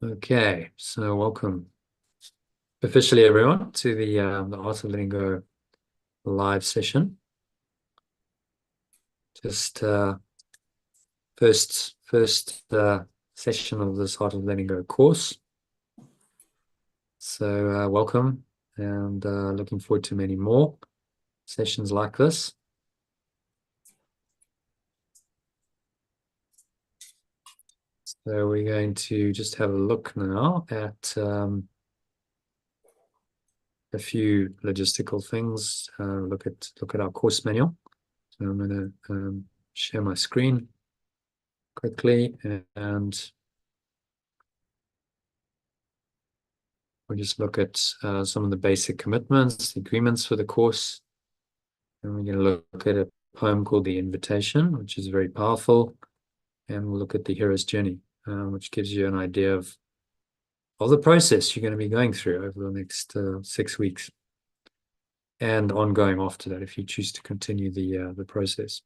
Okay, so welcome officially everyone to the Art of Letting Go live session. Just first session of this Art of Letting Go course. So welcome, and looking forward to many more sessions like this. So we're going to just have a look now at a few logistical things. Look at our course manual. So I'm going to share my screen quickly, and we'll just look at some of the basic commitments, the agreements for the course. And we're going to look at a poem called The Invitation, which is very powerful. And we'll look at the hero's journey, which gives you an idea of the process you're going to be going through over the next 6 weeks, and ongoing after that if you choose to continue the process.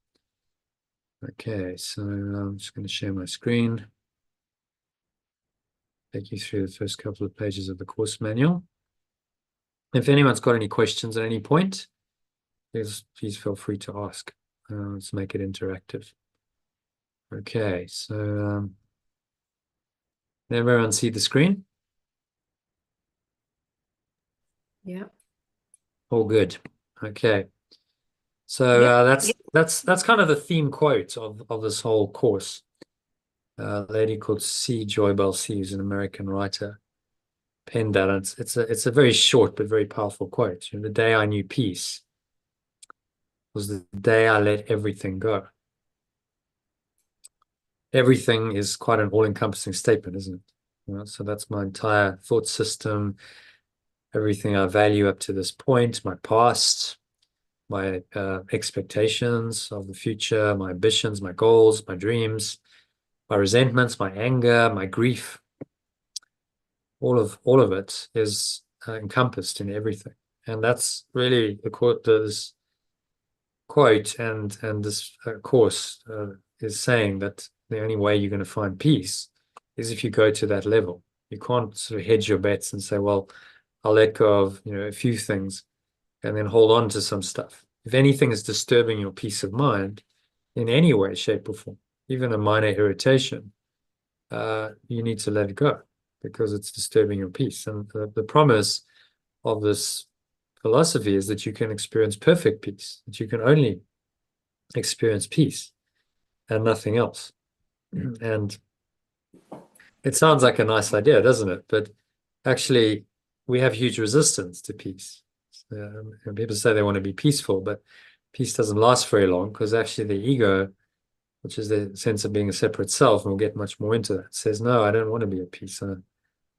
Okay, so I'm just going to share my screen, take you through the first couple of pages of the course manual. If anyone's got any questions at any point, please feel free to ask. Let's make it interactive. Okay, so everyone see the screen? Yeah. All good. Okay. So that's kind of the theme quote of this whole course. A lady called C. Joy Bell C, who's an American writer, penned that. It's a very short but very powerful quote. The day I knew peace was the day I let everything go. Everything is quite an all-encompassing statement, isn't it? So that's my entire thought system, everything I value up to this point, my past, my expectations of the future, my ambitions, my goals, my dreams, my resentments, my anger, my grief. All of it is encompassed in everything, and that's really this quote and this course is saying that the only way you're going to find peace is if you go to that level. You can't sort of hedge your bets and say, well, I'll let go of a few things and then hold on to some stuff. If anything is disturbing your peace of mind in any way, shape, or form, even a minor irritation, you need to let it go because it's disturbing your peace. And the promise of this philosophy is that you can experience perfect peace, that you can only experience peace and nothing else. And it sounds like a nice idea, doesn't it? But actually, we have huge resistance to peace. People say they want to be peaceful, but peace doesn't last very long because actually the ego, which is the sense of being a separate self, and we'll get much more into that, says, no, I don't want to be at peace.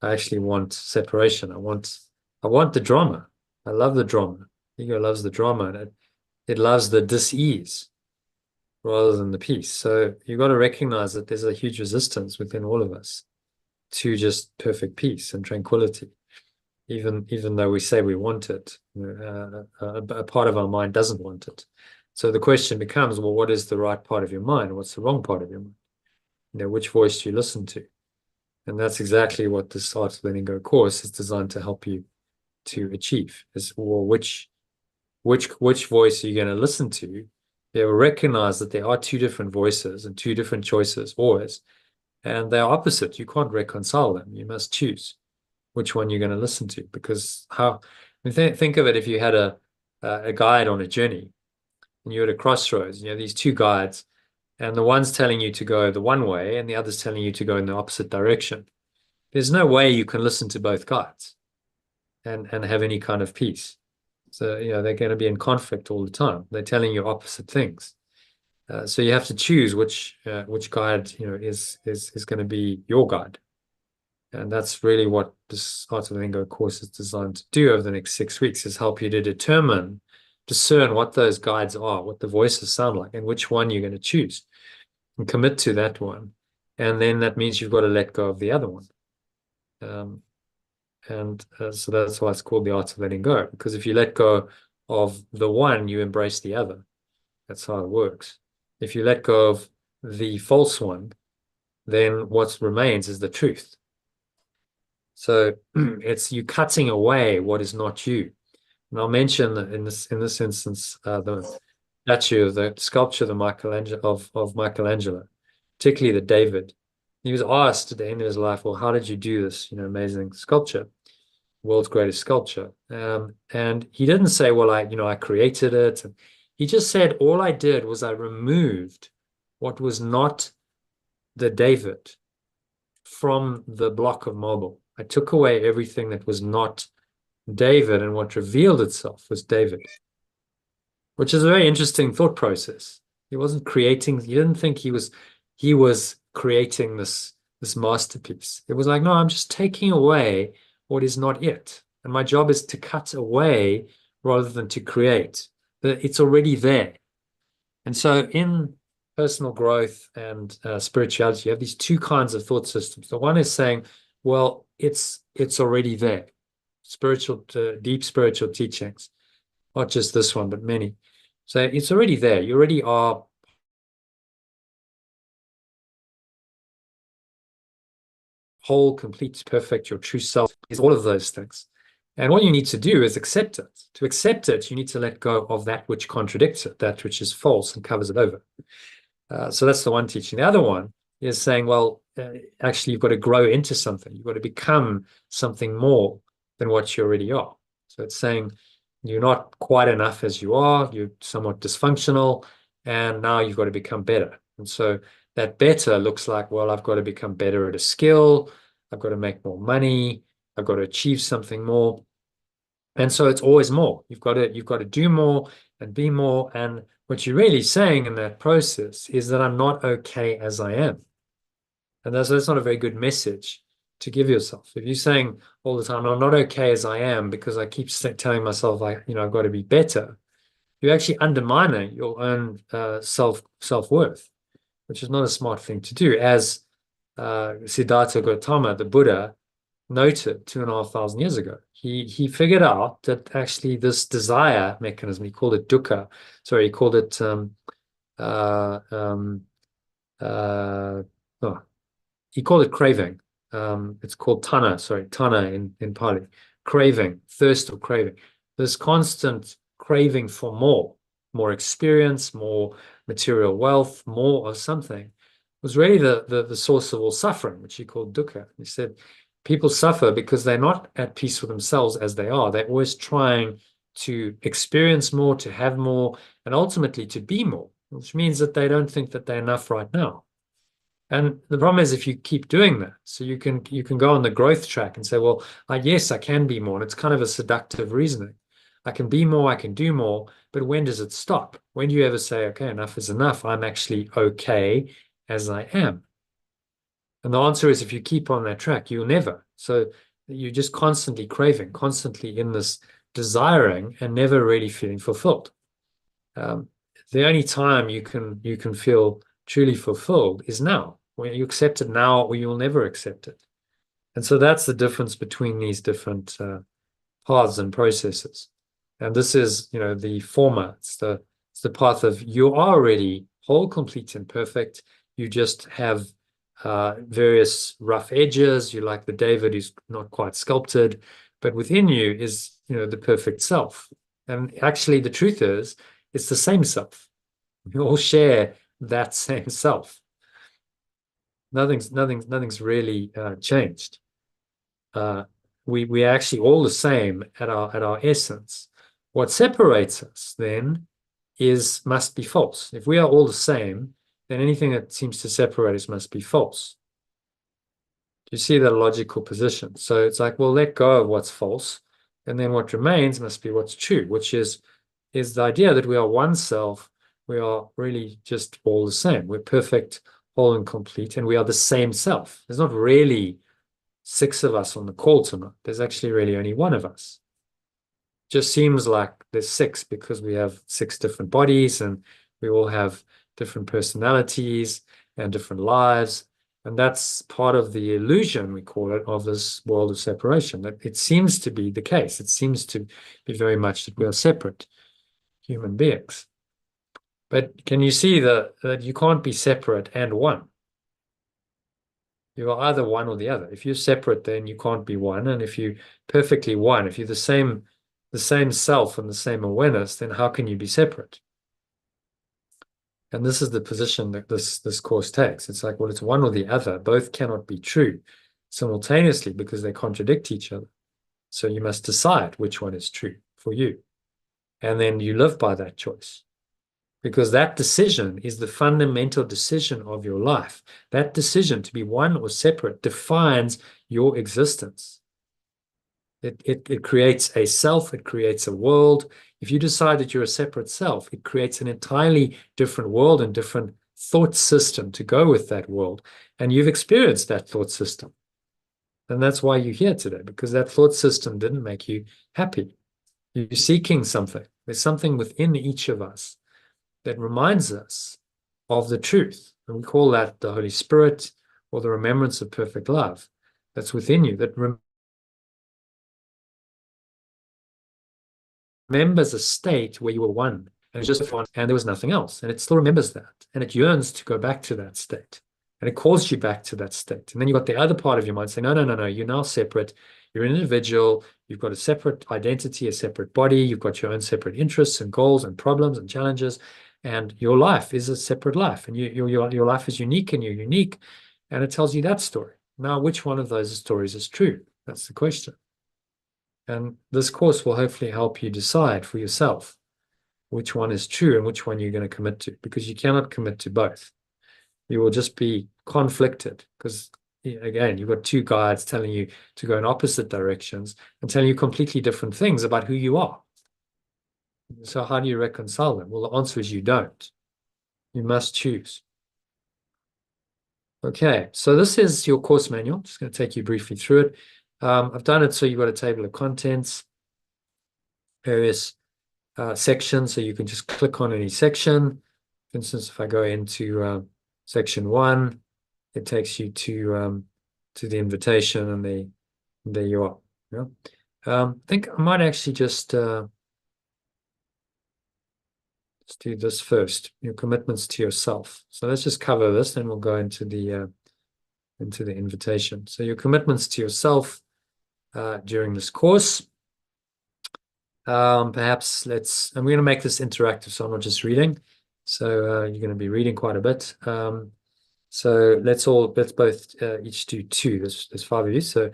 I actually want separation. I want the drama. I love the drama. Ego loves the drama, and it loves the dis-ease rather than the peace. So you've got to recognize that there's a huge resistance within all of us to just perfect peace and tranquility, even though we say we want it. A part of our mind doesn't want it. So the question becomes, well, what is the right part of your mind? What's the wrong part of your mind? Which voice do you listen to? And that's exactly what this Art of Letting Go course is designed to help you to achieve. Is, well, which voice are you going to listen to? You'll recognize that there are two different voices and two different choices always, and they're opposite. You can't reconcile them. You must choose which one you're going to listen to, because think of it, if you had a guide on a journey and you're at a crossroads, these two guides, and the one's telling you to go the one way and the other's telling you to go in the opposite direction. There's no way you can listen to both guides and have any kind of peace. So, they're going to be in conflict all the time. They're telling you opposite things. So you have to choose which guide, is going to be your guide. And that's really what this Art of Letting Go course is designed to do over the next 6 weeks, is help you to discern what those guides are, what the voices sound like, and which one you're going to choose and commit to that one. And then that means you've got to let go of the other one. So that's why it's called the Art of Letting Go, because if you let go of the one, you embrace the other. That's how it works. If you let go of the false one, then what remains is the truth. So it's you cutting away what is not you. And I'll mention that in this instance, the statue of the sculpture of Michelangelo, particularly the David. He was asked at the end of his life, well, how did you do this, amazing sculpture, world's greatest sculpture? And he didn't say, well, I created it. He just said, all I did was I removed what was not the David from the block of marble. I took away everything that was not David, and what revealed itself was David, which is a very interesting thought process. He wasn't creating, he didn't think he was creating this masterpiece. It was like, no, I'm just taking away what is not it. And my job is to cut away rather than to create. It's already there. And so in personal growth and spirituality, you have these two kinds of thought systems. The one is saying, well, it's already there. Deep spiritual teachings, not just this one, but many. So it's already there. You already are whole, complete, perfect, your true self is all of those things. And what you need to do is accept it. To accept it, you need to let go of that which contradicts it, that which is false and covers it over. So that's the one teaching. The other one is saying, well, actually, you've got to grow into something. You've got to become something more than what you already are. So it's saying you're not quite enough as you are. You're somewhat dysfunctional, and now you've got to become better. And so that better looks like, well, I've got to become better at a skill. I've got to make more money. I've got to achieve something more. And so it's always more. You've got to do more and be more. And what you're really saying in that process is that I'm not okay as I am. And that's not a very good message to give yourself. If you're saying all the time, I'm not okay as I am because I keep telling myself, I've got to be better, you're actually undermining your own self-worth, which is not a smart thing to do. As Siddhartha Gautama, the Buddha, noted 2,500 years ago. He figured out that actually this desire mechanism, he called it dukkha. Sorry, he called it he called it craving. It's called tanha in Pali. Craving, thirst or craving. This constant craving for more experience, more material wealth, more of something, was really the source of all suffering, which he called dukkha. He said, people suffer because they're not at peace with themselves as they are. They're always trying to experience more, to have more, and ultimately to be more, which means that they don't think that they're enough right now. And the problem is if you keep doing that, so you can go on the growth track and say, well, yes, I can be more. And it's kind of a seductive reasoning. I can be more, I can do more, but when does it stop? When do you ever say, okay, enough is enough? I'm actually okay as I am. And the answer is if you keep on that track, you'll never. So you're just constantly craving, constantly in this desiring and never really feeling fulfilled. The only time you can feel truly fulfilled is now. When you accept it now, or you'll never accept it. And so that's the difference between these different paths and processes. And this is, the former. It's the path of you are already whole, complete, and perfect. You just have various rough edges. You like the David who's not quite sculpted, but within you is, the perfect self. And actually, the truth is, it's the same self. We all share that same self. Nothing's really changed. We are actually all the same at our essence. What separates us then must be false. If we are all the same, then anything that seems to separate us must be false. Do you see that logical position? So it's like, well, let go of what's false, and then what remains must be what's true, which is the idea that we are one self. We are really just all the same. We're perfect, whole, and complete, and we are the same self. There's not really 6 of us on the call tonight. There's actually really only 1 of us. Just seems like there's 6 because we have 6 different bodies and we all have different personalities and different lives. And that's part of the illusion, we call it, of this world of separation. That it seems to be the case. It seems to be very much that we are separate human beings. But can you see that you can't be separate and one? You are either one or the other. If you're separate, then you can't be one. And if you're perfectly one, if you're the same self and the same awareness, then how can you be separate? And this is the position that this course takes. It's like, well, it's one or the other. Both cannot be true simultaneously because they contradict each other. So you must decide which one is true for you. And then you live by that choice. Because that decision is the fundamental decision of your life. That decision to be one or separate defines your existence. It creates a self, it creates a world. If you decide that you're a separate self, it creates an entirely different world and different thought system to go with that world. And you've experienced that thought system. And that's why you're here today, because that thought system didn't make you happy. You're seeking something. There's something within each of us that reminds us of the truth. And we call that the Holy Spirit or the remembrance of perfect love that's within you, that remembers a state where you were one and just one and there was nothing else. And it still remembers that. And it yearns to go back to that state. And it calls you back to that state. And then you've got the other part of your mind saying, no, no, no, no, you're now separate. You're an individual. You've got a separate identity, a separate body. You've got your own separate interests and goals and problems and challenges. And your life is a separate life. And your life is unique and you're unique. And it tells you that story. Now, which one of those stories is true? That's the question. And this course will hopefully help you decide for yourself which one is true and which one you're going to commit to, because you cannot commit to both. You will just be conflicted because, again, you've got two guides telling you to go in opposite directions and telling you completely different things about who you are. So how do you reconcile them? Well, the answer is you don't. You must choose. Okay, so this is your course manual. Just going to take you briefly through it. I've done it so you've got a table of contents, various sections, so you can just click on any section. For instance, if I go into section 1, it takes you to the invitation, and there you are. Yeah. I think I might actually just let's do this first. Your commitments to yourself. So let's just cover this, then we'll go into the invitation. So your commitments to yourself during this course. Perhaps I'm going to make this interactive, so I'm not just reading. So you're going to be reading quite a bit. So let's both each do 2. There's 5 of you. So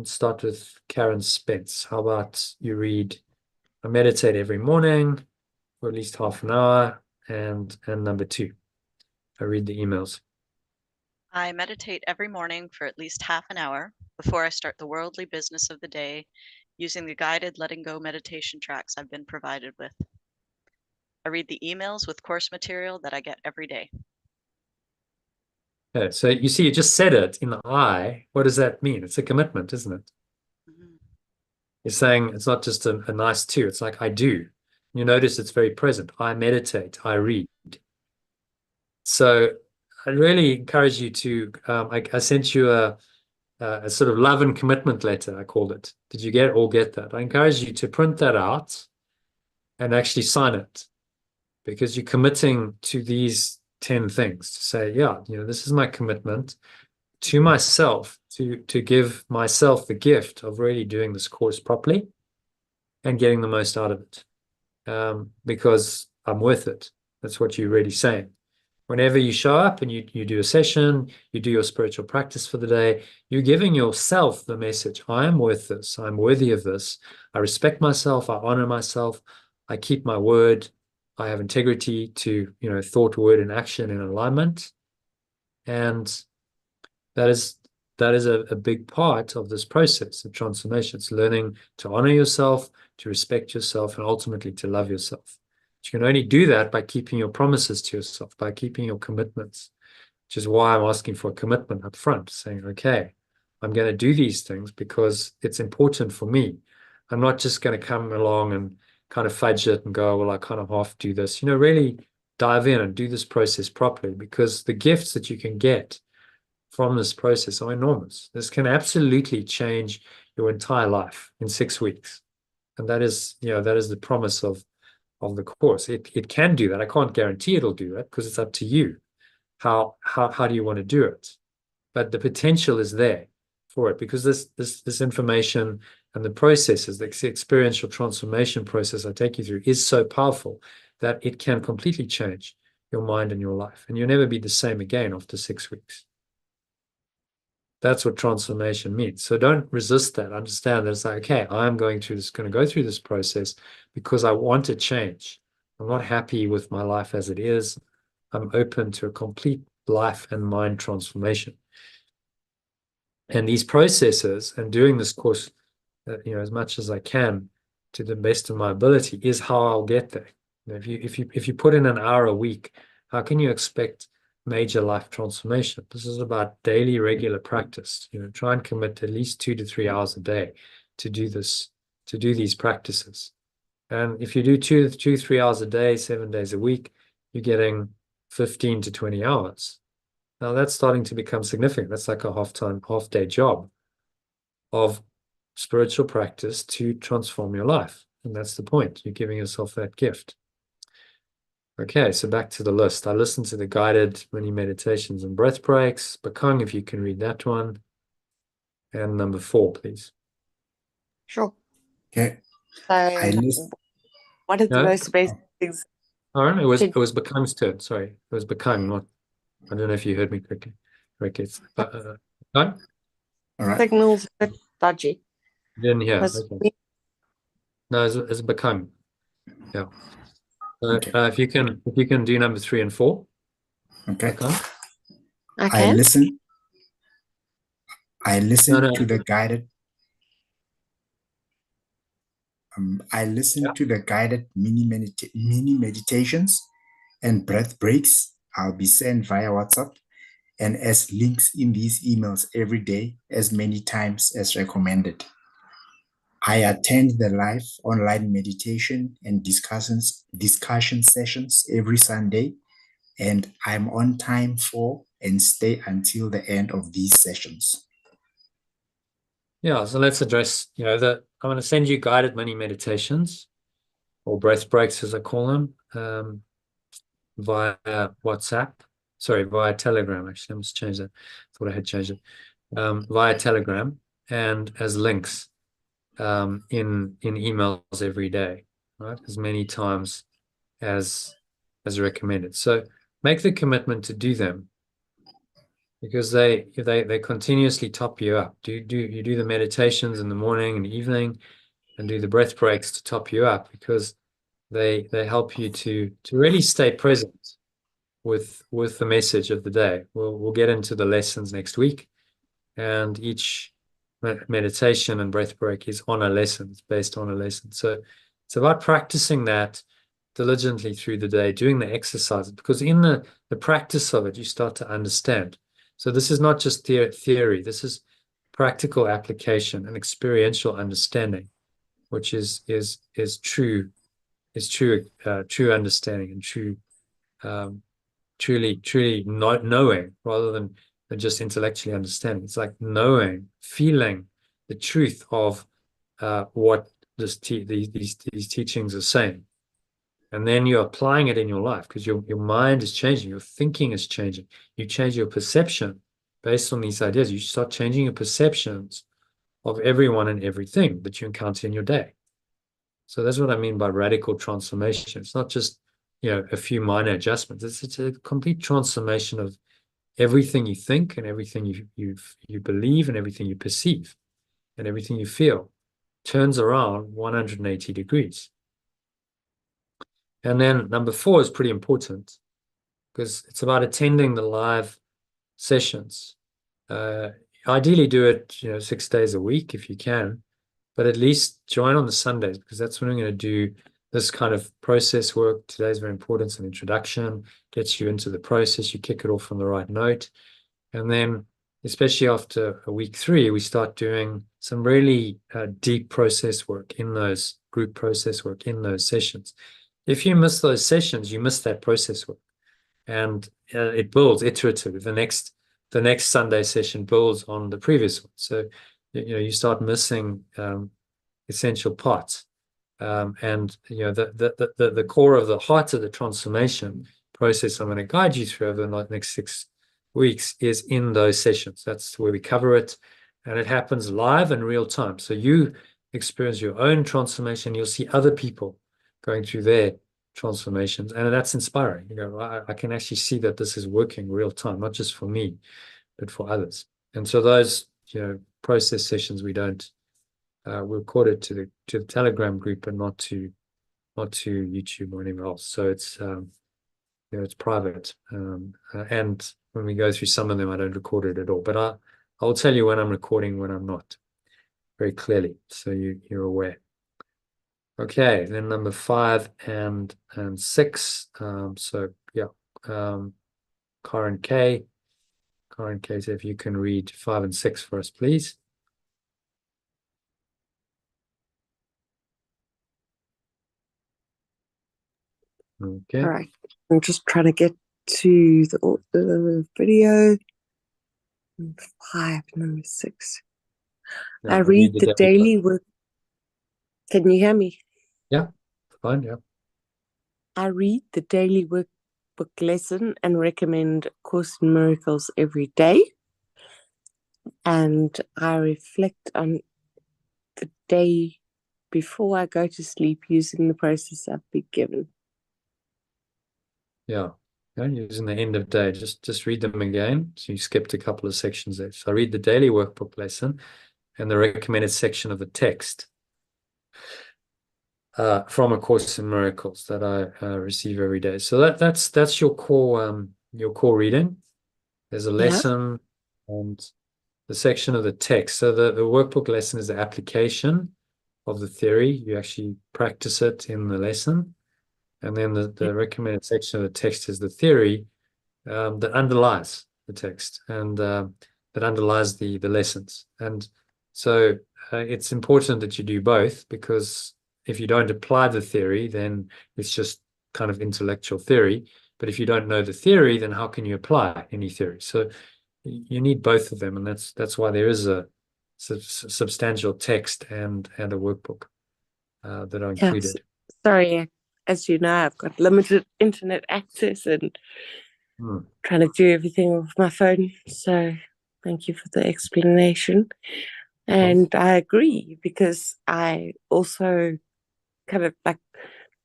start with Karen Spence. How about you read, I meditate every morning for at least half an hour, and number 2, I read the emails. I meditate every morning for at least half an hour before I start the worldly business of the day, using the guided letting go meditation tracks I've been provided with. I read the emails with course material that I get every day. Okay, so you see, you just said it in the I. What does that mean? It's a commitment, isn't it? Mm-hmm. You're saying it's not just a nice to, it's like I do. You notice it's very present. I meditate, I read. So I really encourage you to, I sent you a sort of love and commitment letter, I called it. Did you get that? I encourage you to print that out and actually sign it, because you're committing to these 10 things to say, yeah, this is my commitment to myself, to give myself the gift of really doing this course properly and getting the most out of it, because I'm worth it. That's what you're really saying. Whenever you show up and you do a session, you do your spiritual practice for the day, you're giving yourself the message, I am worth this, I'm worthy of this, I respect myself, I honor myself, I keep my word, I have integrity to, thought, word, and action in alignment. And that is a big part of this process of transformation. It's learning to honor yourself, to respect yourself, and ultimately to love yourself. But you can only do that by keeping your promises to yourself, by keeping your commitments, which is why I'm asking for a commitment up front, saying, okay, I'm going to do these things because it's important for me. I'm not just going to come along and kind of fudge it and go, well, I kind of half do this. Really dive in and do this process properly, because the gifts that you can get from this process are enormous. This can absolutely change your entire life in 6 weeks. And that is the promise of the course. It can do that. I can't guarantee it'll do that because it's up to you. How do you want to do it? but the potential is there for it, because this information and the processes, the experiential transformation process I take you through is so powerful that it can completely change your mind and your life, and you'll never be the same again after 6 weeks. That's what transformation means. So don't resist that. Understand that it's like, okay, I'm going to go through this process because I want to change. I'm not happy with my life as it is. I'm open to a complete life and mind transformation. And these processes, and doing this course, as much as I can, to the best of my ability, is how I'll get there. If you put in an hour a week, how can you expect major life transformation? This is about daily, regular practice. Try and commit at least 2 to 3 hours a day to do this, to do these practices. And if you do 3 hours a day, 7 days a week, you're getting 15 to 20 hours. Now that's starting to become significant. That's like a half-day job of spiritual practice to transform your life. And that's the point. You're giving yourself that gift. Okay, so back to the list. I listened to the guided mini meditations and breath breaks. Bakung, if you can read that one. And number 4, please. Sure. Okay. So, what is the most basic things? All right, it was Bakung's turn. Sorry, it was Bakung. Not, I don't know if you heard me correctly. It's Bakung? All right. Signals a bit dodgy. Didn't hear. Was Okay. No, it's Bakung. Yeah. Okay. If you can do number 3 and 4. Okay. Bakung? I I can. listen No. to the guided. I listen Yeah. to the guided mini meditations and breath breaks. I'll be sent via WhatsApp and as links in these emails every day, as many times as recommended. I attend the live online meditation and discussion sessions every Sunday, and I'm on time for and stay until the end of these sessions. Yeah, so let's address, I'm going to send you guided mini meditations or breath breaks, as I call them, via WhatsApp. Sorry, via Telegram. Actually, I must change that. Thought I had changed it. Via Telegram and as links in emails every day, right? As many times as recommended. So make the commitment to do them, because they continuously top you up. You do the meditations in the morning and evening, and do the breath breaks to top you up, because they help you to really stay present with the message of the day. We'll get into the lessons next week, and each meditation and breath break is on a lesson. It's based on a lesson. So it's about practicing that diligently through the day, doing the exercises, because in the practice of it, you start to understand. So this is not just theory. This is practical application and experiential understanding, which is true understanding and truly not knowing, rather than just intellectually understanding. It's like knowing, feeling the truth of what these teachings are saying. And then you're applying it in your life, because your mind is changing, your thinking is changing. You change your perception based on these ideas. You start changing your perceptions of everyone and everything that you encounter in your day. So that's what I mean by radical transformation. It's not just, a few minor adjustments. It's a complete transformation of everything you think, and everything you believe, and everything you perceive, and everything you feel turns around 180 degrees. And then number 4 is pretty important, because it's about attending the live sessions. Ideally do it, 6 days a week if you can, but at least join on the Sundays, because that's when I'm going to do this kind of process work. Today's very important. It's an introduction, gets you into the process, you kick it off on the right note. And then, especially after a week 3, we start doing some really deep process work in those group process work in those sessions. If you miss those sessions, you miss that process work, and it builds iteratively. The next Sunday session builds on the previous one. So, you start missing essential parts. And the core of the heart of the transformation process I'm going to guide you through over the next weeks is in those sessions. That's where we cover it, and it happens live and real time. So you experience your own transformation. You'll see other people going through their transformations, and that's inspiring. You know, I can actually see that this is working real time, not just for me, but for others. And so those, you know, process sessions we record it to the Telegram group and not to YouTube or anywhere else. So it's you know, it's private. And when we go through some of them, I don't record it at all. But I'll tell you when I'm recording, when I'm not, very clearly, so you're aware. Okay, then number 5 and 6. So yeah, Karen K. So if you can read 5 and 6 for us, please. Okay. All right. I'm just trying to get to the video. 5, number 6. Yeah, I read the daily work. Can you hear me? Yeah, fine, yeah. I read the daily workbook lesson and recommend Course in Miracles every day. And I reflect on the day before I go to sleep using the process I've been given. Yeah. Using the end of day, just read them again. So you skipped a couple of sections there. So I read the daily workbook lesson and the recommended section of the text from A Course in Miracles that I receive every day. So that's your core reading. There's a lesson and the section of the text. So the workbook lesson is the application of the theory. You actually practice it in the lesson. And then the recommended section of the text is the theory that underlies the text and that underlies the lessons. And so it's important that you do both, because if you don't apply the theory, then it's just kind of intellectual theory. But if you don't know the theory, then how can you apply any theory? So you need both of them, and that's why there is a substantial text and a workbook that are included. Sorry, as you know, I've got limited internet access and trying to do everything with my phone. So thank you for the explanation. And I agree, because I also kind of like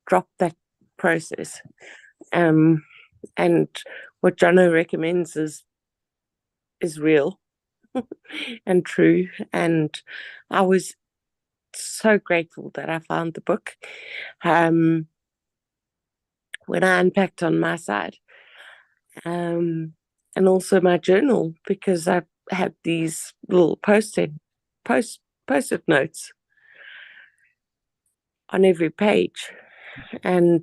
dropped that process. And what Jono recommends is real and true. And I was so grateful that I found the book. When I unpacked on my side, and also my journal, because I had these little post-it notes on every page, and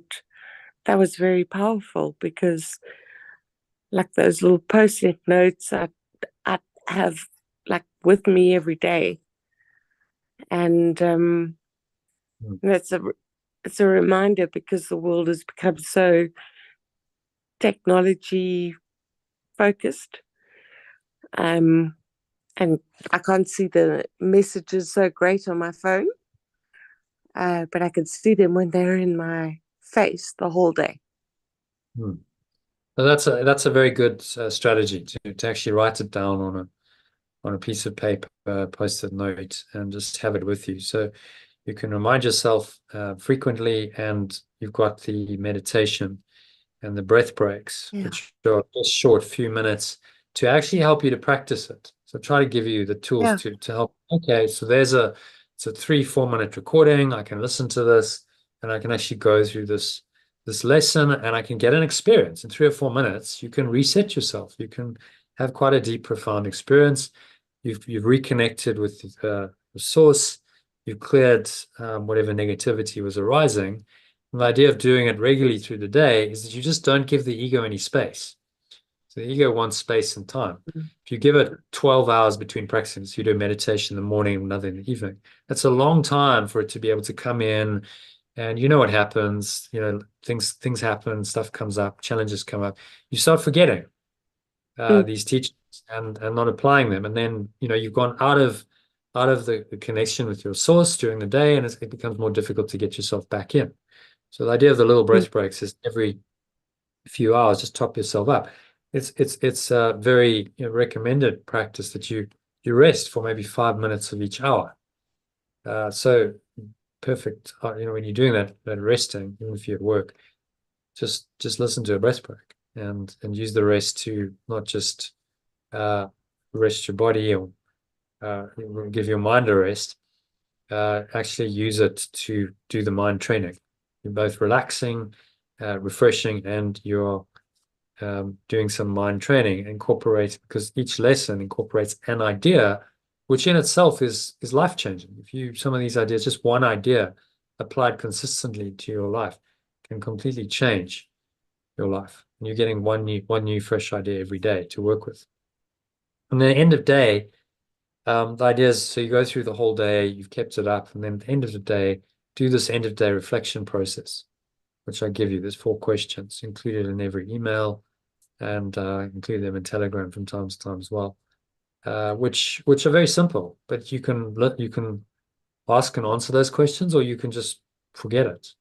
that was very powerful, because like those little post-it notes I have like with me every day, and it's a reminder, because the world has become so technology focused, and I can't see the messages so great on my phone, but I can see them when they're in my face the whole day. So that's a very good strategy to actually write it down on a piece of paper, post-it note, and just have it with you. So you can remind yourself frequently, and you've got the meditation and the breath breaks, which are just short few minutes to actually help you to practice it. So try to give you the tools to help. Okay, so it's a 3-4 minute recording. I can listen to this, and I can actually go through this lesson, and I can get an experience in 3 or 4 minutes. You can reset yourself. You can have quite a deep, profound experience. You've reconnected with the source. You've cleared whatever negativity was arising. And the idea of doing it regularly through the day is that you just don't give the ego any space. So the ego wants space and time. If you give it 12 hours between practices, you do meditation in the morning and another in the evening. That's a long time for it to be able to come in. And you know what happens, things happen, stuff comes up, challenges come up. You start forgetting these teachings and not applying them. And then, you've gone out of the connection with your source during the day, and it becomes more difficult to get yourself back in. So the idea of the little breath breaks is every few hours, just top yourself up. it's a very recommended practice that you rest for maybe 5 minutes of each hour. So perfect. When you're doing that resting, even if you're at work, just listen to a breath break and use the rest to not just rest your body or give your mind a rest. Actually use it to do the mind training. You're both relaxing, refreshing, and you're doing some mind training. Because each lesson incorporates an idea, which in itself is life-changing. Some of these ideas, just one idea applied consistently to your life can completely change your life. And you're getting one new fresh idea every day to work with. And then end of day, the idea is, so you go through the whole day, you've kept it up, and then at the end of the day, do this end of day reflection process, which I give you. There's 4 questions included in every email, and include them in Telegram from time to time as well, which are very simple. But you can ask and answer those questions, or you can just forget it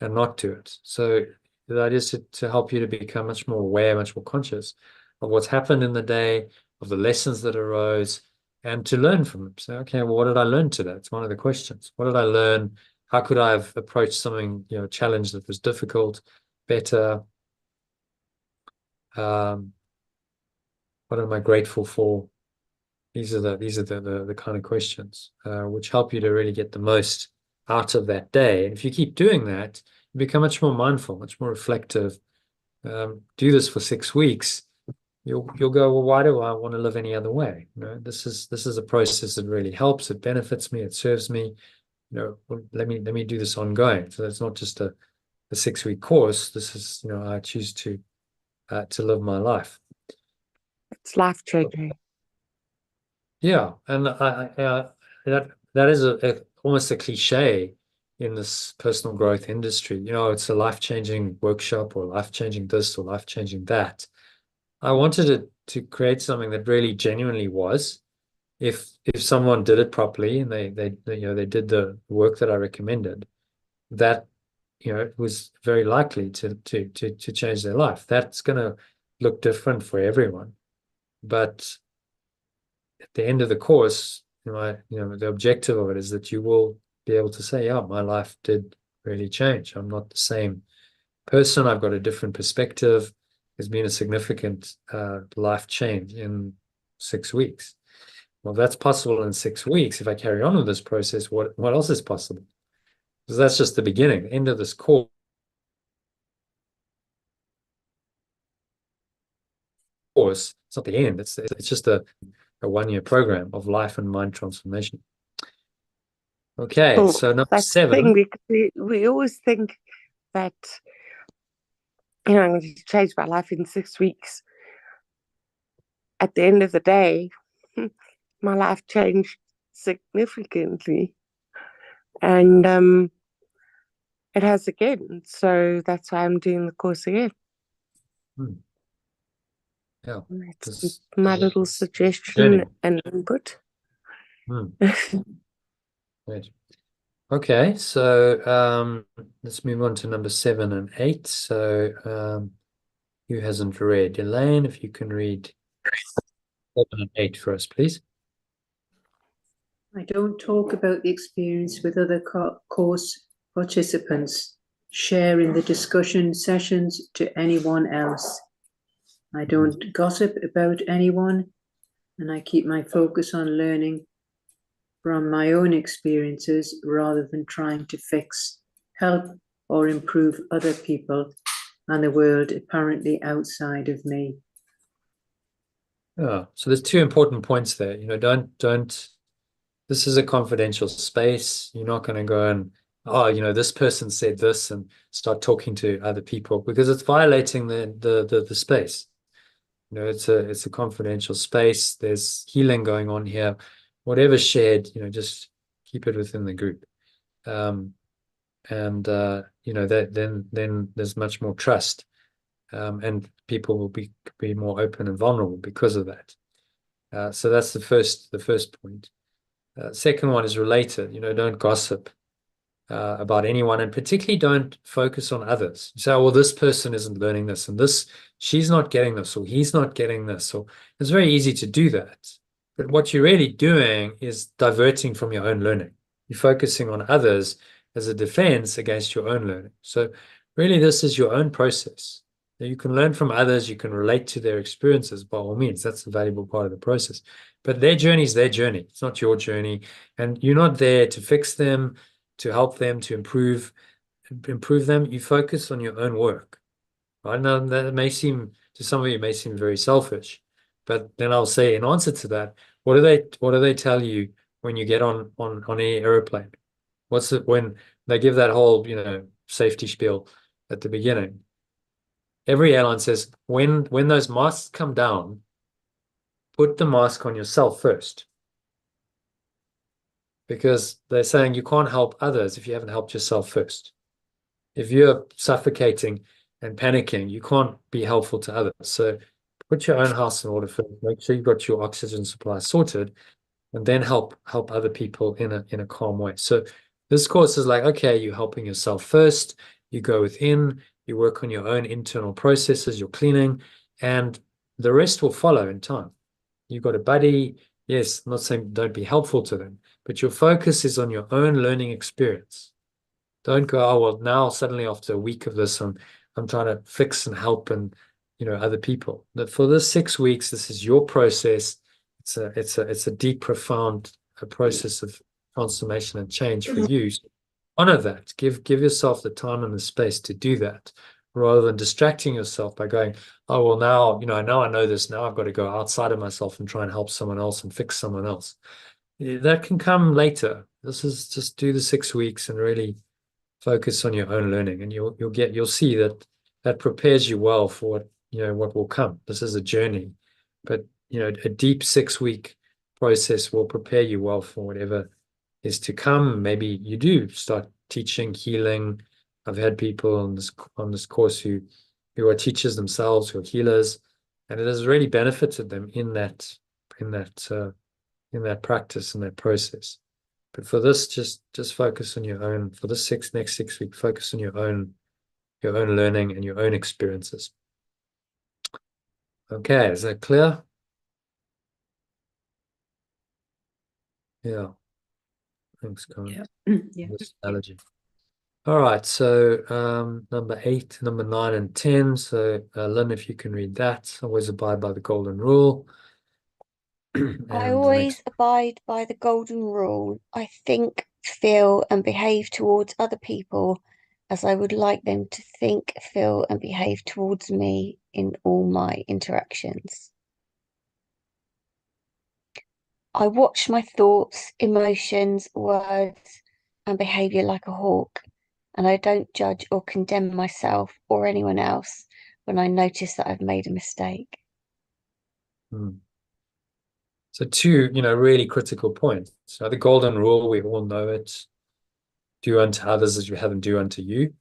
and not do it. So the idea is to help you to become much more aware, much more conscious of what's happened in the day, of the lessons that arose, and to learn from them. Say, okay, well, what did I learn today? It's one of the questions. What did I learn? How could I have approached something, challenge that was difficult, better? What am I grateful for? These are the kind of questions which help you to really get the most out of that day. And if you keep doing that, you become much more mindful, much more reflective. Do this for 6 weeks. You'll go, well, why do I want to live any other way? This is a process that really helps. It benefits me. It serves me. Let me do this ongoing. So it's not just a 6-week course. This is, I choose to live my life. It's life-changing. Yeah, and that is almost a cliche in this personal growth industry. It's a life-changing workshop or life-changing this or life-changing that. I wanted to create something that really genuinely was. If someone did it properly and they did the work that I recommended, that was very likely to change their life. That's going to look different for everyone, but at the end of the course, the objective of it is that you will be able to say, yeah, my life did really change. I'm not the same person. I've got a different perspective. There's been a significant life change in 6 weeks. Well, if that's possible in 6 weeks, if I carry on with this process, what else is possible? Because that's just the beginning, the end of this course. It's not the end. It's just a 1-year program of life and mind transformation. Okay, Well, so number that's 7. the thing, because we always think that, I'm going to change my life in 6 weeks. At the end of the day, my life changed significantly. And it has again. So that's why I'm doing the course again. Yeah. That's my little suggestion and input. Great. Okay, so let's move on to number 7 and 8. So who hasn't read? Elaine, if you can read 7 and 8 for us, please. I don't talk about the experience with other course participants, sharing the discussion sessions to anyone else. I don't gossip about anyone, and I keep my focus on learning from my own experiences rather than trying to fix, help, or improve other people and the world apparently outside of me. Yeah, so there's 2 important points there. Don't. This is a confidential space. You're not going to go and, this person said this and start talking to other people, because it's violating the space. It's a confidential space. There's healing going on here. Whatever's shared, just keep it within the group. That then there's much more trust, and people will be more open and vulnerable because of that. So that's the first point. Second one is related. Don't gossip. about anyone, and particularly don't focus on others. You say, well, this person isn't learning this, and she's not getting this, or he's not getting this. Or it's very easy to do that. But what you're really doing is diverting from your own learning. You're focusing on others as a defense against your own learning. So really, this is your own process. You can learn from others. You can relate to their experiences by all means. That's a valuable part of the process. But their journey is their journey. It's not your journey. And you're not there to fix them, to help them, to improve them. You focus on your own work. Right now, that may seem, to some of you, may seem very selfish. But then I'll say, in answer to that, what do they tell you when you get on an airplane? What's it when they give that whole, safety spiel at the beginning? Every airline says, when those masks come down, put the mask on yourself first. Because they're saying you can't help others if you haven't helped yourself first. If you're suffocating and panicking, you can't be helpful to others. So put your own house in order first. Make sure you've got your oxygen supply sorted, and then help other people in a calm way. So this course is like, okay, you're helping yourself first. You go within, you work on your own internal processes, your cleaning, and the rest will follow in time. You've got a buddy. Yes, I'm not saying don't be helpful to them, but your focus is on your own learning experience. Don't go, oh, well, now suddenly after a week of this, I'm trying to fix and help and other people. That for this 6 weeks, this is your process. It's a deep, profound process of transformation and change for you. So honor that. Give yourself the time and the space to do that, rather than distracting yourself by going, oh, well, now I know this. Now I've got to go outside of myself and try and help someone else and fix someone else. That can come later. This is just do the 6 weeks and really focus on your own learning, and you'll see that prepares you well for what will come. This is a journey, but a deep 6-week process will prepare you well for whatever is to come. Maybe you do start teaching healing. I've had people on this course who are teachers themselves, who are healers, and it has really benefited them in that practice and that process. But for this, just focus on your own. For this next 6 weeks, focus on your own learning and your own experiences. Okay, is that clear? Yeah. Thanks, Colin. Yeah. This analogy. All right, so number 8, number 9, and 10. So Lynn, if you can read that. Always abide by the golden rule. I always abide by the golden rule. I think, feel, and behave towards other people as I would like them to think, feel, and behave towards me in all my interactions. I watch my thoughts, emotions, words, and behaviour like a hawk, and I don't judge or condemn myself or anyone else when I notice that I've made a mistake. So 2, really critical points. So the golden rule, we all know it. Do unto others as you have them do unto you.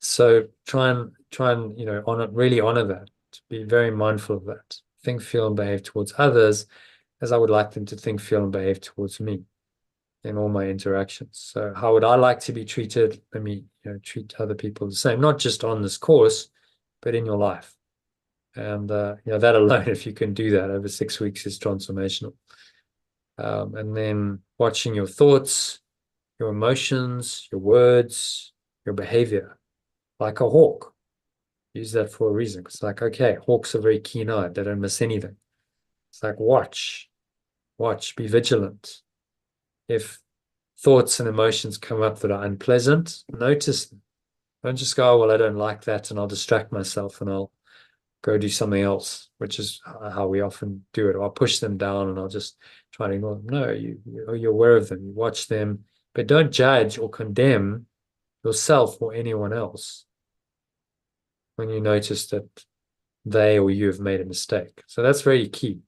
So try and honor that. Be very mindful of that. Think, feel, and behave towards others as I would like them to think, feel, and behave towards me in all my interactions. So how would I like to be treated? Let me treat other people the same, not just on this course, but in your life. And that alone, if you can do that over 6 weeks, is transformational. And then watching your thoughts, your emotions, your words, your behavior, like a hawk. Use that for a reason. It's like, okay, hawks are very keen-eyed. They don't miss anything. It's like, watch, be vigilant. If thoughts and emotions come up that are unpleasant, notice them. Don't just go, oh, well, I don't like that, and I'll distract myself and I'll go do something else, which is how we often do it. Or I'll push them down and I'll just try to ignore them. No, you're aware of them. You watch them, but don't judge or condemn yourself or anyone else when you notice that they or you have made a mistake. So that's really key.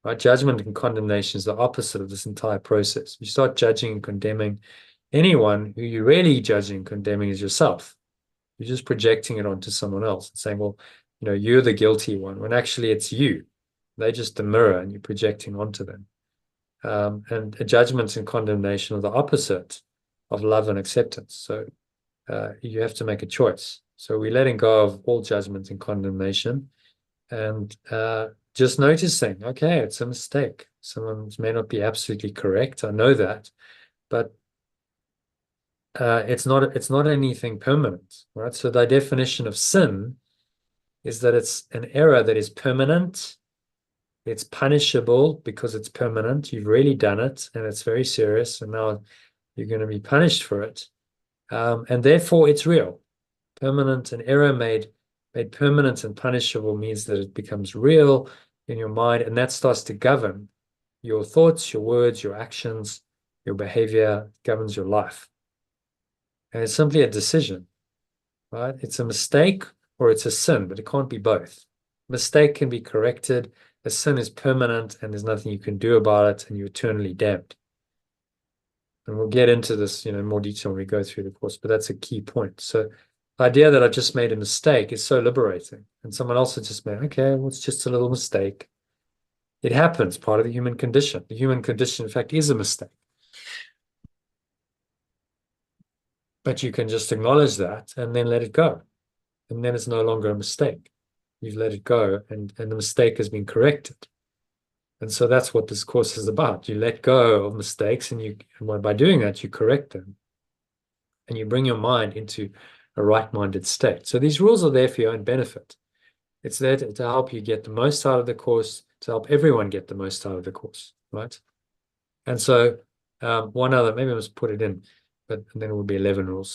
Right? Judgment and condemnation is the opposite of this entire process. You start judging and condemning anyone, who you're really judging and condemning is yourself. You're just projecting it onto someone else and saying, well, you're the guilty one, when actually it's you. They're just the mirror and you're projecting onto them. And judgments and condemnation are the opposite of love and acceptance. So you have to make a choice. So we're letting go of all judgment and condemnation, and just noticing, okay, it's a mistake. Someone may not be absolutely correct. I know that, but it's not anything permanent, right? So the definition of sin is that it's an error that is permanent. It's punishable because it's permanent. You've really done it, and it's very serious, and now you're going to be punished for it. And therefore, it's real. Permanent, an error made permanent and punishable means that it becomes real in your mind, and that starts to govern your thoughts, your words, your actions, your behavior, governs your life. And it's simply a decision, right? It's a mistake or it's a sin, but it can't be both. Mistake can be corrected. A sin is permanent, and there's nothing you can do about it, and you're eternally damned. And we'll get into this, in more detail when we go through the course, but that's a key point. So the idea that I just made a mistake is so liberating. And someone else has just made, okay, well, it's just a little mistake. It happens, part of the human condition. The human condition, in fact, is a mistake. But you can just acknowledge that and then let it go. And then it's no longer a mistake. You've let it go, and the mistake has been corrected. And so that's what this course is about. You let go of mistakes, and by doing that, you correct them. And you bring your mind into a right-minded state. So these rules are there for your own benefit. It's there to help you get the most out of the course, to help everyone get the most out of the course, right? And so one other, maybe I must put it in, but then it will be 11 rules.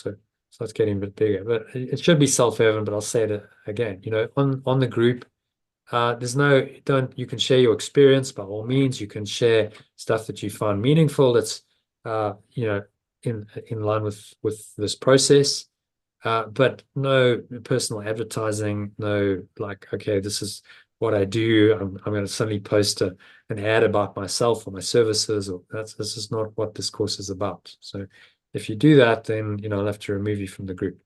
So it's getting a bit bigger. But it should be self-evident, but I'll say it again. On the group, you can share your experience by all means. You can share stuff that you find meaningful that's, in line with this process. But no personal advertising, no okay, this is what I do. I'm going to suddenly post an ad about myself or my services, or this is not what this course is about. So if you do that, then I'll have to remove you from the group.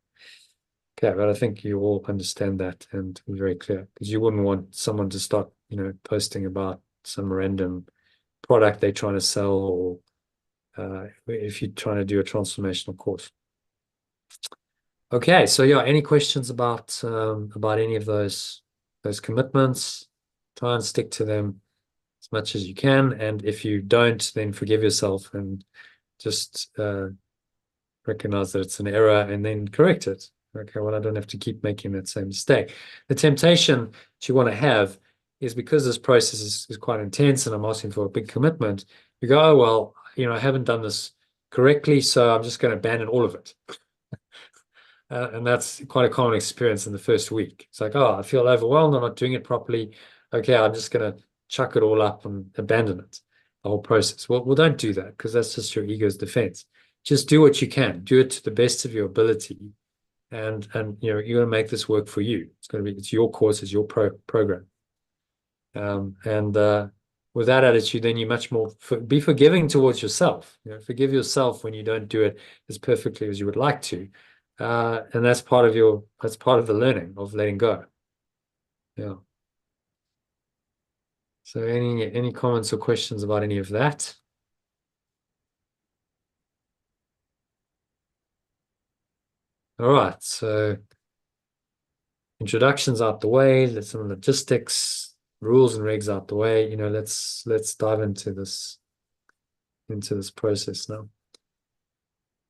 Okay, but I think you all understand that and be very clear, because you wouldn't want someone to start posting about some random product they're trying to sell, or if you're trying to do a transformational course. Okay, so yeah, any questions about any of those commitments? Try and stick to them as much as you can, and if you don't, then forgive yourself and just recognize that it's an error and then correct it. Okay, well, I don't have to keep making that same mistake. The temptation that you want to have is, because this process is quite intense and I'm asking for a big commitment, you go, oh, well, I haven't done this correctly, so I'm just going to abandon all of it. And that's quite a common experience in the first week. It's like, oh, I feel overwhelmed. I'm not doing it properly. Okay, I'm just going to chuck it all up and abandon it, the whole process. Well, don't do that, because that's just your ego's defense. Just do what you can. Do it to the best of your ability. And you're going to make this work for you. It's your course, it's your program. With that attitude, then you much more be forgiving towards yourself. Forgive yourself when you don't do it as perfectly as you would like to. And that's part of the learning of letting go. Yeah. So any comments or questions about any of that? All right, so introductions out the way, let's some logistics, rules and regs out the way. Let's dive into this process now.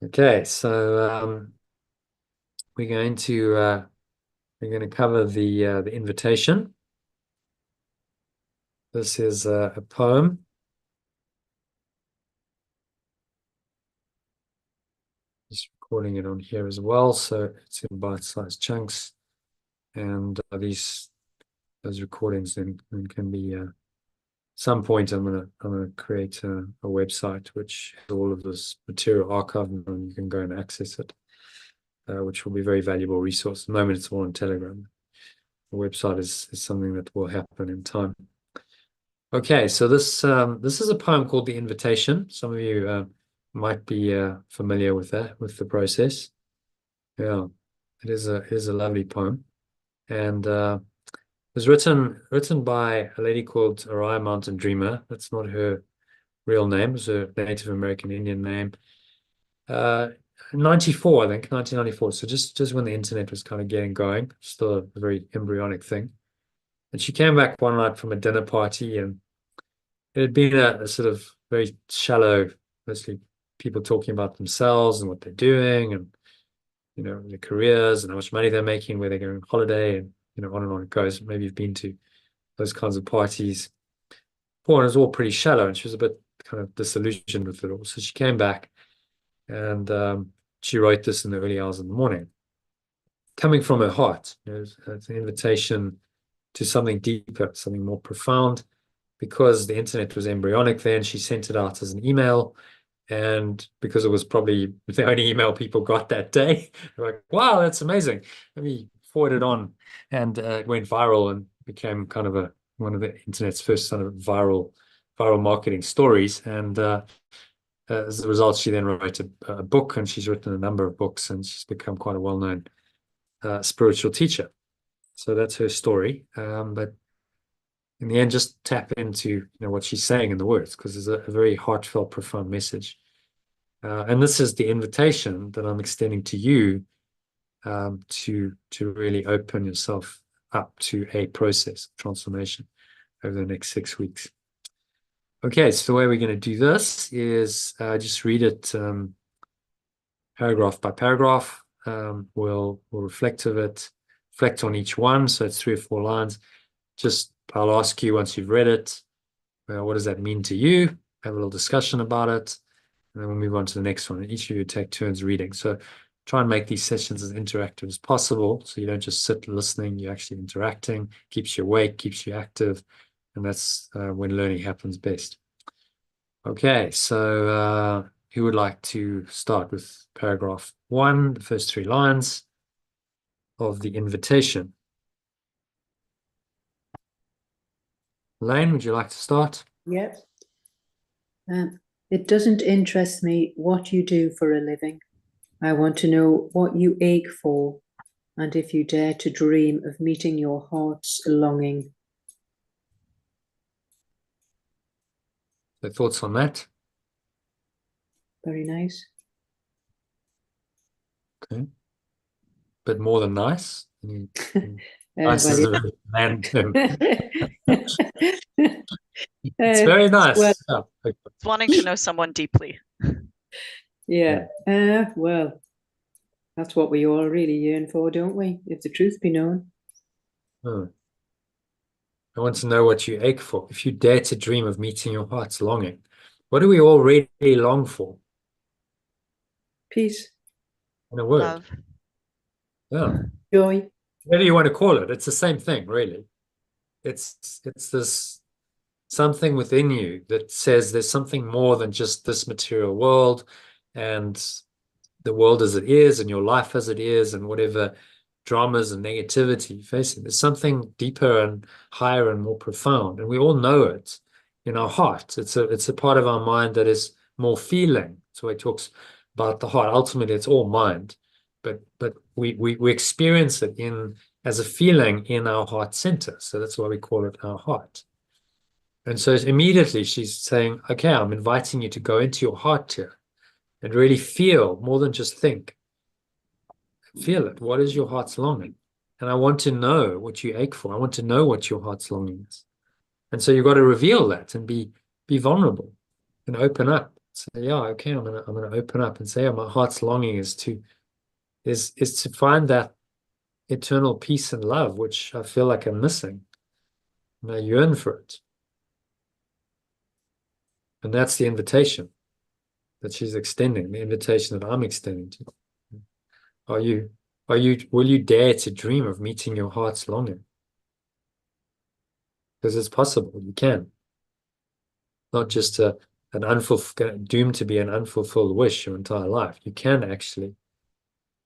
Okay, so we're going to cover the invitation. This is a poem. Just recording it on here as well, so it's in bite-sized chunks, and those recordings then can be. Some point, I'm gonna create a website which has all of this material archived, and you can go and access it, which will be a very valuable resource. At the moment, it's all on Telegram. The website is something that will happen in time. Okay, so this is a poem called "The Invitation." Some of you might be familiar with that, with the process. Yeah, it is a lovely poem, and it was written by a lady called Oriah Mountain Dreamer. That's not her real name; it's her Native American Indian name. 94, I think, 1994. So just when the internet was kind of getting going, still a very embryonic thing. And she came back one night from a dinner party, and it had been a sort of very shallow, mostly people talking about themselves and what they're doing, and their careers and how much money they're making, where they're going on holiday, and on and on it goes. Maybe you've been to those kinds of parties. It was all pretty shallow, and she was a bit kind of disillusioned with it all. So she came back, and she wrote this in the early hours of the morning, coming from her heart. It's an invitation to something deeper, something more profound. Because the internet was embryonic then, she sent it out as an email. And because it was probably the only email people got that day, they're like, wow, that's amazing. Let me forward it on. And it went viral and became kind of one of the internet's first sort of viral marketing stories. And as a result, she then wrote a book, and she's written a number of books, and she's become quite a well-known spiritual teacher. So that's her story. But in the end, just tap into what she's saying in the words, because there's a very heartfelt, profound message. And this is the invitation that I'm extending to you, to really open yourself up to a process of transformation over the next 6 weeks. Okay, so the way we're going to do this is just read it paragraph by paragraph. We'll reflect on each one. So it's 3 or 4 lines. I'll ask you, once you've read it, what does that mean to you? Have a little discussion about it, and then we'll move on to the next one. And each of you take turns reading. So try and make these sessions as interactive as possible, so you don't just sit listening, you're actually interacting. Keeps you awake, keeps you active, and that's when learning happens best. Okay, so who would like to start with paragraph 1, the first 3 lines of the invitation? Elaine, would you like to start? Yep. It doesn't interest me what you do for a living. I want to know what you ache for, and if you dare to dream of meeting your heart's longing. So thoughts on that? Very nice. Okay. But more than nice? Nice Well, is a yeah. very bland term. It's very nice. Well, Okay. It's wanting to know someone deeply. yeah. Well, that's what we all really yearn for, don't we? If the truth be known. I want to know what you ache for. If you dare to dream of meeting your heart's longing, what do we all really long for? Peace. In a word. Love. Yeah. Joy. Whatever you want to call it, it's the same thing, really. It's this something within you that says there's something more than just this material world, and the world as it is, and your life as it is, and whatever dramas and negativity you're facing. There's something deeper and higher and more profound, and we all know it in our heart. It's a part of our mind that is more feeling. So he talks about the heart. Ultimately, it's all mind, but we experience it as a feeling in our heart center. So that's why we call it our heart. And so immediately she's saying, okay, I'm inviting you to go into your heart here and really feel, more than just think. Feel it. What is your heart's longing? And I want to know what you ache for. I want to know what your heart's longing is. And so you've got to reveal that and be vulnerable and open up. Say, yeah, okay, I'm gonna open up and say, yeah, my heart's longing is to find that eternal peace and love, which I feel like I'm missing. And I yearn for it. And that's the invitation that she's extending, the invitation that I'm extending to you. Will you dare to dream of meeting your heart's longing? Because it's possible, you can. Not just doomed to be an unfulfilled wish your entire life. You can actually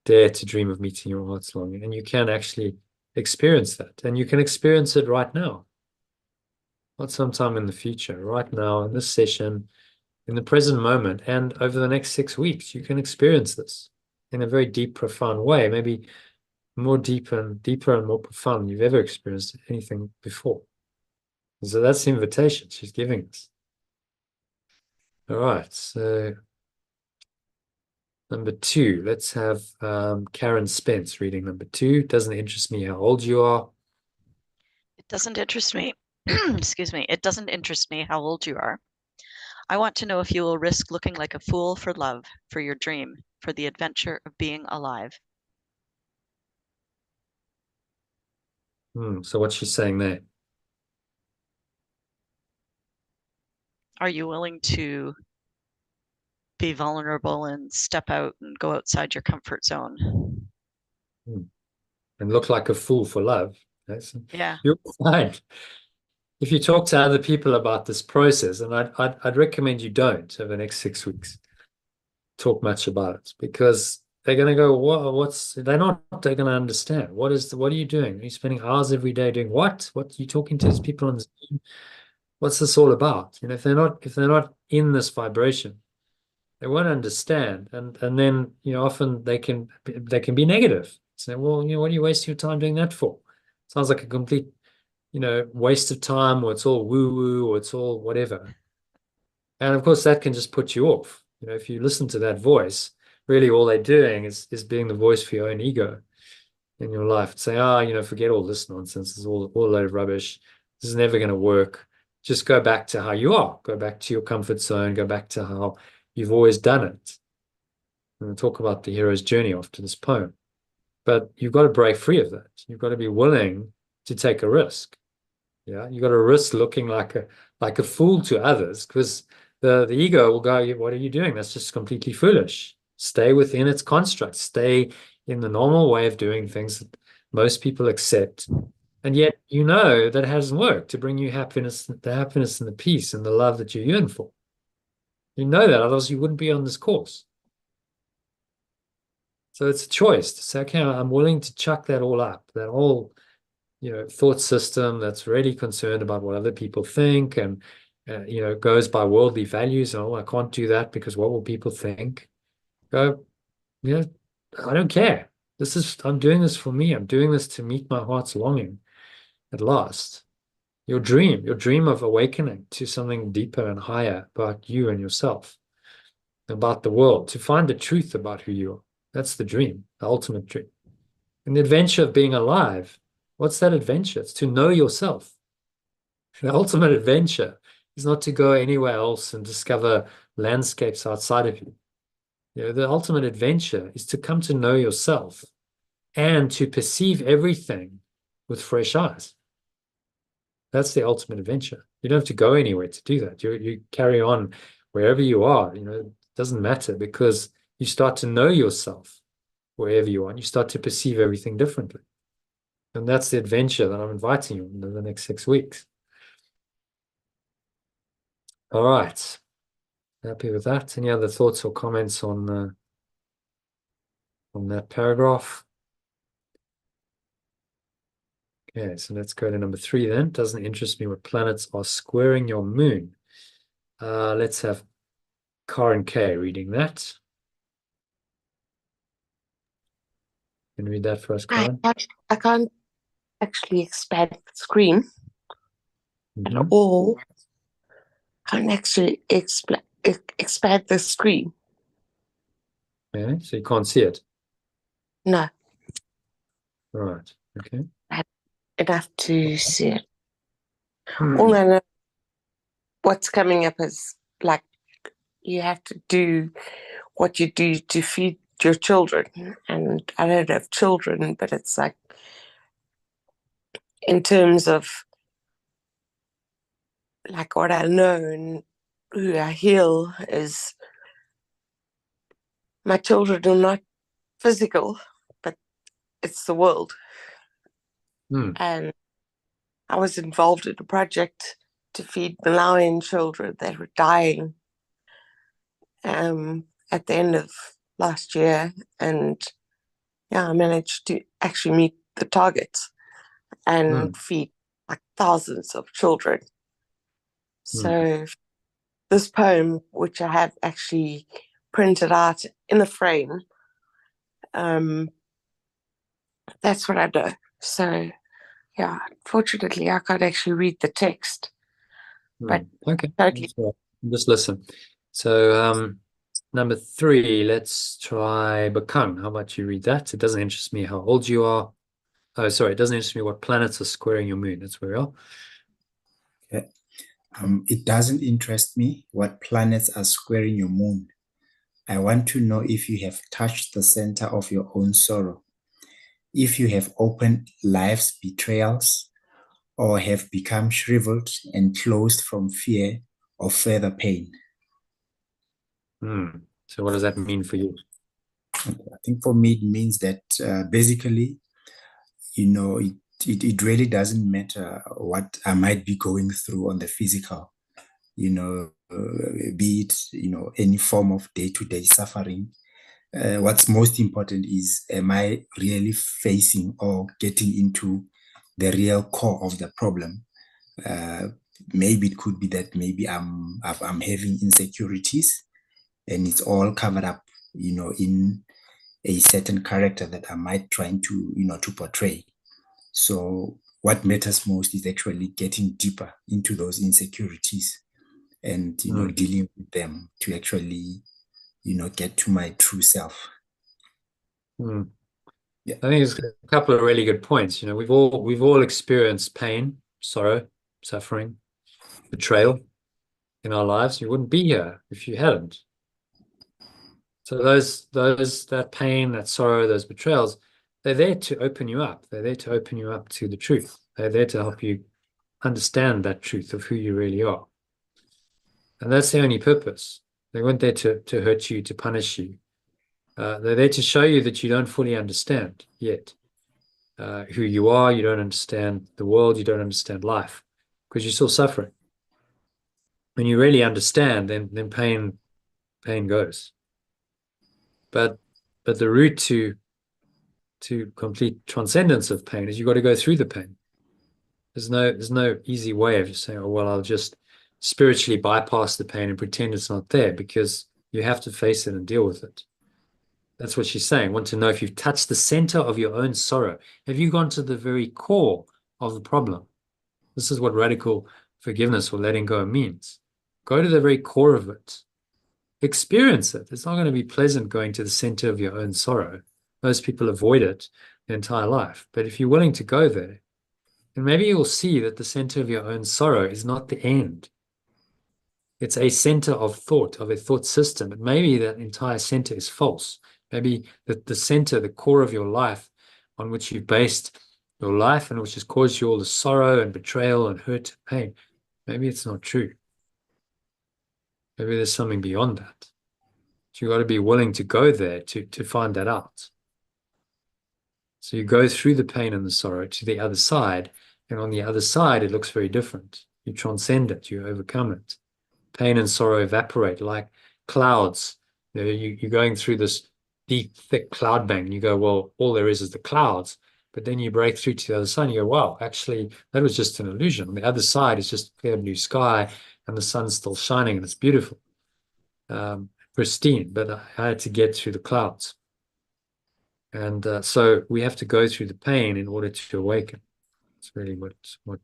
dare to dream of meeting your heart's longing, and you can actually experience that. And you can experience it right now. Not sometime in the future, right now, in this session, in the present moment, and over the next 6 weeks, you can experience this in a very deep, profound way, maybe deeper and more profound than you've ever experienced anything before. So that's the invitation she's giving us. All right, so Number 2, let's have Karen Spence reading number 2. Doesn't interest me how old you are. It doesn't interest me. Excuse me. It doesn't interest me how old you are. I want to know if you will risk looking like a fool for love, for your dream, for the adventure of being alive. So what's she saying there? Are you willing to be vulnerable and step out and go outside your comfort zone? And look like a fool for love. Yeah. You'll find if you talk to other people about this process, and I'd recommend you don't over the next 6 weeks talk much about it, because they're going to go, they're going to understand. What are you doing? Are you spending hours every day doing what? What are you talking to these people on Zoom? What's this all about? If they're not in this vibration, they won't understand. And then, often they can be negative. Say, well, what are you wasting your time doing that for? Sounds like a complete, waste of time, or it's all woo-woo, or it's all whatever. And of course, that can just put you off. If you listen to that voice, really all they're doing is being the voice for your own ego in your life. Say, forget all this nonsense. It's all a load of rubbish. This is never going to work. Just go back to how you are. Go back to your comfort zone. Go back to how you've always done it. And we'll talk about the hero's journey after this poem. But you've got to break free of that. You've got to be willing to take a risk. Yeah, you've got to risk looking like a fool to others, because the ego will go, what are you doing? That's just completely foolish. Stay within its construct. Stay in the normal way of doing things that most people accept. And yet that it hasn't worked to bring you happiness, the happiness and the peace and the love that you yearn for. You know that, otherwise you wouldn't be on this course. So it's a choice to say, okay, I'm willing to chuck that all up, that whole thought system that's really concerned about what other people think, and goes by worldly values. Oh, I can't do that because what will people think? Go, I don't care. I'm doing this for me. I'm doing this to meet my heart's longing at last. Your dream of awakening to something deeper and higher about you and yourself, about the world, to find the truth about who you are. That's the dream, the ultimate dream. And the adventure of being alive, what's that adventure? It's to know yourself. The ultimate adventure is not to go anywhere else and discover landscapes outside of you. The ultimate adventure is to come to know yourself and to perceive everything with fresh eyes. That's the ultimate adventure. You don't have to go anywhere to do that. You carry on wherever you are. It doesn't matter, because you start to know yourself wherever you are, and you start to perceive everything differently. And that's the adventure that I'm inviting you into the next 6 weeks. All right. Happy with that? Any other thoughts or comments on that paragraph? Okay, so let's go to number 3 then. Doesn't interest me what planets are squaring your moon. Let's have Karen K reading that. Can you read that for us, Karen? I can't actually expand the screen at all. I can't actually expand the screen. Okay, so you can't see it? No. Right, okay. Enough to see it. All I know, what's coming up is like you have to do what you do to feed your children. And I don't have children, but it's like in terms of like what I know and who I heal is my children are not physical, but it's the world. And I was involved in a project to feed Malawian children that were dying at the end of last year. And I managed to actually meet the targets and feed like thousands of children. So this poem, which I have actually printed out in a frame, that's what I do. So unfortunately I can't actually read the text. But okay, totally. just listen. So number 3, let's try Bakang. How about you read that? It doesn't interest me how old you are. Oh, sorry, it doesn't interest me what planets are squaring your moon. That's where we are. Okay. It doesn't interest me what planets are squaring your moon. I want to know if you have touched the center of your own sorrow, if you have opened life's betrayals, or have become shriveled and closed from fear of further pain. So what does that mean for you? I think for me, it means that basically, it really doesn't matter what I might be going through on the physical, be it, any form of day-to-day suffering. What's most important is, am I really facing or getting into the real core of the problem? Maybe it could be that maybe I'm having insecurities, and it's all covered up, in a certain character that I might trying to portray. So what matters most is actually getting deeper into those insecurities and, dealing with them to actually, get to my true self. Yeah. I think it's a couple of really good points. We've all experienced pain, sorrow, suffering, betrayal in our lives. You wouldn't be here if you hadn't. So that pain, that sorrow, those betrayals, they're there to open you up. They're there to open you up to the truth. They're there to help you understand that truth of who you really are. And that's the only purpose. They weren't there to hurt you, to punish you. They're there to show you that you don't fully understand yet who you are. You don't understand the world. You don't understand life because you're still suffering. When you really understand, then pain goes. But the route to complete transcendence of pain is you've got to go through the pain. There's no easy way of just saying, oh, well, I'll just spiritually bypass the pain and pretend it's not there, because you have to face it and deal with it. That's what she's saying. Want to know if you've touched the center of your own sorrow. Have you gone to the very core of the problem? This is what radical forgiveness or letting go means. Go to the very core of it. Experience it. It's not going to be pleasant going to the center of your own sorrow. Most people avoid it their entire life. But if you're willing to go there, then maybe you'll see that the center of your own sorrow is not the end. It's a center of thought, of a thought system. And maybe that entire center is false. Maybe the center, the core of your life on which you've based your life and which has caused you all the sorrow and betrayal and hurt and pain, maybe it's not true. Maybe there's something beyond that. So you've got to be willing to go there to find that out. So you go through the pain and the sorrow to the other side, and on the other side, it looks very different. You transcend it, you overcome it. Pain and sorrow evaporate like clouds. You're going through this deep, thick cloud bank, and you go, well, all there is the clouds. But then you break through to the other side, and you go, wow, actually, that was just an illusion. On the other side is just clear blue sky, and the sun's still shining, and it's beautiful, pristine. But I had to get through the clouds. And so we have to go through the pain in order to awaken. It's really what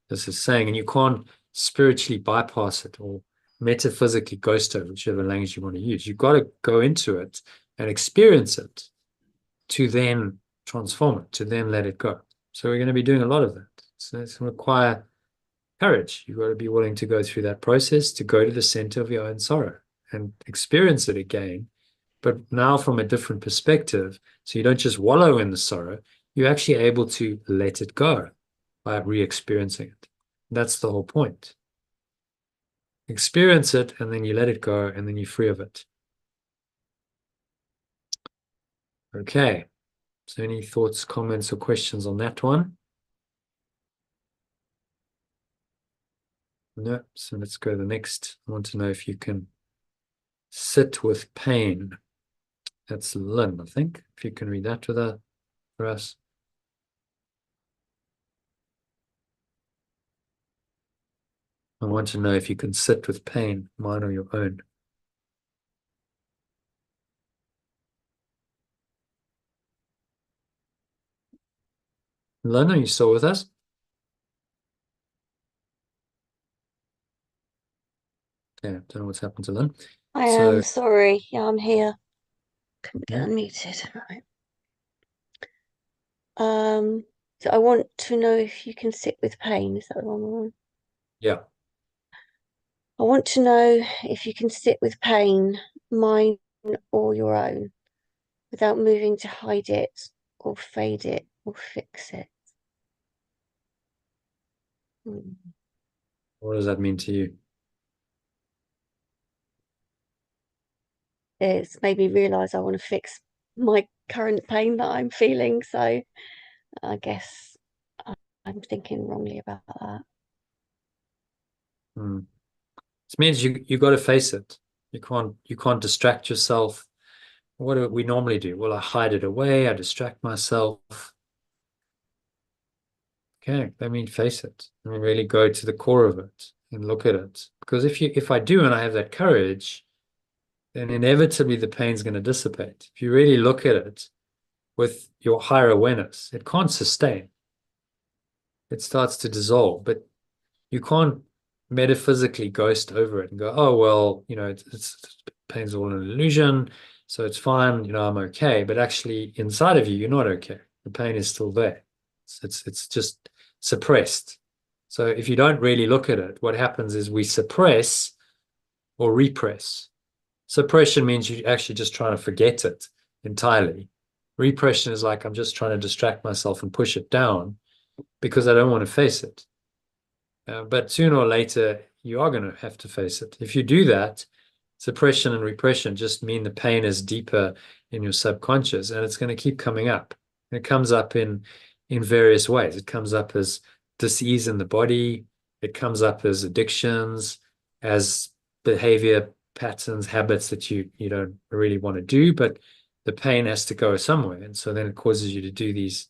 this is saying. And you can't spiritually bypass it or metaphysically ghost over, whichever language you want to use. You've got to go into it and experience it to then transform it, to then let it go. So we're going to be doing a lot of that. So it's going to require courage. You've got to be willing to go through that process, to go to the center of your own sorrow and experience it again, but now from a different perspective. So you don't just wallow in the sorrow, you're actually able to let it go by re-experiencing it. That's the whole point. Experience it, and then you let it go, and then you're free of it. Okay. So any thoughts, comments, or questions on that one? No. So let's go to the next. I want to know if you can sit with pain. That's Lynn, I think. If you can read that for us. I want to know if you can sit with pain, mine or your own. Lynn, are you still with us? Okay, don't know what's happened to Lynn. I So- am sorry. Yeah, I'm here. Couldn't get Yeah. unmuted. Right. So I want to know if you can sit with pain. Is that the wrong one? Yeah. I want to know if you can sit with pain, mine or your own, without moving to hide it or fade it or fix it. Hmm. What does that mean to you? It's made me realise I want to fix my current pain that I'm feeling. So I guess I'm thinking wrongly about that. It means you got to face it. You can't distract yourself. What do we normally do? Well, I hide it away. I distract myself. Okay, let me face it. Let me really go to the core of it and look at it. Because if I do and I have that courage, then inevitably the pain's going to dissipate. If you really look at it with your higher awareness, it can't sustain. It starts to dissolve, but you can't metaphysically ghost over it and go, oh, well, it's pain's all an illusion, so it's fine, I'm okay. But actually inside of you, you're not okay. The pain is still there. It's just suppressed. So if you don't really look at it, what happens is we suppress or repress. Suppression means you're actually just trying to forget it entirely. Repression is like, I'm just trying to distract myself and push it down because I don't want to face it. But sooner or later, you are going to have to face it. If you do that, suppression and repression just mean the pain is deeper in your subconscious, and it's going to keep coming up. It comes up in various ways. It comes up as dis-ease in the body. It comes up as addictions, as behavior patterns, habits that you don't really want to do, but the pain has to go somewhere. And so then it causes you to do these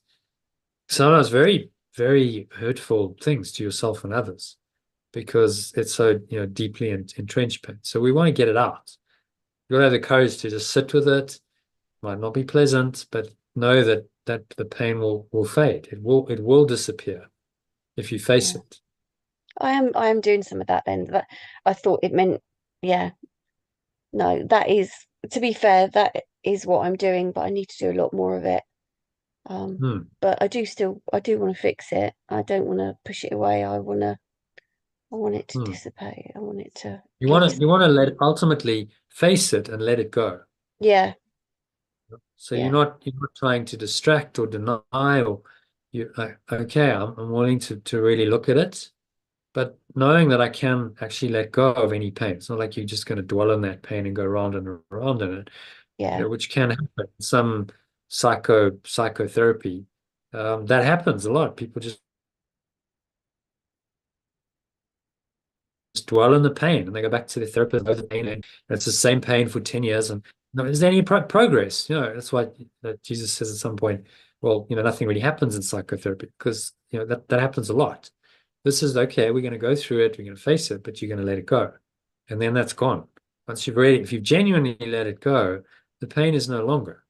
sometimes very, very hurtful things to yourself and others because it's so deeply entrenched pain. So we want to get it out. You got to have the courage to just sit with it. Might not be pleasant, but know that the pain will fade. It will disappear if you face it. I am doing some of that then. That I thought it meant, yeah. No, that is, to be fair, that is what I'm doing, but I need to do a lot more of it. But I do want to fix it. I don't want to push it away. I want it to dissipate. I want it to. You want to ultimately face it and let it go. Yeah. So you're not trying to distract or deny, or you okay, I'm willing to really look at it, but knowing that I can actually let go of any pain. It's not like you're just going to dwell on that pain and go round and around in it. Yeah. Which can happen. Some psychotherapy, that happens a lot. People just dwell on the pain and they go back to the therapist with the pain, and it's the same pain for 10 years. And is there any progress? That's why Jesus says at some point, well, nothing really happens in psychotherapy because that happens a lot. This is okay, we're going to go through it, we're going to face it, but you're going to let it go. And then that's gone. If you've genuinely let it go, the pain is no longer.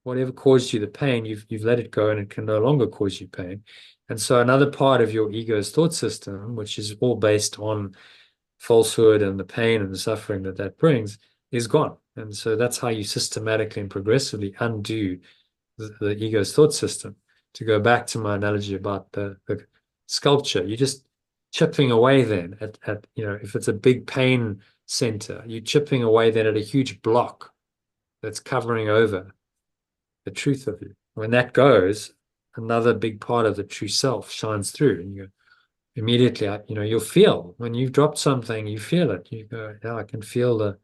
Whatever caused you the pain, you've let it go, and it can no longer cause you pain. And so another part of your ego's thought system, which is all based on falsehood and the pain and the suffering that brings, is gone. And so that's how you systematically and progressively undo the ego's thought system. To go back to my analogy about the sculpture, you're just chipping away then at if it's a big pain center, you're chipping away then at a huge block that's covering over the truth of you. When that goes, another big part of the true self shines through, and you immediately, you'll feel when you've dropped something, you feel it. You go, yeah, I can feel the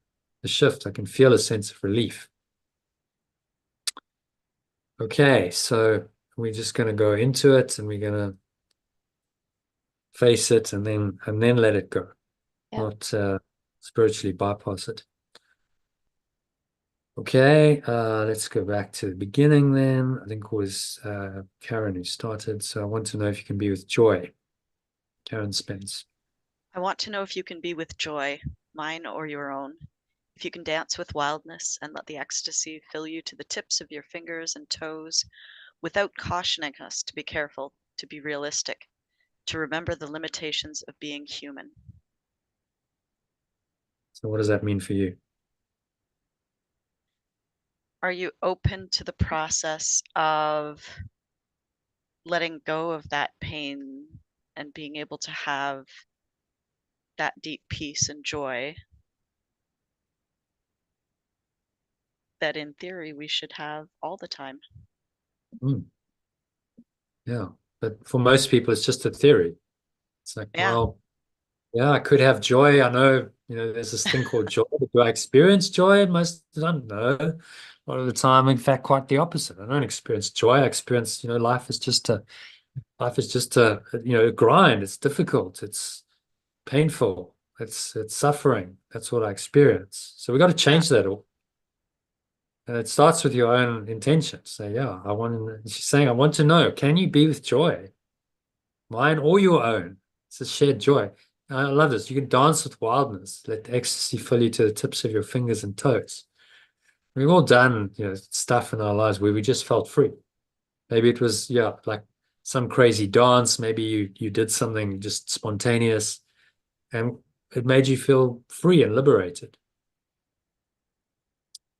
shift. I can feel a sense of relief. Okay, so we're just going to go into it, and we're going to face it, and then let it go, not spiritually bypass it. Okay, let's go back to the beginning then. I think it was Karen who started. So I want to know if you can be with joy. Karen Spence. I want to know if you can be with joy, mine or your own. If you can dance with wildness and let the ecstasy fill you to the tips of your fingers and toes without cautioning us to be careful, to be realistic, to remember the limitations of being human. So what does that mean for you? Are you open to the process of letting go of that pain and being able to have that deep peace and joy that in theory we should have all the time? Yeah, but for most people, it's just a theory. It's like, Yeah. well, yeah, I could have joy. I know, there's this thing called joy. But do I experience joy most of the time? No. A lot of the time, in fact, quite the opposite. I don't experience joy. I experience, life is just a grind. It's difficult. It's painful. It's suffering. That's what I experience. So we got to change that all. And it starts with your own intentions. Say, yeah, she's saying, I want to know, can you be with joy? Mine or your own? It's a shared joy. I love this. You can dance with wildness. Let the ecstasy fill you to the tips of your fingers and toes. We've all done, stuff in our lives where we just felt free. Maybe it was, like some crazy dance. Maybe you did something just spontaneous and it made you feel free and liberated.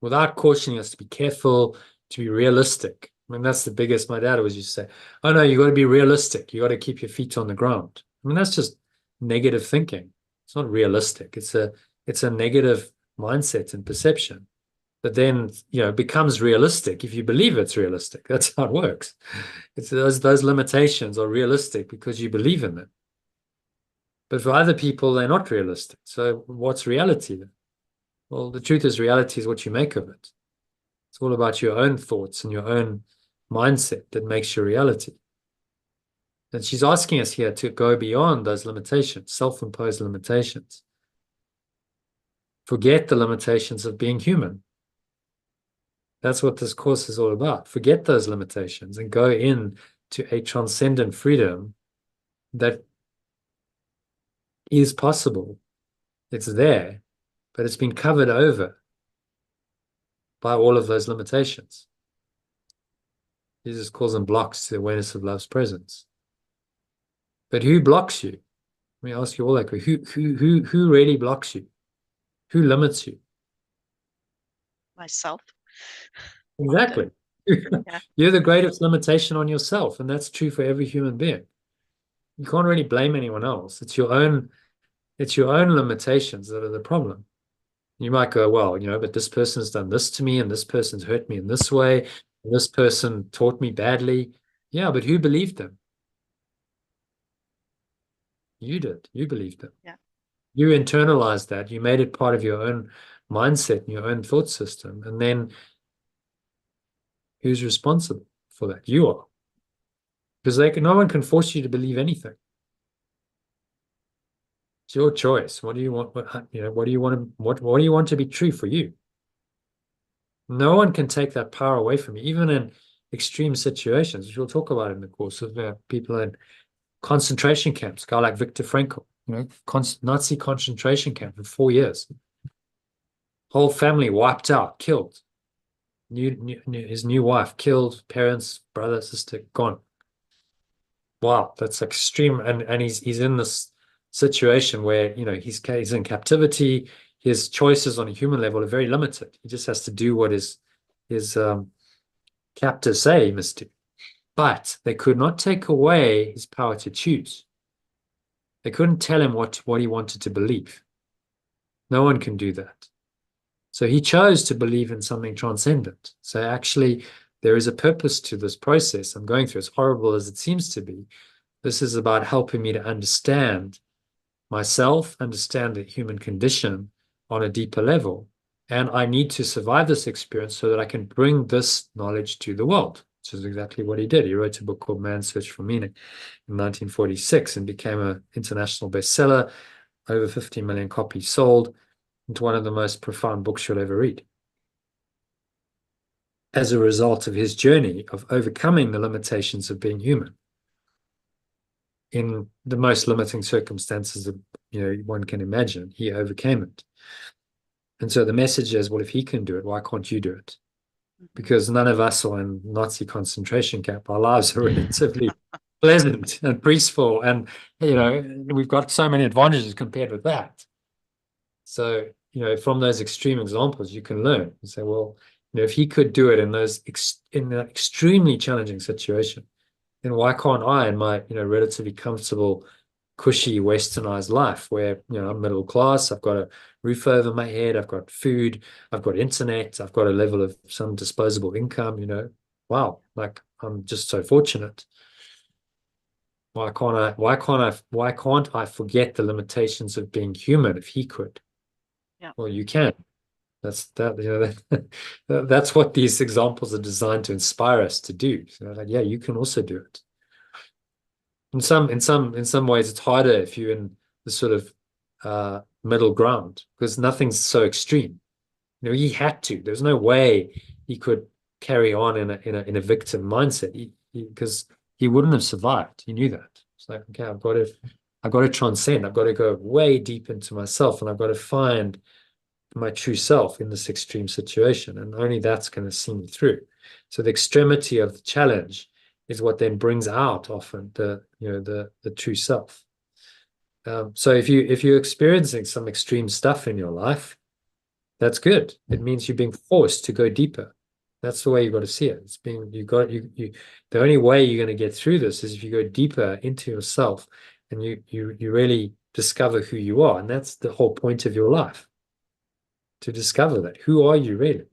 Without cautioning us to be careful, to be realistic. I mean, that's the biggest. My dad always used to say, oh no, you got to be realistic. You got to keep your feet on the ground. I mean, that's just negative thinking. It's not realistic. It's a negative mindset and perception. But then, it becomes realistic if you believe it's realistic. That's how it works. It's those limitations are realistic because you believe in them. But for other people, they're not realistic. So what's reality then? Well, the truth is reality is what you make of it. It's all about your own thoughts and your own mindset that makes your reality. And she's asking us here to go beyond those limitations, self-imposed limitations. Forget the limitations of being human. That's what this course is all about. Forget those limitations and go in to a transcendent freedom that is possible. It's there, but it's been covered over by all of those limitations. Jesus calls them blocks to the awareness of love's presence. But who blocks you? Let me ask you all that. Who really blocks you? Who limits you? Myself. Exactly. Yeah. You're the greatest limitation on yourself, and that's true for every human being. You can't really blame anyone else. It's your own limitations that are the problem. You might go, well, but this person's done this to me, and this person's hurt me in this way, and this person taught me badly. Yeah, but who believed them? You did. You believed them. Yeah. You internalized that. You made it part of your own mindset and your own thought system. And then who's responsible for that? You are. Because no one can force you to believe anything. It's your choice. What do you want? What do you want to be true for you? No one can take that power away from you, even in extreme situations, which we'll talk about in the course of people in concentration camps. A guy like Viktor Frankl, Nazi concentration camp for 4 years. Whole family wiped out, killed. His new wife killed, parents, brother, sister, gone. Wow, that's extreme. And he's in this situation where he's in captivity. His choices on a human level are very limited. He just has to do what his captors say he must do. But they could not take away his power to choose. They couldn't tell him what he wanted to believe. No one can do that. So he chose to believe in something transcendent. So actually, there is a purpose to this process I'm going through, as horrible as it seems to be. This is about helping me to understand myself, understand the human condition on a deeper level. And I need to survive this experience so that I can bring this knowledge to the world, which is exactly what he did. He wrote a book called Man's Search for Meaning in 1946 and became an international bestseller, over 50 million copies sold. It's one of the most profound books you'll ever read. As a result of his journey of overcoming the limitations of being human in the most limiting circumstances that one can imagine, he overcame it. And so the message is, well, if he can do it, why can't you do it? Because none of us are in Nazi concentration camp. Our lives are relatively pleasant and peaceful, and we've got so many advantages compared with that. So from those extreme examples, you can learn and say, well, if he could do it in those in an extremely challenging situation, then why can't I in my relatively comfortable, cushy, westernized life where I'm middle class, I've got a roof over my head, I've got food, I've got internet, I've got a level of some disposable income, wow, like I'm just so fortunate. Why can't I forget the limitations of being human if he could? Yeah. Well, you can. That's that's what these examples are designed to inspire us to do. So like, yeah, you can also do it. In some ways, it's harder if you're in the sort of middle ground because nothing's so extreme. He had to. There's no way he could carry on in a victim mindset because he wouldn't have survived. He knew that. It's like, okay, I've got to transcend. I've got to go way deep into myself, and I've got to find my true self in this extreme situation, and only that's going to see me through. So the extremity of the challenge is what then brings out often the true self. So if you're experiencing some extreme stuff in your life, that's good. It means you're being forced to go deeper. That's the way you've got to see it. It's being the only way you're going to get through this is if you go deeper into yourself and you really discover who you are. And that's the whole point of your life. To discover that. Who are you really?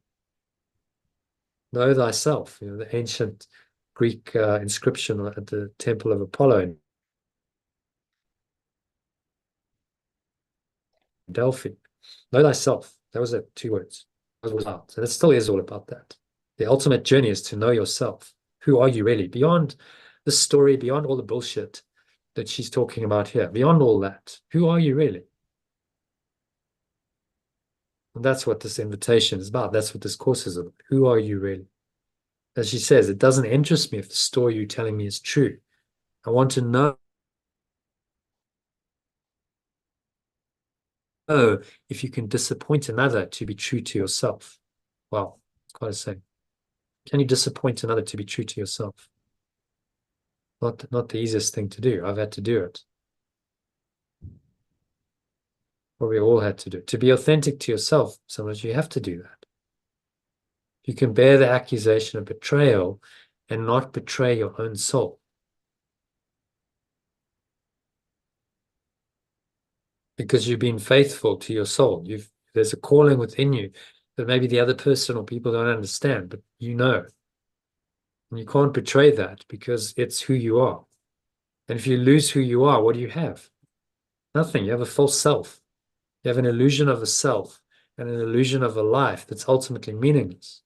Know thyself. The ancient Greek inscription at the Temple of Apollo in Delphi. Know thyself. That was it, 2 words. It was out. And it still is all about that. The ultimate journey is to know yourself. Who are you really? Beyond the story, beyond all the bullshit that she's talking about here, beyond all that, who are you really? And that's what this invitation is about. That's what this course is about. Who are you really? As she says, it doesn't interest me if the story you're telling me is true. I want to know if you can disappoint another to be true to yourself. Wow, it's quite a saying. Can you disappoint another to be true to yourself? Not the easiest thing to do. I've had to do it. Well, we all had to do it. To be authentic to yourself, sometimes you have to do that. You can bear the accusation of betrayal and not betray your own soul. Because you've been faithful to your soul. There's a calling within you that maybe the other person or people don't understand, but you know. And you can't betray that because it's who you are. And if you lose who you are, what do you have? Nothing. You have a false self. You have an illusion of a self and an illusion of a life that's ultimately meaningless.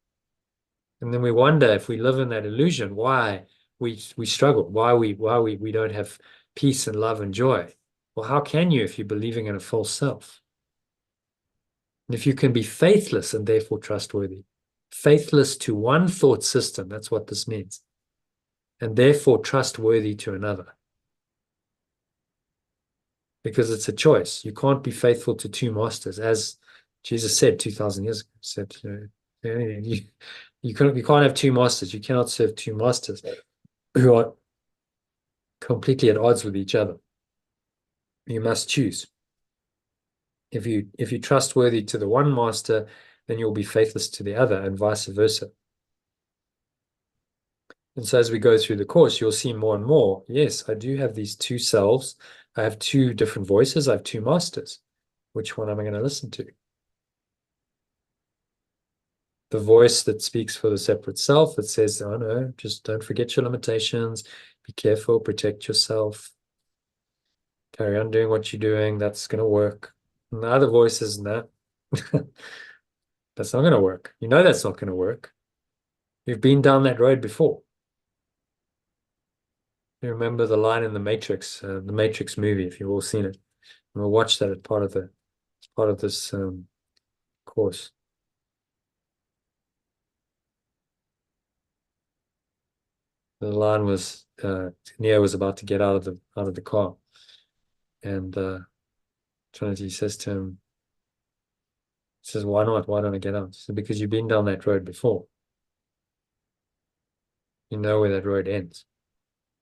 And then we wonder if we live in that illusion, why we struggle, why we don't have peace and love and joy. Well, how can you if you're believing in a false self? And if you can be faithless and therefore trustworthy, faithless to one thought system, that's what this means, and therefore trustworthy to another. Because it's a choice. You can't be faithful to 2 masters, as Jesus said 2,000 years ago. He said, you can't have 2 masters. You cannot serve 2 masters who are completely at odds with each other. You must choose. If you're trustworthy to the one master, then you'll be faithless to the other, and vice versa. And so as we go through the course, you'll see more and more, yes, I do have these 2 selves. I have 2 different voices. I have 2 masters. Which one am I going to listen to? The voice that speaks for the separate self that says, oh no, just don't forget your limitations. Be careful, protect yourself. Carry on doing what you're doing. That's going to work. And the other voice is, no, that's not going to work. You know that's not going to work. You've been down that road before. You remember the line in the Matrix movie, if you've all seen it. And we'll watch that as part of this course. The line was Neo was about to get out of the car, and Trinity says to him, says, "Why not? Why don't I get out?" He said, "Because you've been down that road before. You know where that road ends,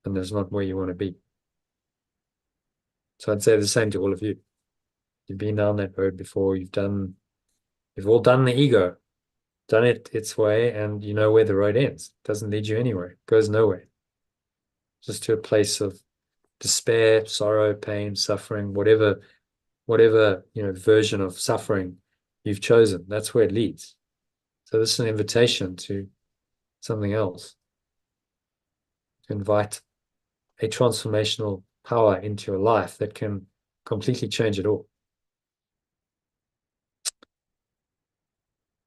and that's not where you want to be." So I'd say the same to all of you. You've been down that road before. You've all done the ego. done it its way, and you know where the road ends. It doesn't lead you anywhere. It goes nowhere. Just to a place of despair, sorrow, pain, suffering, whatever version of suffering you've chosen. That's where it leads. So this is an invitation to something else, to invite a transformational power into your life that can completely change it all.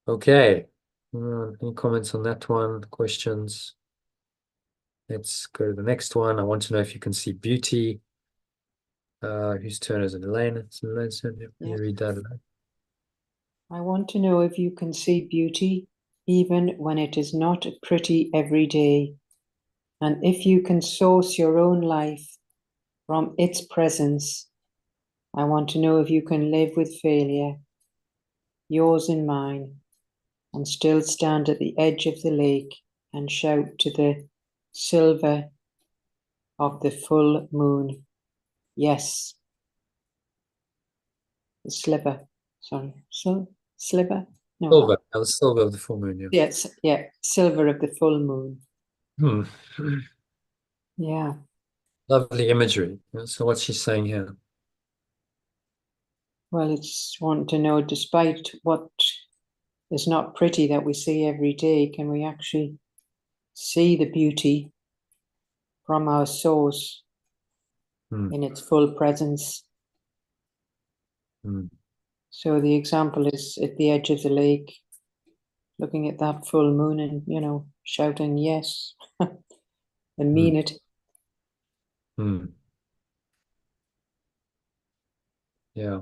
Okay. Any comments on that one? Questions? Let's go to the next one. I want to know if you can see beauty. Whose turn is it? Elaine? It's Elaine's turn. Can you read that, Elaine? I want to know if you can see beauty even when it is not pretty every day, and if you can source your own life from its presence. I want to know if you can live with failure, yours and mine, and still stand at the edge of the lake and shout to the silver of the full moon, yes. The sliver, sorry, sliver? No. Silver, the silver of the full moon, yeah. Yes, yeah, silver of the full moon. Yeah. Lovely imagery. So what's she saying here? Well, it's wanting to know, despite what is not pretty that we see every day, can we actually see the beauty from our source in its full presence? So the example is at the edge of the lake, looking at that full moon and, shouting yes and mean it. Yeah.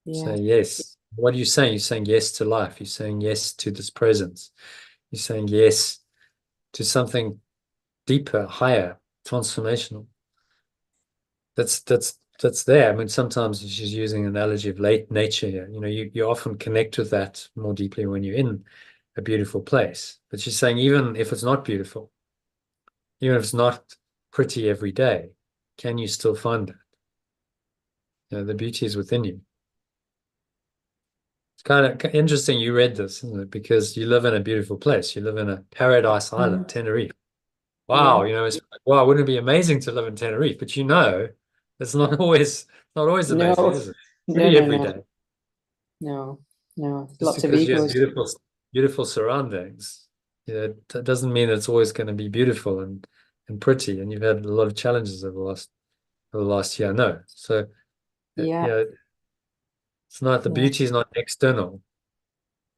Yeah. Say yes. What are you saying? You're saying yes to life. You're saying yes to this presence. You're saying yes to something deeper, higher, transformational. That's there. I mean, sometimes she's using an analogy of late nature here. You often connect with that more deeply when you're in a beautiful place. But she's saying even if it's not beautiful, even if it's not pretty every day, can you still find that? The beauty is within you. It's kind of interesting you read this, isn't it? Because you live in a beautiful place. You live in a paradise island, Tenerife. Wow, it's like, wow, wouldn't it be amazing to live in Tenerife? But it's not always amazing, is it? Pretty every day. No. Just Lots of because you have egos. beautiful surroundings, that doesn't mean it's always going to be beautiful and pretty. And you've had a lot of challenges over the last year. No, so Yeah. it's not, the beauty is not external.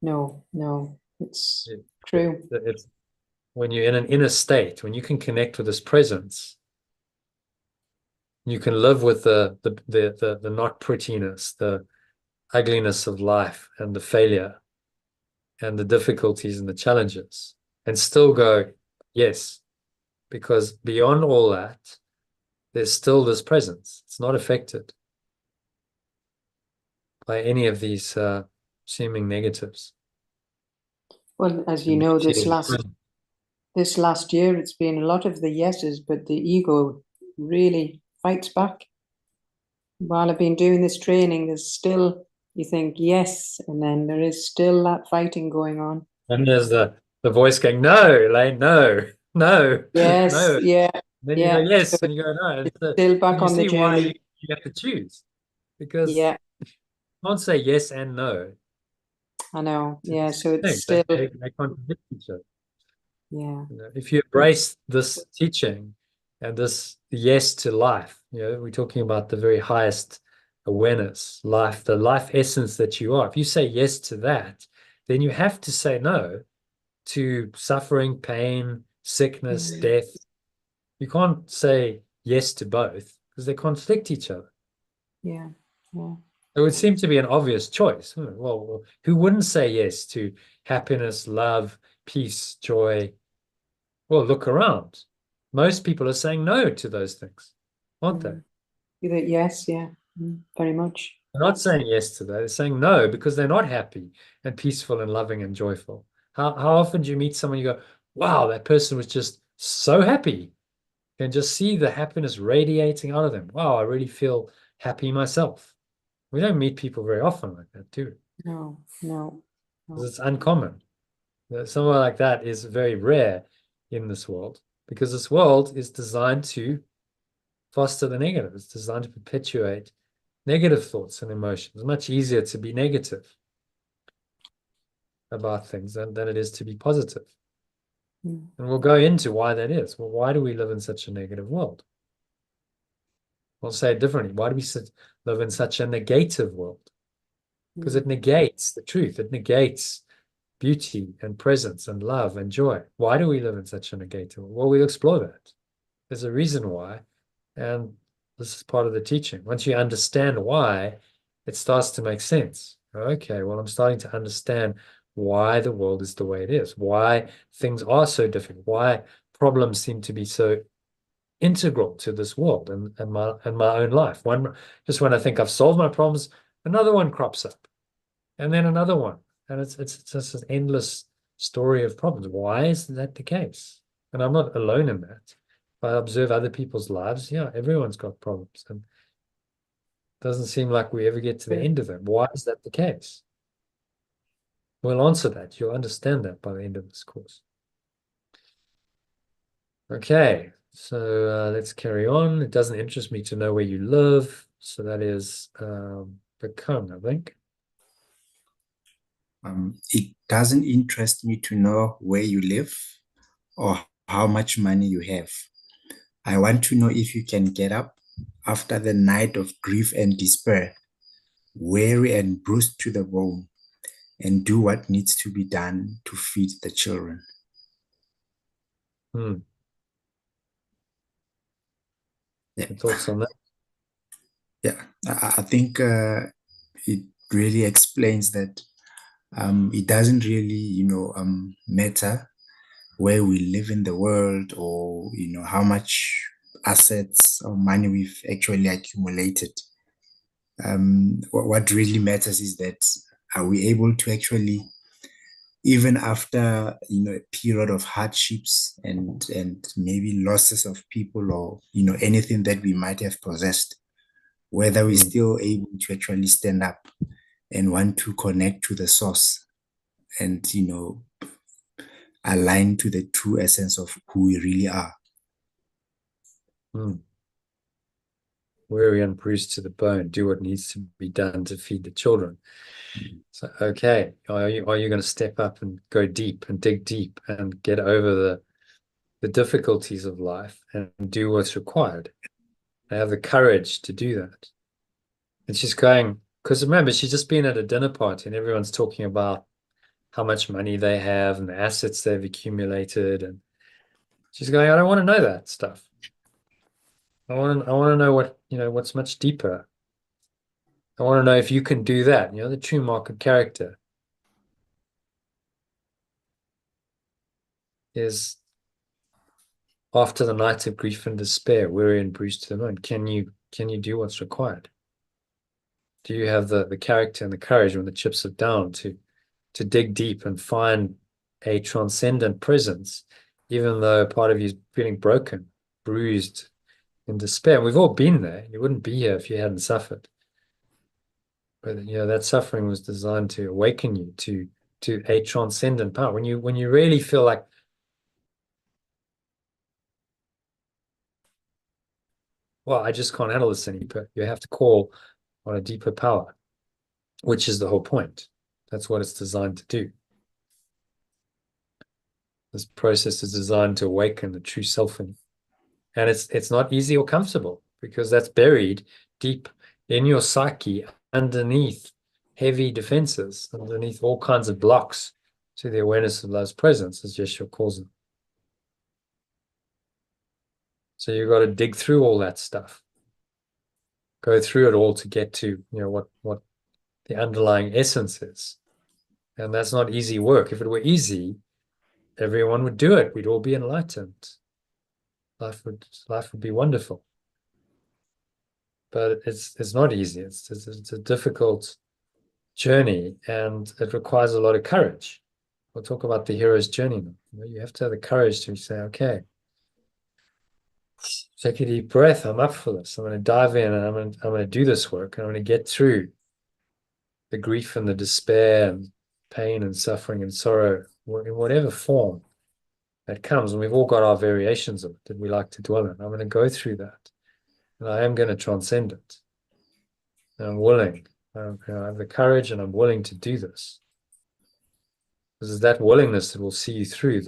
No, it's true. It's when you're in an inner state, when you can connect with this presence, you can live with the not prettiness, the ugliness of life and the failure and the difficulties and the challenges, and still go, yes, because beyond all that, there's still this presence. It's not affected by any of these seeming negatives. Well, as you know, this last year, it's been a lot of the yeses, but the ego really fights back. While I've been doing this training, there's still, you think yes, and then there is still that fighting going on. And there's the voice going, no, Elaine, no. Yes, no. yeah. Then you go yes, and you go no. Still back on the journey. Why you have to choose, because you can't say yes and no. I know. Yeah, so it's still they contradict each other. Yeah. If you embrace this teaching and this yes to life, we're talking about the very highest awareness, life, the life essence that you are. If you say yes to that, then you have to say no to suffering, pain, sickness, death. You can't say yes to both because they conflict each other. Yeah. It would seem to be an obvious choice. Well, who wouldn't say yes to happiness, love, peace, joy? Well, look around. Most people are saying no to those things, aren't they? Yes, very much. They're not saying yes to that. They're saying no because they're not happy and peaceful and loving and joyful. How often do you meet someone, you go, wow, that person was just so happy. You can just see the happiness radiating out of them. Wow, I really feel happy myself. We don't meet people very often like that, do we? No. 'cause it's uncommon. Somewhere like that is very rare in this world, because this world is designed to foster the negative. It's designed to perpetuate negative thoughts and emotions. It's much easier to be negative about things than it is to be positive. And we'll go into why that is. Well, why do we live in such a negative world? We'll say it differently. Why do we live in such a negative world? Because it negates the truth. It negates beauty and presence and love and joy. Why do we live in such a negative world? Well, we'll explore that. There's a reason why. And this is part of the teaching. Once you understand why, it starts to make sense. Okay, well, I'm starting to understand why the world is the way it is, why things are so difficult, why problems seem to be so integral to this world and my own life. Just when I think I've solved my problems, another one crops up, and then another one, and it's just an endless story of problems. Why is that the case? And I'm not alone in that. If I observe other people's lives, yeah, everyone's got problems, and it doesn't seem like we ever get to the end of them. Why is that the case? We'll answer that. You'll understand that by the end of this course. Okay, so let's carry on. It doesn't interest me to know where you live. So that is become, I think. It doesn't interest me to know where you live or how much money you have. I want to know if you can get up after the night of grief and despair, weary and bruised to the bone, and do what needs to be done to feed the children. Yeah. Thoughts on that? Yeah, I think it really explains that it doesn't really, matter where we live in the world, or how much assets or money we've actually accumulated. What really matters is that, are we able to actually, even after a period of hardships and maybe losses of people, or anything that we might have possessed, whether we're still able to actually stand up and want to connect to the source and align to the true essence of who we really are. Weary and bruised to the bone, do what needs to be done to feed the children. So, okay, are you going to step up and go deep and dig deep and get over the difficulties of life and do what's required? I have the courage to do that. And she's going, because remember, she's just been at a dinner party and everyone's talking about how much money they have and the assets they've accumulated. And she's going, I don't want to know that stuff. I want to know what's much deeper. I want to know if you can do that. The true mark of character is, after the night of grief and despair, weary and bruised to the bone, can you do what's required? Do you have the character and the courage when the chips are down to dig deep and find a transcendent presence, even though part of you is feeling broken, bruised, in despair? We've all been there. You wouldn't be here if you hadn't suffered. But that suffering was designed to awaken you to a transcendent power. When you really feel like, well, I just can't handle this anymore, you have to call on a deeper power, which is the whole point. That's what it's designed to do. This process is designed to awaken the true self in you. And it's not easy or comfortable, because that's buried deep in your psyche, underneath heavy defenses, underneath all kinds of blocks to the awareness of love's presence, as Yeshua calls them. So you've got to dig through all that stuff, go through it all to get to what the underlying essence is. And that's not easy work. If it were easy, everyone would do it. We'd all be enlightened. Life would be wonderful. But it's not easy. It's a difficult journey, and it requires a lot of courage. We'll talk about the hero's journey now. You have to have the courage to say, okay, take a deep breath. I'm up for this. I'm going to dive in, and I'm going to do this work, and I'm going to get through the grief and the despair and pain and suffering and sorrow in whatever form that comes, and we've all got our variations of it that we like to dwell in. I'm going to go through that, and I am going to transcend it. And I'm willing. I have the courage, and I'm willing to do this. This is that willingness that will see you through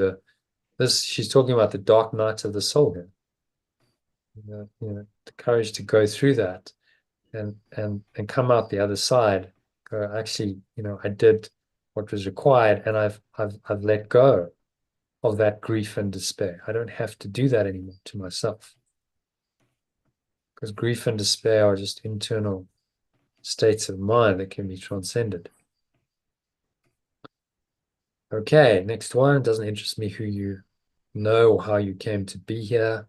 she's talking about the dark night of the soul here. The courage to go through that and come out the other side. Actually, I did what was required, and I've let go of that grief and despair. I don't have to do that anymore to myself, because grief and despair are just internal states of mind that can be transcended. Okay, next one. It doesn't interest me who you know or how you came to be here.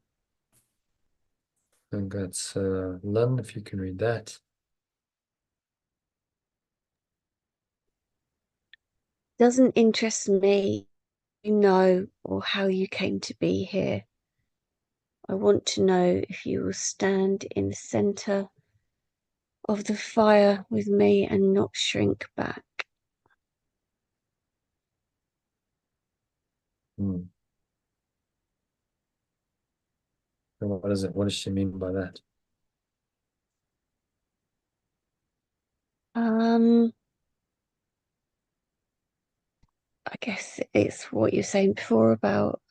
I think that's Lynn, if you can read that. Doesn't interest me, you know, or how you came to be here. I want to know if you will stand in the center of the fire with me and not shrink back. And what is it? What does she mean by that? I guess it's what you're saying before about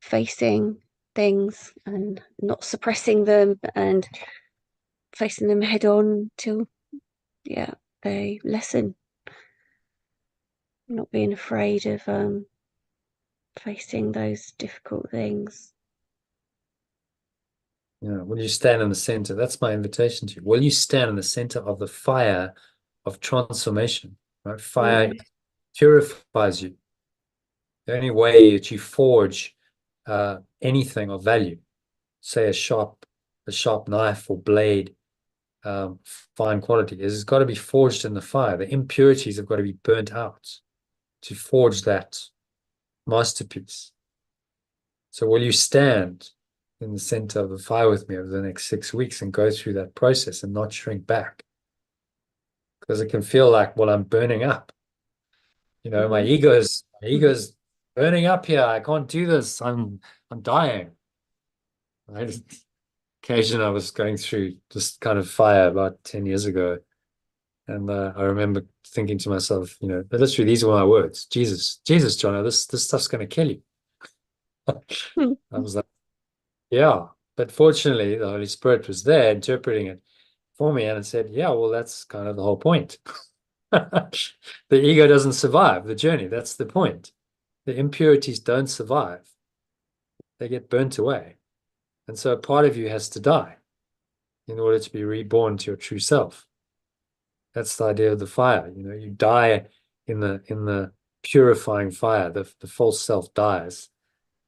facing things and not suppressing them and facing them head on till they lessen. Not being afraid of facing those difficult things. Will you stand in the center? That's my invitation to you. Will you stand in the center of the fire of transformation? Right? Fire purifies you. The only way that you forge anything of value, say a sharp knife or blade, fine quality, is it's got to be forged in the fire. The impurities have got to be burnt out to forge that masterpiece. So will you stand in the center of the fire with me over the next 6 weeks and go through that process and not shrink back? Because it can feel like, well, I'm burning up. My ego's burning up here. I can't do this. I'm dying. Occasionally, I was going through this kind of fire about 10 years ago. And I remember thinking to myself, literally, these were my words. Jesus, Jono, this stuff's going to kill you. I was like, yeah. But fortunately, the Holy Spirit was there interpreting it for me. And it said, yeah, well, that's kind of the whole point. The ego doesn't survive the journey. That's the point. The impurities don't survive. They get burnt away. And so a part of you has to die in order to be reborn to your true self. That's the idea of the fire. You die in the purifying fire. The false self dies.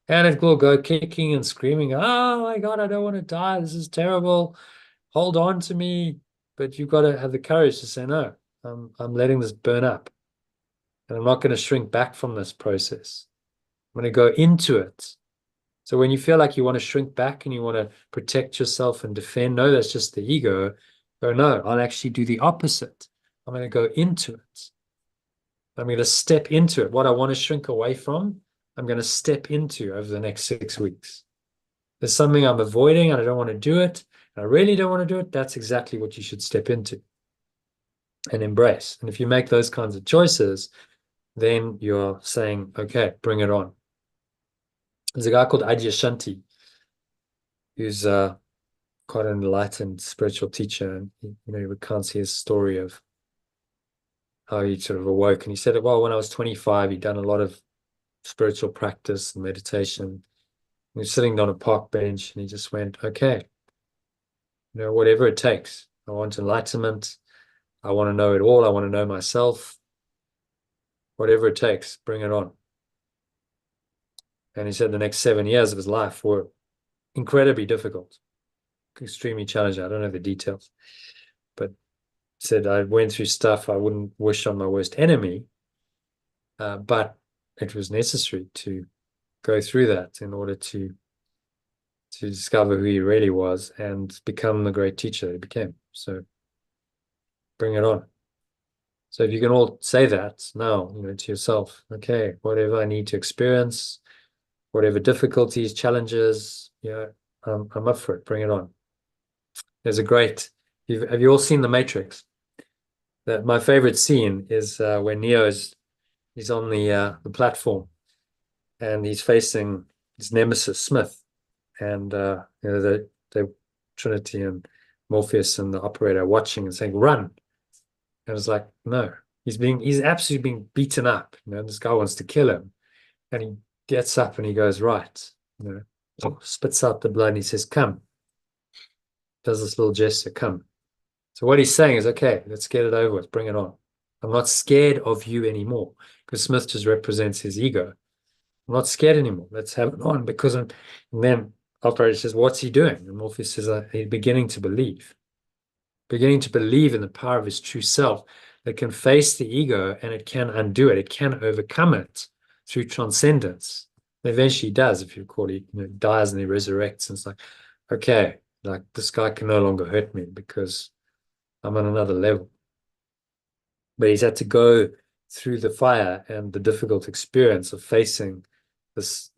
And it will go kicking and screaming, oh my God, I don't want to die. This is terrible. Hold on to me. But you've got to have the courage to say, no, I'm letting this burn up. And I'm not going to shrink back from this process. I'm going to go into it. So when you feel like you want to shrink back and you want to protect yourself and defend, no, that's just the ego. Go, no, I'll actually do the opposite. I'm going to go into it. I'm going to step into it. What I want to shrink away from, I'm going to step into over the next 6 weeks. There's something I'm avoiding and I don't want to do it. And I really don't want to do it. That's exactly what you should step into and embrace. And if you make those kinds of choices, then you're saying, okay, bring it on. There's a guy called Adyashanti who's quite an enlightened spiritual teacher. And he recounts his story of how he sort of awoke. And he said, well, when I was 25, he'd done a lot of spiritual practice and meditation. He was sitting on a park bench and he just went, okay, whatever it takes. I want enlightenment. I want to know it all. I want to know myself. Whatever it takes, bring it on. And he said the next 7 years of his life were incredibly difficult, extremely challenging. I don't know the details, but said I went through stuff I wouldn't wish on my worst enemy, but it was necessary to go through that in order to discover who he really was and become the great teacher he became. So bring it on. So if you can all say that now, to yourself, okay, whatever I need to experience, whatever difficulties, challenges, I'm up for it. Bring it on. There's a great. Have you all seen The Matrix? My favorite scene is when he's on the platform, and he's facing his nemesis Smith, and the Trinity and Morpheus and the operator are watching and saying, "Run!" And it's like, no, he's absolutely being beaten up. This guy wants to kill him, and he gets up and he goes, right, spits out the blood and he says, "Come." Does this little gesture, "Come." So what he's saying is, okay, let's get it over with. Bring it on. I'm not scared of you anymore, because Smith just represents his ego. I'm not scared anymore. Let's have it on, because and then operator says, "What's he doing?" And Morpheus says, "He's beginning to believe in the power of his true self that can face the ego, and it can undo it. It can overcome it through transcendence." And eventually he does. If you recall, he dies and he resurrects, and it's like, okay, like this guy can no longer hurt me because I'm on another level. But he's had to go through the fire and the difficult experience of facing this,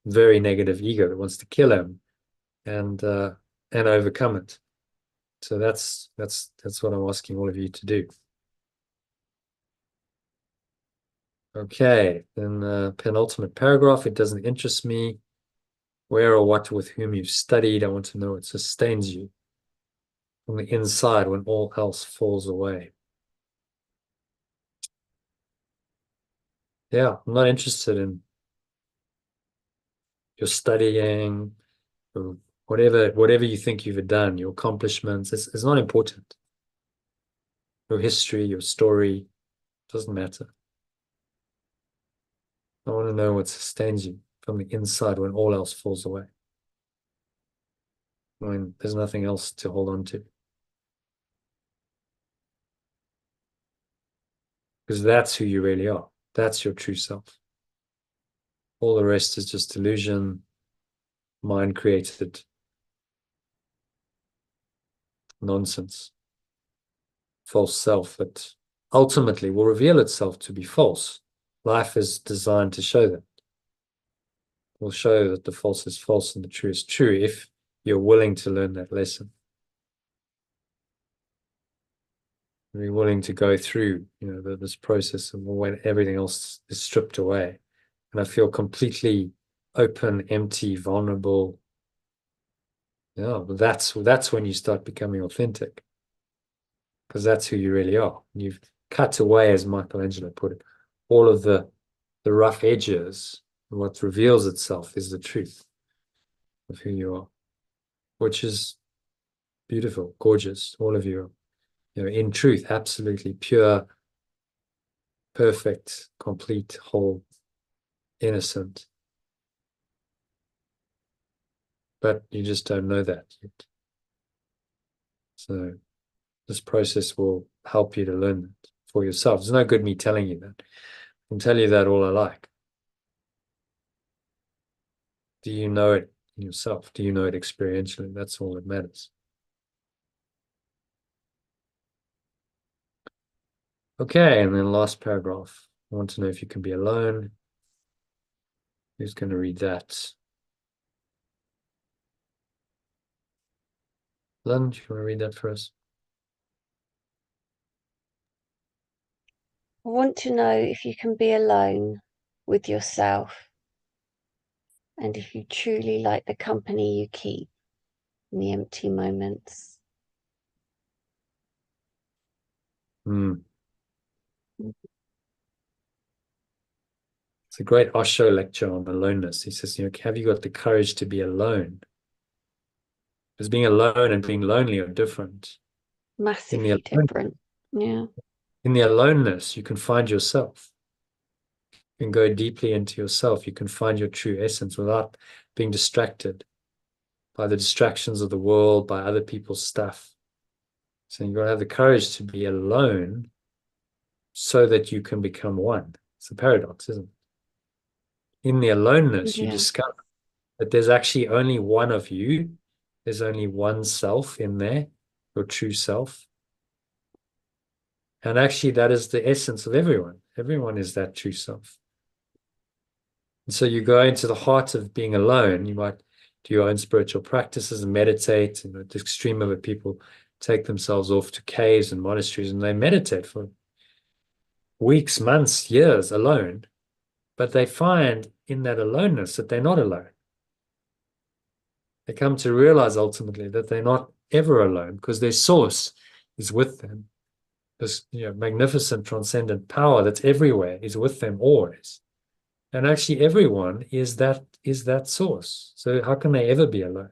very negative ego that wants to kill him, and overcome it. So that's what I'm asking all of you to do. Okay, then penultimate paragraph. It doesn't interest me where or what with whom you've studied. I want to know what sustains you from the inside when all else falls away. Yeah, I'm not interested in your studying or whatever you think you've done, your accomplishments. It's not important. Your history, your story, doesn't matter. I want to know what sustains you from the inside when all else falls away. When there's nothing else to hold on to. Because that's who you really are. That's your true self. All the rest is just illusion, mind-created nonsense, false self that ultimately will reveal itself to be false. Life is designed to show that. It will show that the false is false and the true is true if you're willing to learn that lesson. Be willing to go through, this process of when everything else is stripped away, and I feel completely open, empty, vulnerable. Yeah, but that's when you start becoming authentic, because that's who you really are. You've cut away, as Michelangelo put it, all of the rough edges. And what reveals itself is the truth of who you are, which is beautiful, gorgeous. All of you are, in truth, absolutely pure, perfect, complete, whole, innocent. But you just don't know that yet. So this process will help you to learn that for yourself. It's no good me telling you that. I can tell you that all I like. Do you know it in yourself? Do you know it experientially? That's all that matters. Okay, and then last paragraph. I want to know if you can be alone. Who's going to read that? Lynn, do you want to read that for us? I want to know if you can be alone with yourself and if you truly like the company you keep in the empty moments. It's a great Osho lecture on aloneness. He says, have you got the courage to be alone? Because being alone and being lonely are different. Massively different. Yeah. In the aloneness, you can find yourself. You can go deeply into yourself. You can find your true essence without being distracted by the distractions of the world, by other people's stuff. So you've got to have the courage to be alone so that you can become one. It's a paradox, isn't it? In the aloneness, you discover that there's actually only one of you. There's only one self in there, your true self. And actually, that is the essence of everyone. Everyone is that true self. And so you go into the heart of being alone. You might do your own spiritual practices and meditate. And at the extreme of it, people take themselves off to caves and monasteries and they meditate for weeks, months, years alone. But they find in that aloneness that they're not alone. They come to realize ultimately that they're not ever alone because their source is with them. This magnificent transcendent power that's everywhere is with them always. And actually everyone is that source. So how can they ever be alone?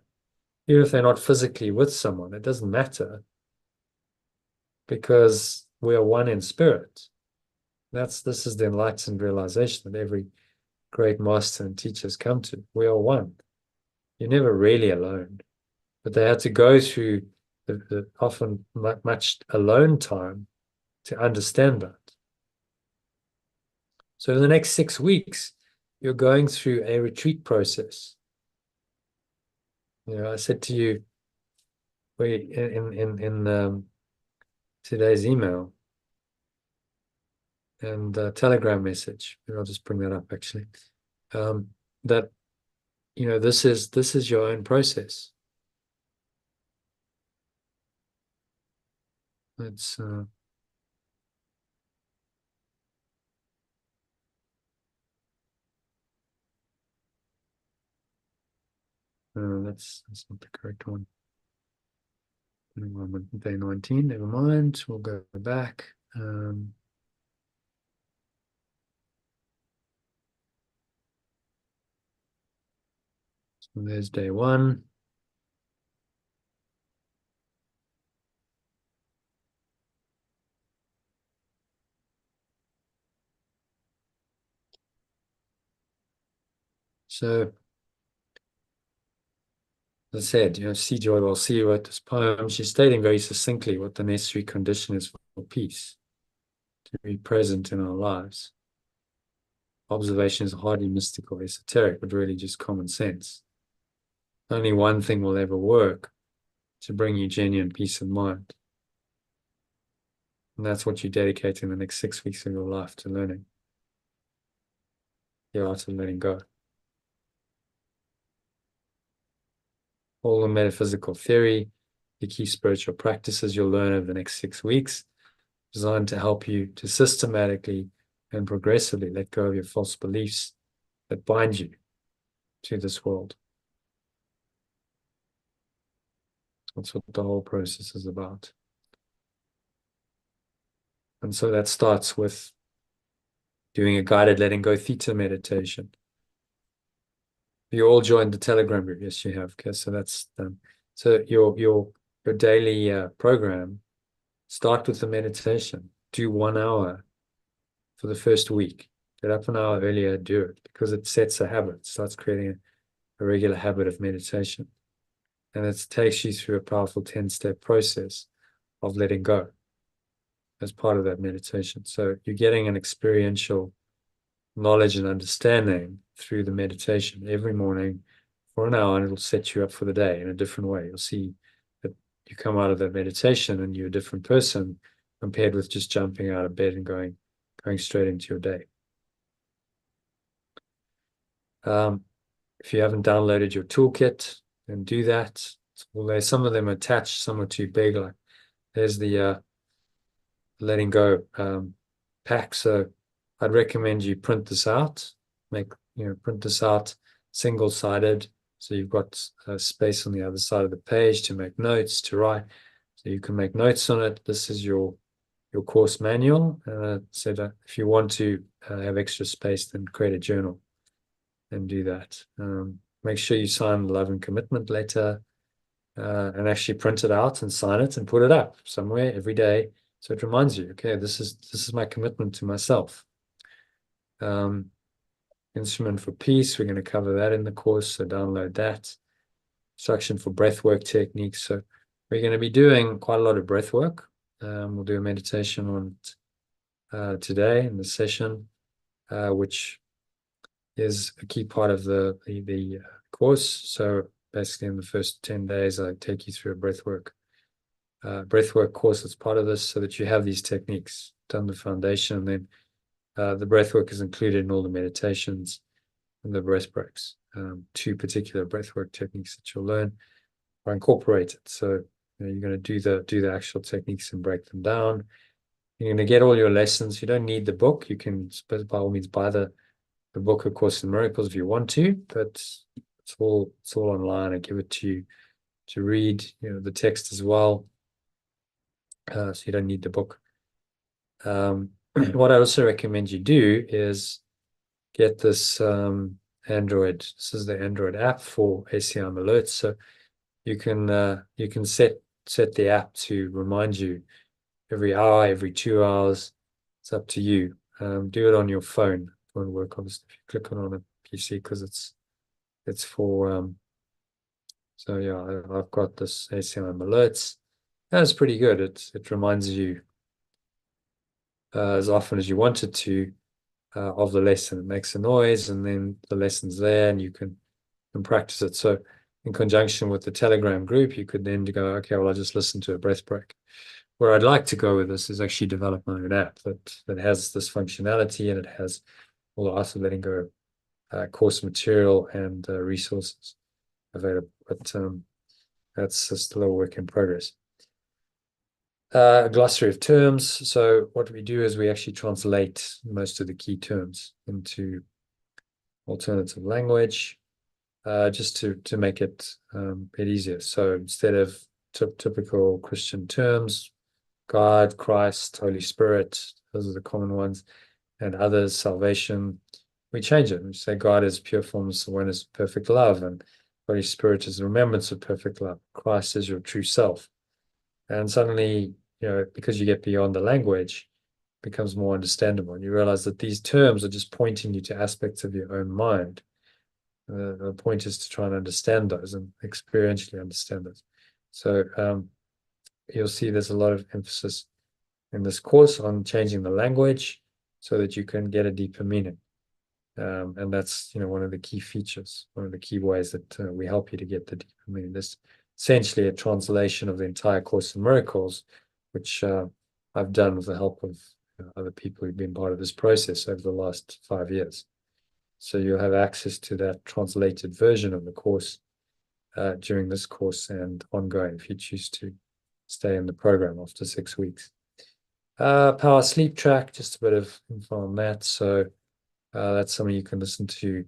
Even if they're not physically with someone, it doesn't matter because we are one in spirit. This is the enlightened realization that every great master and teacher has come to. We are one. You're never really alone. But they had to go through the often much alone time to understand that. So in the next 6 weeks, you're going through a retreat process. I said to you in today's email and Telegram message, maybe I'll just bring that up actually, that this is your own process. It's that's not the correct one. Day 19, never mind. We'll go back. So there's day 1. So, as I said, C. Joy while C wrote this poem, she's stating very succinctly what the necessary condition is for peace, to be present in our lives. Observation is hardly mystical, esoteric, but really just common sense. Only one thing will ever work to bring you genuine peace of mind. And that's what you're dedicating the next 6 weeks of your life to learning. The art of letting go. All the metaphysical theory, the key spiritual practices you'll learn over the next 6 weeks, designed to help you to systematically and progressively let go of your false beliefs that bind you to this world. That's what the whole process is about. And so that starts with doing a guided letting go theta meditation. You all joined the Telegram group. Yes, you have. Okay, so that's done. So your daily program, start with the meditation. Do 1 hour for the first week. Get up an hour earlier, do it, because it sets a habit. It starts creating a regular habit of meditation. And it takes you through a powerful 10-step process of letting go as part of that meditation. So you're getting an experiential knowledge and understanding through the meditation every morning for an hour, and it'll set you up for the day in a different way. You'll see that you come out of that meditation and you're a different person compared with just jumping out of bed and going straight into your day. If you haven't downloaded your toolkit, then do that. Although some of them are attached, some are too big. Like there's the letting go pack. So I'd recommend you print this out. Print this out single-sided, so you've got space on the other side of the page to make notes, to write. So you can make notes on it. This is your course manual. So that if you want to have extra space, then create a journal and do that. Make sure you sign the love and commitment letter and actually print it out and sign it and put it up somewhere every day. So it reminds you, okay, this is my commitment to myself. Instrument for peace, we're going to cover that in the course, so download that. Instruction for breathwork techniques. So we're going to be doing quite a lot of breath work. We'll do a meditation on it today in the session, which is a key part of the course. So basically in the first 10 days, I take you through a breathwork breathwork course that's part of this, so that you have these techniques, done the foundation, and then the breathwork is included in all the meditations and the breath breaks. 2 particular breathwork techniques that you'll learn are incorporated. So you're going to do the actual techniques and break them down. You're going to get all your lessons. You don't need the book. You can, by all means, buy the book, A Course in Miracles, if you want to, but it's all online. I give it to you to read, the text as well. So you don't need the book. What I also recommend you do is get this Android. This is the Android app for ACIM alerts. So you can set the app to remind you every hour, every 2 hours. It's up to you. Do it on your phone. It won't work obviously if you click on a PC, because it's for so yeah, I've got this ACIM alerts. That's pretty good. It reminds you as often as you want it to of the lesson. It makes a noise, and then the lesson's there, and you can practice it. So in conjunction with the Telegram group, you could then go, okay, well, I'll just listen to a breath break. Where I'd like to go with this is actually develop my own app that has this functionality, and it has all the Art of Letting Go course material and resources available. But that's still a work in progress. A glossary of terms. So what we do is we actually translate most of the key terms into alternative language, just to make it a bit easier. So instead of typical Christian terms, God, Christ, Holy Spirit, those are the common ones, and others, salvation, we change it. We say God is pure forms, awareness, perfect love, and Holy Spirit is the remembrance of perfect love. Christ is your true self. And suddenly, because you get beyond the language, it becomes more understandable. And you realize that these terms are just pointing you to aspects of your own mind. The point is to try and understand those and experientially understand those. So you'll see there's a lot of emphasis in this course on changing the language so that you can get a deeper meaning. And that's, one of the key features, one of the key ways that we help you to get the deeper meaning. This essentially a translation of the entire Course in Miracles, which I've done with the help of other people who've been part of this process over the last 5 years. So you'll have access to that translated version of the course during this course and ongoing if you choose to stay in the program after 6 weeks. Power sleep track, just a bit of info on that. So that's something you can listen to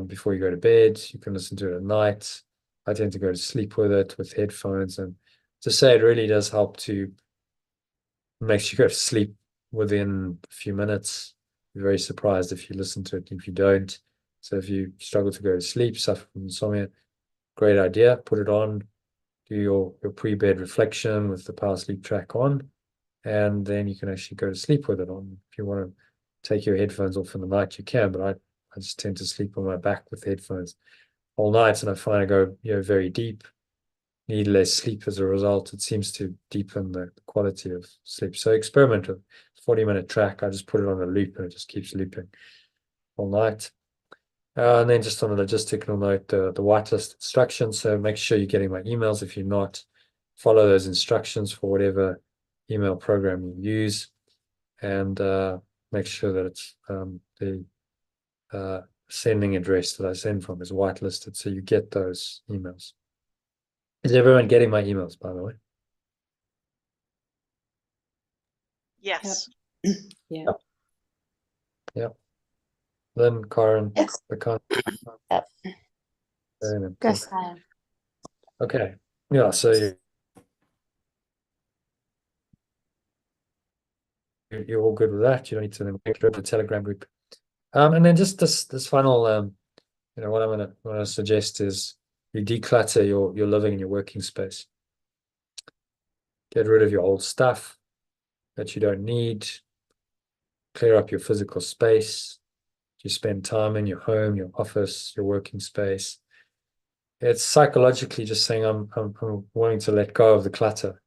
before you go to bed. You can listen to it at night. I tend to go to sleep with it with headphones, and to say it really does help to make you go to sleep within a few minutes. You're very surprised if you listen to it, if you don't. So if you struggle to go to sleep, suffer from insomnia, great idea. Put it on, do your pre-bed reflection with the power sleep track on, and then you can actually go to sleep with it on. If you want to take your headphones off in the night, you can, but I just tend to sleep on my back with headphones all night, and I find I go very deep, need less sleep as a result. It seems to deepen the quality of sleep. So experiment with 40-minute track. I just put it on a loop and it just keeps looping all night. And then just on a logistical note, the whitelist instructions. So make sure you're getting my emails. If you're not, follow those instructions for whatever email program you use, and make sure that it's the sending address that I send from is whitelisted, so you get those emails. Is everyone getting my emails, by the way? Yes. Yeah. Yep. Then Karen, Yes. the con. Yep. Yes, I am. Okay. Yeah. So you're all good with that. You don't need to then go to the Telegram group. And then just this final, what I'm gonna suggest is you declutter your living and your working space. Get rid of your old stuff that you don't need. Clear up your physical space. You spend time in your home, your office, your working space. It's psychologically just saying I'm wanting to let go of the clutter.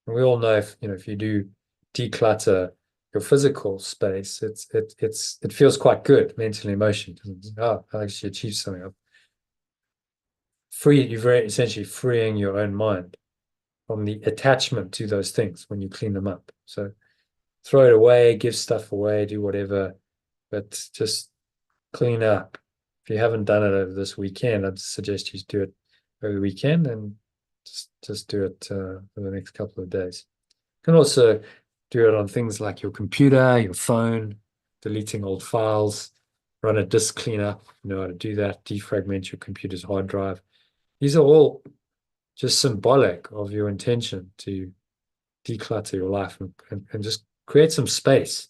And we all know if you do declutter your physical space, it feels quite good mentally, emotionally. Oh, I actually achieved something. You're very essentially freeing your own mind. from the attachment to those things when you clean them up. So throw it away, give stuff away, do whatever, but just clean up. If you haven't done it over this weekend, I'd suggest you do it over the weekend, and just do it for the next couple of days. You can also do it on things like your computer, your phone, deleting old files, run a disk cleanup, you know how to do that, defragment your computer's hard drive. These are all just symbolic of your intention to declutter your life and just create some space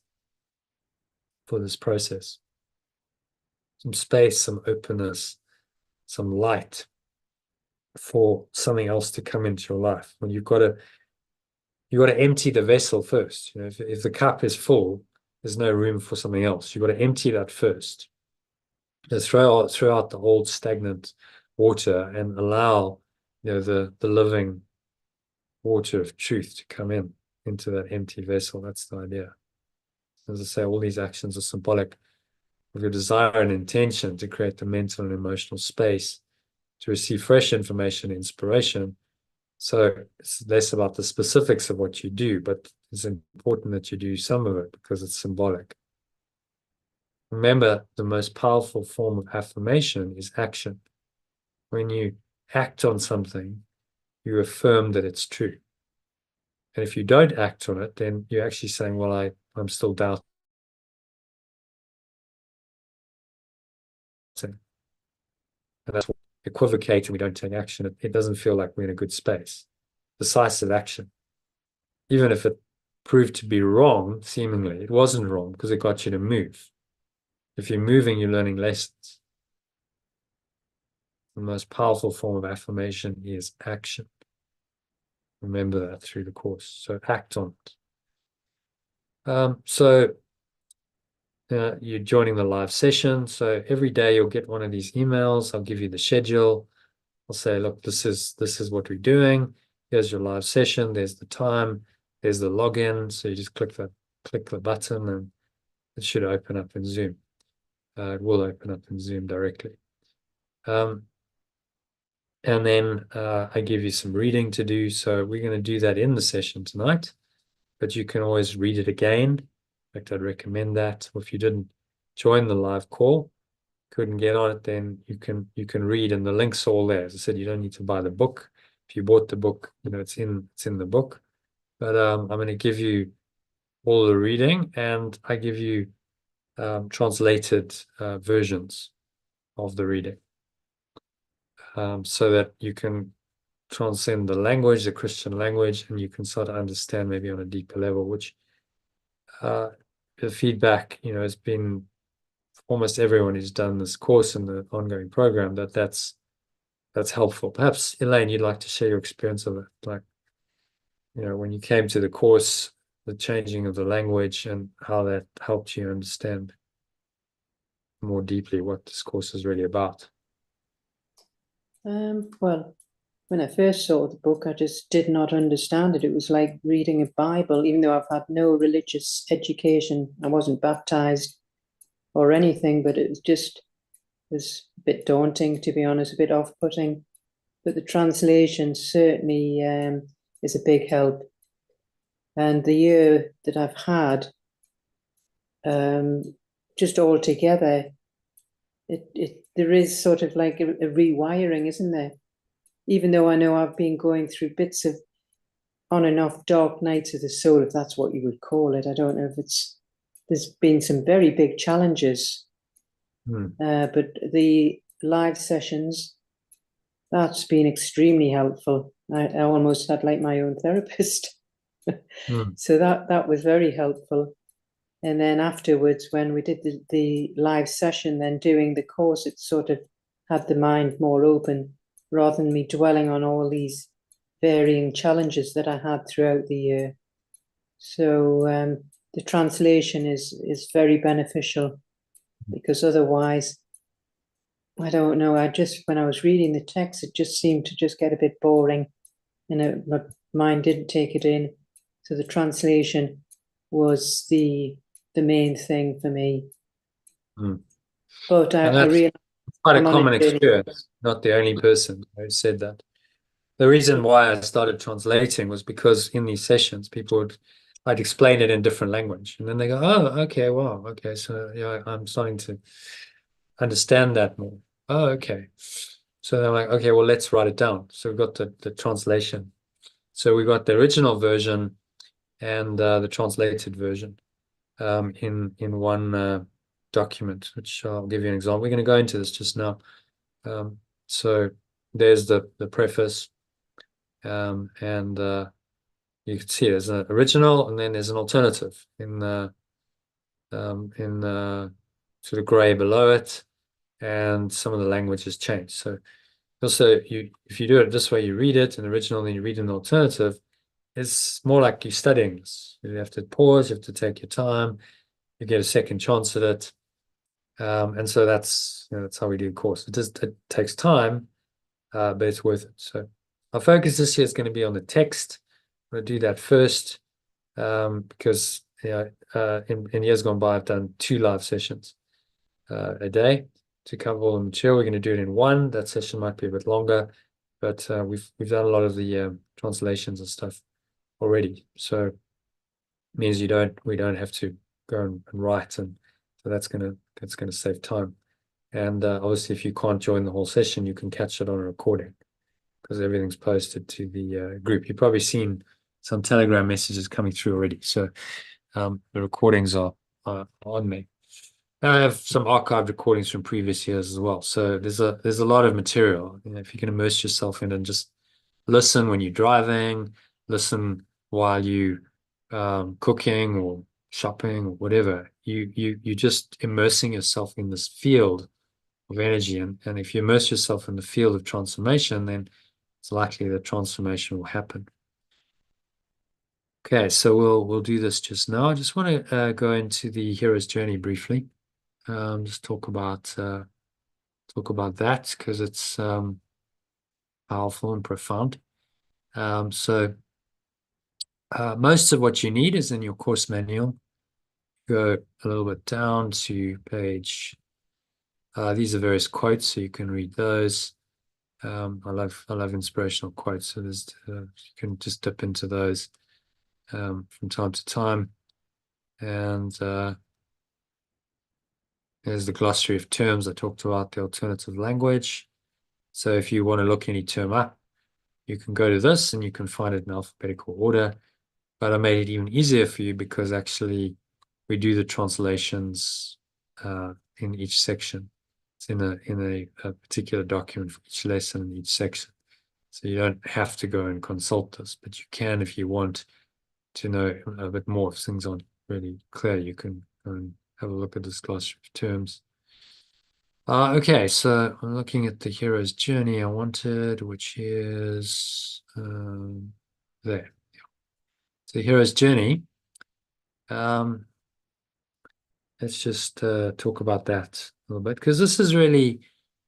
for this process. Some space, some openness, some light for something else to come into your life. When you've got to empty the vessel first. You know, if the cup is full, there's no room for something else. You've got to empty that first. Just throw out the old stagnant water and allow, you know, the living water of truth to come into that empty vessel. That's the idea. As I say, all these actions are symbolic of your desire and intention to create the mental and emotional space to receive fresh information and inspiration. So it's less about the specifics of what you do, but it's important that you do some of it because it's symbolic. Remember, the most powerful form of affirmation is action. When you act on something, you affirm that it's true. And if you don't act on it, then you're actually saying, well, I'm still doubting. And that's what equivocating, we don't take action. It doesn't feel like we're in a good space. Decisive action. Even if it proved to be wrong, seemingly, it wasn't wrong because it got you to move. If you're moving, you're learning lessons. The most powerful form of affirmation is action. Remember that through the course. So act on it. You're joining the live session. So every day you'll get one of these emails. I'll give you the schedule. I'll say, look, this is what we're doing. Here's your live session. There's the time. There's the login. So you just click the button and it should open up in Zoom. It will open up in Zoom directly. And then I give you some reading to do. So we're going to do that in the session tonight, but you can always read it again. In fact, I'd recommend that. If you didn't join the live call, couldn't get on it, then you can read, and the link's all there. As I said, you don't need to buy the book. If you bought the book, you know, it's in the book. But I'm going to give you all the reading, and I give you translated versions of the reading, so that you can transcend the language, the Christian language, and you can start to understand maybe on a deeper level, which the feedback, you know, has been almost everyone who's done this course and the ongoing program that's helpful. Perhaps, Elaine, you'd like to share your experience of it, like, you know, when you came to the course, the changing of the language and how that helped you understand more deeply what this course is really about. Well, when I first saw the book, I just did not understand it. It was like reading a Bible, even though I've had no religious education. I wasn't baptized or anything, but it was a bit daunting, to be honest, a bit off-putting. But the translation certainly is a big help. And the year that I've had, just altogether, there is sort of like a rewiring, isn't there? Even though I know I've been going through bits of on and off dark nights of the soul, if that's what you would call it. I don't know if there's been some very big challenges. But the live sessions, that's been extremely helpful. I almost had like my own therapist. So that was very helpful. And then afterwards, when we did the live session, then doing the course, it sort of had the mind more open rather than me dwelling on all these varying challenges that I had throughout the year. So the translation is very beneficial, because otherwise, I don't know, when I was reading the text, it just seemed to just get a bit boring, and my mind didn't take it in. So the translation was the main thing for me. But I realized quite a common experience, not the only person who said that. The reason why I started translating was because in these sessions, I'd explain it in different language, and then they go, "Oh, okay, wow, okay, so yeah, I'm starting to understand that more." Oh, okay. So they're like, "Okay, well, let's write it down." So we've got the translation. So we got the original version and the translated version in one document, which I'll give you an example. We're going to go into this just now. So there's the preface, and you can see there's an original, and then there's an alternative in sort of gray below it, and some of the language has changed. So also, if you do it this way, you read it in the original, and then you read in the alternative. It's more like you're studying this. You have to pause, you have to take your time, you get a second chance at it. And so that's how we do the course. It takes time, but it's worth it. So our focus this year is going to be on the text. I'm going to do that first, because in years gone by, I've done 2 live sessions a day to cover all the material. We're going to do it in one. That session might be a bit longer, but we've done a lot of the translations and stuff already. So it means we don't have to go and write, and so that's gonna save time. And obviously, if you can't join the whole session, you can catch it on a recording because everything's posted to the group. You've probably seen some Telegram messages coming through already. So the recordings are on me. I have some archived recordings from previous years as well. So there's a lot of material. If you can immerse yourself in it and just listen when you're driving, listen while you cooking or shopping or whatever, you're just immersing yourself in this field of energy, and if you immerse yourself in the field of transformation, then it's likely that transformation will happen. Okay, so we'll do this just now. I just want to go into the hero's journey briefly. Just talk about that because it's powerful and profound. So most of what you need is in your course manual. Go a little bit down to page. These are various quotes, so you can read those. I love inspirational quotes, so there's you can just dip into those from time to time. And there's the glossary of terms. I talked about the alternative language. So if you want to look any term up, you can go to this and you can find it in alphabetical order. But I made it even easier for you because actually we do the translations in each section. It's in a particular document for each lesson in each section. So you don't have to go and consult this, but you can if you want to know a bit more. If things aren't really clear, you can go and have a look at this glossary of terms. Okay, so I'm looking at the hero's journey I wanted, which is there. So the hero's journey. Let's just talk about that a little bit, because this is really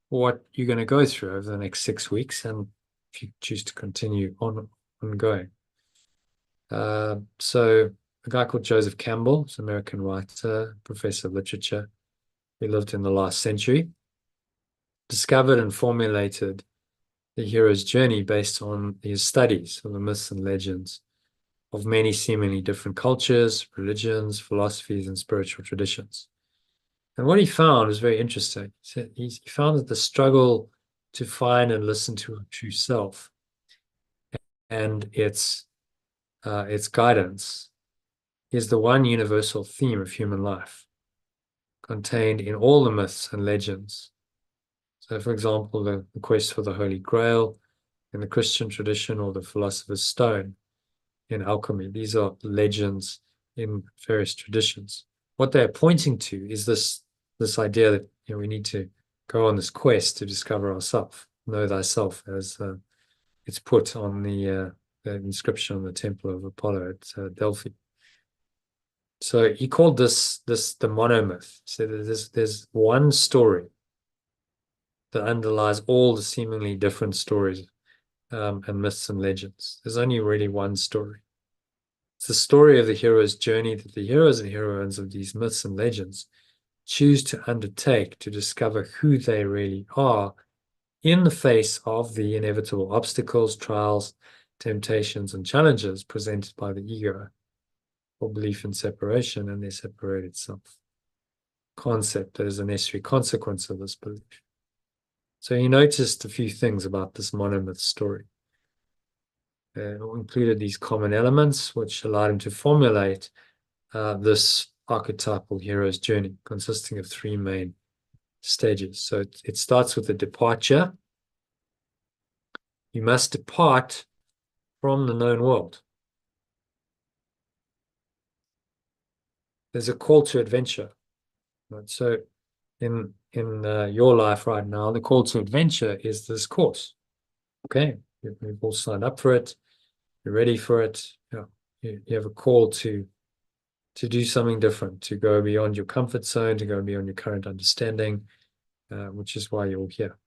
what you're going to go through over the next 6 weeks, and if you choose to continue ongoing. So a guy called Joseph Campbell, he's an American writer, professor of literature. He lived in the last century, discovered and formulated the hero's journey based on his studies of the myths and legends of many seemingly different cultures, religions, philosophies, and spiritual traditions. And what he found was very interesting. He found that the struggle to find and listen to a true self and its guidance is the one universal theme of human life, contained in all the myths and legends. So, for example, the quest for the Holy Grail in the Christian tradition, or the Philosopher's Stone in alchemy. These are legends in various traditions. What they're pointing to is this idea that we need to go on this quest to discover ourselves, know thyself, as it's put on the inscription on the Temple of Apollo at Delphi. So he called this the monomyth. So there's one story that underlies all the seemingly different stories and myths and legends. There's only really one story. It's the story of the hero's journey that the heroes and heroines of these myths and legends choose to undertake to discover who they really are in the face of the inevitable obstacles, trials, temptations, and challenges presented by the ego or belief in separation and their separated self concept that is a necessary consequence of this belief. So he noticed a few things about this monomyth story. It included these common elements, which allowed him to formulate this archetypal hero's journey, consisting of three main stages. So it starts with the departure. You must depart from the known world. There's a call to adventure. Right? So in your life right now, the call to adventure is this course. Okay, you've all signed up for it. You're ready for it. You have a call to do something different, to go beyond your comfort zone, to go beyond your current understanding, which is why you're here.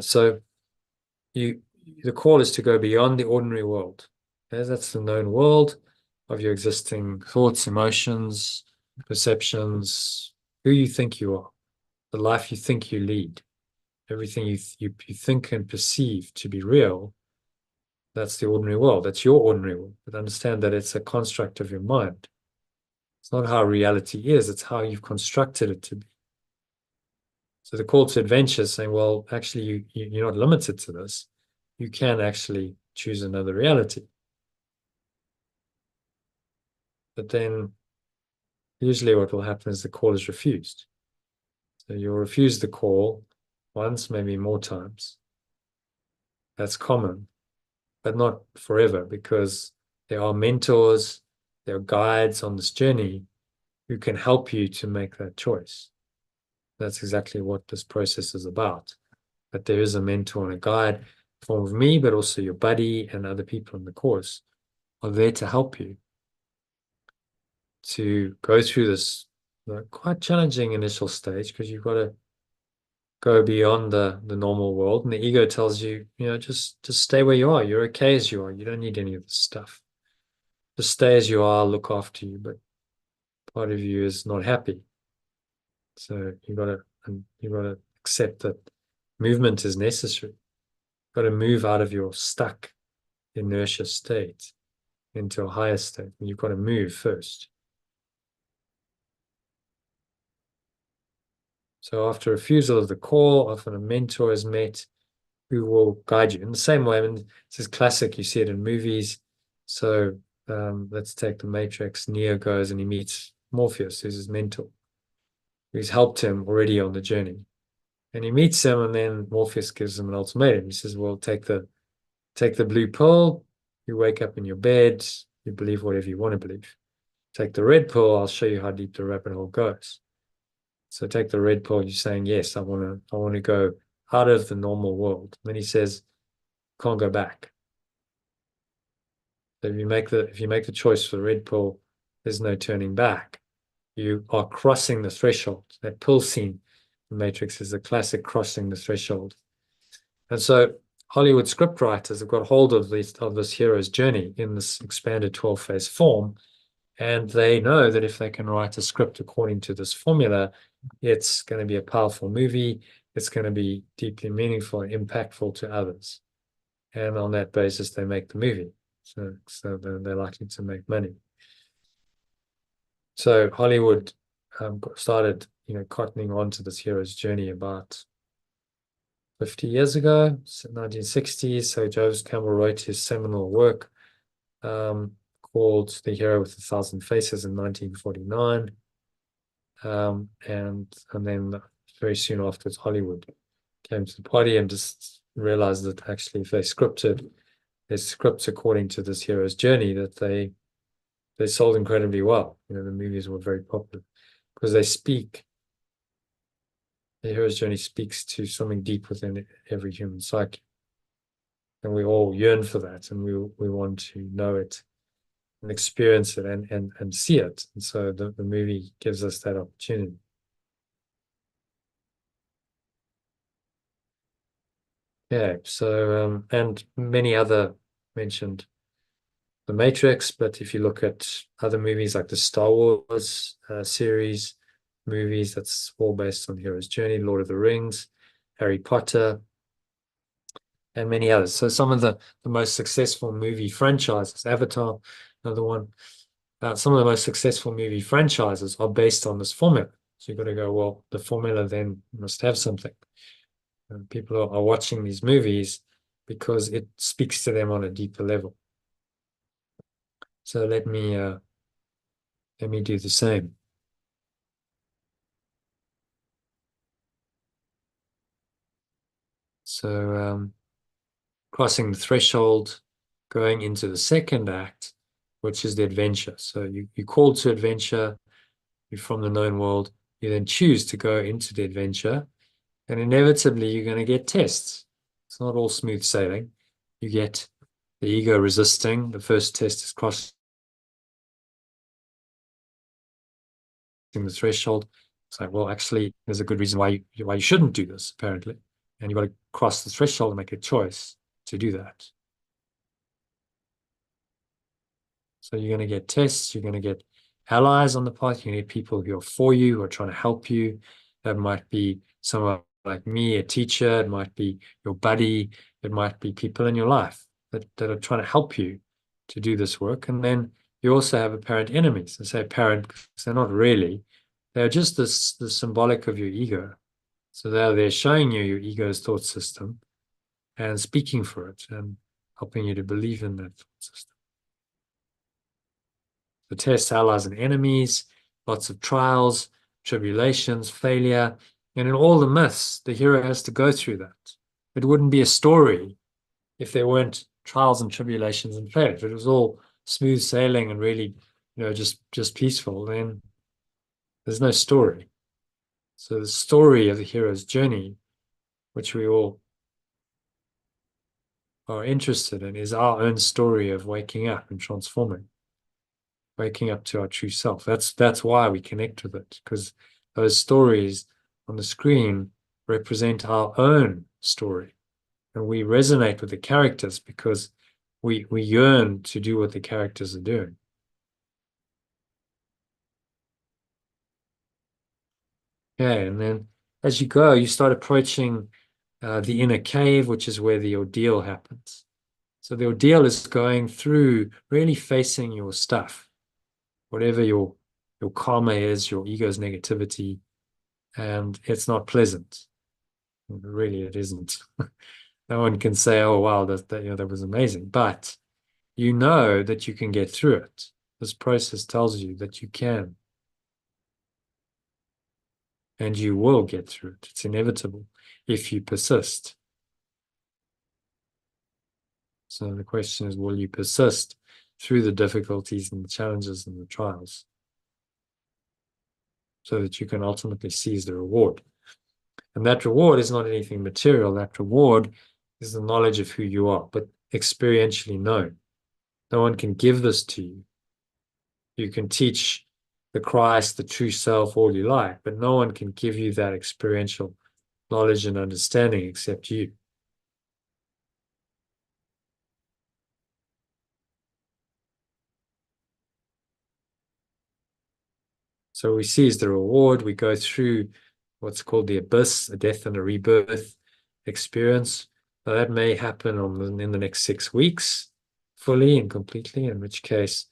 So the call is to go beyond the ordinary world. Okay? That's the known world of your existing thoughts, emotions, perceptions, who you think you are, the life you think you lead, everything you think and perceive to be real. That's the ordinary world. That's your ordinary world. But understand that it's a construct of your mind. It's not how reality is. It's how you've constructed it to be. So the call to adventure is saying, well, actually, you're not limited to this. You can actually choose another reality. But then usually what will happen is the call is refused. So you'll refuse the call once, maybe more times. That's common, but not forever, because there are mentors, there are guides on this journey who can help you to make that choice. That's exactly what this process is about. But there is a mentor and a guide in the form of me, but also your buddy and other people in the course are there to help you to go through this quite challenging initial stage, because you've got to go beyond the normal world. And the ego tells you, just stay where you are. You're okay as you are. You don't need any of this stuff. Just stay as you are, look after you. But part of you is not happy. So you've got to accept that movement is necessary. You've got to move out of your stuck inertia state into a higher state. And you've got to move first. So after refusal of the call, often a mentor is met who will guide you in the same way. I mean, this is classic. You see it in movies. So let's take The Matrix. Neo goes and he meets Morpheus, who's his mentor, who's helped him already on the journey. And he meets him, and then Morpheus gives him an ultimatum. He says, well, take the blue pill, you wake up in your bed, you believe whatever you want to believe. Take the red pill, I'll show you how deep the rabbit hole goes. So take the red pill, you're saying, yes, I want to go out of the normal world. And then he says, can't go back. So if you make the choice for the red pill, there's no turning back. You are crossing the threshold. That pill scene in Matrix is the classic crossing the threshold. And so Hollywood scriptwriters have got hold of this hero's journey in this expanded 12-phase form, and they know that if they can write a script according to this formula, it's going to be a powerful movie. It's going to be deeply meaningful and impactful to others. And on that basis, they make the movie. So they're likely to make money. So Hollywood started, cottoning on to this hero's journey about 50 years ago, 1960s. So Joseph Campbell wrote his seminal work called The Hero with 1,000 Faces in 1949. And then very soon afterwards, Hollywood came to the party and just realized that actually if they scripted their scripts according to this hero's journey, that they sold incredibly well. The movies were very popular because the hero's journey speaks to something deep within every human psyche. And we all yearn for that, and we want to know it and experience it and see it. And so the movie gives us that opportunity. Yeah, so and many other mentioned The Matrix, but if you look at other movies like the Star Wars series movies, that's all based on hero's journey. Lord of the Rings, Harry Potter, and many others. So some of the most successful movie franchises, Avatar, another one, some of the most successful movie franchises are based on this formula. So you've got to go, well, the formula then must have something. And people are watching these movies because it speaks to them on a deeper level. So let me do the same. So crossing the threshold, going into the second act, which is the adventure. So you're called to adventure, you're from the known world, you then choose to go into the adventure, and inevitably you're going to get tests. It's not all smooth sailing. You get the ego resisting. The first test is crossing the threshold. It's like, well, actually, there's a good reason why you shouldn't do this, apparently. And you've got to cross the threshold and make a choice to do that. So you're going to get tests, you're going to get allies on the path, you need people who are for you, who are trying to help you. That might be someone like me, a teacher, it might be your buddy, it might be people in your life that are trying to help you to do this work. And then you also have apparent enemies. I say apparent because they're not really. They're just the symbolic of your ego. So they're showing you your ego's thought system and speaking for it and helping you to believe in that thought system. The test, allies and enemies, lots of trials, tribulations, failure, and in all the myths, the hero has to go through that. It wouldn't be a story if there weren't trials and tribulations and failure. If it was all smooth sailing and really, just peaceful, then there's no story. So the story of the hero's journey, which we all are interested in, is our own story of waking up and transforming. Waking up to our true self. That's why we connect with it, because those stories on the screen represent our own story, and we resonate with the characters because we yearn to do what the characters are doing. Okay, and then as you go, you start approaching the inner cave, which is where the ordeal happens. So the ordeal is going through, really facing your stuff. Whatever your karma is, your ego's negativity, and it's not pleasant. Really, it isn't. No one can say, "Oh, wow, that was amazing," but you know that you can get through it. This process tells you that you can, and you will get through it. It's inevitable if you persist. So the question is, will you persist through the difficulties and the challenges and the trials, so that you can ultimately seize the reward? And that reward is not anything material. That reward is the knowledge of who you are, but experientially known. No one can give this to you. You can teach the Christ, the true self, all you like, but no one can give you that experiential knowledge and understanding except you. So we seize the reward. We go through what's called the abyss, a death and a rebirth experience. Now, that may happen in the next 6 weeks, fully and completely, in which case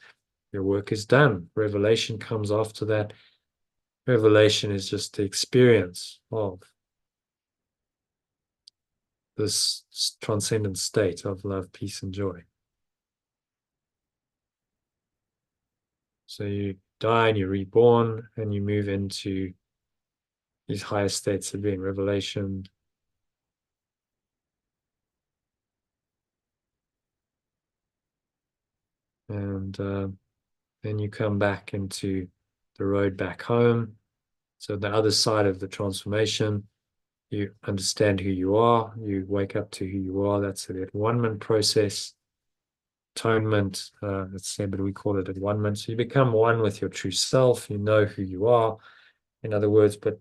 your work is done. Revelation comes after that. Revelation is just the experience of this transcendent state of love, peace, and joy. So you die and you're reborn and you move into these higher states of being, revelation. And then you come back into the road back home. So the other side of the transformation, you understand who you are, you wake up to who you are. That's the at-one-ment process. Atonement, let's say, but we call it at-one-ment. So you become one with your true self, you know who you are, in other words, but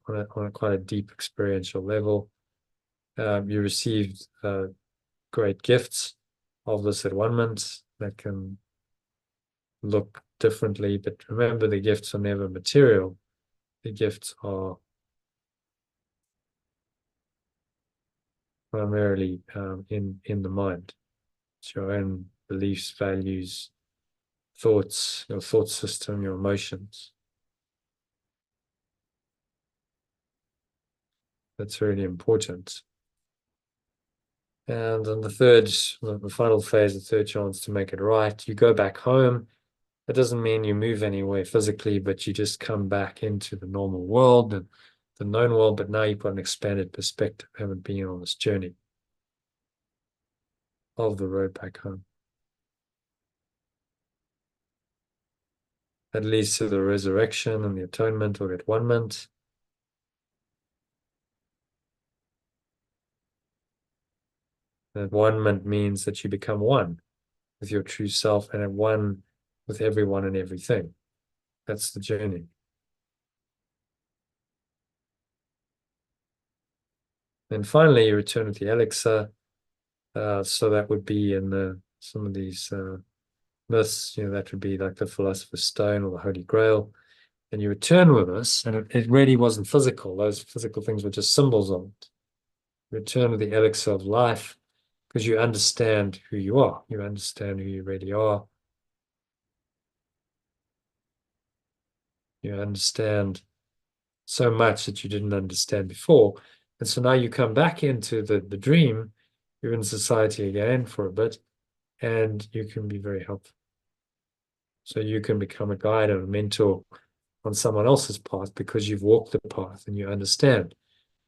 on a quite a deep experiential level. You received great gifts of this at-one-ment that can look differently, but remember, the gifts are never material. The gifts are primarily in the mind. It's your own beliefs, values, thoughts, your thought system, your emotions. That's really important. And on the final phase, the third chance to make it right, you go back home. That doesn't mean you move anywhere physically, but you just come back into the normal world and the known world, but now you've got an expanded perspective, haven't been on this journey of the road back home. That leads to the resurrection and the atonement or at-one-ment. At-one-ment means that you become one with your true self and at one with everyone and everything. That's the journey. Then finally, you return with the elixir. So that would be in some of these myths, that would be like the Philosopher's Stone or the Holy Grail. And you return with us, and it really wasn't physical. Those physical things were just symbols of it. You return with the elixir of life because you understand who you are. You understand who you really are. You understand so much that you didn't understand before. And so now you come back into the dream, you're in society again for a bit, and you can be very helpful. So you can become a guide and a mentor on someone else's path because you've walked the path and you understand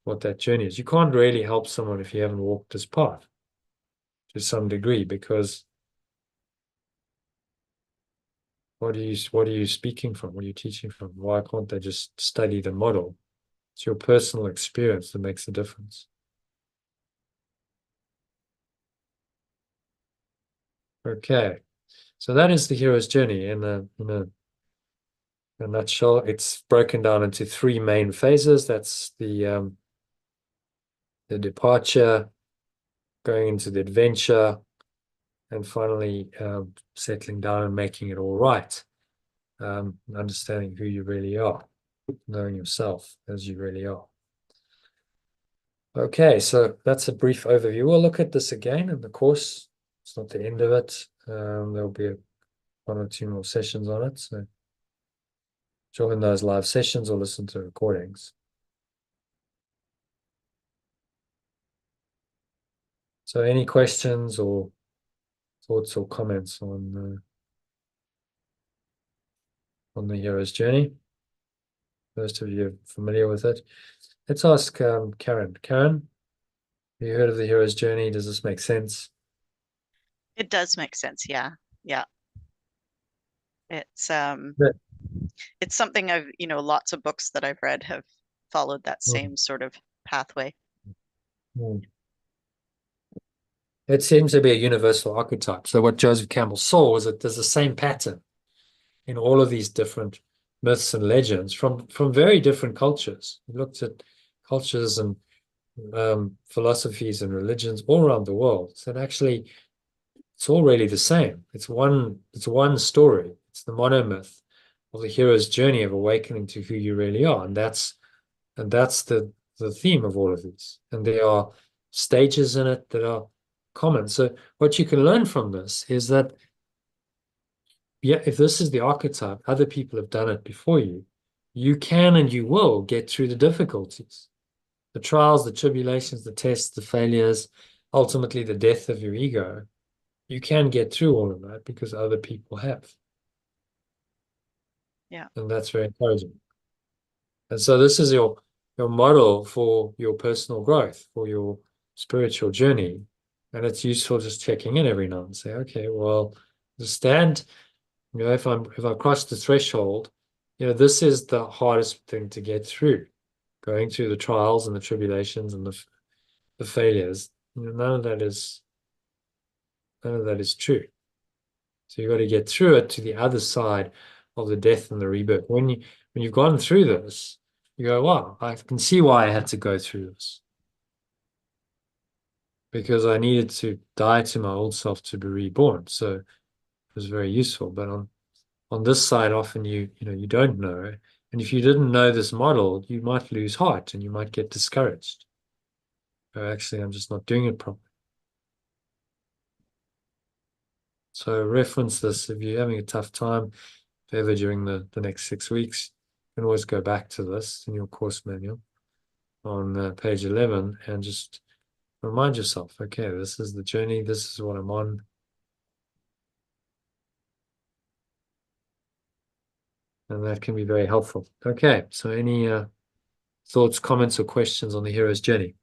what that journey is. You can't really help someone if you haven't walked this path to some degree, because what are you speaking from? What are you teaching from? Why can't they just study the model? It's your personal experience that makes a difference. Okay, so that is the hero's journey in a nutshell. It's broken down into three main phases. That's the departure, going into the adventure, and finally settling down and making it all right. Understanding who you really are, knowing yourself as you really are. Okay, so that's a brief overview. We'll look at this again in the course. It's not the end of it. There'll be one or two more sessions on it. So join those live sessions or listen to recordings. So any questions or thoughts or comments on the hero's journey? Most of you are familiar with it. Let's ask Karen. Karen, have you heard of the hero's journey? Does this make sense? It does make sense. Yeah. It's it's something I've, lots of books that I've read have followed that same sort of pathway. It seems to be a universal archetype. So what Joseph Campbell saw was that there's the same pattern in all of these different myths and legends from very different cultures. He looked at cultures and philosophies and religions all around the world. So actually, it's all really the same. It's one story. It's the monomyth of the hero's journey of awakening to who you really are. And that's the theme of all of these. And there are stages in it that are common. So what you can learn from this is that, yeah, if this is the archetype, other people have done it before you. You can and you will get through the difficulties, the trials, the tribulations, the tests, the failures, ultimately the death of your ego. You can get through all of that because other people have. Yeah. And that's very encouraging. And so this is your model for your personal growth, for your spiritual journey. And it's useful just checking in every now and say, okay, well, understand, if I cross the threshold, this is the hardest thing to get through. Going through the trials and the tribulations and the failures, none of that is true. So you've got to get through it to the other side of the death and the rebirth. When you've gone through this, you go, wow, I can see why I had to go through this. Because I needed to die to my old self to be reborn. So it was very useful. But on this side, often you don't know. And if you didn't know this model, you might lose heart and you might get discouraged. Actually, I'm just not doing it properly. So reference this if you're having a tough time, if ever during the next 6 weeks. You can always go back to this in your course manual on page 11 and just remind yourself, okay, this is the journey, this is what I'm on. And that can be very helpful. Okay, so any thoughts, comments, or questions on the hero's journey?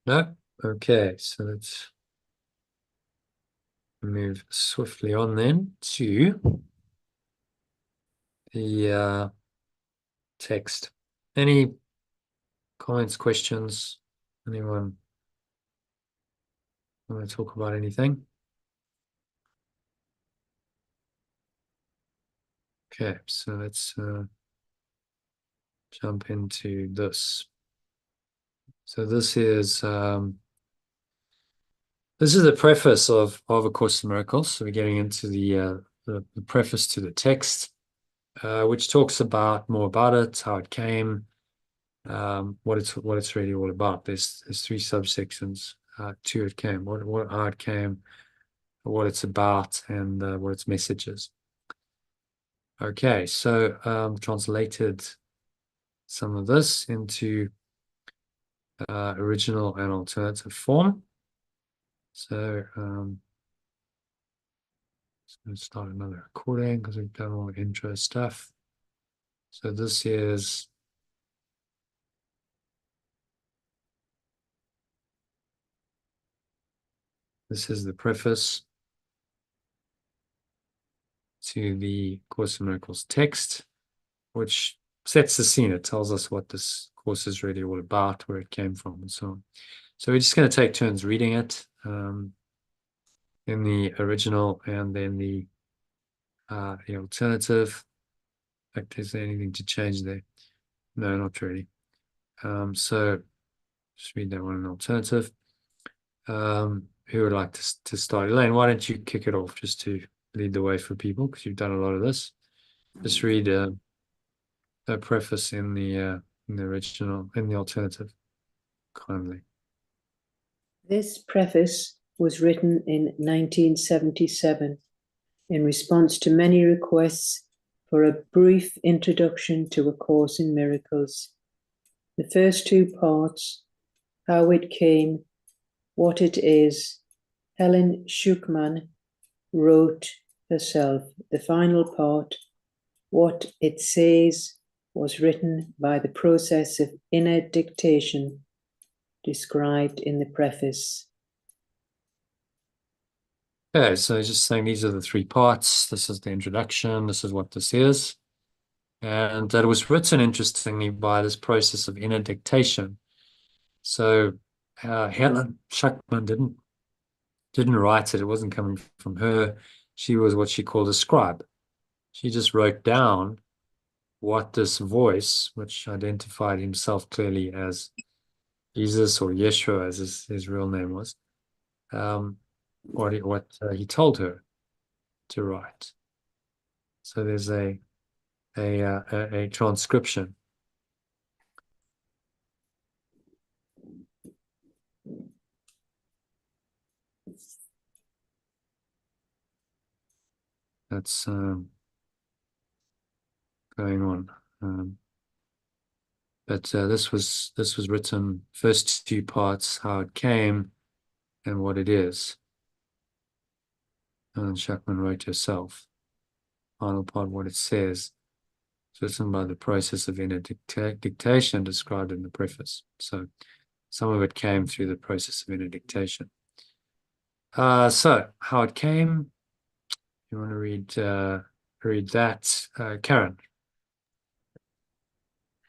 No? Okay, so let's move swiftly on then to the text. Any comments, questions? Anyone want to talk about anything? Okay, so let's jump into this. So this is the preface of A Course in Miracles. So we're getting into the preface to the text, which talks about more about it, how it came, what it's really all about. There's 3 subsections to it came, how it came, what it's about, and what its message is. Okay, so translated some of this into original and alternative form. So let's start another recording because we've done all the intro stuff. So this is the preface to the Course in Miracles text, which sets the scene. It tells us what this course is really all about, where it came from, and so on. So we're just going to take turns reading it in the original and then the alternative. In fact, is there anything to change there? No, not really. So just read that one in alternative. Who would like to start? Elaine, why don't you kick it off just to lead the way for people, because you've done a lot of this. Just read a preface in the original, in the alternative, kindly. This preface was written in 1977 in response to many requests for a brief introduction to A Course in Miracles. The first 2 parts, how it came, what it is, Helen Schuckman wrote herself. The final part, what it says, was written by the process of inner dictation described in the preface. Okay, so just saying these are the 3 parts. This is the introduction. This is what this is. And that it was written, interestingly, by this process of inner dictation. So Helen Schuckman didn't write it. It wasn't coming from her. She was what she called a scribe. She just wrote down what this voice, which identified himself clearly as Jesus or Yeshua, as his real name was, what he told her to write. So there's a transcription. That's going on. But this was written, first 2 parts, how it came and what it is. And Schuckman wrote herself. Final part, what it says. It's written by the process of inner dictation described in the preface. So some of it came through the process of inner dictation. So how it came. You want to read that, Karen?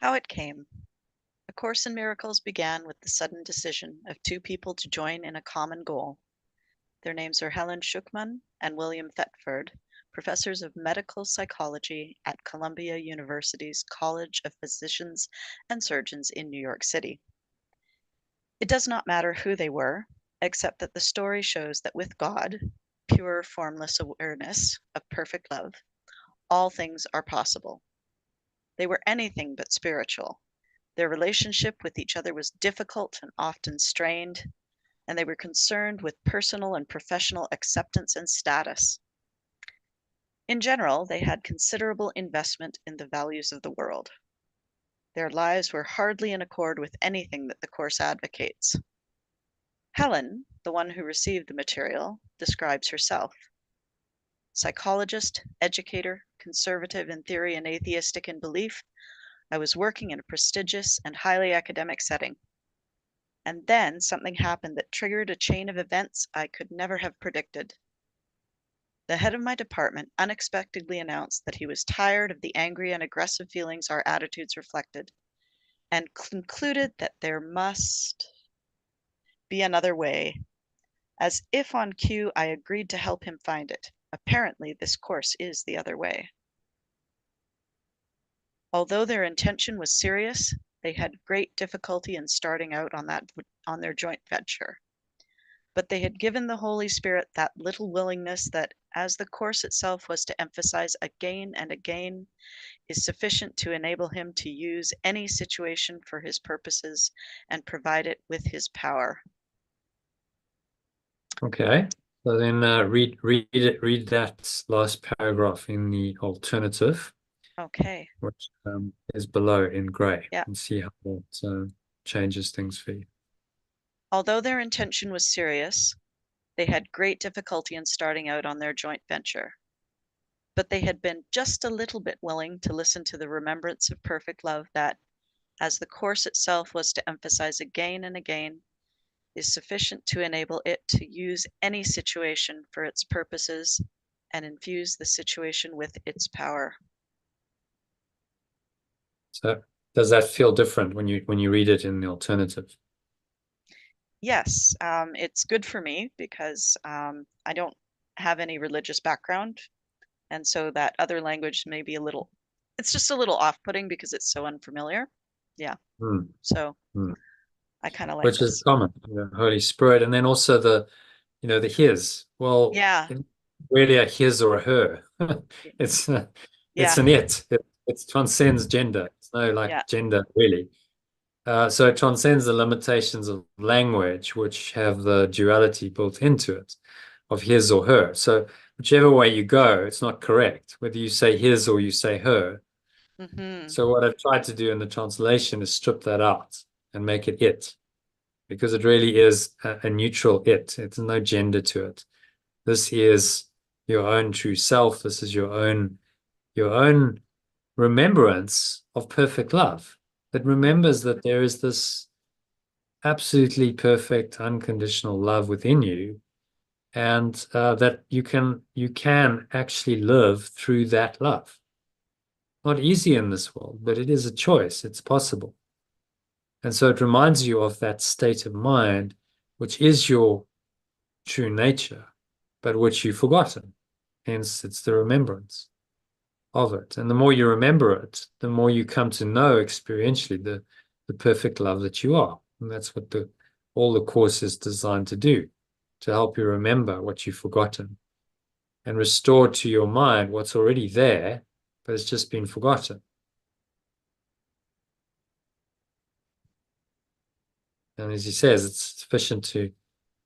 How it came. A Course in Miracles began with the sudden decision of 2 people to join in a common goal. Their names are Helen Schuckman and William Thetford, professors of medical psychology at Columbia University's College of Physicians and Surgeons in New York City. It does not matter who they were, except that the story shows that with God, pure formless awareness of perfect love, all things are possible. They were anything but spiritual. Their relationship with each other was difficult and often strained, and they were concerned with personal and professional acceptance and status. In general, they had considerable investment in the values of the world. Their lives were hardly in accord with anything that the Course advocates. Helen, the one who received the material, describes herself. Psychologist, educator, conservative in theory and atheistic in belief, I was working in a prestigious and highly academic setting. And then something happened that triggered a chain of events I could never have predicted. The head of my department unexpectedly announced that he was tired of the angry and aggressive feelings our attitudes reflected, and concluded that there must be another way. As if on cue, I agreed to help him find it. Apparently, this course is the other way. Although their intention was serious, they had great difficulty in starting out on their joint venture. But they had given the Holy Spirit that little willingness that, as the Course itself was to emphasize again and again, is sufficient to enable him to use any situation for his purposes and provide it with his power. Okay, so then read that last paragraph in the alternative. Okay. Which is below in grey. Yeah. And see how that changes things for you. Although their intention was serious, they had great difficulty in starting out on their joint venture. But they had been just a little bit willing to listen to the remembrance of perfect love that, as the Course itself was to emphasize again and again, is sufficient to enable it to use any situation for its purposes and infuse the situation with its power. So does that feel different when you read it in the alternative? Yes, it's good for me because I don't have any religious background. And so that other language may be it's just a little off-putting because it's so unfamiliar. Yeah. So I kind of like Which this. is common, Holy Spirit. And then also the his. Well, yeah, really a his or a her. It's an it. It transcends gender. It's no gender really. So it transcends the limitations of language, which have the duality built into it, of his or her. So whichever way you go, it's not correct, whether you say his or you say her. So what I've tried to do in the translation is strip that out and make it, because it really is a neutral it. It's no gender to it. This is your own true self. This is your own remembrance of perfect love that remembers that there is this absolutely perfect unconditional love within you, and that you can actually live through that love. Not easy in this world, but it is a choice. It's possible. And so it reminds you of that state of mind, which is your true nature, but which you've forgotten. Hence, it's the remembrance of it. And the more you remember it, the more you come to know experientially the perfect love that you are. And that's what all the Course is designed to do, to help you remember what you've forgotten and restore to your mind what's already there, but it's just been forgotten. And as he says, it's sufficient to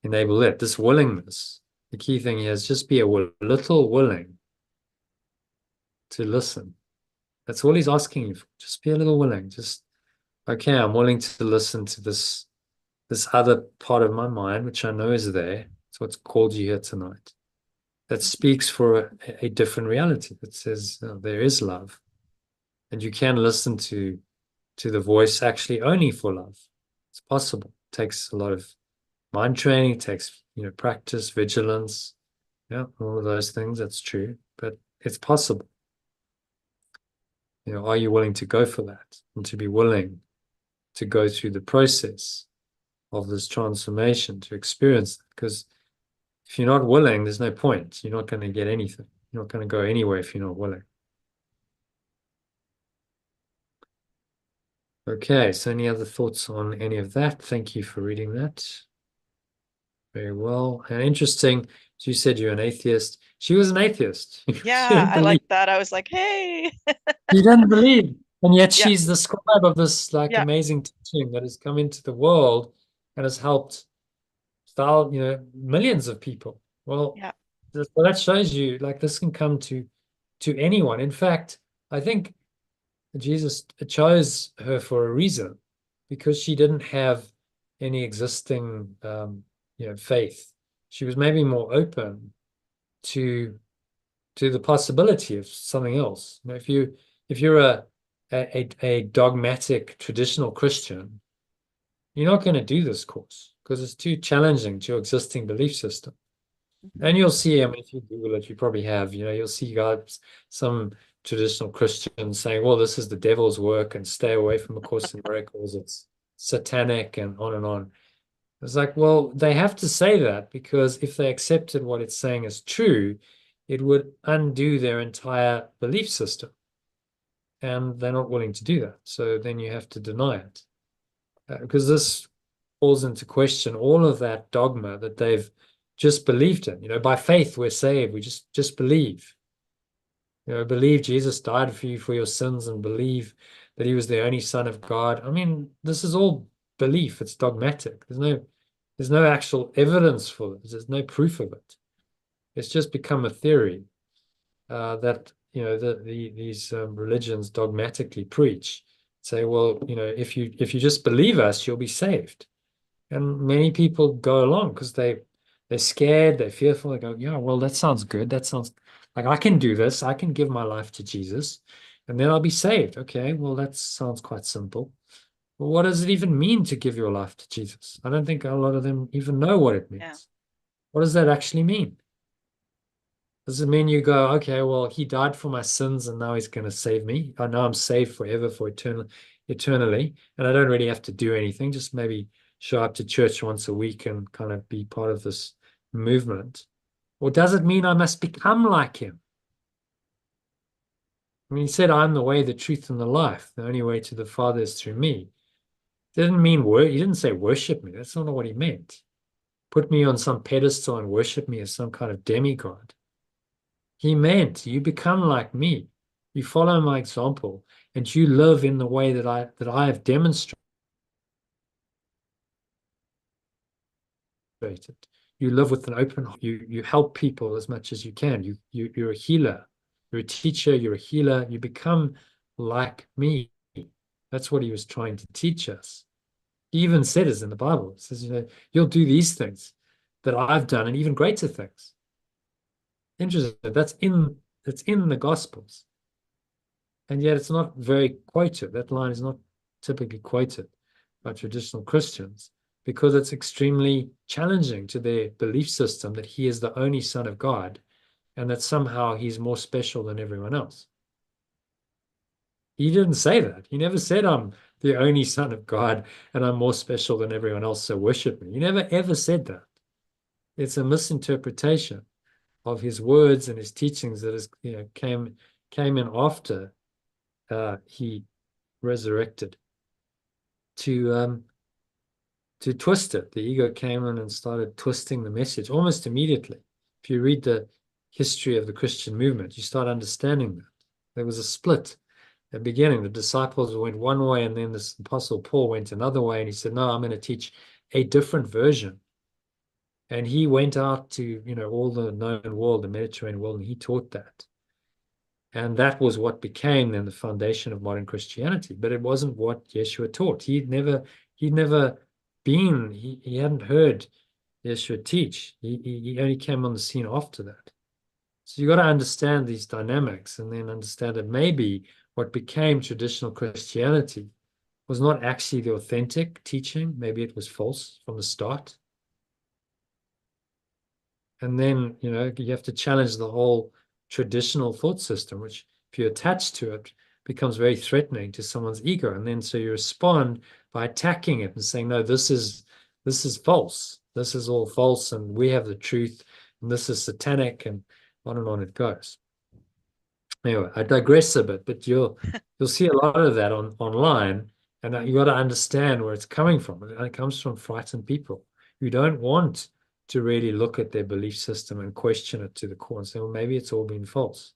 enable it. This willingness, the key thing here is just be a little willing to listen. That's all he's asking you for. Just be a little willing. Just, okay, I'm willing to listen to this other part of my mind, which I know is there. It's what's called you here tonight. That speaks for a different reality. That says there is love. And you can listen to the voice actually only for love. It's possible. It takes a lot of mind training, it takes practice, vigilance, all of those things. That's true, but it's possible. Are you willing to go for that and to be willing to go through the process of this transformation to experience it? Because if you're not willing, there's no point. You're not going to get anything. You're not going to go anywhere if you're not willing. Okay, so any other thoughts on any of that? Thank you for reading that. Very well. And interesting, so you said you're an atheist. She was an atheist. Yeah, I like that. I was like, hey. You didn't believe. And yet Yeah. she's the scribe of this like Yeah. amazing teaching that has come into the world and has helped millions of people. Well, Yeah. well, that shows you like this can come to anyone. In fact, I think Jesus chose her for a reason, because she didn't have any existing faith. She was maybe more open to the possibility of something else. You know, if you're a dogmatic traditional Christian, you're not going to do this course because it's too challenging to your existing belief system. And you'll see, I mean, if you Google it, you probably have, you'll see guys, some traditional Christians saying, well, this is the devil's work and stay away from A Course in Miracles. It's satanic and on and on. It's like, well, they have to say that because if they accepted what it's saying as true, it would undo their entire belief system. And they're not willing to do that. So then you have to deny it. Because this falls into question all of that dogma that they've just believed in. By faith we're saved. We just believe. Believe Jesus died for you for your sins and believe that he was the only Son of God. I mean, this is all belief. It's dogmatic. There's no actual evidence for it. There's no proof of it. It's just become a theory that these religions dogmatically preach. Say, well, if you just believe us, you'll be saved. And many people go along because they're scared, they're fearful. They go, yeah, well, that sounds good. That sounds like I can do this. I can give my life to Jesus, and then I'll be saved. Okay, well, that sounds quite simple. Well, what does it even mean to give your life to Jesus? I don't think a lot of them even know what it means. Yeah. What does that actually mean? Does it mean you go, okay, well, he died for my sins and now he's going to save me? I know I'm saved forever, for eternally, and I don't really have to do anything, just maybe show up to church once a week and kind of be part of this movement? Or does it mean I must become like him? I mean, he said, I'm the way, the truth, and the life. The only way to the Father is through me. He didn't say worship me. That's not what he meant. Put me on some pedestal and worship me as some kind of demigod. He meant you become like me. You follow my example and you live in the way that I have demonstrated. You live with an open heart. You help people as much as you can. You're a healer. You're a teacher. You're a healer. You become like me. That's what he was trying to teach us. He even said it in the Bible. It says, you'll do these things that I've done and even greater things. Interesting. That's in the Gospels. And yet it's not very quoted. That line is not typically quoted by traditional Christians because it's extremely challenging to their belief system that he is the only Son of God and that somehow he's more special than everyone else. He didn't say that. He never said, I'm the only Son of God and I'm more special than everyone else, so worship me. He never, ever said that. It's a misinterpretation of his words and his teachings that is, came in after he resurrected to twist it. The ego came in and started twisting the message almost immediately. If you read the history of the Christian movement, you start understanding that there was a split at the beginning. The disciples went one way, and then the Apostle Paul went another way, and he said, no, I'm going to teach a different version. And he went out to all the known world, the Mediterranean world, and he taught that. And that was what became then the foundation of modern Christianity. But it wasn't what Yeshua taught. He hadn't heard Yeshua teach. He only came on the scene after that. So you got to understand these dynamics and then understand that maybe what became traditional Christianity was not actually the authentic teaching. Maybe it was false from the start. And then, you have to challenge the whole traditional thought system, which if you attach to it, becomes very threatening to someone's ego. And then so you respond by attacking it and saying, no, this is false. This is all false, and we have the truth, and this is satanic, and on it goes. Anyway, I digress a bit, but you'll see a lot of that online, and you got to understand where it's coming from. And it comes from frightened people who don't want to really look at their belief system and question it to the core and say, well, maybe it's all been false.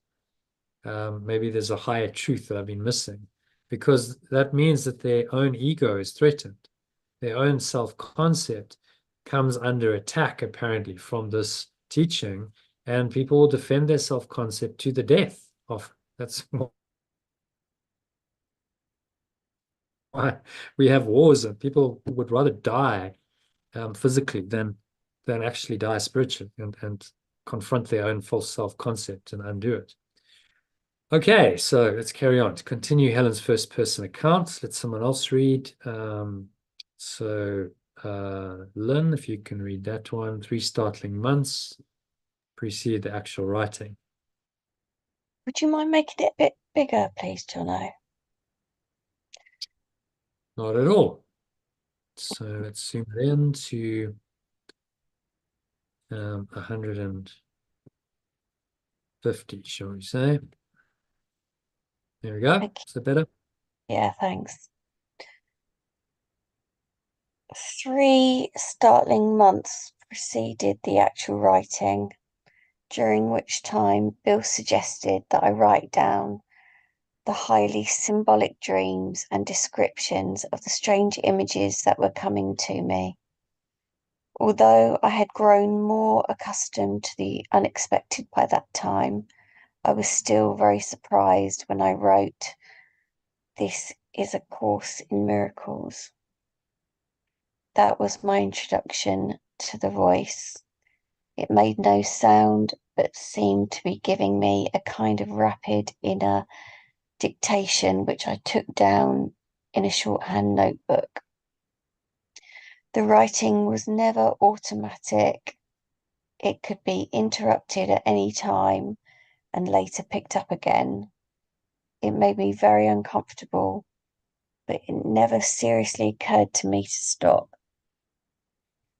Maybe there's a higher truth that I've been missing. because that means that their own ego is threatened. Their own self-concept comes under attack, apparently, from this teaching, and people will defend their self-concept to the death. That's why we have wars, and people would rather die physically than actually die spiritually and confront their own false self-concept and undo it. Okay, so let's carry on. To continue Helen's first person account, let someone else read. Lynn, if you can read that one. 3 startling months precede the actual writing. Would you mind making it a bit bigger, please, Jono? Not at all. So let's zoom it in to 150, shall we say? There we go. Okay. Is that better? Yeah, thanks. 3 startling months preceded the actual writing, during which time Bill suggested that I write down the highly symbolic dreams and descriptions of the strange images that were coming to me. Although I had grown more accustomed to the unexpected by that time, I was still very surprised when I wrote, "This is a Course in Miracles." That was my introduction to the voice. It made no sound, but seemed to be giving me a kind of rapid inner dictation, which I took down in a shorthand notebook. The writing was never automatic. It could be interrupted at any time and later picked up again. It made me very uncomfortable, but it never seriously occurred to me to stop.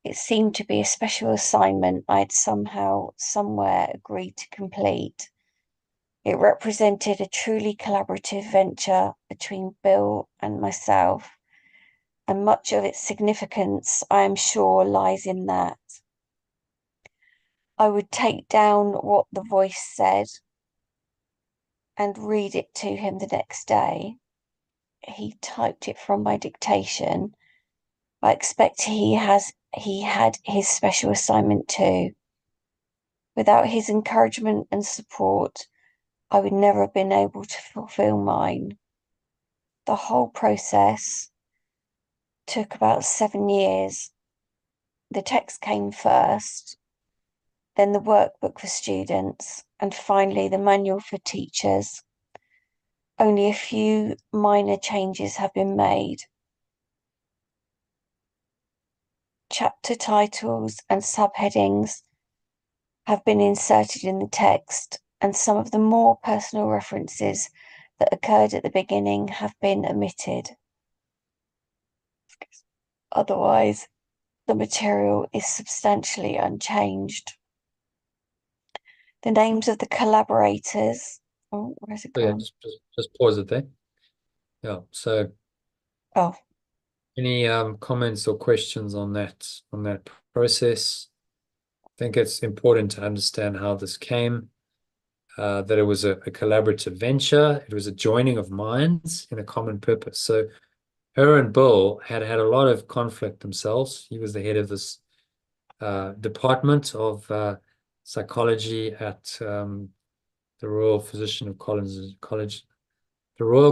It seemed to be a special assignment I had somehow, somewhere agreed to complete. It represented a truly collaborative venture between Bill and myself, and much of its significance, I am sure, lies in that. I would take down what the voice said and read it to him the next day. He typed it from my dictation. I expect he had his special assignment too. Without his encouragement and support, I would never have been able to fulfill mine. The whole process took about 7 years. The text came first, then the workbook for students, and finally the manual for teachers. Only a few minor changes have been made. Chapter titles and subheadings have been inserted in the text, and some of the more personal references that occurred at the beginning have been omitted. Otherwise, the material is substantially unchanged. The names of the collaborators. Oh, where's it gone? Yeah, just pause it there. Yeah. So, any comments or questions on that process? I think it's important to understand how this came. That it was a collaborative venture. It was a joining of minds in a common purpose. So her and Bill had a lot of conflict themselves. He was the head of this department of psychology at the Royal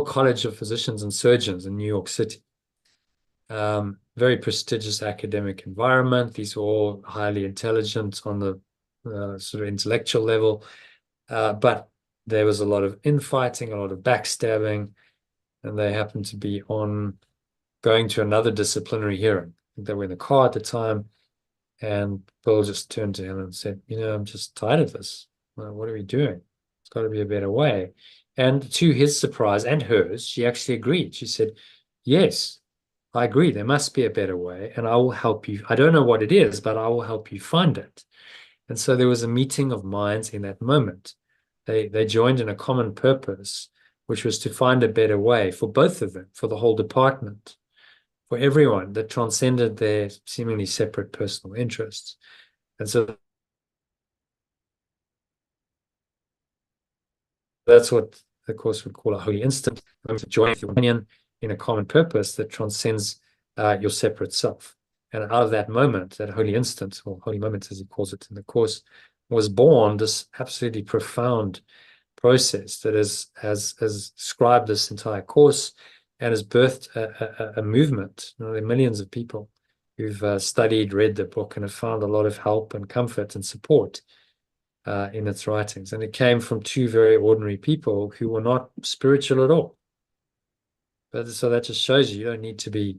College of Physicians and Surgeons in New York City. Very prestigious academic environment. These were all highly intelligent on the sort of intellectual level. But there was a lot of infighting, a lot of backstabbing, and they happened to be going to another disciplinary hearing. I think they were in the car at the time, and Bill just turned to him and said, I'm just tired of this. What are we doing? It's got to be a better way. And to his surprise and hers, she actually agreed. She said, yes, I agree. There must be a better way, and I will help you. I don't know what it is, but I will help you find it. And so there was a meeting of minds in that moment. They joined in a common purpose, which was to find a better way for both of them, for the whole department, for everyone, that transcended their seemingly separate personal interests. And so that's what the Course would call a holy instant, a moment of joy with your companion in a common purpose that transcends your separate self. And out of that moment, that holy instant, or holy moment as he calls it in the Course, was born this absolutely profound process that has described this entire Course and has birthed a movement. There are millions of people who've studied, read the book, and have found a lot of help and comfort and support in its writings. And it came from two very ordinary people who were not spiritual at all. But so that just shows you don't need to be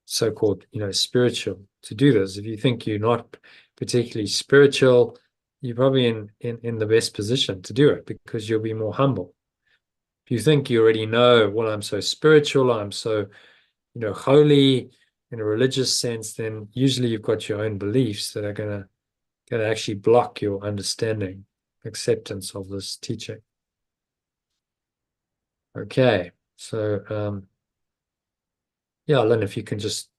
so-called, spiritual to do this. If you think you're not particularly spiritual, you're probably in the best position to do it, because you'll be more humble. If you think you already know, well, I'm so spiritual, I'm so, holy in a religious sense, then usually you've got your own beliefs that are going to actually block your understanding, acceptance of this teaching. Okay, so yeah, Lynn, if you can just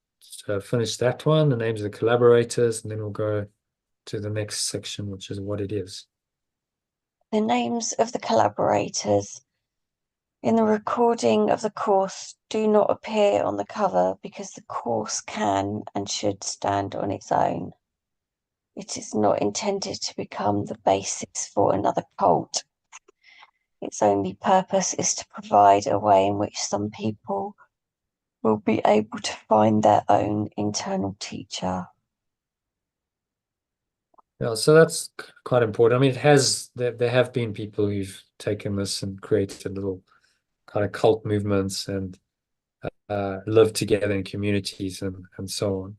finish that one, the names of the collaborators, and then we'll go to the next section, which is what it is. The names of the collaborators in the recording of the course do not appear on the cover because the course can and should stand on its own. It is not intended to become the basis for another cult. Its only purpose is to provide a way in which some people will be able to find their own internal teacher. Yeah, so that's quite important. I mean, there have been people who've taken this and created little kind of cult movements and live together in communities and so on.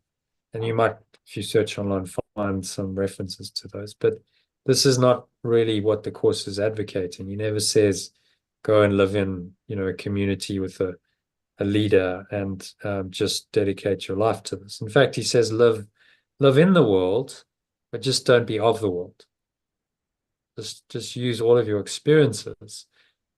And you might, if you search online, find some references to those. But this is not really what the Course is advocating. He never says go and live in, a community with a leader and just dedicate your life to this. In fact, he says live in the world, but just don't be of the world. Just use all of your experiences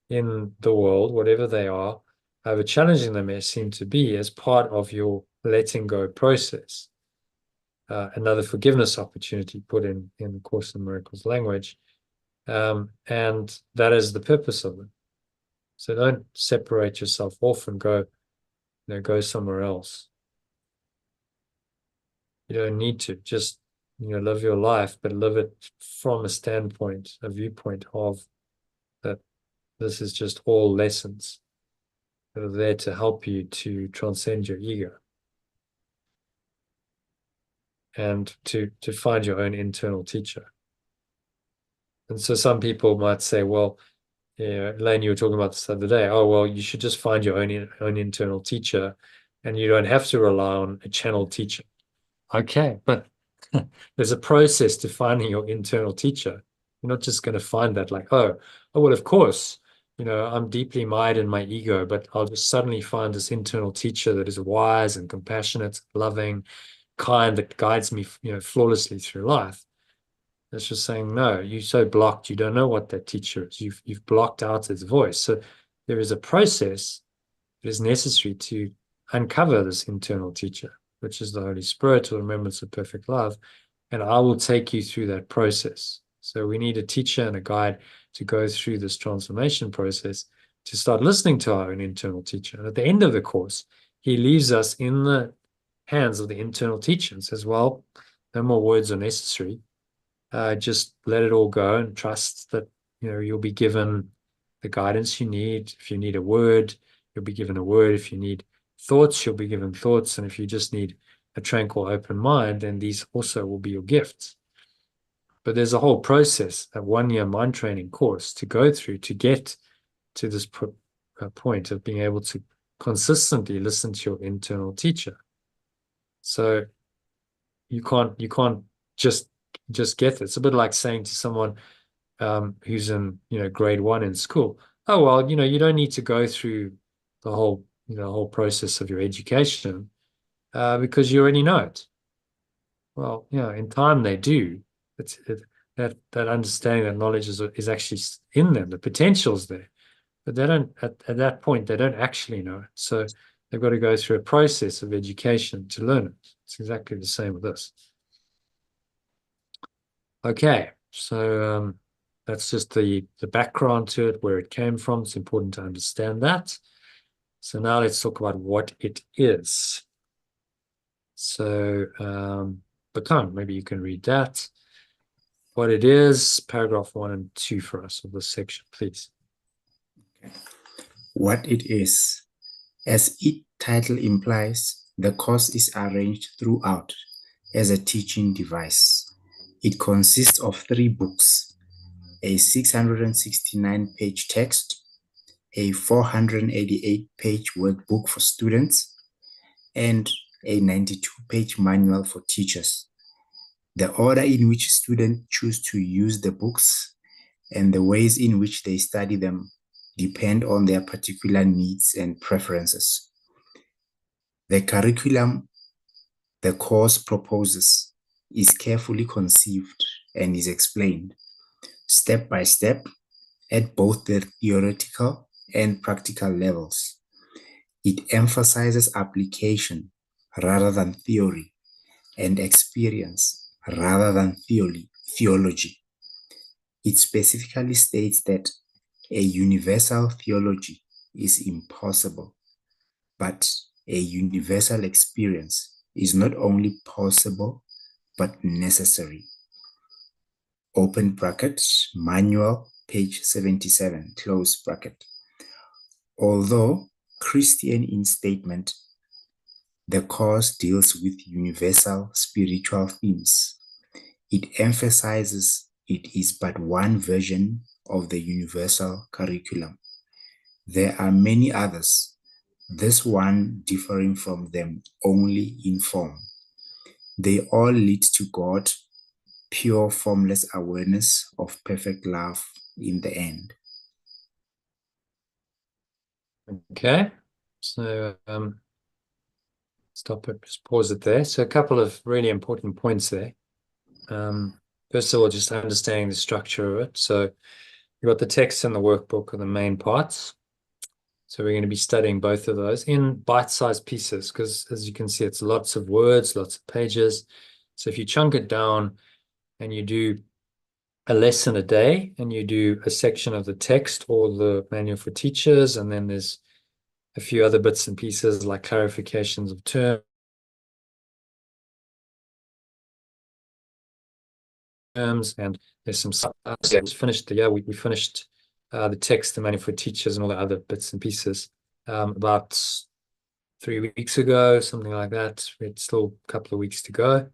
in the world, whatever they are, however challenging they may seem to be, as part of your letting go process. Another forgiveness opportunity put in Course in Miracles language. And that is the purpose of it. So don't separate yourself off and go somewhere else. You don't need to. Just, live your life, but live it from a viewpoint of that this is just all lessons that are there to help you to transcend your ego and to find your own internal teacher. And so some people might say, well, Elaine, you were talking about this the other day. Oh, well, you should just find your own internal teacher, and you don't have to rely on a channel teacher. Okay, but there's a process to finding your internal teacher. You're not just going to find that like, oh, well, of course, I'm deeply mired in my ego, but I'll just suddenly find this internal teacher that is wise and compassionate, loving, kind, that guides me, flawlessly through life. It's just saying, no, you're so blocked, you don't know what that teacher is. You've blocked out its voice. So there is a process that is necessary to uncover this internal teacher, which is the Holy Spirit, or the remembrance of perfect love. And I will take you through that process. So we need a teacher and a guide to go through this transformation process, to start listening to our own internal teacher. And at the end of the course, he leaves us in the hands of the internal teacher and says, well, no more words are necessary. Just let it all go and trust that, you'll be given the guidance you need. If you need a word, you'll be given a word. If you need thoughts, you'll be given thoughts. And if you just need a tranquil, open mind, then these also will be your gifts. But there's a whole process, a 1-year mind training course to go through to get to this point of being able to consistently listen to your internal teacher. So you can't just get it. It's a bit like saying to someone who's in grade 1 in school, oh well, you don't need to go through the whole process of your education because you already know it. Well, in time they do. That understanding, that knowledge is actually in them. The potential's there, but they don't at that point they don't actually know it. So they've got to go through a process of education to learn it. It's exactly the same with this. Okay, so That's just the background to it, where it came from. It's important to understand that. So now let's talk about what it is. So, Bakan, maybe you can read that. What it is, paragraph 1 and 2 for us of this section, please. What it is. As its title implies, the course is arranged throughout as a teaching device. It consists of 3 books, a 669-page text, a 488-page workbook for students, and a 92-page manual for teachers. The order in which students choose to use the books and the ways in which they study them depend on their particular needs and preferences. The curriculum the course proposes is carefully conceived and is explained step by step at both the theoretical and practical levels. It emphasizes application rather than theory and experience rather than theology. It specifically states that a universal theology is impossible, but a universal experience is not only possible, but necessary. Open bracket, manual, page 77, close bracket. Although Christian in statement, the course deals with universal spiritual themes. It emphasizes it is but one version of the universal curriculum. There are many others, this one differing from them only in form. They all lead to God, pure formless awareness of perfect love in the end. Okay, so stop it, just pause it there. So a couple of really important points there. First of all, just understanding the structure of it. So you've got the text and the workbook are the main parts. So we're going to be studying both of those in bite-sized pieces, because as you can see, it's lots of words, lots of pages. So if you chunk it down and you do a lesson a day and you do a section of the text or the manual for teachers, and then there's a few other bits and pieces like clarifications of terms, and there's some finished the year. We finished the text, the manual for teachers, and all the other bits and pieces about 3 weeks ago, something like that. It's still a couple of weeks to go,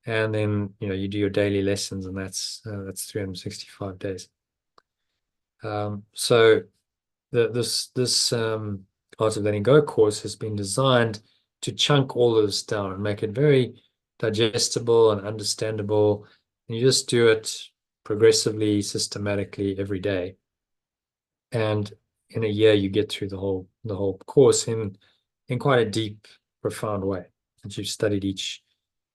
and then you do your daily lessons, and that's 365 days. So this Art of Letting Go course has been designed to chunk all of this down and make it very digestible and understandable. And you just do it progressively, systematically every day. And in a year, you get through the whole course in quite a deep, profound way. And you've studied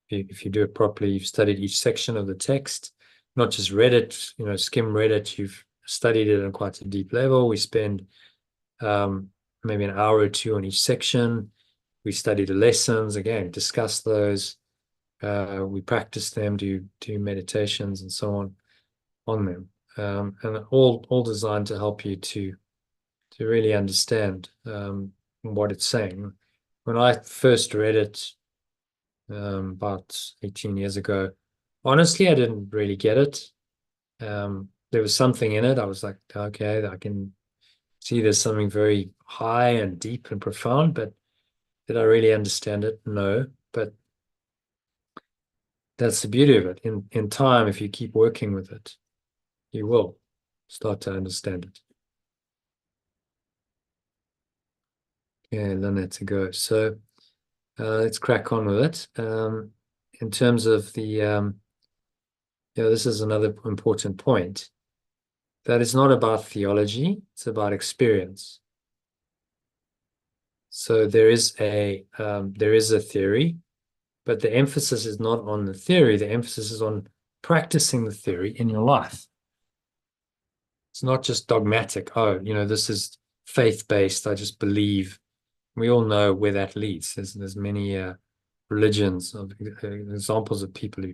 if you do it properly, you've studied each section of the text, not just read it, skim read it, you've studied it on quite a deep level. We spend maybe an hour or 2 on each section. We study the lessons, again, discuss those. We practice them, do meditations and so on them. And all designed to help you to really understand what it's saying. When I first read it about 18 years ago, honestly, I didn't really get it. There was something in it. I was like, okay, I can see there's something very high and deep and profound, but did I really understand it? No. But that's the beauty of it. In time, if you keep working with it, you will start to understand it. Okay, then that's a go. So let's crack on with it. In terms of the, this is another important point, that it's not about theology, it's about experience. So there is a theory, but the emphasis is not on the theory. The emphasis is on practicing the theory in your life. It's not just dogmatic. Oh, this is faith-based. I just believe. We all know where that leads. There's many religions of examples of people who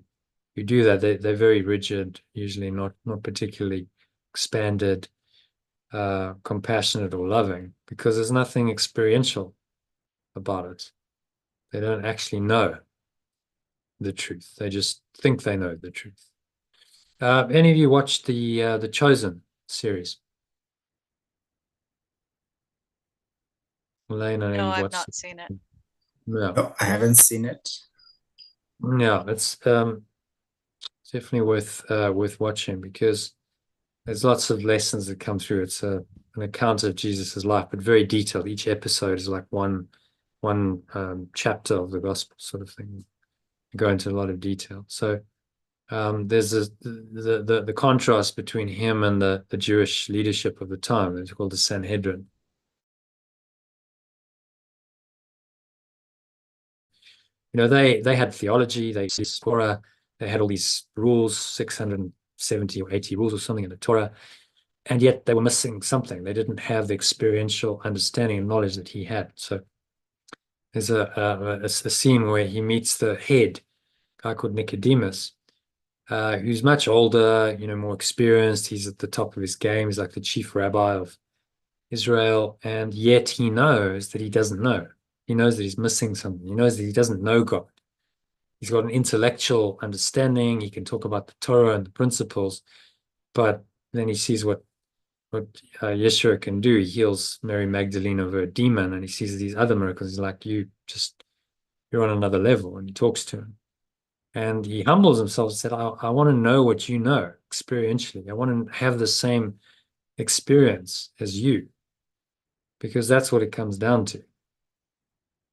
who do that, they're very rigid, usually not particularly expanded, compassionate or loving, because there's nothing experiential about it. They don't actually know the truth. They just think they know the truth. Any of you watched the Chosen series? Elaine, I know No, you've I've watched not seen it. No. No, I haven't seen it. Yeah, it's definitely worth watching, because there's lots of lessons that come through. It's an account of Jesus's life, but very detailed. Each episode is like one chapter of the gospel, sort of thing. You go into a lot of detail. So there's the contrast between him and the Jewish leadership of the time. It's called the Sanhedrin. You know, they had theology, they used Torah, they had all these rules, 670 or 80 rules or something in the Torah, and yet they were missing something. They didn't have the experiential understanding and knowledge that he had. So there's a scene where he meets the head, a guy called Nicodemus, who's much older, you know, more experienced. He's at the top of his game. He's like the chief rabbi of Israel, and yet he knows that he doesn't know. He knows that he's missing something. He knows that he doesn't know God. He's got an intellectual understanding. He can talk about the Torah and the principles, but then he sees what Yeshua can do. He heals Mary Magdalene of her demon, and he sees these other miracles. He's like, you're on another level, and he talks to him. And he humbles himself and said, I want to know what you know experientially. I want to have the same experience as you, because that's what it comes down to.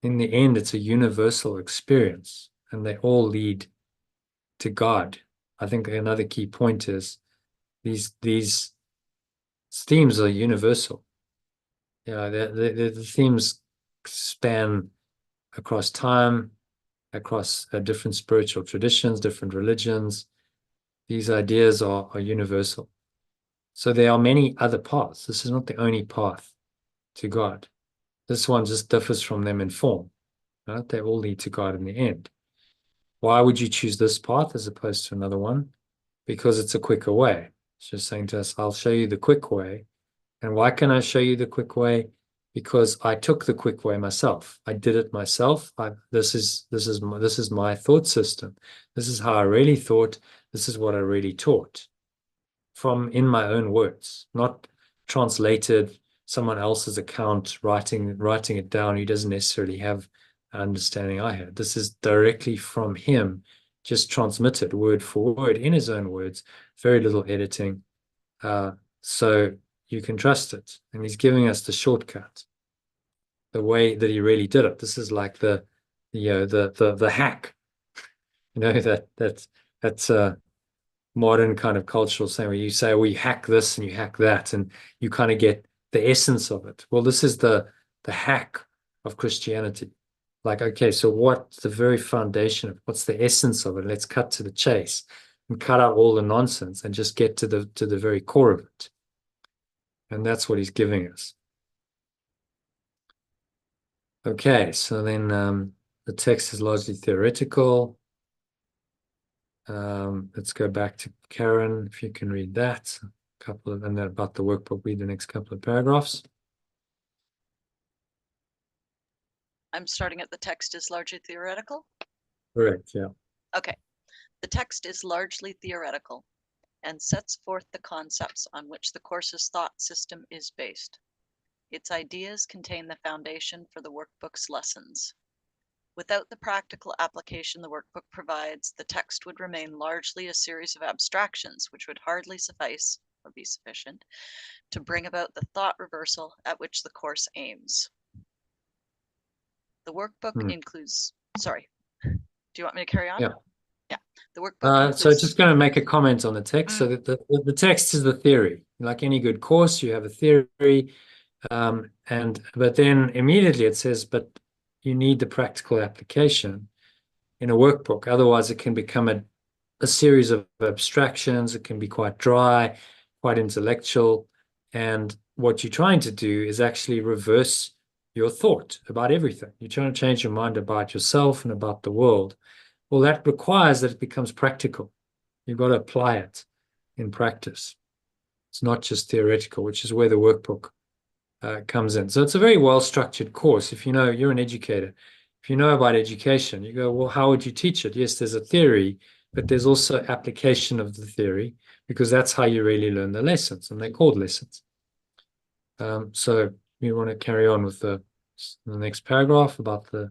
In the end, it's a universal experience, and they all lead to God. I think another key point is these themes are universal. Yeah, the themes span across time, across different spiritual traditions, different religions. These ideas are universal. So there are many other paths. This is not the only path to God. This one just differs from them in form. Right? They all lead to God in the end. Why would you choose this path as opposed to another one? Because it's a quicker way. It's just saying to us, I'll show you the quick way. And why can I show you the quick way? Because I took the quick way myself. I did it myself. This is my thought system. This is how I really thought. This is what I really taught, from in my own words, not translated someone else's account, writing it down. He doesn't necessarily have an understanding I had. This is directly from him, just transmitted word for word in his own words, very little editing. So you can trust it. And he's giving us the shortcut, the way that he really did it. This is like the hack, you know, that's modern kind of cultural saying, where you say, well, you hack this and you hack that, and you kind of get the essence of it. Well, this is the hack of Christianity. Like, okay, so what's the very foundation of, what's the essence of it? Let's cut to the chase and cut out all the nonsense and just get to the very core of it. And that's what he's giving us. Okay, so then the text is largely theoretical. Let's go back to Karen, if you can read that. And then about the workbook, read the next couple of paragraphs. I'm starting at the text is largely theoretical. Correct, yeah. Okay. The text is largely theoretical and sets forth the concepts on which the course's thought system is based. Its ideas contain the foundation for the workbook's lessons. Without the practical application the workbook provides, the text would remain largely a series of abstractions, which would hardly suffice or be sufficient to bring about the thought reversal at which the course aims. The workbook includes, sorry, do you want me to carry on? Yeah. Yeah. The workbook So just going to make a comment on the text. So that the text is the theory. Like any good course, you have a theory, but then immediately it says, but you need the practical application in a workbook. Otherwise, it can become a series of abstractions. It can be quite dry, quite intellectual. And what you're trying to do is actually reverse your thought about everything. You're trying to change your mind about yourself and about the world Well, that requires that it becomes practical. You've got to apply it in practice. It's not just theoretical, which is where the workbook comes in. So it's a very well-structured course. If you know, you're an educator. If you know about education, you go, well, how would you teach it? Yes, there's a theory, but there's also application of the theory, because that's how you really learn the lessons, and they're called lessons. So you want to carry on with the next paragraph about the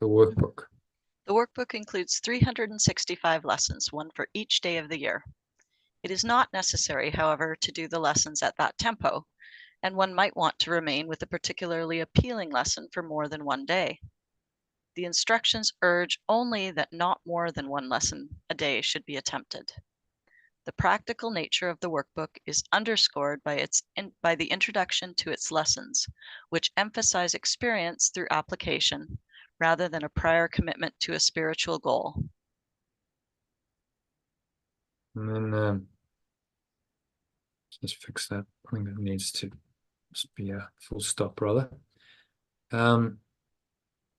workbook. The workbook includes 365 lessons, one for each day of the year. It is not necessary, however, to do the lessons at that tempo, and one might want to remain with a particularly appealing lesson for more than one day. The instructions urge only that not more than one lesson a day should be attempted. The practical nature of the workbook is underscored by the introduction to its lessons, which emphasize experience through application rather than a prior commitment to a spiritual goal. And then just fix that. I think it needs to just be a full stop, rather.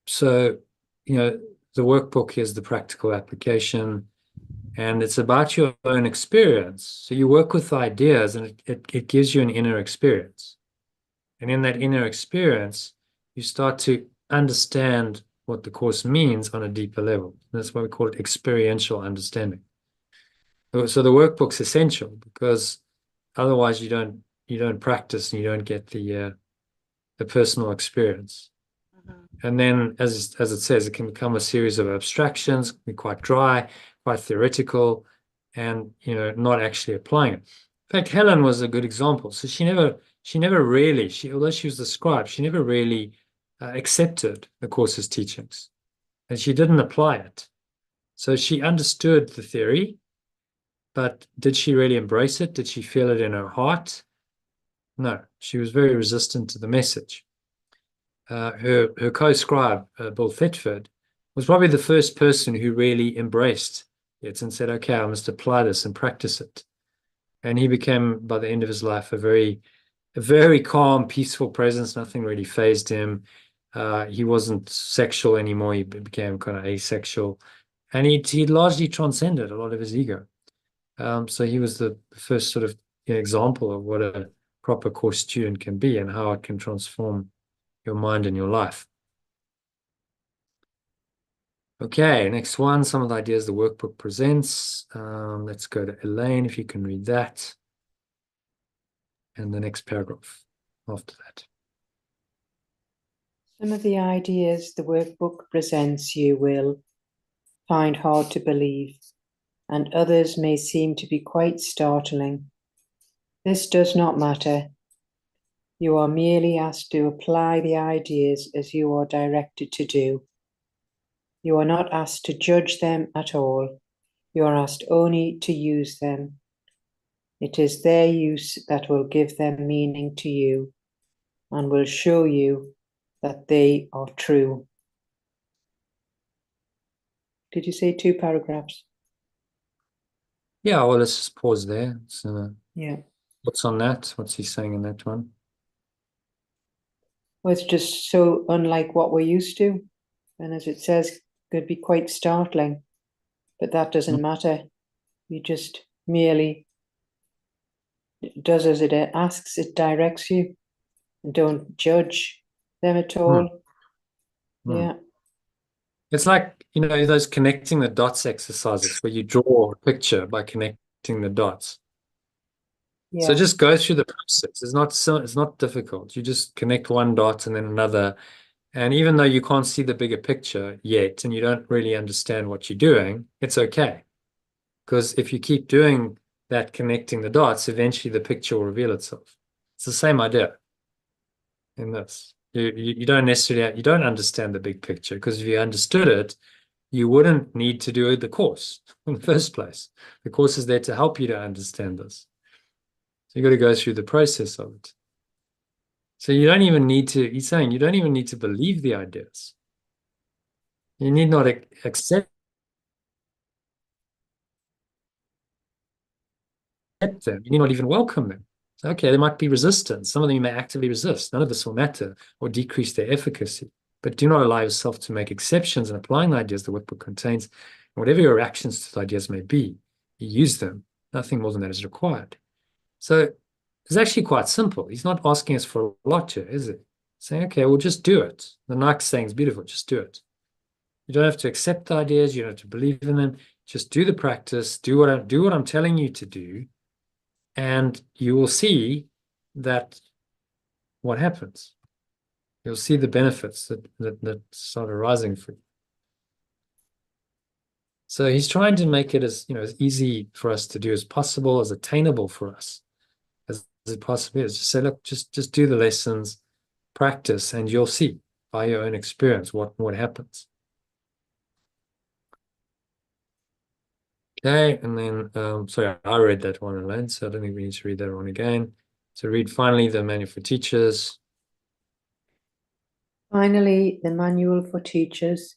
So, you know, the workbook is the practical application, and it's about your own experience. So you work with ideas, and it gives you an inner experience. And in that inner experience, you start to understand what the course means on a deeper level. That's why we call it experiential understanding. So the workbook's essential, because otherwise you don't practice and you don't get the personal experience. And then, as it says, it can become a series of abstractions, can be quite dry, quite theoretical, and not actually applying it. In fact, Helen was a good example. So she never really, although she was the scribe, she never really accepted the course's teachings, and she didn't apply it. So she understood the theory, but did she really embrace it? Did she feel it in her heart? No, she was very resistant to the message. Her co-scribe, Bill Thetford, was probably the first person who really embraced it and said, okay, I must apply this and practice it. And he became, by the end of his life, a very calm, peaceful presence. Nothing really fazed him. He wasn't sexual anymore. He became kind of asexual. And he largely transcended a lot of his ego. So he was the first sort of example of what a proper course student can be and how it can transform your mind and your life. Okay, next one, some of the ideas the workbook presents. Let's go to Elaine, if you can read that. And the next paragraph after that. Some of the ideas the workbook presents you will find hard to believe, and others may seem to be quite startling. This does not matter. You are merely asked to apply the ideas as you are directed to do. You are not asked to judge them at all. You are asked only to use them. It is their use that will give them meaning to you and will show you that they are true. Did you say 2 paragraphs? Yeah, well, let's just pause there. So, yeah. What's on that? What's he saying in that one? Well, it's just so unlike what we're used to. And as it says, could be quite startling. But that doesn't matter. You just merely does as it asks, it directs you. Don't judge them at all. Yeah. It's like, those connecting the dots exercises where you draw a picture by connecting the dots. Yeah. So just go through the process. It's not difficult. You just connect one dot and then another. And even though you can't see the bigger picture yet and you don't really understand what you're doing, it's okay. Because if you keep doing that, connecting the dots, eventually the picture will reveal itself. It's the same idea in this. You don't necessarily, you don't understand the big picture, because if you understood it, you wouldn't need to do the course in the first place. The course is there to help you to understand this. So you've got to go through the process of it. So you don't even need to, he's saying, you don't even need to believe the ideas. You need not accept them. You need not even welcome them. So, okay, there might be resistance. Some of them you may actively resist. None of this will matter or decrease their efficacy. But do not allow yourself to make exceptions in applying the ideas the workbook contains. Whatever your reactions to the ideas may be, you use them. Nothing more than that is required. So it's actually quite simple. He's not asking us for a lot here, is it? Saying, okay, well, just do it. The Nike saying is beautiful, just do it. You don't have to accept the ideas, you don't have to believe in them. Just do the practice, do what I'm telling you to do, and you will see that what happens. You'll see the benefits that start arising for you. So he's trying to make it as as easy for us to do as possible, as attainable for us as it possibly is. Just say, look, just do the lessons, practice, and you'll see by your own experience what happens. Okay, and then sorry, I read that one alone, so I don't think we need to read that one again. So read finally the manual for teachers. Finally, the manual for teachers,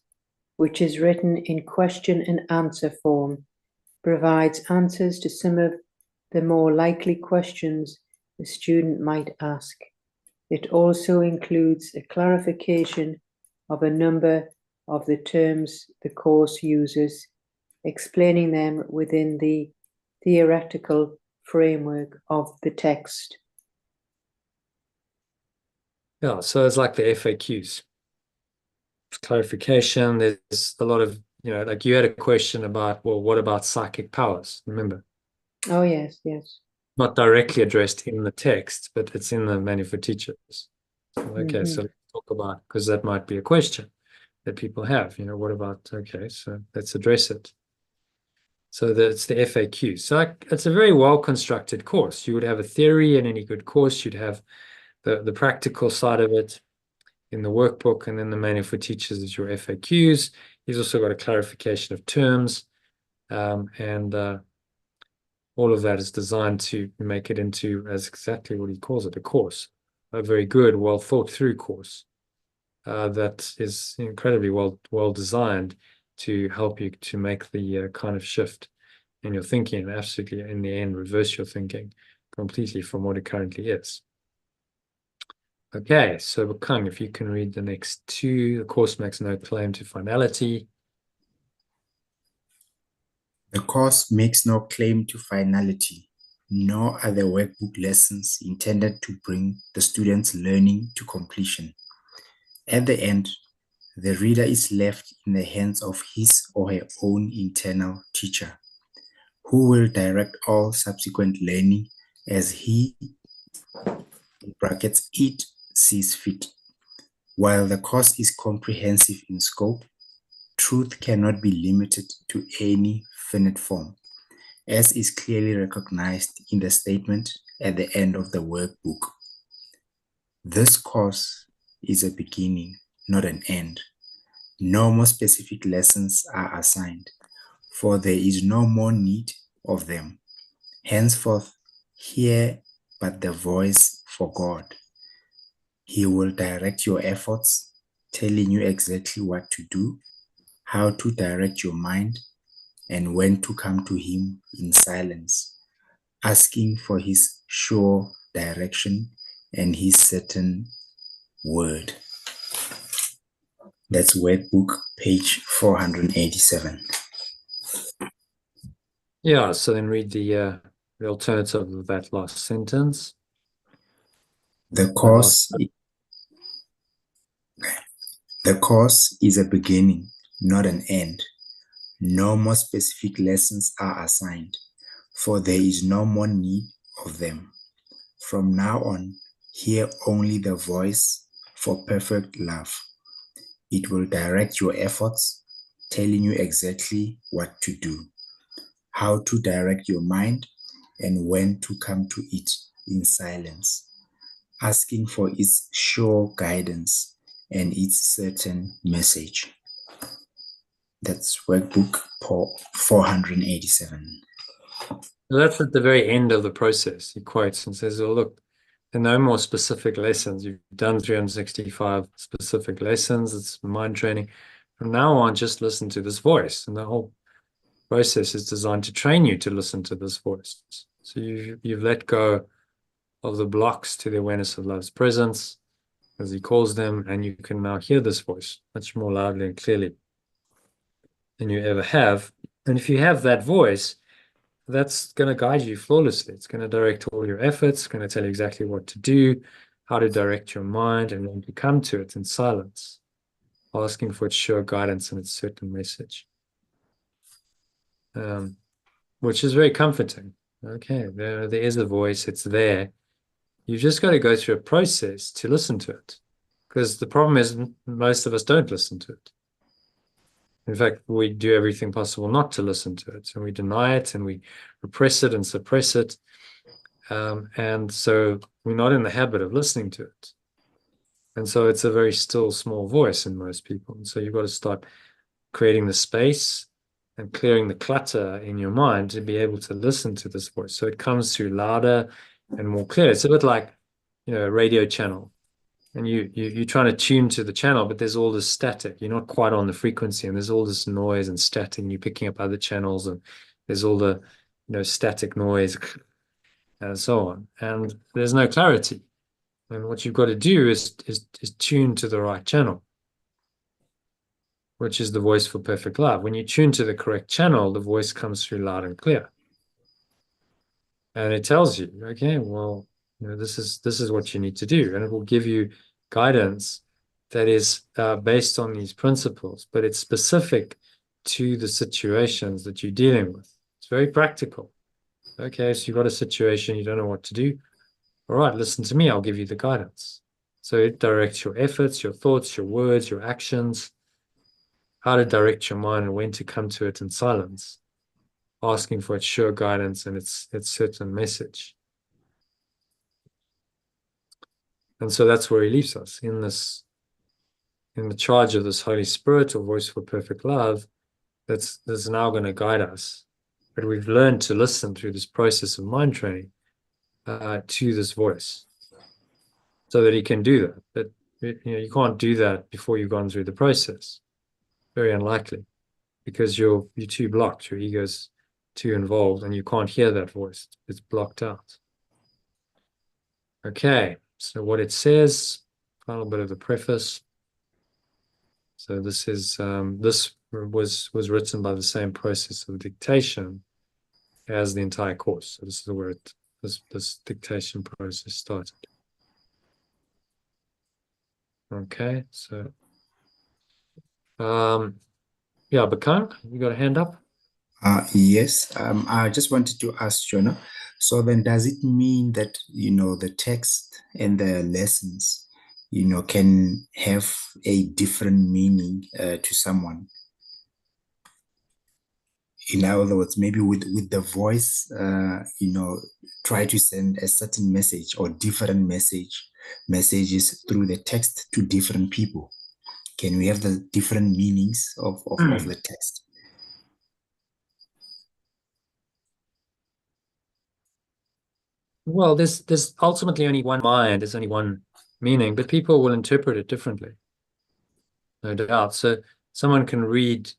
which is written in question and answer form, provides answers to some of the more likely questions the student might ask. It also includes a clarification of a number of the terms the course uses, explaining them within the theoretical framework of the text. Yeah, so it's like the FAQs. It's clarification. There's a lot of, like you had a question about, well, what about psychic powers? Remember? Oh, yes, yes. Not directly addressed in the text, but it's in the manual for teachers. Okay, so let's talk about, because that might be a question that people have, what about, okay, so let's address it. So that's the FAQ. So it's a very well-constructed course. You would have a theory in any good course. You'd have the practical side of it in the workbook, and then the manual for teachers is your FAQs. He's also got a clarification of terms, and all of that is designed to make it into, as exactly what he calls it, a course, a very good, well thought through course that is incredibly well designed to help you to make the kind of shift in your thinking, and absolutely in the end reverse your thinking completely from what it currently is. Okay, so Kang, if you can read the next two. The course makes no claim to finality. The course makes no claim to finality, nor are the workbook lessons intended to bring the student's learning to completion. At the end, the reader is left in the hands of his or her own internal teacher, who will direct all subsequent learning as he, in brackets, it sees fit. While the course is comprehensive in scope, truth cannot be limited to any finite form, as is clearly recognized in the statement at the end of the workbook. This course is a beginning, not an end. No more specific lessons are assigned, for there is no more need of them. Henceforth, hear but the voice for God. He will direct your efforts, telling you exactly what to do, how to direct your mind, and when to come to him in silence, asking for his sure direction and his certain word. That's workbook page 487. Yeah, so then read the alternative of that last sentence. The course is a beginning, not an end. No more specific lessons are assigned, for there is no more need of them. From now on, hear only the voice for perfect love. It will direct your efforts, telling you exactly what to do, how to direct your mind, and when to come to it in silence, asking for its sure guidance and its certain message. That's workbook 487. That's at the very end of the process. He quotes and says, well, look, there are no more specific lessons. You've done 365 specific lessons. It's mind training. From now on, just listen to this voice. And the whole process is designed to train you to listen to this voice. So you've let go of the blocks to the awareness of love's presence, as he calls them, and you can now hear this voice much more loudly and clearly. than you ever have. And if you have that voice, that's going to guide you flawlessly. It's going to direct all your efforts, going to tell you exactly what to do, how to direct your mind, and when to come to it in silence, asking for its sure guidance and its certain message, which is very comforting. Okay, there is a voice, it's there. You've just got to go through a process to listen to it, because the problem is most of us don't listen to it. In fact, we do everything possible not to listen to it, and we deny it, and we repress it and suppress it. And so we're not in the habit of listening to it. And so it's a very still, small voice in most people. And so you've got to start creating the space and clearing the clutter in your mind to be able to listen to this voice. So it comes through louder and more clear. It's a bit like, a radio channel. And you're trying to tune to the channel, but there's all this static. You're not quite on the frequency, and there's all this noise and static, and you're picking up other channels, and there's all the static noise and so on. And there's no clarity. And what you've got to do is tune to the right channel, which is the voice for perfect love. When you tune to the correct channel, the voice comes through loud and clear. And it tells you, okay, well, this is what you need to do. And it will give you guidance that is based on these principles, but it's specific to the situations that you're dealing with. It's very practical. Okay, so you've got a situation, you don't know what to do. All right, listen to me, I'll give you the guidance. So it directs your efforts, your thoughts, your words, your actions, how to direct your mind and when to come to it in silence, asking for its sure guidance and its certain message. And so that's where he leaves us, in the charge of this Holy Spirit, or voice for perfect love, that's now going to guide us. But we've learned to listen through this process of mind training to this voice, so that he can do that. But you can't do that before you've gone through the process. Very unlikely, because you're too blocked. Your ego's too involved, and you can't hear that voice. It's blocked out. Okay, so what it says, final bit of the preface. So this was written by the same process of dictation as the entire course. So this is where this dictation process started. Okay, so yeah, Bakan, you got a hand up? Yes. I just wanted to ask Jonah. So then, does it mean that the text and the lessons, can have a different meaning to someone? In other words, maybe with the voice, try to send a certain message or different messages through the text to different people. Can we have the different meanings of the text? Well, there's ultimately only one mind, there's only one meaning, but people will interpret it differently, no doubt. So someone can read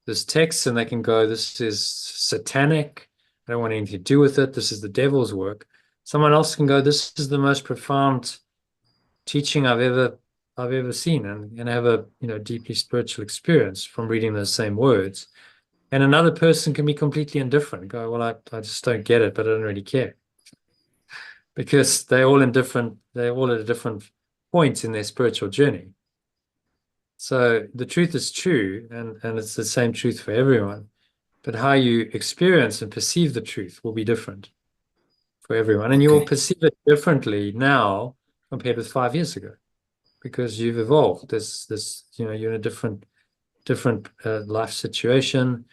this text and they can go, this is satanic, I don't want anything to do with it, this is the devil's work. Someone else can go, this is the most profound teaching I've ever seen, and have a deeply spiritual experience from reading those same words. And another person can be completely indifferent, go, well, I just don't get it, but I don't really care. Because they're all at a different point in their spiritual journey. So the truth is true, and it's the same truth for everyone. But how you experience and perceive the truth will be different for everyone. And you will perceive it differently now compared with 5 years ago, because you've evolved. You're in a different life situation.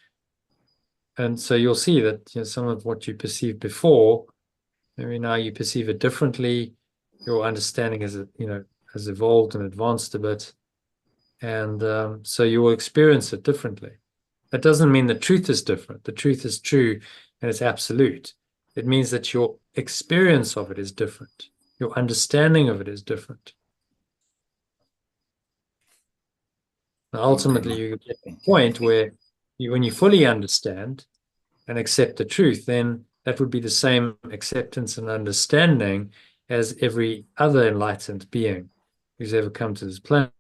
And so you'll see that some of what you perceived before, maybe now you perceive it differently. Your understanding has evolved and advanced a bit. And so you will experience it differently. That doesn't mean the truth is different. The truth is true and it's absolute. It means that your experience of it is different. Your understanding of it is different. Now, ultimately, you get to a point where when you fully understand and accept the truth, then that would be the same acceptance and understanding as every other enlightened being who's ever come to this planet.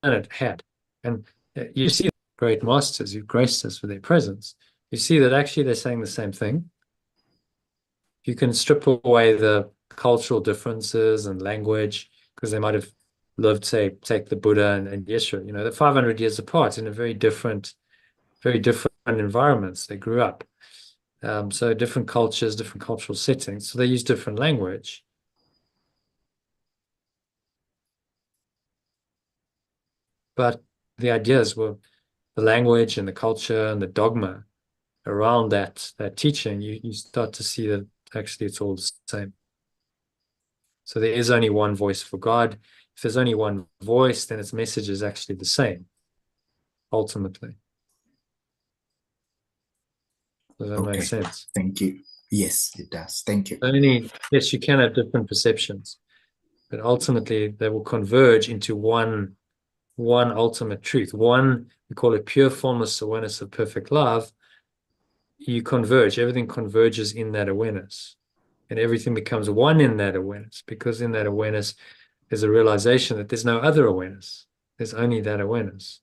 planet had. And you see great masters who graced us with their presence. You see that actually they're saying the same thing. You can strip away the cultural differences and language, because they might have lived, say, take the Buddha and Yeshua, you know, they're 500 years apart in a very different environments they grew up. So different cultures, different cultural settings. So they use different language. But the ideas were the language and the culture and the dogma around that teaching. You start to see that actually it's all the same. So there is only one voice for God. If there's only one voice, then its message is actually the same, ultimately. Does that make sense? Thank you. Yes, it does. Thank you. Yes, you can have different perceptions, but ultimately they will converge into one ultimate truth. One, we call it pure formless awareness of perfect love. You converge, everything converges in that awareness, and everything becomes one in that awareness, because in that awareness there's a realization that there's no other awareness. There's only that awareness.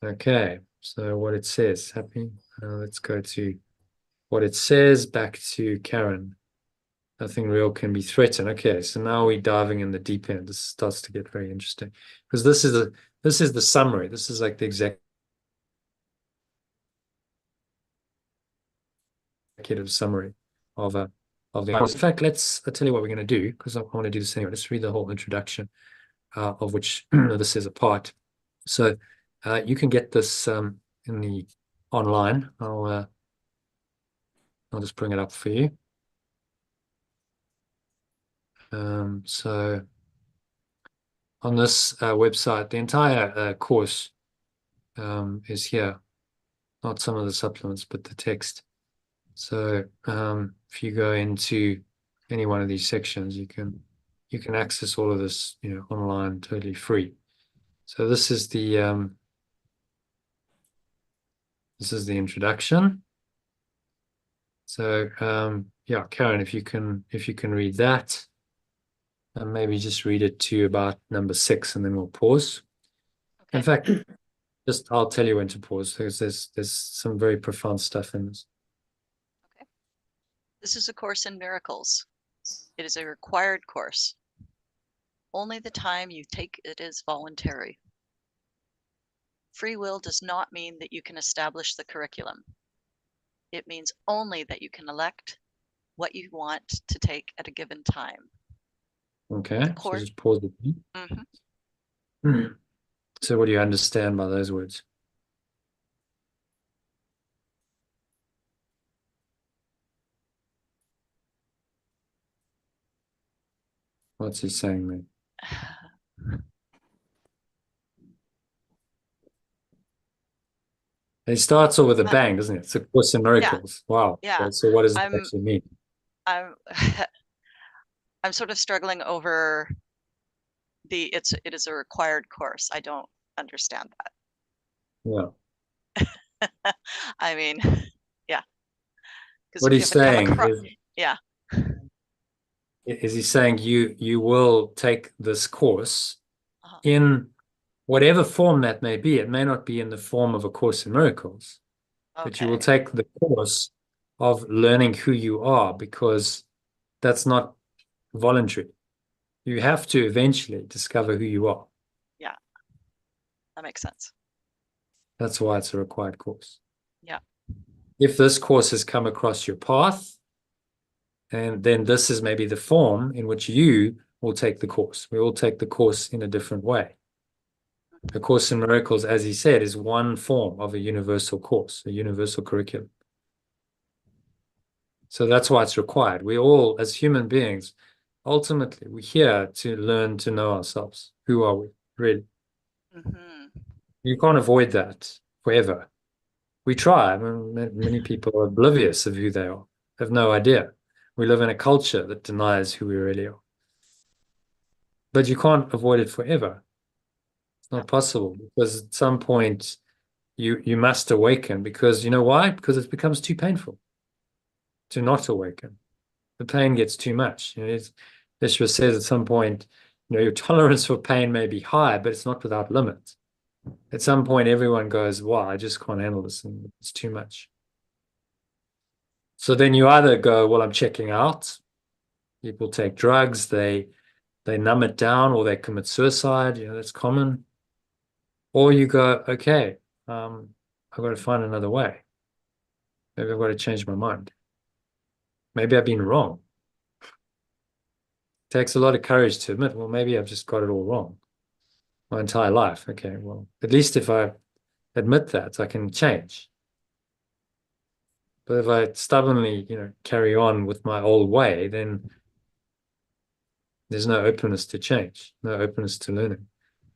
Okay, so what it says, happy? Let's go to what it says, back to Karen. Nothing real can be threatened. Okay, so now we're diving in the deep end. This starts to get very interesting, because this is the summary. This is like the executive summary of the course. In fact, I'll tell you what we're going to do, because I want to do this anyway. Let's read the whole introduction, of which this is a part. So you can get this in the online. I'll just bring it up for you. So on this website, the entire course is here, not some of the supplements, but the text. So if you go into any one of these sections, you can access all of this, you know, online, totally free. So this is the introduction. So yeah, Karen, if you can read that, and maybe just read it to about number 6, and then we'll pause. Okay. In fact, I'll tell you when to pause, because there's some very profound stuff in this. Okay. This is a Course in Miracles. It is a required course. Only the time you take it is voluntary. Free will does not mean that you can establish the curriculum. It means only that you can elect what you want to take at a given time. Okay, so just pause it. Mm-hmm. So what do you understand by those words? What's he saying there? It starts off with a bang, doesn't it? It's a Course in Miracles. Yeah. Wow. Yeah. So what does it actually mean? I'm sort of struggling over it is a required course. I don't understand that. Yeah. I mean, yeah. What he's saying is, yeah. Is he saying you will take this course in whatever form that may be? It may not be in the form of a Course in Miracles, but you will take the course of learning who you are, because that's not voluntary. You have to eventually discover who you are. Yeah, that makes sense. That's why it's a required course. Yeah. If this course has come across your path, and then this is maybe the form in which you will take the course. We all take the course in a different way. A Course in Miracles, as he said, is one form of a universal course, a universal curriculum. So that's why it's required. We all, as human beings, ultimately, we're here to learn to know ourselves. Who are we, really? Mm-hmm. You can't avoid that forever. We try. I mean, many people are oblivious of who they are, have no idea. We live in a culture that denies who we really are. But you can't avoid it forever. It's not possible, because at some point you must awaken, because you know why? Because it becomes too painful to not awaken. The pain gets too much. You know, Yeshua says at some point, your tolerance for pain may be high, but it's not without limit. At some point, everyone goes, wow, I just can't handle this, and it's too much. So then you either go, well, I'm checking out. People take drugs, they numb it down, or they commit suicide. That's common. Or you go, okay, I've got to find another way. Maybe I've got to change my mind. Maybe I've been wrong. It takes a lot of courage to admit, well, maybe I've just got it all wrong my entire life. Okay, well, at least if I admit that, I can change. But if I stubbornly, carry on with my old way, then there's no openness to change, no openness to learning.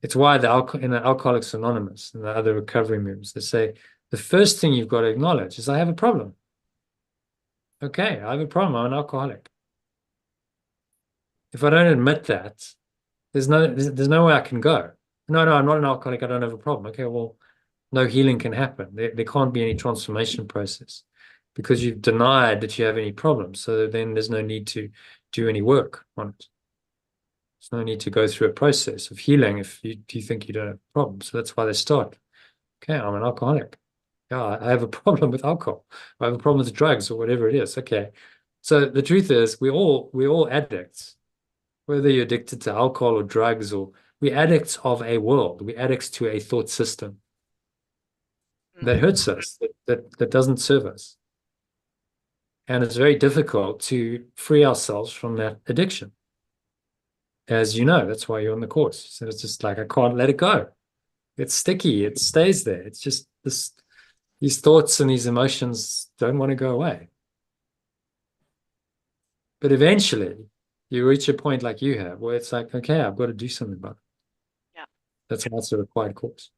It's why in Alcoholics Anonymous and the other recovery movements, they say the first thing you've got to acknowledge is I have a problem. Okay, I have a problem. I'm an alcoholic. If I don't admit that, there's no way I can go. No, I'm not an alcoholic. I don't have a problem. Okay, well, no healing can happen. There can't be any transformation process because you've denied that you have any problems. So then there's no need to do any work on it. There's no need to go through a process of healing if you think you don't have problems. So that's why they start. Okay, I'm an alcoholic. Yeah, I have a problem with alcohol. I have a problem with drugs or whatever it is. Okay. So the truth is we're all addicts, whether you're addicted to alcohol or drugs, or we're addicts of a world. We're addicts to a thought system that hurts us, that doesn't serve us. And it's very difficult to free ourselves from that addiction. As you know, that's why you're on the course. So it's just like, I can't let it go. It's sticky. It stays there. It's just these thoughts and these emotions don't want to go away. But eventually you reach a point like you have where it's like, okay, I've got to do something about it. Yeah. That's why it's a required course.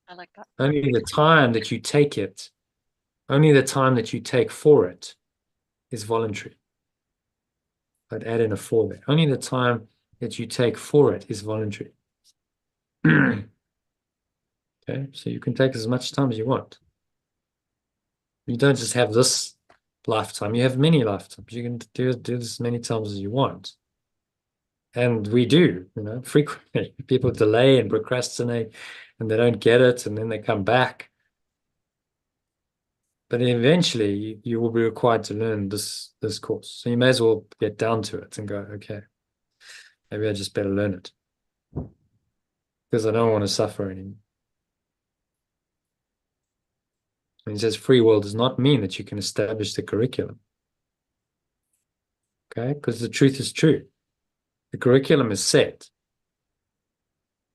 I like that. Only the time that you take it, only the time that you take for it is voluntary. I'd add in a for there. Only the time that you take for it is voluntary. Okay, so you can take as much time as you want. You don't just have this lifetime, you have many lifetimes. You can do this as many times as you want. And we do, frequently. People delay and procrastinate and they don't get it, and then they come back. But eventually you will be required to learn this course. So you may as well get down to it and go, okay, maybe I just better learn it because I don't want to suffer anymore. And he says free will does not mean that you can establish the curriculum. Okay, because the truth is true. The curriculum is set.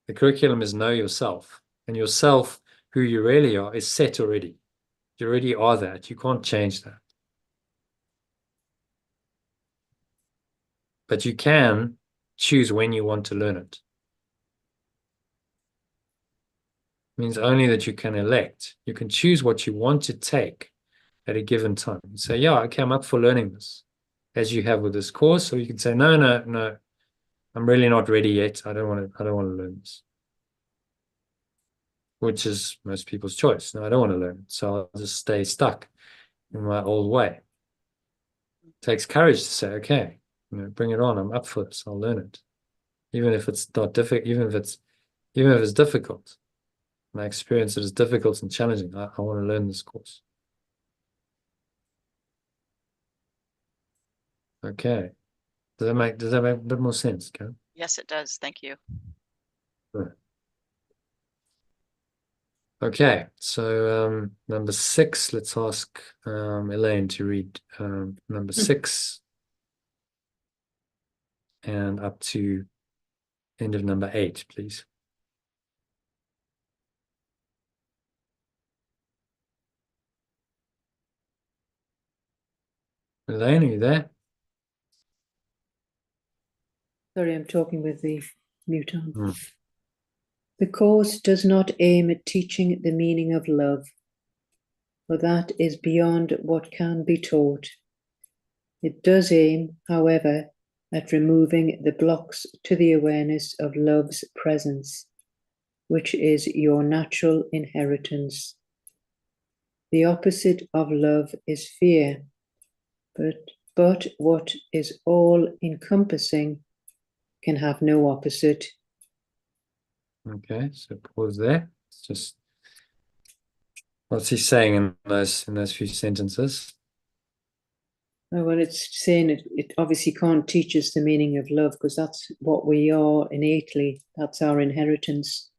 The curriculum is know yourself. And yourself, who you really are, is set already. You already are that. You can't change that. But you can choose when you want to learn it. It means only that you can elect. You can choose what you want to take at a given time. You say, yeah, okay, I'm up for learning this, as you have with this course. Or you can say, no, I'm really not ready yet. I don't want to learn this. Which is most people's choice. No, I don't want to learn it. So I'll just stay stuck in my old way. It takes courage to say, okay, bring it on. I'm up for this. I'll learn it. Even if it's not difficult, even if it's difficult. My experience it is difficult and challenging. I want to learn this course. Okay. Does that make a bit more sense, Karen? Yes, it does. Thank you. Sure. Okay, so number 6, let's ask Elaine to read number 6 and up to end of number 8, please. Elaine, are you there? Sorry, I'm talking with the mute on. The course does not aim at teaching the meaning of love, for that is beyond what can be taught. It does aim, however, at removing the blocks to the awareness of love's presence, which is your natural inheritance. The opposite of love is fear, but but what is all-encompassing can have no opposite. Okay, so pause there. It's just what's he saying in those few sentences? Well, it's saying it obviously can't teach us the meaning of love, because that's what we are innately. That's our inheritance.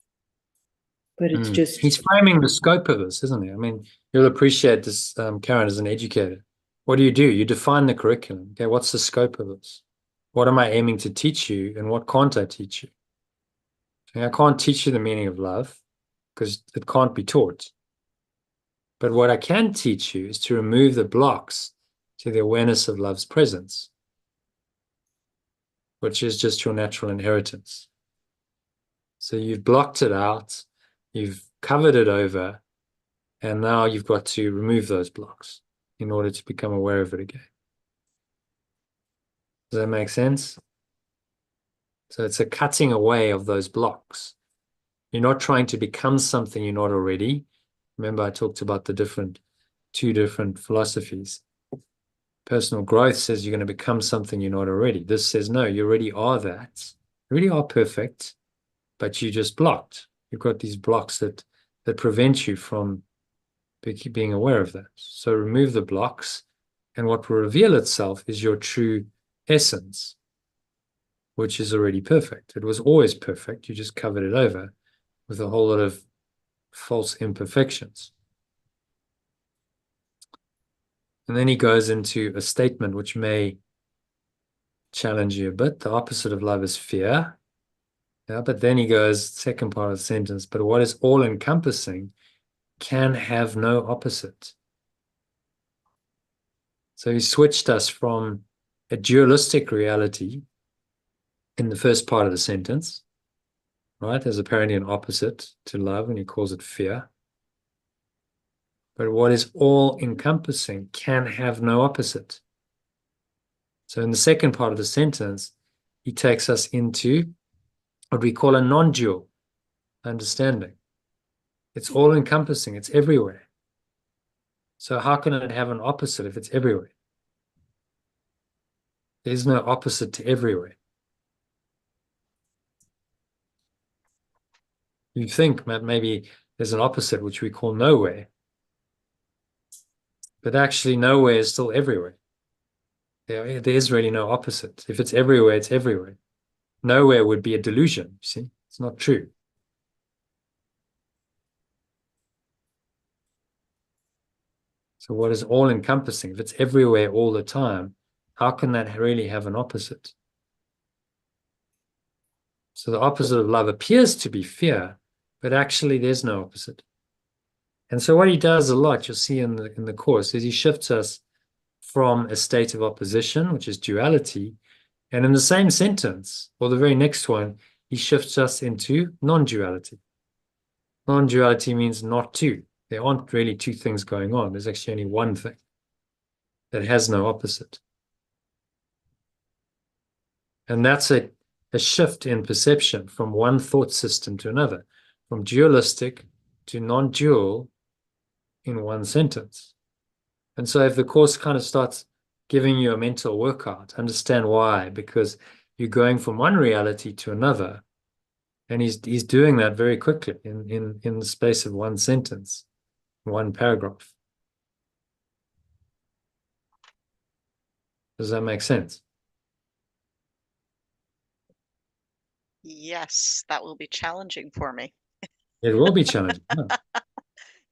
But it's just... He's framing the scope of this, isn't he? I mean, you'll appreciate this, Karen, as an educator. What do? You define the curriculum. Okay, what's the scope of this? What am I aiming to teach you, and what can't I teach you? Okay, I can't teach you the meaning of love because it can't be taught. But what I can teach you is to remove the blocks to the awareness of love's presence, which is just your natural inheritance. So you've blocked it out, you've covered it over, and now you've got to remove those blocks in order to become aware of it again. Does that make sense? So it's a cutting away of those blocks. You're not trying to become something you're not already. Remember, I talked about the two different philosophies. Personal growth says you're going to become something you're not already. This says, no, you already are that. You already are perfect, but you just blocked. You've got these blocks that prevent you from being aware of that. So remove the blocks, and what will reveal itself is your true essence, which is already perfect. It was always perfect. You just covered it over with a whole lot of false imperfections. And then he goes into a statement which may challenge you a bit. The opposite of love is fear. Yeah, but then he goes, second part of the sentence, but what is all-encompassing can have no opposite. So he switched us from a dualistic reality in the first part of the sentence, right? There's apparently an opposite to love, and he calls it fear. But what is all-encompassing can have no opposite. So in the second part of the sentence, he takes us into what we call a non-dual understanding. It's all-encompassing. It's everywhere. So how can it have an opposite if it's everywhere? There's no opposite to everywhere. You think maybe there's an opposite, which we call nowhere. But actually, nowhere is still everywhere. There is really no opposite. If it's everywhere, it's everywhere. Nowhere would be a delusion, you see? It's not true. So what is all-encompassing? If it's everywhere all the time, how can that really have an opposite? So the opposite of love appears to be fear, but actually there's no opposite. And so what he does a lot, you'll see in the course, is he shifts us from a state of opposition, which is duality, and in the same sentence, or the very next one, he shifts us into non-duality. Non-duality means not two. There aren't really two things going on. There's actually only one thing that has no opposite. And that's a shift in perception from one thought system to another, from dualistic to non-dual in one sentence. And so if the course kind of starts giving you a mental workout, understand why, because you're going from one reality to another, and he's doing that very quickly in the space of one sentence, one paragraph. Does that make sense? Yes, that will be challenging for me. It will be challenging.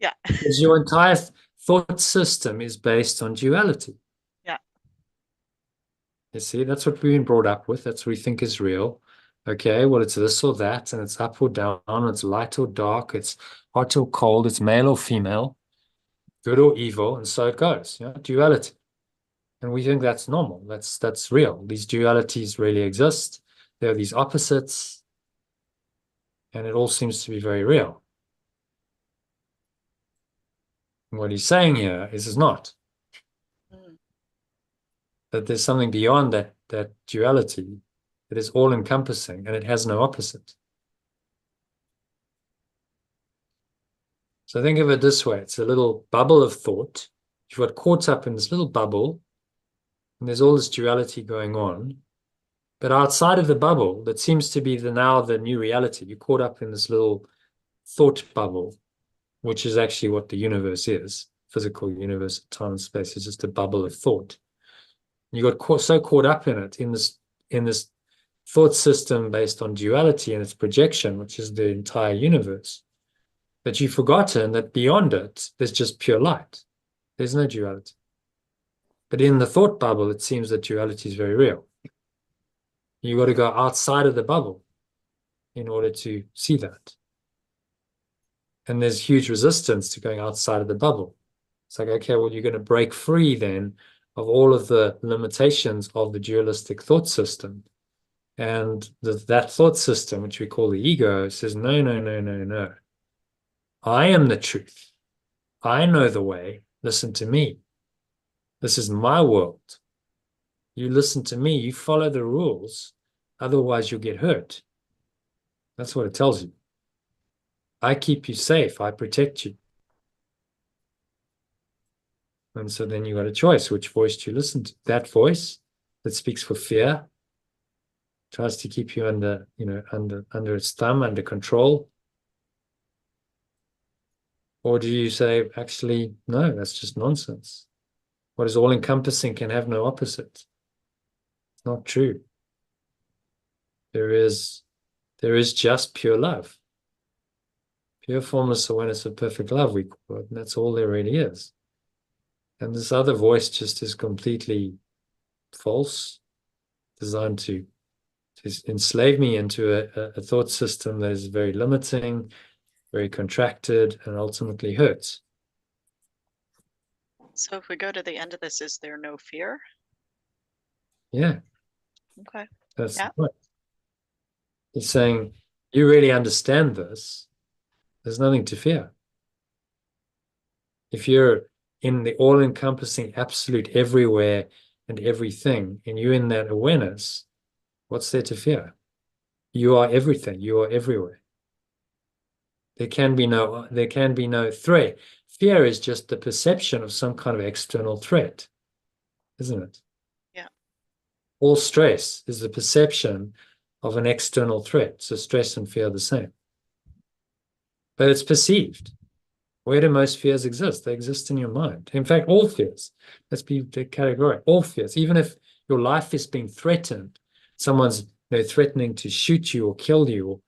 Yeah. Because your entire thought system is based on duality. Yeah. You see, that's what we've been brought up with. That's what we think is real. Okay, well, it's this or that, and it's up or down, it's light or dark, it's hot or cold, it's male or female, good or evil, and so it goes. You know, duality. And we think that's normal. That's real. These dualities really exist. There are these opposites, and it all seems to be very real. And what he's saying here is it's not. That there's something beyond that duality that is all-encompassing, and it has no opposite. So think of it this way. It's a little bubble of thought. You've got caught up in this little bubble, And there's all this duality going on. But outside of the bubble, that seems to be now the new reality. You're caught up in this little thought bubble, which is actually what the universe is. Physical universe, time and space is just a bubble of thought. You got so caught up in it, in this thought system based on duality and its projection, which is the entire universe, that you've forgotten that beyond it, there's just pure light. There's no duality. But in the thought bubble, it seems that duality is very real. You got to go outside of the bubble in order to see that. And there's huge resistance to going outside of the bubble. It's like, okay, well, you're going to break free then of all of the limitations of the dualistic thought system. And that thought system, which we call the ego, says, no, no, no, no, no. I am the truth. I know the way. Listen to me. This is my world. You listen to me. You follow the rules. Otherwise, you'll get hurt. That's what it tells you. I keep you safe. I protect you. And so then you got a choice. Which voice do you listen to? That voice that speaks for fear, tries to keep you under its thumb, under control. Or do you say, actually, no, that's just nonsense. What is all-encompassing can have no opposite. It's not true. There is just pure love. Pure formless awareness of perfect love, we call it, and that's all there really is. And this other voice just is completely false, designed to enslave me into a thought system that is very limiting, very contracted, and ultimately hurts. So if we go to the end of this, is there no fear? Yeah. Okay. That's Yeah. the point. He's saying, you really understand this, there's nothing to fear. If you're in the all-encompassing absolute everywhere and everything, and you're in that awareness, what's there to fear? You are everything. You are everywhere. There can be no threat. Fear is just the perception of some kind of external threat, isn't it? Yeah. All stress is the perception of an external threat. So stress and fear are the same. But it's perceived. Where do most fears exist? They exist in your mind. In fact, all fears. Let's be categorical. All fears. Even if your life is being threatened, someone's threatening to shoot you or kill you,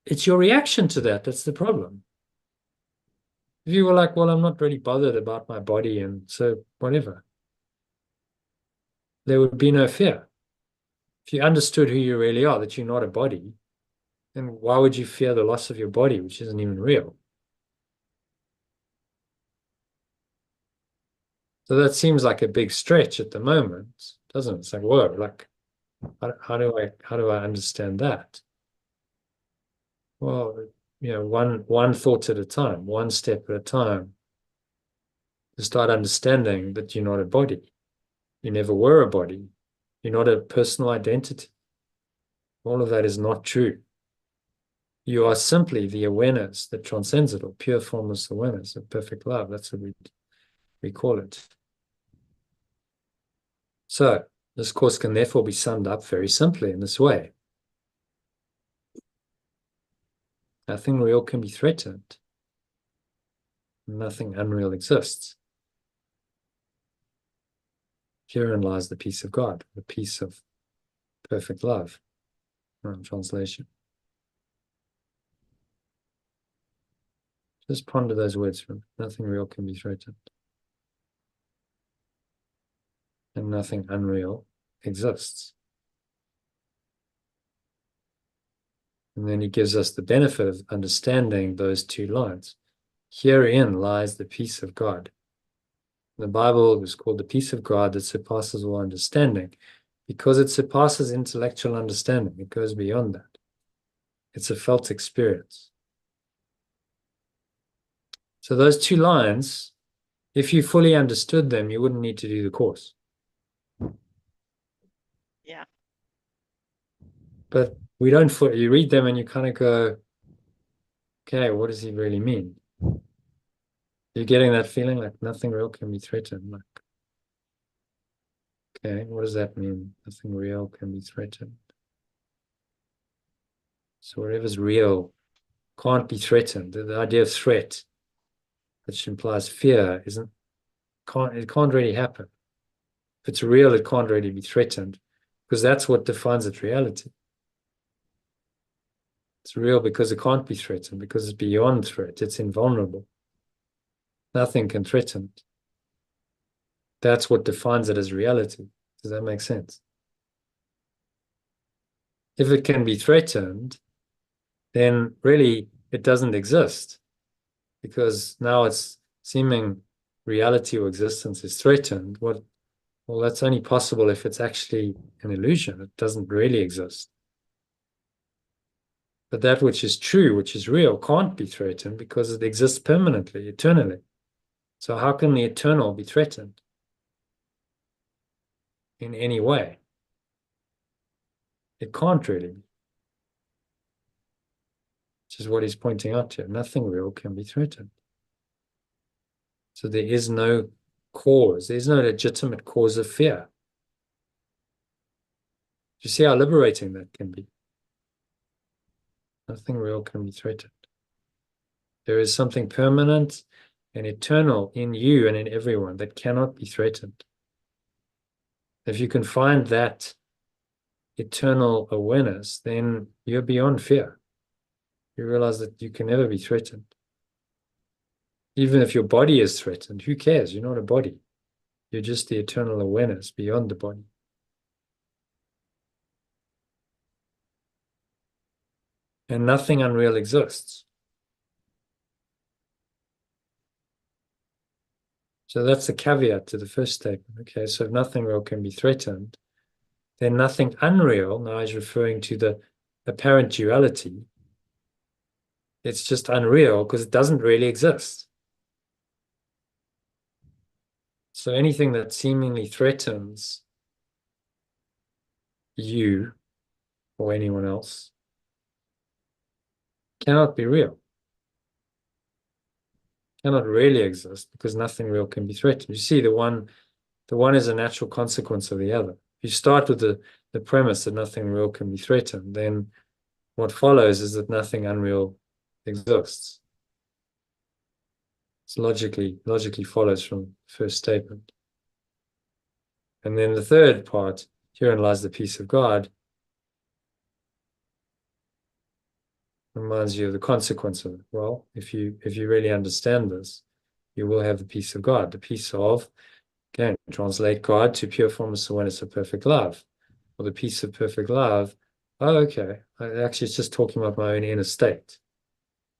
it's your reaction to that that's the problem. If you were like, well, I'm not really bothered about my body, and so whatever, there would be no fear. If you understood who you really are, that you're not a body, then why would you fear the loss of your body, which isn't even real? So that seems like a big stretch at the moment, doesn't it? It's like, whoa, like, how do I understand that? Well, one thought at a time, one step at a time, to start understanding that you're not a body. You never were a body. You're not a personal identity. All of that is not true. You are simply the awareness that transcends it, or pure formless awareness of perfect love. That's what we call it. So this course can therefore be summed up very simply in this way. Nothing real can be threatened. Nothing unreal exists. Herein lies the peace of God, the peace of perfect love. Translation. Just ponder those words. Nothing real can be threatened. And nothing unreal exists. And then he gives us the benefit of understanding those two lines. Herein lies the peace of God. The Bible is called the peace of God that surpasses all understanding, because it surpasses intellectual understanding. It goes beyond that. It's a felt experience. So those two lines, if you fully understood them, you wouldn't need to do the course. Yeah. But we don't fully, you read them and you kind of go, okay, what does he really mean? You're getting that feeling like nothing real can be threatened. Like, Okay, what does that mean? Nothing real can be threatened. So whatever's real can't be threatened. The idea of threat, which implies fear, it can't really happen. If it's real, it can't really be threatened, because that's what defines its reality. It's real because it can't be threatened, because it's beyond threat. It's invulnerable. Nothing can threaten it. That's what defines it as reality. Does that make sense? If it can be threatened, then really it doesn't exist, because now its seeming reality or existence is threatened. Well, that's only possible if it's actually an illusion. It doesn't really exist. But that which is true, which is real, can't be threatened because it exists permanently, eternally. So how can the eternal be threatened in any way? It can't really be. Which is what he's pointing out here. Nothing real can be threatened. So there is no cause. There's no legitimate cause of fear. Do you see how liberating that can be? Nothing real can be threatened. There is something permanent and eternal in you and in everyone that cannot be threatened. If you can find that eternal awareness, then you're beyond fear. You realize that you can never be threatened. Even if your body is threatened, who cares? You're not a body. You're just the eternal awareness beyond the body. And nothing unreal exists. So that's the caveat to the first statement. Okay, so if nothing real can be threatened, then nothing unreal, now he's referring to the apparent duality, it's just unreal because it doesn't really exist. So anything that seemingly threatens you or anyone else cannot be real. Cannot really exist because nothing real can be threatened. You see, the one is a natural consequence of the other. If you start with the premise that nothing real can be threatened, then what follows is that nothing unreal exists. It's logically follows from the first statement. And then the third part, herein lies the peace of God, reminds you of the consequence of it. Well, if you really understand this, you will have the peace of God, the peace of, again, translate God to pure formless awareness of perfect love, or the peace of perfect love. Oh, okay. Actually, it's just talking about my own inner state.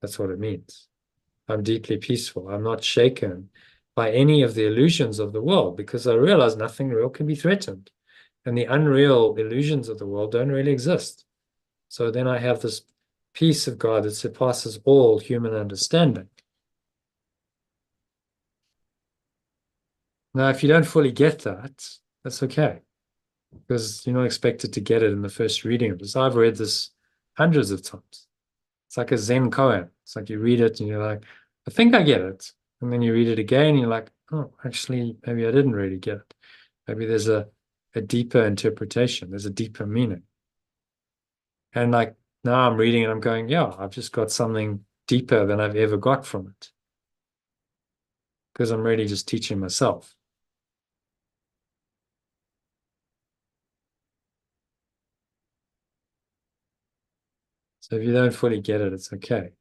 That's what it means. I'm deeply peaceful. I'm not shaken by any of the illusions of the world because I realize nothing real can be threatened. And the unreal illusions of the world don't really exist. So then I have this peace of God that surpasses all human understanding. Now, if you don't fully get that, that's okay, because you're not expected to get it in the first reading of this. I've read this hundreds of times. It's like a Zen koan. It's like you read it and you're like, I think I get it. And then you read it again and you're like, oh, actually, maybe I didn't really get it. Maybe there's a deeper interpretation. There's a deeper meaning. And like now I'm reading and I'm going, yeah, I've just got something deeper than I've ever got from it. Because I'm really just teaching myself. So if you don't fully get it, it's okay.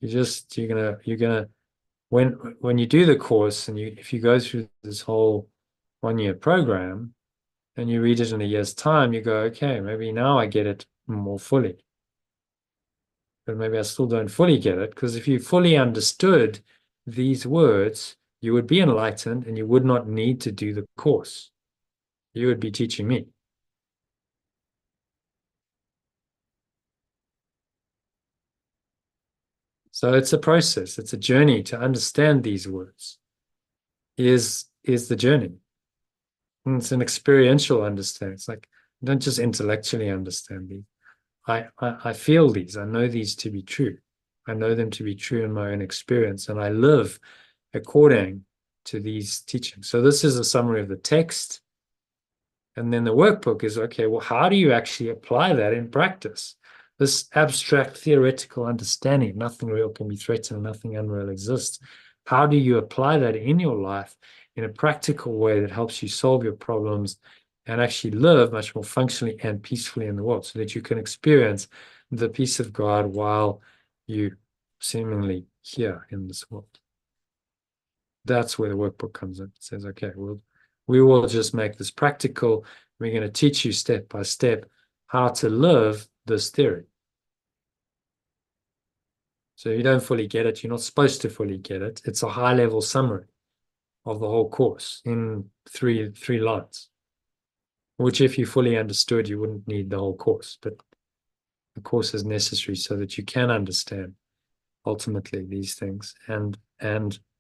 You're gonna when you do the course and if you go through this whole 1-year program and you read it in a year's time, you go, okay, maybe now I get it more fully. But maybe I still don't fully get it, because if you fully understood these words, you would be enlightened and you would not need to do the course. You would be teaching me. So it's a process. It's a journey to understand these words. Is the journey. And it's an experiential understanding. It's like, I don't just intellectually understand these. I feel these. I know these to be true. I know them to be true in my own experience, and I live according to these teachings. So this is a summary of the text. And then the workbook is, okay, well, how do you actually apply that in practice? This abstract theoretical understanding, nothing real can be threatened, nothing unreal exists. How do you apply that in your life in a practical way that helps you solve your problems and actually live much more functionally and peacefully in the world, so that you can experience the peace of God while you seemingly here in this world? That's where the workbook comes in. It says, okay, we will just make this practical. We're going to teach you step by step how to live this theory. So you don't fully get it. You're not supposed to fully get it. It's a high-level summary of the whole course in three lines, which if you fully understood, you wouldn't need the whole course. But the course is necessary so that you can understand ultimately these things, and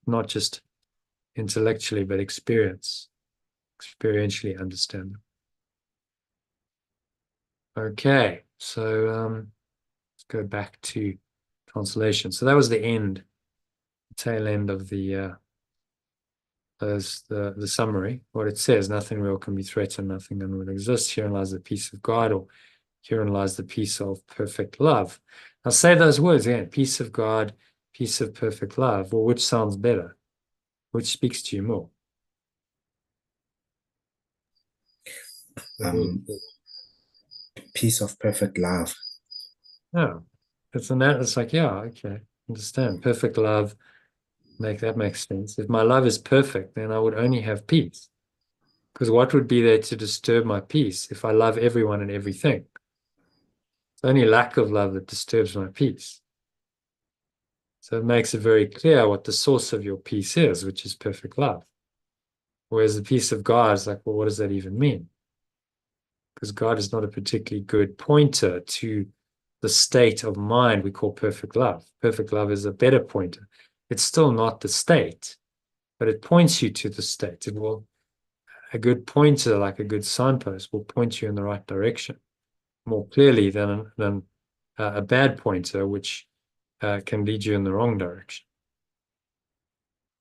not just intellectually, but experientially understand them. Okay, so let's go back to translation. So that was the end, the tail end of the summary. What it says: nothing real can be threatened, nothing unreal exists. Herein lies the peace of God, or herein lies the peace of perfect love. Now say those words again: peace of God, peace of perfect love. Well, which sounds better? Which speaks to you more? Peace of perfect love. Yeah, it's like, yeah, okay, understand. Perfect love, that makes sense. If my love is perfect, then I would only have peace. Because what would be there to disturb my peace if I love everyone and everything? It's only lack of love that disturbs my peace. So it makes it very clear what the source of your peace is, which is perfect love. Whereas the peace of God is like, well, what does that even mean? Because God is not a particularly good pointer to the state of mind we call perfect love. Perfect love is a better pointer. It's still not the state, but it points you to the state. A good pointer, like a good signpost, will point you in the right direction more clearly than a bad pointer, which can lead you in the wrong direction.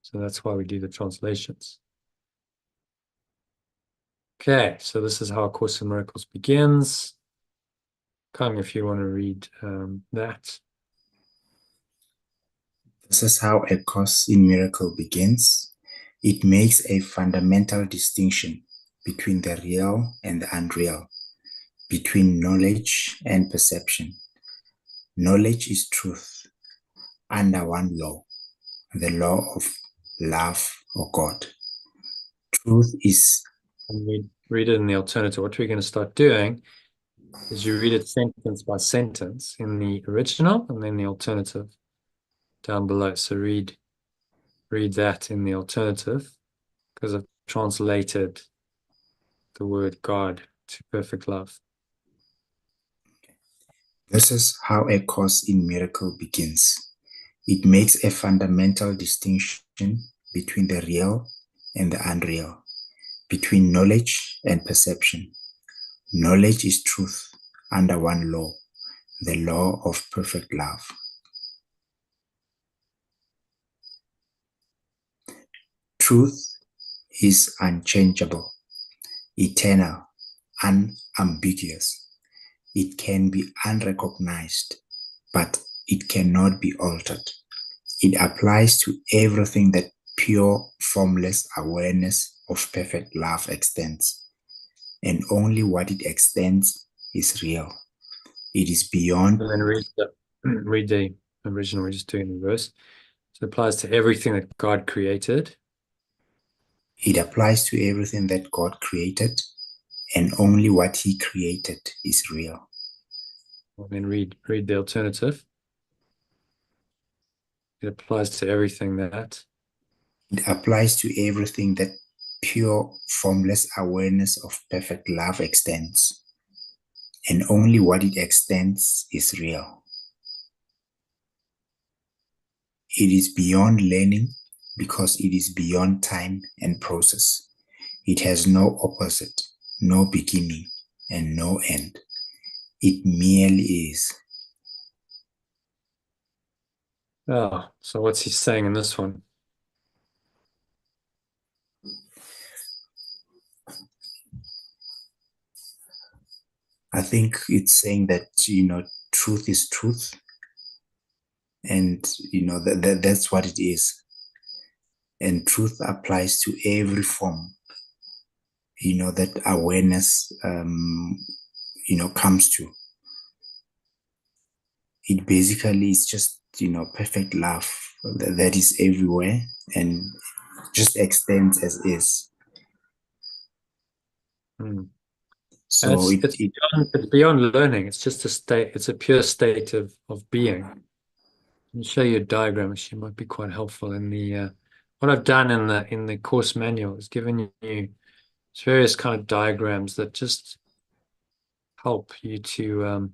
So that's why we do the translations. Okay, so this is how A Course in Miracles begins. Kang, if you want to read that. This is how A Course in Miracle begins. It makes a fundamental distinction between the real and the unreal, between knowledge and perception. Knowledge is truth under one law, the law of love or God. Truth is... And we read it in the alternative. What we're going to start doing is you read it sentence by sentence in the original and then the alternative down below. So read that in the alternative, because I've translated the word God to perfect love. This is how A Course in Miracle begins. It makes a fundamental distinction between the real and the unreal, between knowledge and perception. Knowledge is truth under one law, the law of perfect love. Truth is unchangeable, eternal, unambiguous. It can be unrecognized, but it cannot be altered. It applies to everything that pure, formless awareness of perfect love extends, and only what it extends is real. It is beyond... And then read the original, we're just doing the verse. So it applies to everything that God created. It applies to everything that God created, and only what He created is real. And then read the alternative. It applies to everything that... It applies to everything that pure, formless awareness of perfect love extends, and only what it extends is real. It is beyond learning because it is beyond time and process. It has no opposite, no beginning, and no end. It merely is. Oh, so what's he saying in this one? I think it's saying that, truth is truth. And, that's what it is. And truth applies to every form, that awareness, comes to. It basically is just, perfect love that is everywhere and just extends as is. So it's beyond learning. It's just a state. It's a pure state of being. I'll show you a diagram, which might be quite helpful in the what I've done in the course manual is given you various kind of diagrams that just help you to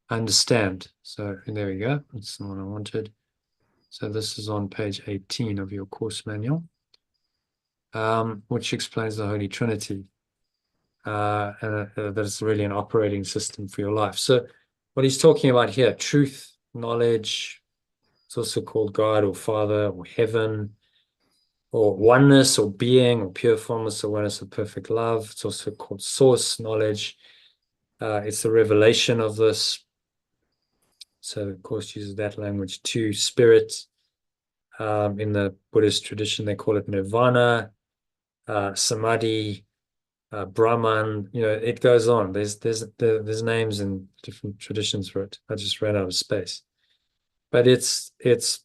understand. So there we go. That's the one I wanted. So this is on page 18 of your course manual, which explains the Holy Trinity. And that it's really an operating system for your life. So what he's talking about here, truth, knowledge, it's also called God or Father or heaven or oneness or being or pure formless awareness of perfect love. It's also called source, knowledge. It's the revelation of this. So of course uses that language too. Spirit, in the Buddhist tradition, they call it nirvana, samadhi, Brahman, it goes on. There's names in different traditions for it. I just ran out of space. But it's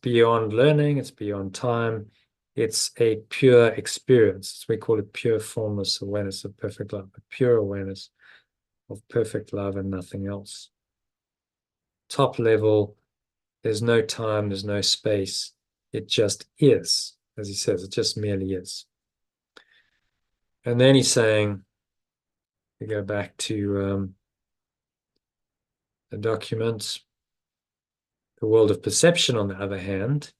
beyond learning, it's beyond time, it's a pure experience. We call it pure formless awareness of perfect love, a pure awareness of perfect love and nothing else. Top level, there's no time, there's no space. It just is, as he says, it just merely is. And then he's saying, we go back to the document. The world of perception, on the other hand.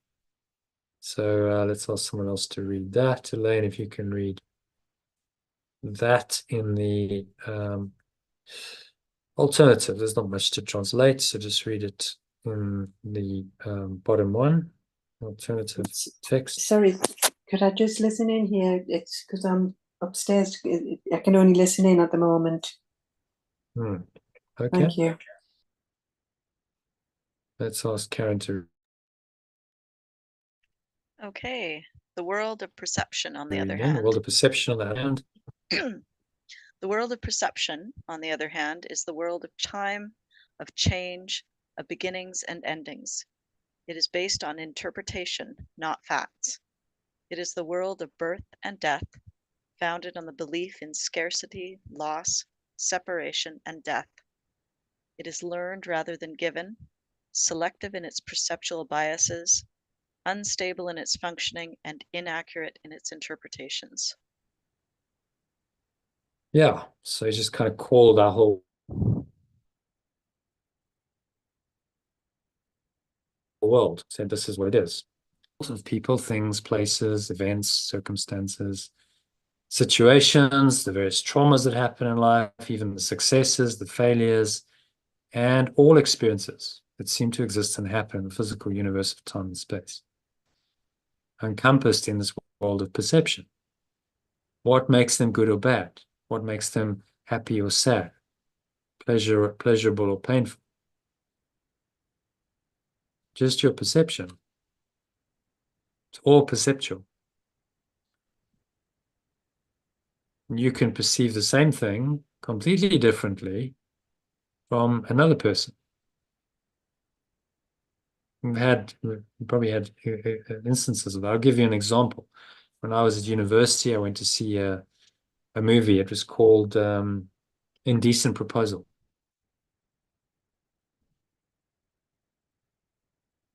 So let's ask someone else to read that. Elaine, if you can read that in the alternative. There's not much to translate, so just read it in the bottom one, alternative text. Sorry, could I just listen in here? It's because I'm upstairs. I can only listen in at the moment. Okay. Thank you. Let's ask Karen to Okay. The world of perception, on the read other again. hand. The world of perception, on the other hand. The world of perception, on the other hand, is the world of time, of change, of beginnings and endings. It is based on interpretation, not facts. It is the world of birth and death, founded on the belief in scarcity, loss, separation, and death. It is learned rather than given, selective in its perceptual biases, unstable in its functioning, and inaccurate in its interpretations. Yeah, so he just kind of called our whole world, said this is what it is. Of people, things, places, events, circumstances, situations, the various traumas that happen in life, even the successes, the failures, and all experiences that seem to exist and happen in the physical universe of time and space, encompassed in this world of perception. What makes them good or bad? What makes them happy or sad? Pleasurable or painful? Just your perception. It's all perceptual. You can perceive the same thing completely differently from another person. We probably had instances of that. I'll give you an example. When I was at university, I went to see a movie. It was called Indecent Proposal.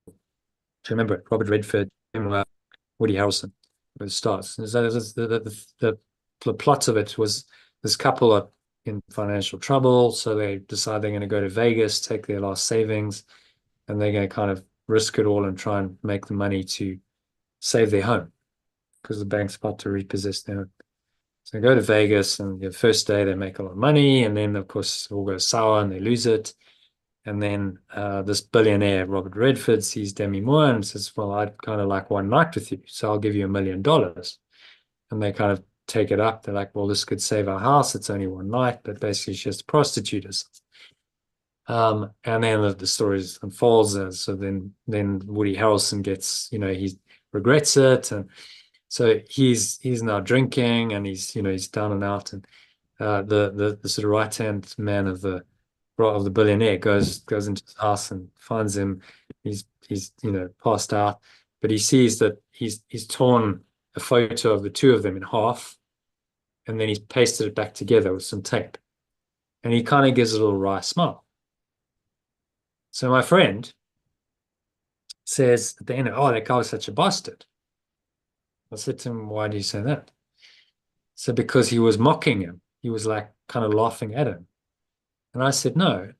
Do you remember it? Robert Redford, Woody Harrelson, where it starts. The plot of it was this couple are in financial trouble, so they decide they're going to go to Vegas, take their last savings, and they're going to kind of risk it all and try and make the money to save their home because the bank's about to repossess their home. So they go to Vegas, and the first day they make a lot of money, and then of course it all goes sour and they lose it. And then this billionaire, Robert Redford, sees Demi Moore and says, well, I'd kind of like one night with you, so I'll give you $1 million. And they kind of take it up. They're like, well, this could save our house. It's only one night, but basically she has to prostitute herself. And then the story unfolds. So then Woody Harrelson gets, he regrets it, and so he's now drinking, and he's down and out, and the sort of right hand man of the billionaire goes into his house and finds him. He's passed out, but he sees that he's torn a photo of the two of them in half, and then he's pasted it back together with some tape, and he kind of gives a little wry smile. So my friend says at the end, "Oh, that guy was such a bastard." I said to him, "Why do you say that?" So because he was mocking him. He was like kind of laughing at him. And I said, no,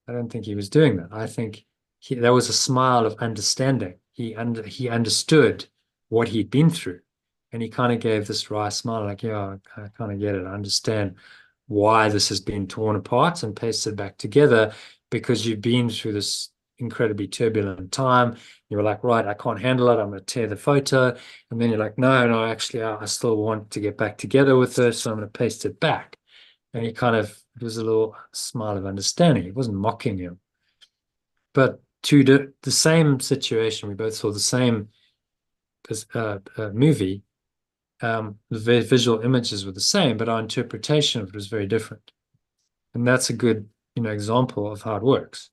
I don't think he was doing that. I think there was a smile of understanding. He understood what he'd been through. And he kind of gave this wry smile, like, yeah, I kind of get it. I understand why this has been torn apart and pasted back together, because you've been through this incredibly turbulent time. You were like, right, I can't handle it. I'm going to tear the photo. And then you're like, no, actually, I still want to get back together with her, so I'm going to paste it back. And he it was a little smile of understanding. He wasn't mocking him. But to the same situation, we both saw the same movie. The visual images were the same, but our interpretation of it was very different. And that's a good, example of how it works.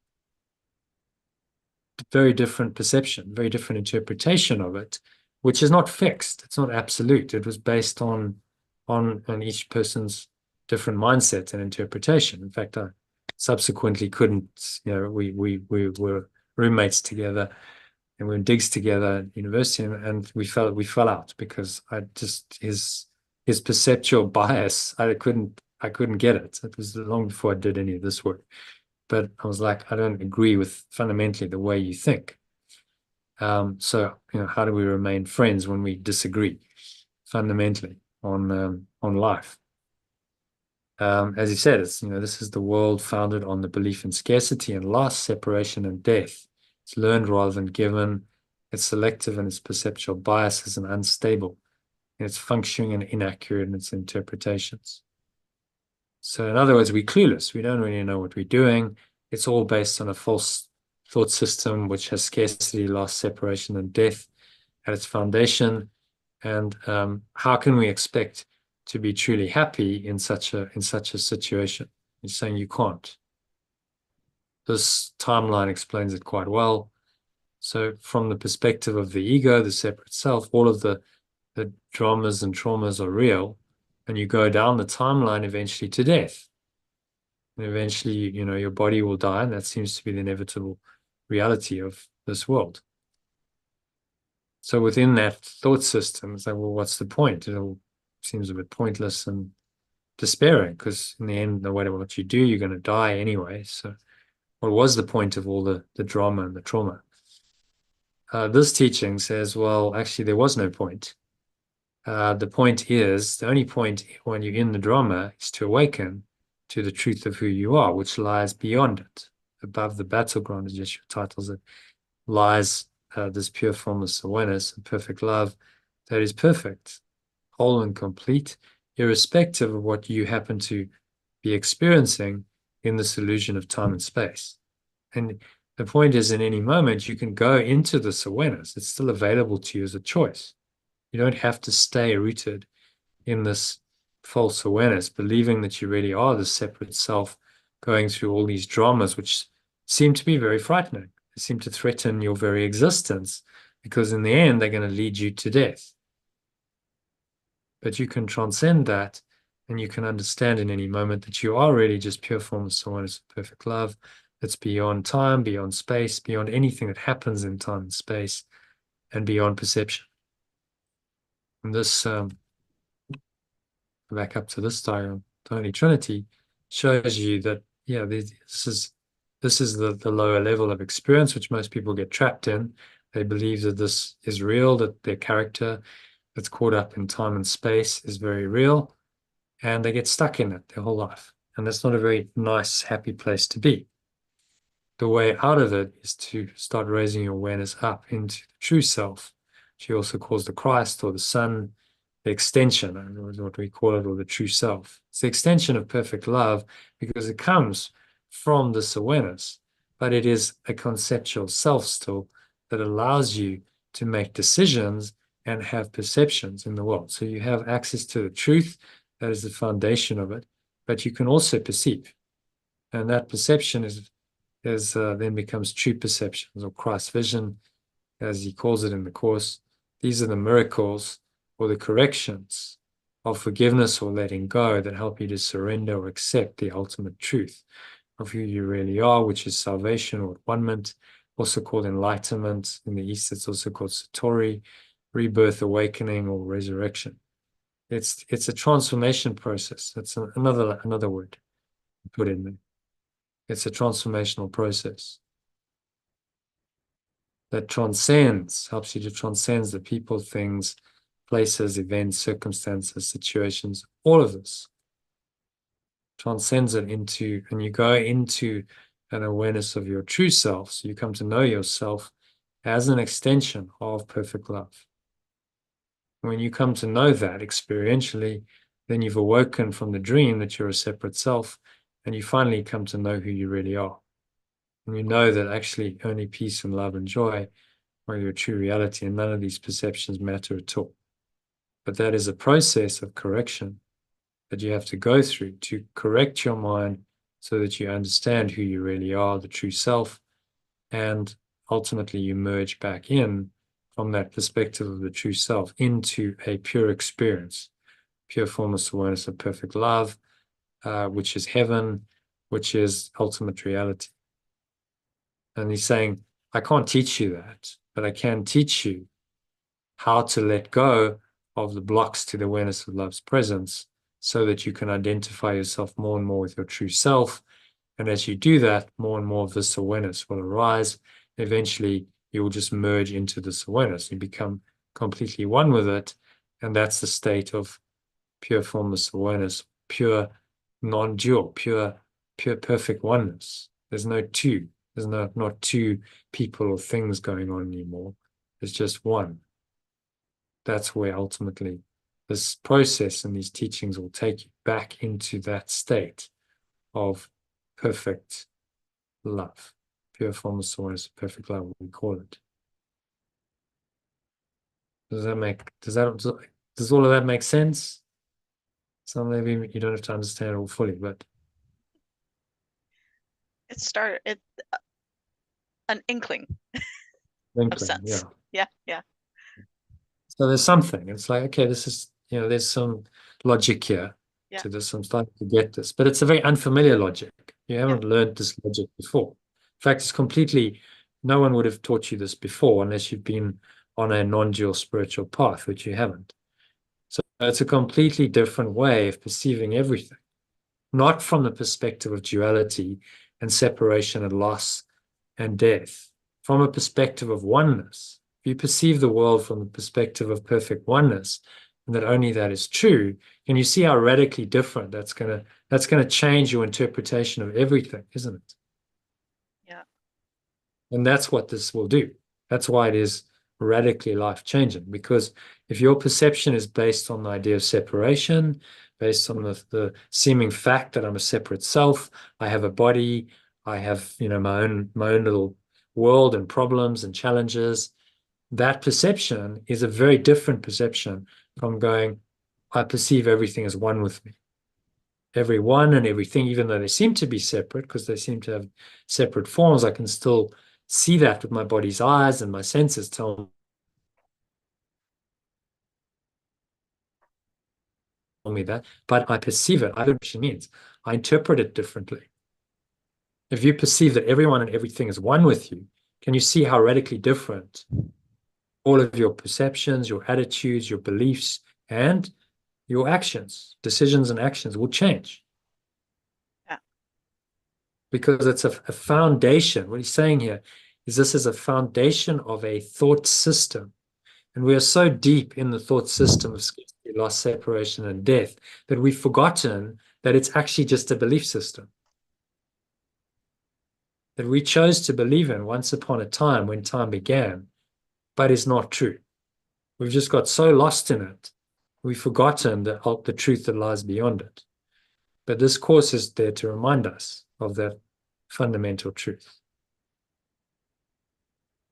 Very different perception, very different interpretation of it, which is not fixed. It's not absolute. It was based on each person's different mindset and interpretation. In fact, I subsequently couldn't, we were roommates together, and we were in digs together at university, and we fell out because his perceptual bias, I couldn't get it. It was long before I did any of this work. But I was like, I don't agree with fundamentally the way you think. So, how do we remain friends when we disagree fundamentally on life? As he said, it's, this is the world founded on the belief in scarcity and loss, separation and death. It's learned rather than given. It's selective in its perceptual biases and unstable in its functioning and inaccurate in its interpretations. So in other words, we're clueless. We don't really know what we're doing. It's all based on a false thought system, which has scarcity, loss, separation, and death at its foundation. And how can we expect to be truly happy in such a situation? He's saying you can't. This timeline explains it quite well. So from the perspective of the ego, the separate self, all of the dramas and traumas are real. And you go down the timeline eventually to death. And eventually, your body will die, and that seems to be the inevitable reality of this world. So within that thought system, it's like, well, what's the point? It all seems a bit pointless and despairing, because in the end, no matter what you do, you're going to die anyway. So what was the point of all the drama and the trauma? This teaching says, well, actually, there was no point. The only point when you're in the drama is to awaken to the truth of who you are, which lies beyond it, above the battleground, as Yeshua titles it, lies this pure formless awareness and perfect love that is perfect, whole and complete, irrespective of what you happen to be experiencing in this illusion of time and space. And the point is, in any moment, you can go into this awareness. It's still available to you as a choice. You don't have to stay rooted in this false awareness, believing that you really are the separate self going through all these dramas, which seem to be very frightening. They seem to threaten your very existence, because in the end, they're going to lead you to death. But you can transcend that, and you can understand in any moment that you are really just pure formless awareness of perfect love that's beyond time, beyond space, beyond anything that happens in time and space, and beyond perception. And this, back up to this diagram, the Holy Trinity shows you that, yeah, this is the lower level of experience, which most people get trapped in. They believe that this is real, that their character that's caught up in time and space is very real, and they get stuck in it their whole life. And that's not a very nice, happy place to be. The way out of it is to start raising your awareness up into the true self, which he also calls the Christ or the Son, the extension, is what we call it, or the true self. It's the extension of perfect love because it comes from this awareness, but it is a conceptual self still that allows you to make decisions and have perceptions in the world. So you have access to the truth, that is the foundation of it, but you can also perceive. And that perception then becomes true perceptions, or Christ vision, as he calls it in the Course. These are the miracles or the corrections of forgiveness or letting go that help you to surrender or accept the ultimate truth of who you really are, which is salvation or one-ment, also called enlightenment. In the East, it's also called Satori, rebirth, awakening, or resurrection. It's a transformation process. That's another word to put in there. It's a transformational process that transcends, helps you to transcend the people, things, places, events, circumstances, situations, all of this. Transcends it into, and you go into an awareness of your true self. So you come to know yourself as an extension of perfect love. When you come to know that experientially, then you've awoken from the dream that you're a separate self, and you finally come to know who you really are. And you know that actually only peace and love and joy are your true reality, and none of these perceptions matter at all. But that is a process of correction that you have to go through to correct your mind so that you understand who you really are, the true self, and ultimately you merge back in from that perspective of the true self into a pure experience, pure formless awareness of perfect love, which is heaven, which is ultimate reality. And he's saying, I can't teach you that, but I can teach you how to let go of the blocks to the awareness of love's presence so that you can identify yourself more and more with your true self. And as you do that, more and more of this awareness will arise. Eventually, you will just merge into this awareness. You become completely one with it. And that's the state of pure formless awareness, pure non-dual, pure perfect oneness. There's no two. There's not two people or things going on anymore. There's just one. That's where ultimately this process and these teachings will take you back into that state of perfect love, pure formless awareness, perfect love, we call it. Does all of that make sense? So maybe you don't have to understand it all fully, but an inkling of sense. Yeah. So there's something. It's like, okay, this is, there's some logic here to this. I'm starting to get this, but it's a very unfamiliar logic. You haven't learned this logic before. In fact, it's completely, no one would have taught you this before unless you've been on a non-dual spiritual path, which you haven't. So it's a completely different way of perceiving everything, not from the perspective of duality and separation and loss and death, from a perspective of oneness. If you perceive the world from the perspective of perfect oneness, and that only that is true, and you see how radically different that's gonna change your interpretation of everything, isn't it? Yeah. And that's what this will do. That's why it is radically life-changing, because if your perception is based on the idea of separation, based on the seeming fact that I'm a separate self, I have a body, I have my own little world and problems and challenges, that perception is a very different perception from going, I perceive everything as one with me. Everyone and everything, even though they seem to be separate, because they seem to have separate forms, I can still see that with my body's eyes, and my senses tell me that, but I perceive it. I don't know what she means. I interpret it differently. If you perceive that everyone and everything is one with you, can you see how radically different all of your perceptions, your attitudes, your beliefs, and your actions, decisions and actions will change? Yeah. Because it's a foundation. What he's saying here is this is a foundation of a thought system. And we are so deep in the thought system of scarcity, loss, separation, and death that we've forgotten that it's actually just a belief system that we chose to believe in once upon a time when time began, but is not true. We've just got so lost in it. We've forgotten the truth that lies beyond it. But this course is there to remind us of that fundamental truth.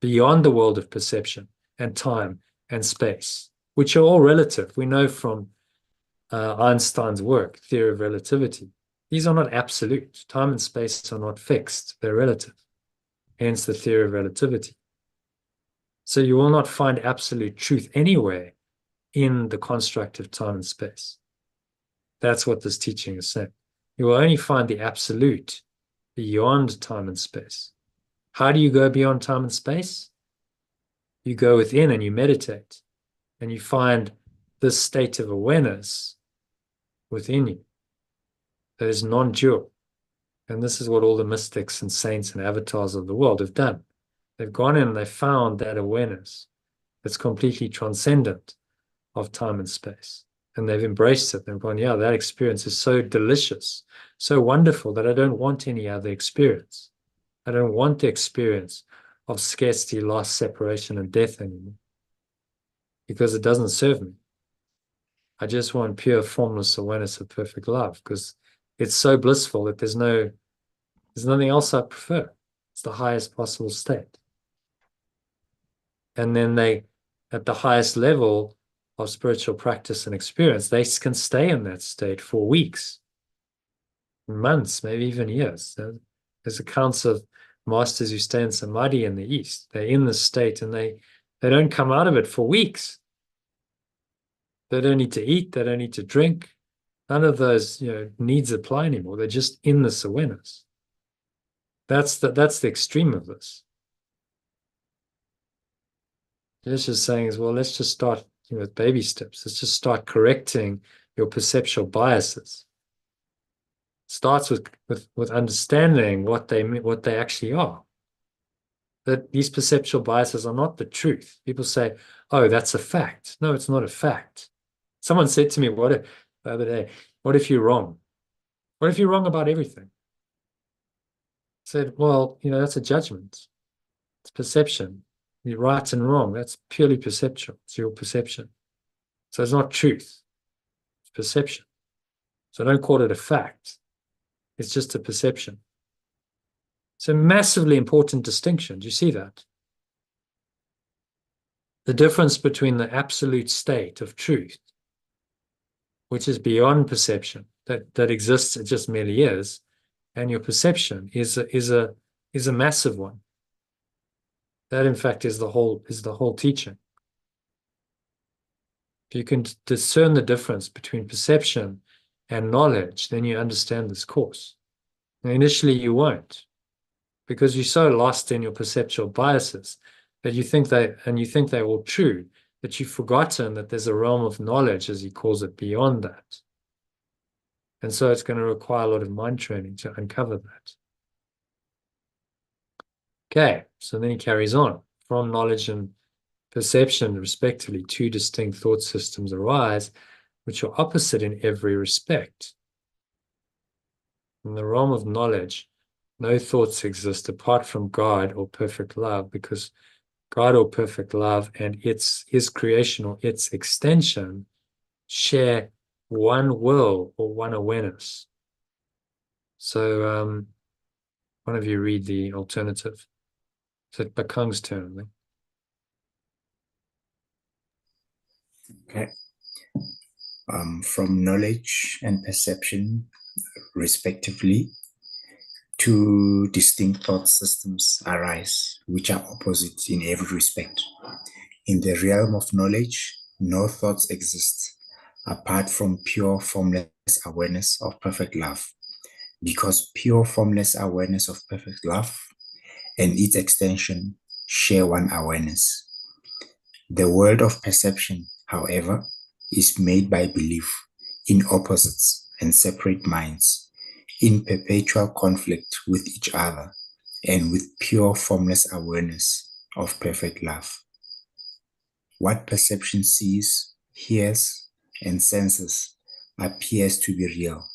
Beyond the world of perception and time and space, which are all relative. We know from Einstein's work, theory of relativity, these are not absolute. Time and space are not fixed, they're relative. Hence the theory of relativity. So you will not find absolute truth anywhere in the construct of time and space. That's what this teaching is saying. You will only find the absolute beyond time and space. How do you go beyond time and space? You go within and you meditate, and you find this state of awareness within you that is non-dual. And this is what all the mystics and saints and avatars of the world have done. They've gone in and they've found that awareness that's completely transcendent of time and space. And they've embraced it. They've gone, yeah, that experience is so delicious, so wonderful that I don't want any other experience. I don't want the experience of scarcity, loss, separation, and death anymore, because it doesn't serve me. I just want pure formless awareness of perfect love, because it's so blissful that there's nothing else I prefer. It's the highest possible state. And then they, at the highest level of spiritual practice and experience, they can stay in that state for weeks, months, maybe even years. There's accounts of masters who stay in samadhi in the East. They're in this state and they don't come out of it for weeks. They don't need to eat. They don't need to drink. None of those needs apply anymore. They're just in this awareness. That's the extreme of this. It's just saying is, well, let's just start with baby steps. Let's just start correcting your perceptual biases. It starts with understanding what they actually are. That these perceptual biases are not the truth. People say, oh, that's a fact. No, it's not a fact. Someone said to me the other day, what if you're wrong? What if you're wrong about everything? I said, well, that's a judgment. It's perception. You're right and wrong. That's purely perceptual. It's your perception. So it's not truth. It's perception. So don't call it a fact. It's just a perception. It's a massively important distinction. Do you see that? The difference between the absolute state of truth, which is beyond perception, that exists, it just merely is, and your perception is a massive one. That, in fact, is the whole teaching. If you can discern the difference between perception and knowledge, then you understand this course. Now, initially, you won't, because you're so lost in your perceptual biases that you think they're all true, that you've forgotten that there's a realm of knowledge, as he calls it, beyond that. And so it's going to require a lot of mind training to uncover that. Okay, so then he carries on. From knowledge and perception, respectively, two distinct thought systems arise, which are opposite in every respect. In the realm of knowledge, no thoughts exist apart from God or perfect love, because God or perfect love and his creation or its extension share one will or one awareness. So one of you read the alternative. So it's Bakang's turn, I think. Okay. From knowledge and perception, respectively, two distinct thought systems arise, which are opposite in every respect. In the realm of knowledge, no thoughts exist apart from pure formless awareness of perfect love, because pure formless awareness of perfect love and its extension share one awareness. The world of perception, however, is made by belief in opposites and separate minds, in perpetual conflict with each other, and with pure formless awareness of perfect love. What perception sees, hears, and senses appears to be real,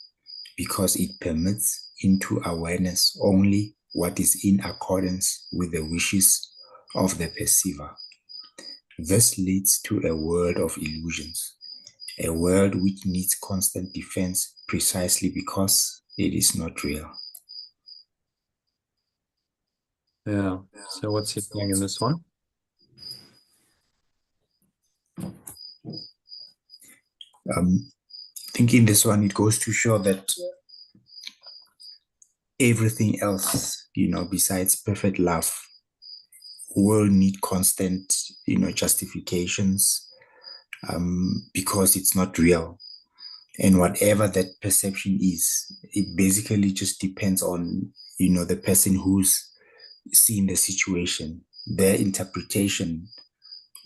because it permits into awareness only what is in accordance with the wishes of the perceiver. This leads to a world of illusions, a world which needs constant defense precisely because it is not real. Yeah. So what's he saying in this one? I think in this one, it goes to show that everything else, besides perfect love, will need constant, justifications, because it's not real. And whatever that perception is, it basically just depends on, the person who's seeing the situation. Their interpretation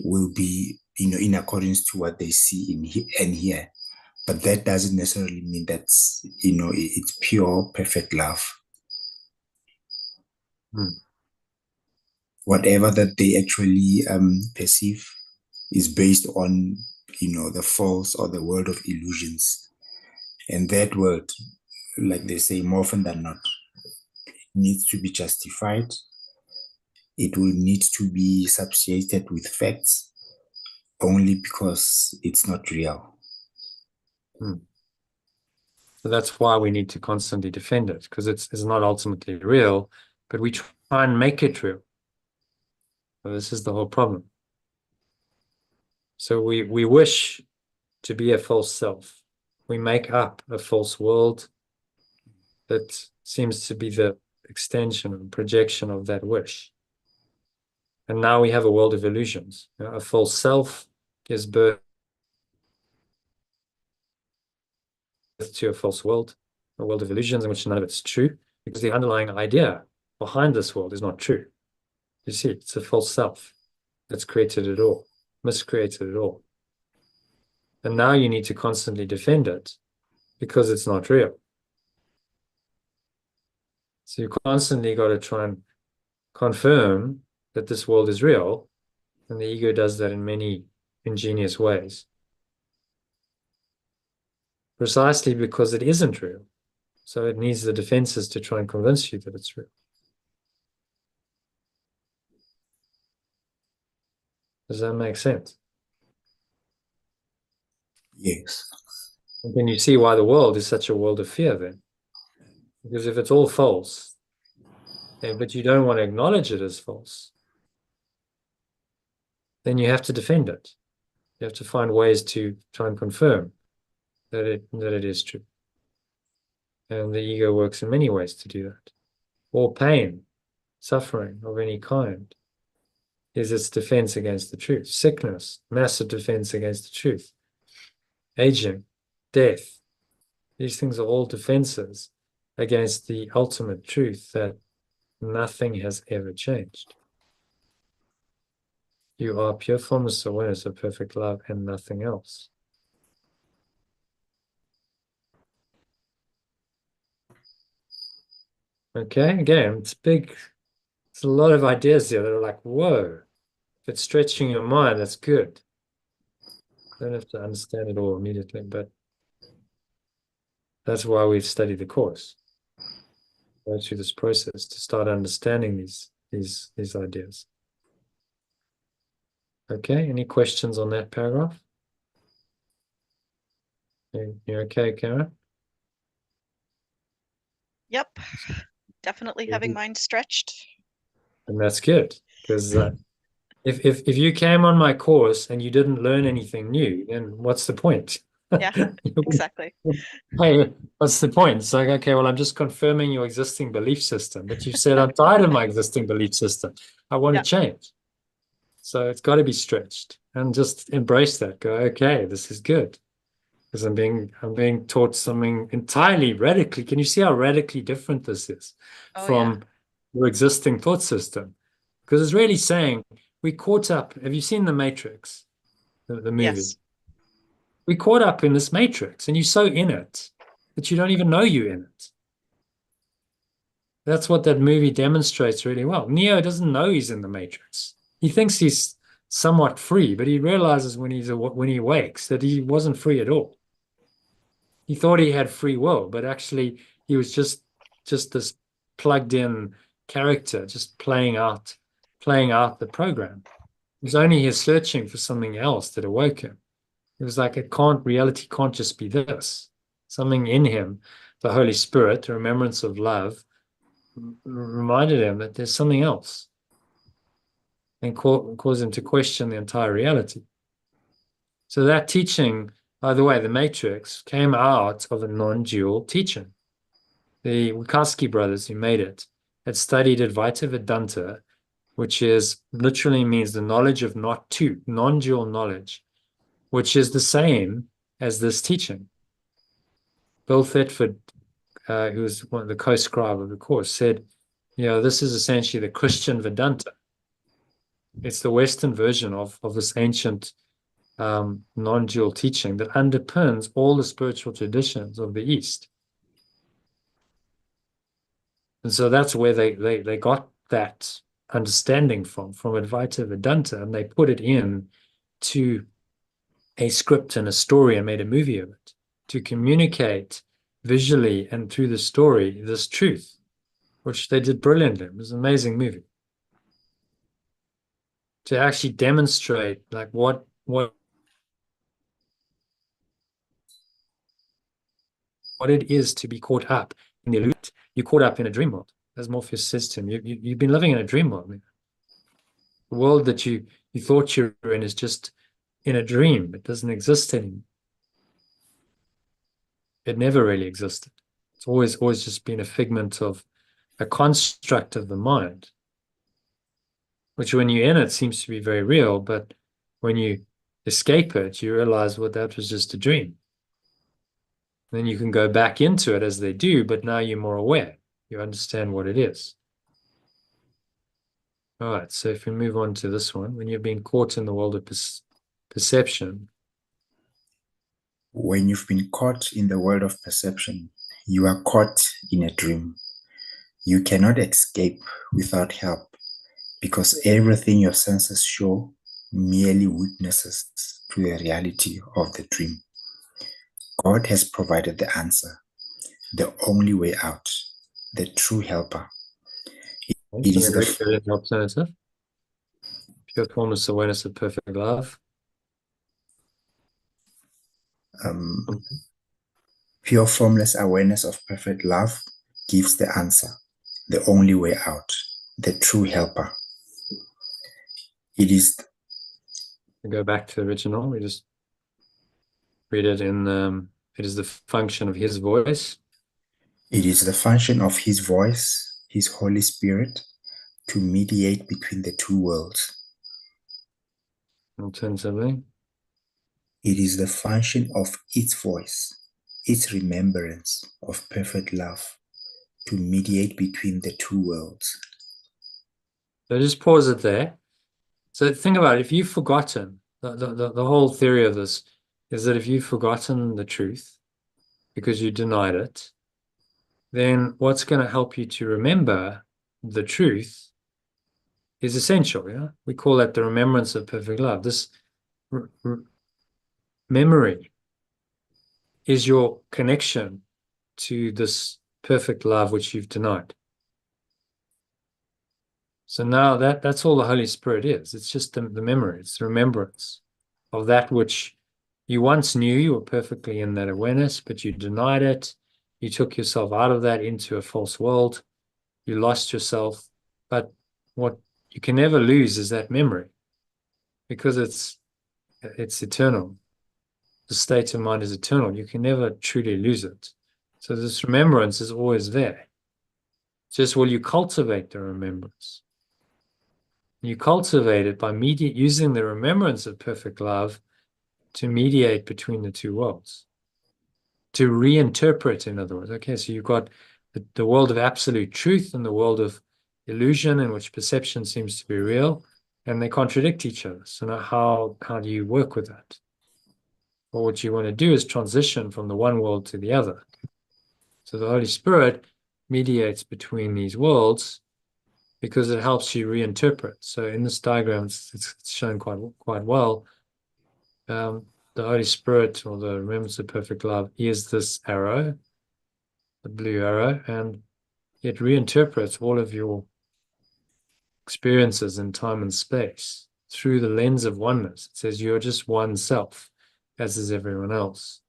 will be, in accordance to what they see and hear. But that doesn't necessarily mean that's, it's pure, perfect love. Whatever that they actually perceive is based on, the false or the world of illusions. And that world, like they say, more often than not, needs to be justified. It will need to be substantiated with facts only because it's not real. So that's why we need to constantly defend it, because it's not ultimately real, but we try and make it real. So this is the whole problem. So we wish to be a false self. We make up a false world that seems to be the extension and projection of that wish. And now we have a world of illusions. A false self gives birth to a false world, a world of illusions in which none of it's true, because the underlying idea behind this world is not true. You see, it's a false self that's created it all, miscreated it all. And now you need to constantly defend it because it's not real. So you constantly got to try and confirm that this world is real, and the ego does that in many ingenious ways. Precisely because it isn't real. So it needs the defenses to try and convince you that it's real. Does that make sense? Yes. And then you see why the world is such a world of fear then. Because if it's all false, but you don't want to acknowledge it as false, then you have to defend it. You have to find ways to try and confirm that it is true. And the ego works in many ways to do that. All pain, suffering of any kind is its defense against the truth. Sickness, massive defense against the truth. Aging, death, these things are all defenses against the ultimate truth that nothing has ever changed. You are pure formless awareness of perfect love and nothing else. Okay, again, it's big. There's a lot of ideas here that are like, whoa, if it's stretching your mind, that's good. You don't have to understand it all immediately, but that's why we've studied the course. Go through this process to start understanding these ideas. Okay, any questions on that paragraph? You okay, Karen? Yep. Definitely having mine stretched. And that's good, because if you came on my course and you didn't learn anything new, then what's the point? Yeah, exactly. Hey, what's the point? It's like, okay, well, I'm just confirming your existing belief system, but you said I'm tired of my existing belief system. I want to change. So it's got to be stretched and just embrace that. Go, okay, this is good. Because I'm being taught something entirely radically. Can you see how radically different this is from your existing thought system? Because it's really saying we caught up. Have you seen The Matrix, the movie? Yes. We caught up in this matrix, and you're so in it that you don't even know you're in it. That's what that movie demonstrates really well. Neo doesn't know he's in the matrix. He thinks he's somewhat free, but he realizes when he wakes that he wasn't free at all. He thought he had free will, but actually he was just this plugged in character, just playing out the program. It was only his searching for something else that awoke him. It was like reality can't just be this. Something in him, the Holy Spirit, the remembrance of love, reminded him that there's something else, and caused him to question the entire reality. So that teaching, by the way, the Matrix, came out of a non-dual teaching. The Wachowski brothers who made it had studied Advaita Vedanta, which literally means the knowledge of not two, non-dual knowledge, which is the same as this teaching. Bill Thetford, who was one of the co-scribe of the course, said, this is essentially the Christian Vedanta. It's the Western version of this ancient non-dual teaching that underpins all the spiritual traditions of the East. And so that's where they got that understanding from Advaita Vedanta, and they put it in to a script and a story and made a movie of it to communicate visually and through the story this truth, which they did brilliantly. It was an amazing movie to actually demonstrate like what it is to be caught up in the illusion. You're caught up in a dream world, as Morpheus says to him. You've been living in a dream world. The world that you thought you were in is just in a dream. It doesn't exist anymore. It never really existed. It's always just been a figment of a construct of the mind, which when you're in it seems to be very real, but when you escape it, you realize, well, that was just a dream. Then you can go back into it as they do, but now you're more aware. You understand what it is. All right, so if we move on to this one, when you've been caught in the world of perception. When you've been caught in the world of perception, you are caught in a dream. You cannot escape without help, because everything your senses show merely witnesses to the reality of the dream. God has provided the answer, the only way out, the true helper. It is the alternative. Pure formless awareness of perfect love. Pure formless awareness of perfect love gives the answer, the only way out, the true helper. It is. We go back to the original. We just read it in. It is the function of His voice. It is the function of His voice, His Holy Spirit, to mediate between the two worlds. Alternatively, it is the function of its voice, its remembrance of perfect love, to mediate between the two worlds. So just pause it there. So think about it. If you've forgotten, the whole theory of this is that if you've forgotten the truth because you denied it, then what's going to help you to remember the truth is essential. Yeah, we call that the remembrance of perfect love. This memory is your connection to this perfect love which you've denied. So now that's all the Holy Spirit is. It's just the memory. It's the remembrance of that which you once knew. You were perfectly in that awareness, but you denied it. You took yourself out of that into a false world. You lost yourself. But what you can never lose is that memory, because it's eternal. The state of mind is eternal. You can never truly lose it. So this remembrance is always there. Just will you cultivate the remembrance? You cultivate it by using the remembrance of perfect love to mediate between the two worlds, to reinterpret, in other words. Okay, so you've got the world of absolute truth and the world of illusion, in which perception seems to be real, and they contradict each other. So now how do you work with that? Well, what you want to do is transition from the one world to the other. So the Holy Spirit mediates between these worlds because it helps you reinterpret. So in this diagram, it's shown quite well. The Holy Spirit, or the remembrance of perfect love, is this arrow, the blue arrow, and it reinterprets all of your experiences in time and space through the lens of oneness. It says you're just one self. as is everyone else.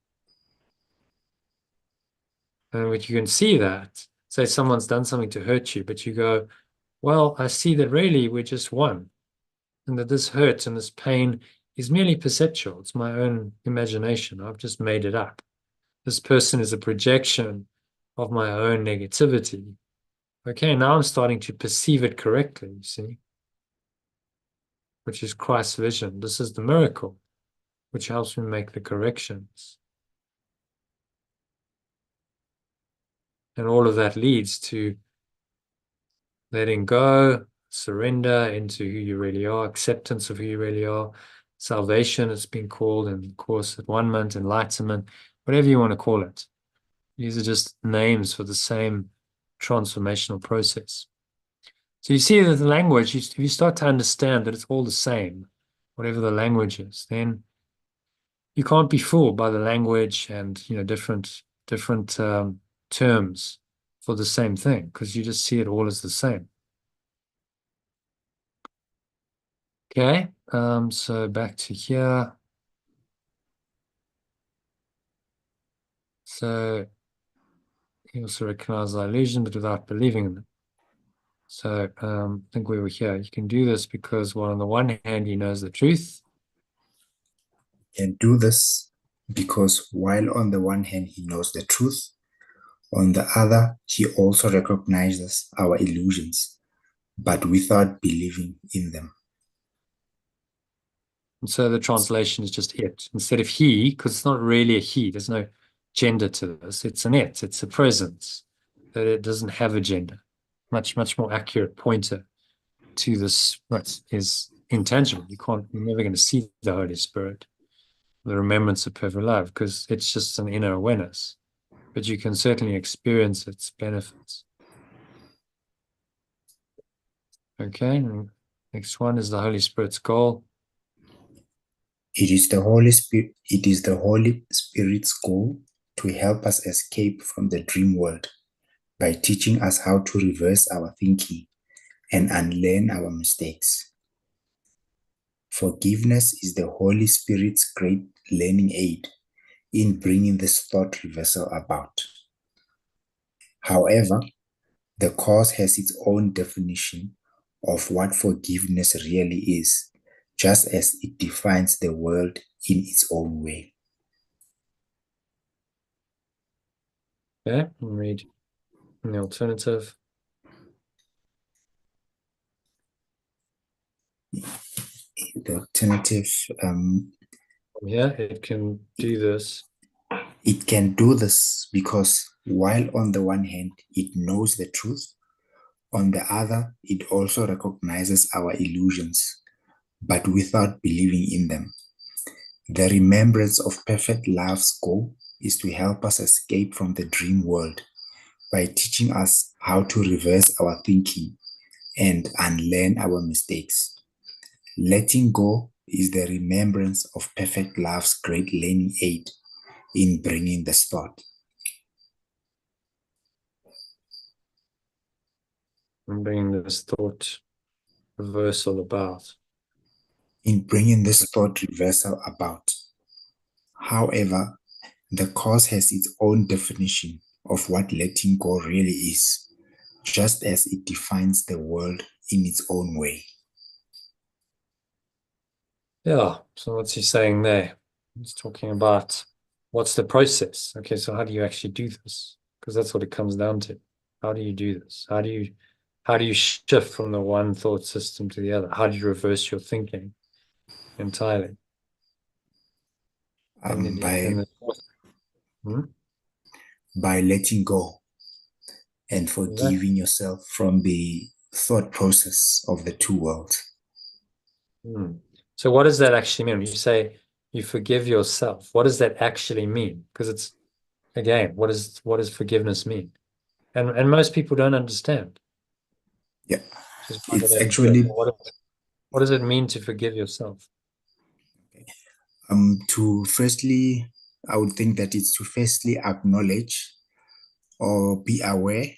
And when you can see that, say someone's done something to hurt you, but you go, well, I see that really we're just one, and that this hurt and this pain is merely perceptual. It's my own imagination. I've just made it up. This person is a projection of my own negativity. Okay, now I'm starting to perceive it correctly, you see, which is Christ's vision. This is the miracle, which helps me make the corrections. And all of that leads to letting go, surrender into who you really are, acceptance of who you really are, salvation, it's been called in the Course, One-Ment, enlightenment, whatever you want to call it. These are just names for the same transformational process. So you see that the language, if you start to understand that it's all the same, whatever the language is, then you can't be fooled by the language and different terms for the same thing, because you just see it all as the same. Okay, so back to here. So you also recognize the illusion, but without believing in it. So I think we were here. You can do this because, well, on the one hand, he knows the truth. And do this because while on the one hand he knows the truth, on the other he also recognizes our illusions, but without believing in them. And so the translation is just it. Instead of he, because it's not really a he, there's no gender to this. It's an it, it's a presence, that it doesn't have a gender. Much more accurate pointer to this, what is intangible. You're never going to see the Holy Spirit, the remembrance of perfect love, because it's just an inner awareness. But you can certainly experience its benefits. Okay, and next one is the Holy Spirit's goal. It is the Holy Spirit's goal to help us escape from the dream world by teaching us how to reverse our thinking and unlearn our mistakes. Forgiveness is the Holy Spirit's great learning aid in bringing this thought reversal about. However, the Course has its own definition of what forgiveness really is, just as it defines the world in its own way. Okay, we'll read the alternative. The alternative, Yeah, it can do this. It can do this because while on the one hand it knows the truth, on the other it also recognizes our illusions, but without believing in them. The remembrance of perfect love's goal is to help us escape from the dream world by teaching us how to reverse our thinking and unlearn our mistakes. Letting go is the remembrance of perfect love's great learning aid in bringing this thought. And bringing this thought reversal about. In bringing this thought reversal about. However, the Course has its own definition of what letting go really is, just as it defines the world in its own way. Yeah, so what's he saying there? He's talking about what's the process. Okay, so how do you actually do this? Because that's what it comes down to. How do you do this? How do you shift from the one thought system to the other? How do you reverse your thinking entirely? By letting go and forgiving yourself from the thought process of the two worlds. So what does that actually mean? When you say you forgive yourself, what does that actually mean? Because it's, again, what does forgiveness mean? And most people don't understand. Yeah, it's actually... What does it mean to forgive yourself? I would think that it's to firstly acknowledge or be aware,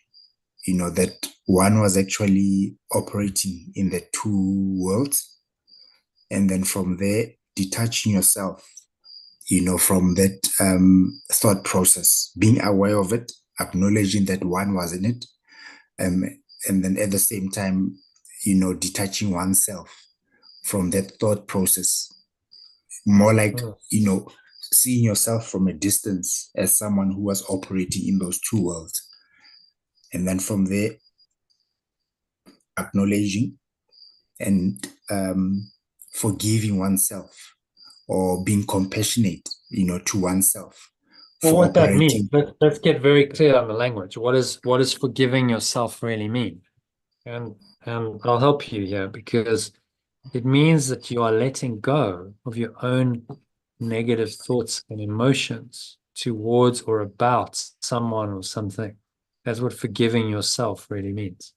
that one was actually operating in the two worlds. And then from there, detaching yourself from that thought process, being aware of it, acknowledging that one was in it, and then at the same time, detaching oneself from that thought process, more like, seeing yourself from a distance as someone who was operating in those two worlds. And then from there, acknowledging and forgiving oneself, or being compassionate, to oneself. Well, what that means, let's get very clear on the language. What does forgiving yourself really mean? And I'll help you here, because it means that you are letting go of your own negative thoughts and emotions towards or about someone or something. That's what forgiving yourself really means.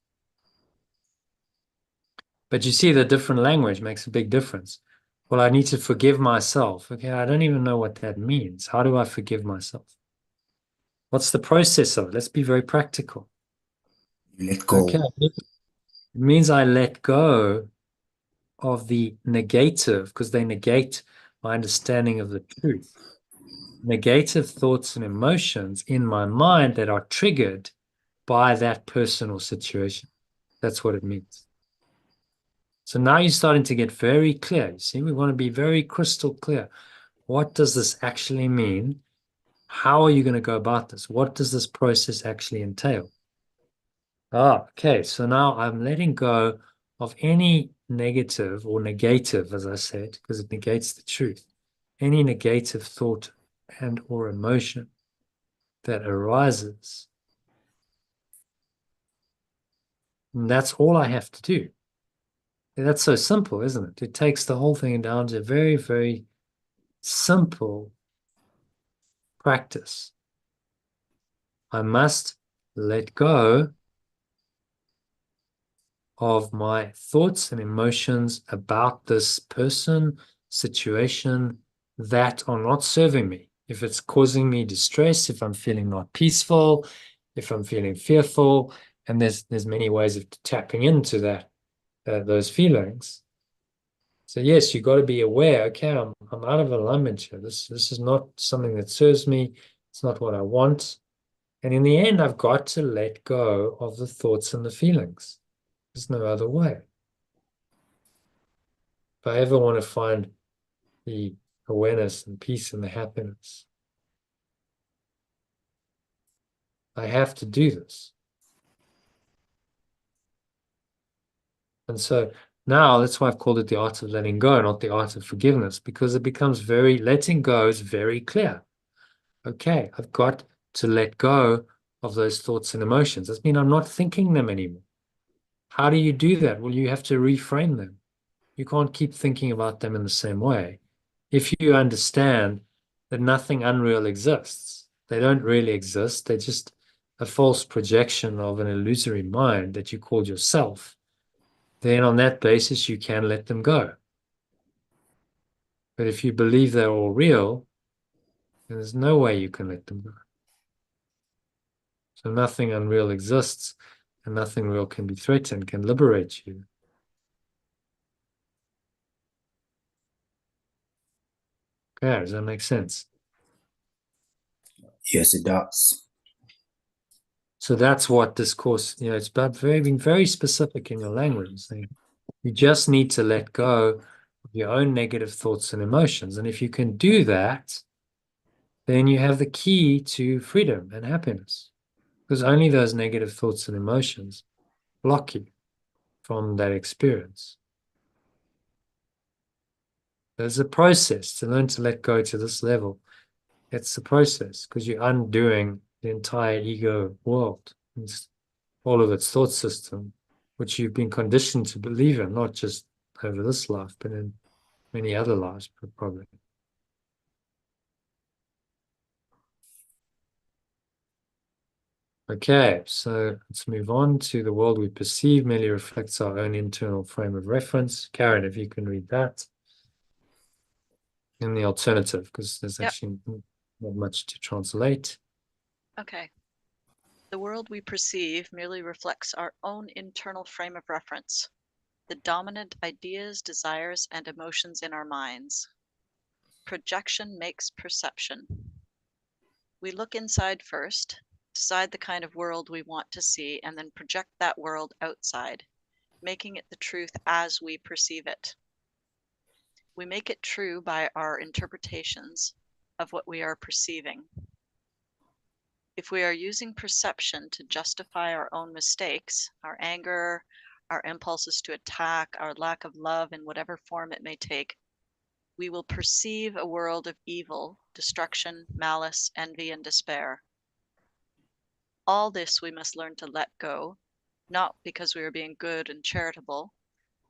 But you see, the different language makes a big difference. Well, I need to forgive myself. Okay, I don't even know what that means. How do I forgive myself? What's the process of it? Let's be very practical. Let go. Okay, it means I let go of the negative, because they negate my understanding of the truth. Negative thoughts and emotions in my mind that are triggered by that person or situation. That's what it means. So now you're starting to get very clear. You see, we want to be very crystal clear. What does this actually mean? How are you going to go about this? What does this process actually entail? Okay. So now I'm letting go of any negative or negative, as I said, because it negates the truth. Any negative thought and or emotion that arises. And that's all I have to do. That's so simple, isn't it? It takes the whole thing down to a very, very simple practice. I must let go of my thoughts and emotions about this person, situation that are not serving me. If it's causing me distress, if I'm feeling not peaceful, if I'm feeling fearful, and there's many ways of tapping into that, those feelings. So yes, you've got to be aware, okay, I'm out of alignment here. This is not something that serves me. It's not what I want. And in the end, I've got to let go of the thoughts and the feelings. There's no other way. If I ever want to find the awareness and peace and the happiness, I have to do this. And so now that's why I've called it the art of letting go, not the art of forgiveness, because it becomes letting go is very clear. Okay, I've got to let go of those thoughts and emotions. That means I'm not thinking them anymore. How do you do that? Well, you have to reframe them. You can't keep thinking about them in the same way. If you understand that nothing unreal exists, they don't really exist. They're just a false projection of an illusory mind that you called yourself, then on that basis, you can let them go. But if you believe they're all real, then there's no way you can let them go. So nothing unreal exists, and nothing real can be threatened, can liberate you. Okay, does that make sense? Yes, it does. So that's what this course, it's about being very specific in your language. You just need to let go of your own negative thoughts and emotions. And if you can do that, then you have the key to freedom and happiness. Because only those negative thoughts and emotions block you from that experience. There's a process to learn to let go to this level. It's the process, because you're undoing the entire ego world, all of its thought system, which you've been conditioned to believe in, not just over this life, but in many other lives, probably. Okay, so let's move on to the world we perceive merely reflects our own internal frame of reference. Karen, if you can read that. In the alternative, because there's actually not much to translate. Okay. The world we perceive merely reflects our own internal frame of reference, the dominant ideas, desires, and emotions in our minds. projection makes perception. We look inside first, decide the kind of world we want to see, and then project that world outside, making it the truth as we perceive it. We make it true by our interpretations of what we are perceiving. If we are using perception to justify our own mistakes, our anger, our impulses to attack, our lack of love in whatever form it may take, we will perceive a world of evil, destruction, malice, envy, and despair. All this we must learn to let go, not because we are being good and charitable,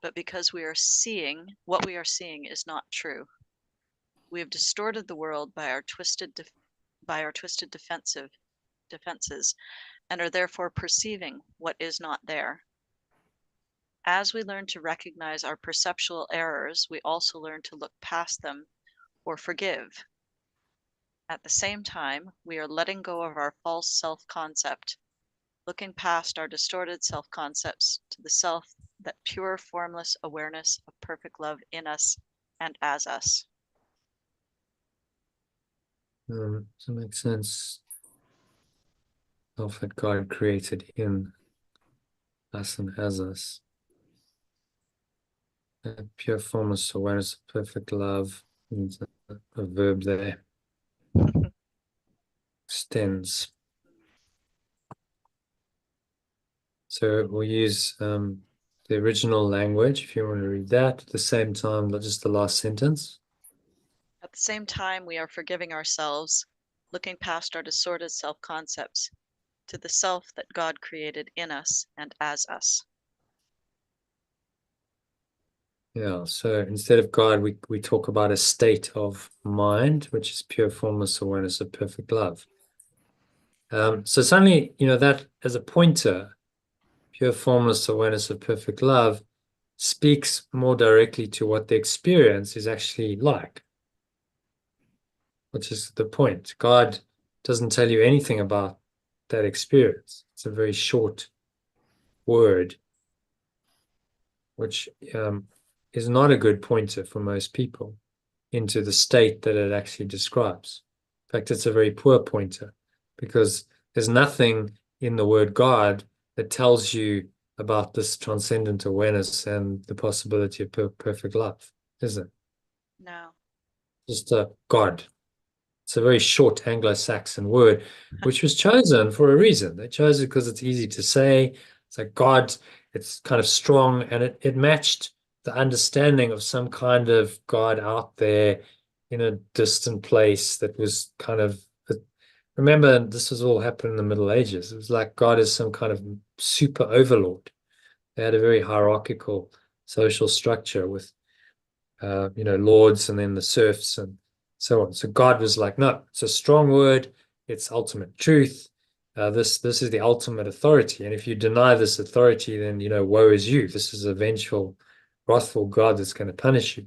but because we are seeing what we are seeing is not true. We have distorted the world by our twisted defenses, and are therefore perceiving what is not there. As we learn to recognize our perceptual errors, we also learn to look past them or forgive. At the same time, we are letting go of our false self-concept, looking past our distorted self-concepts to the self, that pure formless awareness of perfect love in us and as us. Does that make sense? Self that God created in us and as us. Pure formless awareness of perfect love. There's a verb there. Extends. So we'll use the original language if you want to read that. At the same time, just the last sentence. At the same time, we are forgiving ourselves, looking past our distorted self-concepts to the self that God created in us and as us. Yeah, so instead of God, we talk about a state of mind, which is pure formless awareness of perfect love. So suddenly, that as a pointer, pure formless awareness of perfect love speaks more directly to what the experience is actually like, which is the point. God doesn't tell you anything about that experience. It's a very short word, which is not a good pointer for most people into the state that it actually describes. In fact, it's a very poor pointer because there's nothing in the word God that tells you about this transcendent awareness and the possibility of perfect love, is it? No. Just a God. It's a very short Anglo-Saxon word, which was chosen for a reason. They chose it because it's easy to say. It's like God, it's kind of strong, and it matched the understanding of some kind of God out there in a distant place that was kind of, remember, this was all happened in the Middle Ages. It was like God is some kind of super overlord. They had a very hierarchical social structure with, lords and then the serfs and so on. So God was like, no, it's a strong word. It's ultimate truth. This is the ultimate authority. And if you deny this authority, then, woe is you. This is a vengeful, wrathful God that's going to punish you.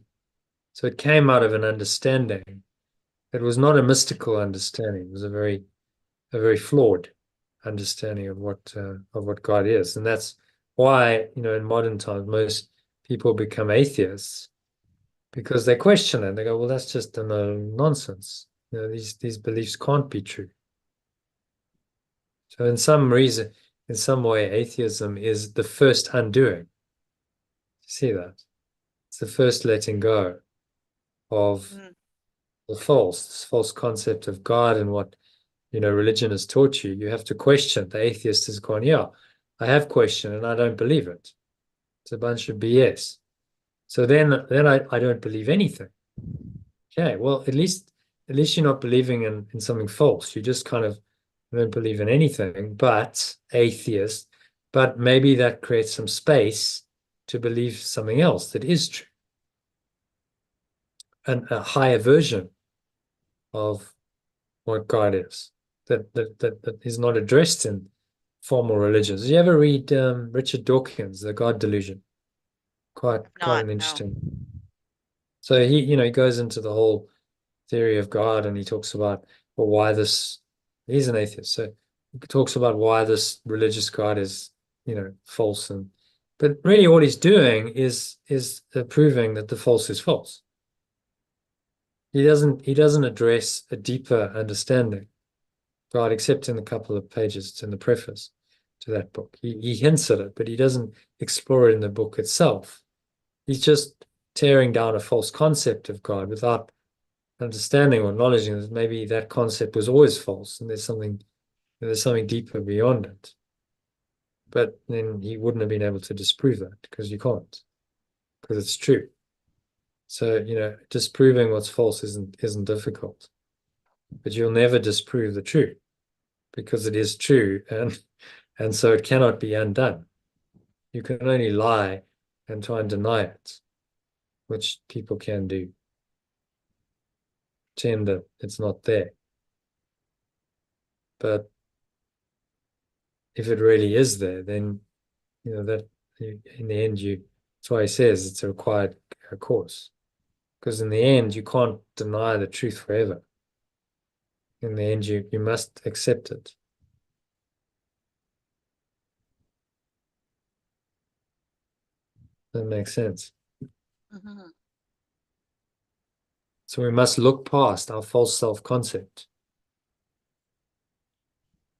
So it came out of an understanding. It was not a mystical understanding. It was a very flawed understanding of what God is. And that's why, in modern times, most people become atheists because they question it. They go, well, that's just nonsense. These beliefs can't be true. So in some way, atheism is the first undoing. See that? It's the first letting go of the false concept of God and what, religion has taught you. You have to question. The atheist has gone, yeah, I have questioned and I don't believe it. It's a bunch of BS. So then I don't believe anything. Okay, well, at least you're not believing in something false. You just kind of don't believe in anything, but atheist, but maybe that creates some space to believe something else that is true. And a higher version of what God is that is not addressed in formal religions. Did you ever read Richard Dawkins, The God Delusion? Quite an interesting. No. So he goes into the whole theory of God and he talks about why this. He's an atheist, so he talks about why this religious God is false, but really all he's doing is proving that the false is false. He doesn't address a deeper understanding, God, except in a couple of pages. It's in the preface to that book. He hints at it, but he doesn't explore it in the book itself. He's just tearing down a false concept of God without understanding or acknowledging that maybe that concept was always false and there's something deeper beyond it. But then he wouldn't have been able to disprove that because you can't, because it's true. So, disproving what's false isn't difficult, but you'll never disprove the truth because it is true, and so it cannot be undone. You can only lie and try and deny it, which people can do. Pretend that it's not there. But if it really is there, then that in the end that's why he says it's a required course. Because in the end, you can't deny the truth forever. In the end, you must accept it. That makes sense. Mm-hmm. So we must look past our false self-concept.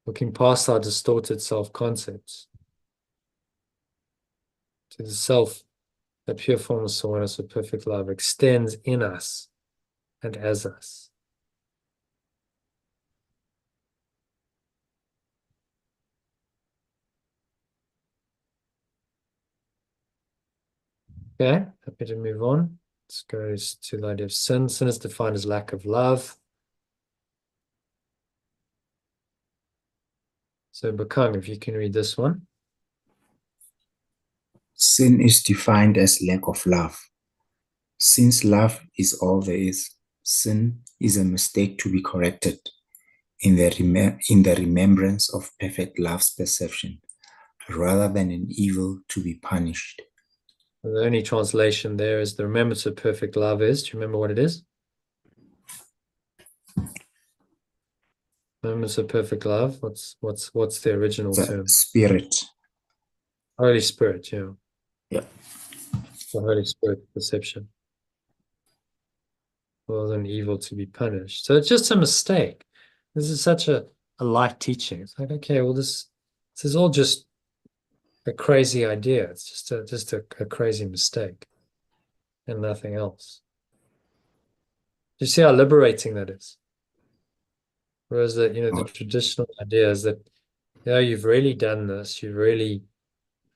Looking past our distorted self-concepts to the self, that pure formless awareness of perfect love extends in us and as us. Okay, happy to move on. Let's go to the idea of sin. Sin is defined as lack of love. So Bakang, if you can read this one. Sin is defined as lack of love. Since love is all there is, sin is a mistake to be corrected in the remembrance of perfect love's perception, rather than an evil to be punished. The only translation there is the remembrance of perfect love is. Do you remember what it is? Remembrance of perfect love. What's the original term? Spirit. Holy Spirit, yeah. Yeah. The Holy Spirit perception. Rather than evil to be punished. So it's just a mistake. This is such a light teaching. It's like, okay, well, this is all just a crazy idea. It's just a crazy mistake and nothing else. Do you see how liberating that is? Whereas the traditional idea is that, you've really done this, you've really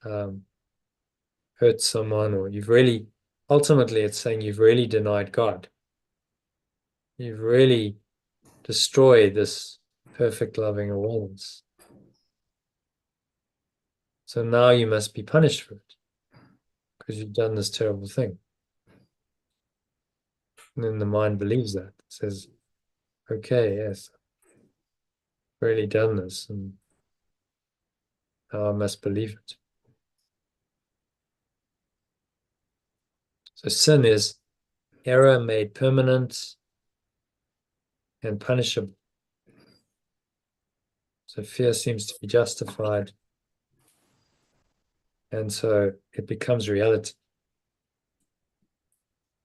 hurt someone, or ultimately it's saying you've really denied God. You've really destroyed this perfect loving awareness. So now you must be punished for it because you've done this terrible thing. And then the mind believes that. It says, okay, yes, I've really done this, and now I must believe it. So sin is error made permanent and punishable. So fear seems to be justified, and so it becomes reality.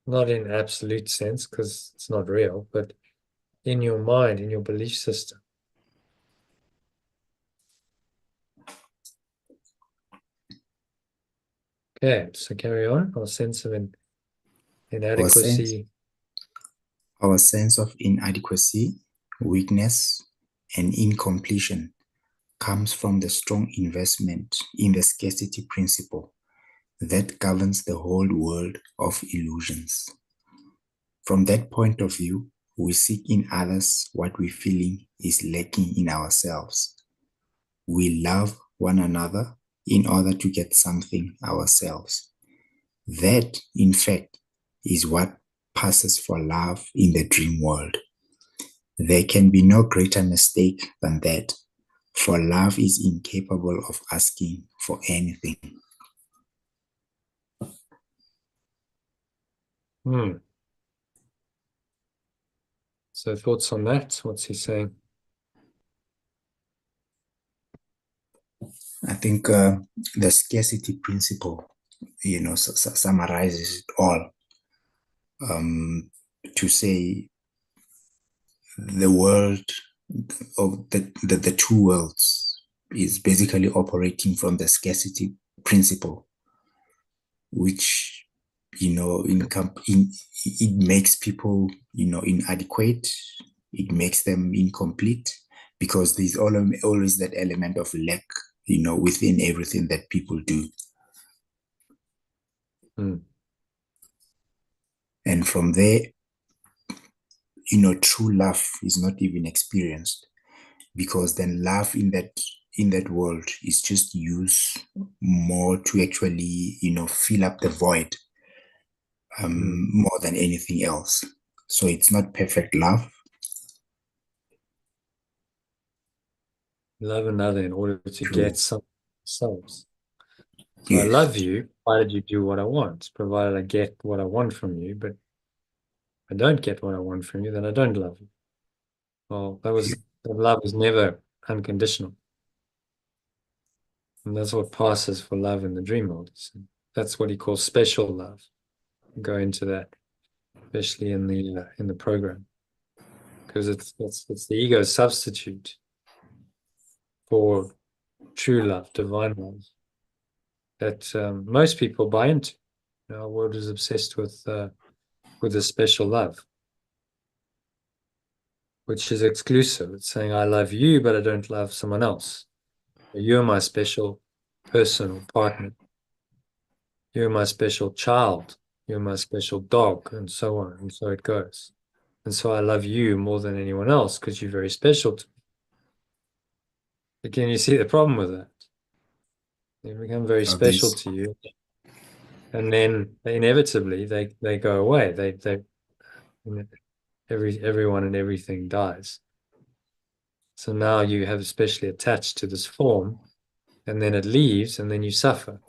Not in absolute sense, because it's not real, but in your mind, in your belief system. Okay, so carry on. Our sense of inadequacy. Our sense of inadequacy, weakness, and incompletion comes from the strong investment in the scarcity principle that governs the whole world of illusions. From that point of view, we seek in others what we feeling is lacking in ourselves. We love one another in order to get something ourselves. That, in fact, is what passes for love in the dream world. There can be no greater mistake than that, for love is incapable of asking for anything. So thoughts on that? What's he saying? I think the scarcity principle, summarizes it all. to say the world of the two worlds is basically operating from the scarcity principle, which, it makes people, inadequate. It makes them incomplete because there's always that element of lack, within everything that people do. And from there, true love is not even experienced, because then love in that world is just used more to actually, fill up the void, more than anything else. So it's not perfect love. Love another in order to True. get some themselves. So I Yes. love you, provided you do what I want, provided I get what I want from you. But if I don't get what I want from you, then I don't love you. Well, that love was never unconditional. And that's what passes for love in the dream world. So that's what he calls special love. We'll go into that, especially in the program, because it's the ego's substitute for true love, divine love, that most people buy into. Our world is obsessed with a special love, which is exclusive. It's saying, I love you, but I don't love someone else. You're my special person or partner. You're my special child. You're my special dog, and so on. And so it goes. And so I love you more than anyone else because you're very special to me. But can you see the problem with that? They become very special to you. And then inevitably they go away. Everyone and everything dies. So now you have especially attached to this form, and then it leaves, and then you suffer.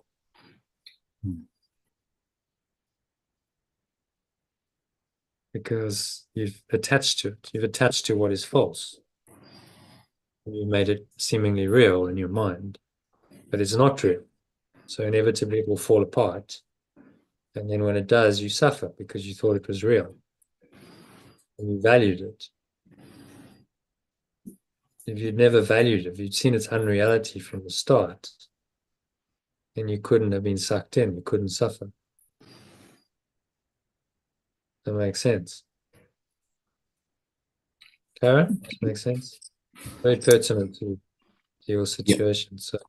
Because you've attached to it. You've attached to what is false. You made it seemingly real in your mind, but it's not real. So inevitably it will fall apart. And then when it does, you suffer because you thought it was real. And you valued it. If you'd never valued it, if you'd seen its unreality from the start, then you couldn't have been sucked in. You couldn't suffer. That makes sense. Karen, does that make sense? Very pertinent to your situation. So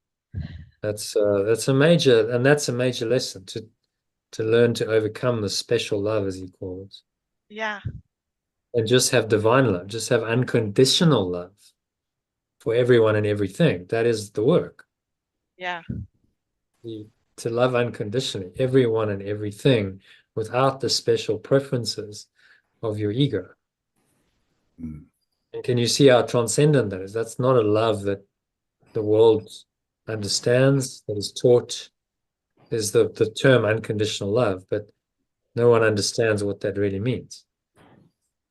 that's a major lesson to learn to overcome the special love, as he calls. Yeah. And just have divine love, just have unconditional love for everyone and everything. That is the work. Yeah. To love unconditionally, everyone and everything, without the special preferences of your ego. And can you see how transcendent that is? That's not a love that the world understands, that is taught. There's the term unconditional love, but no one understands what that really means.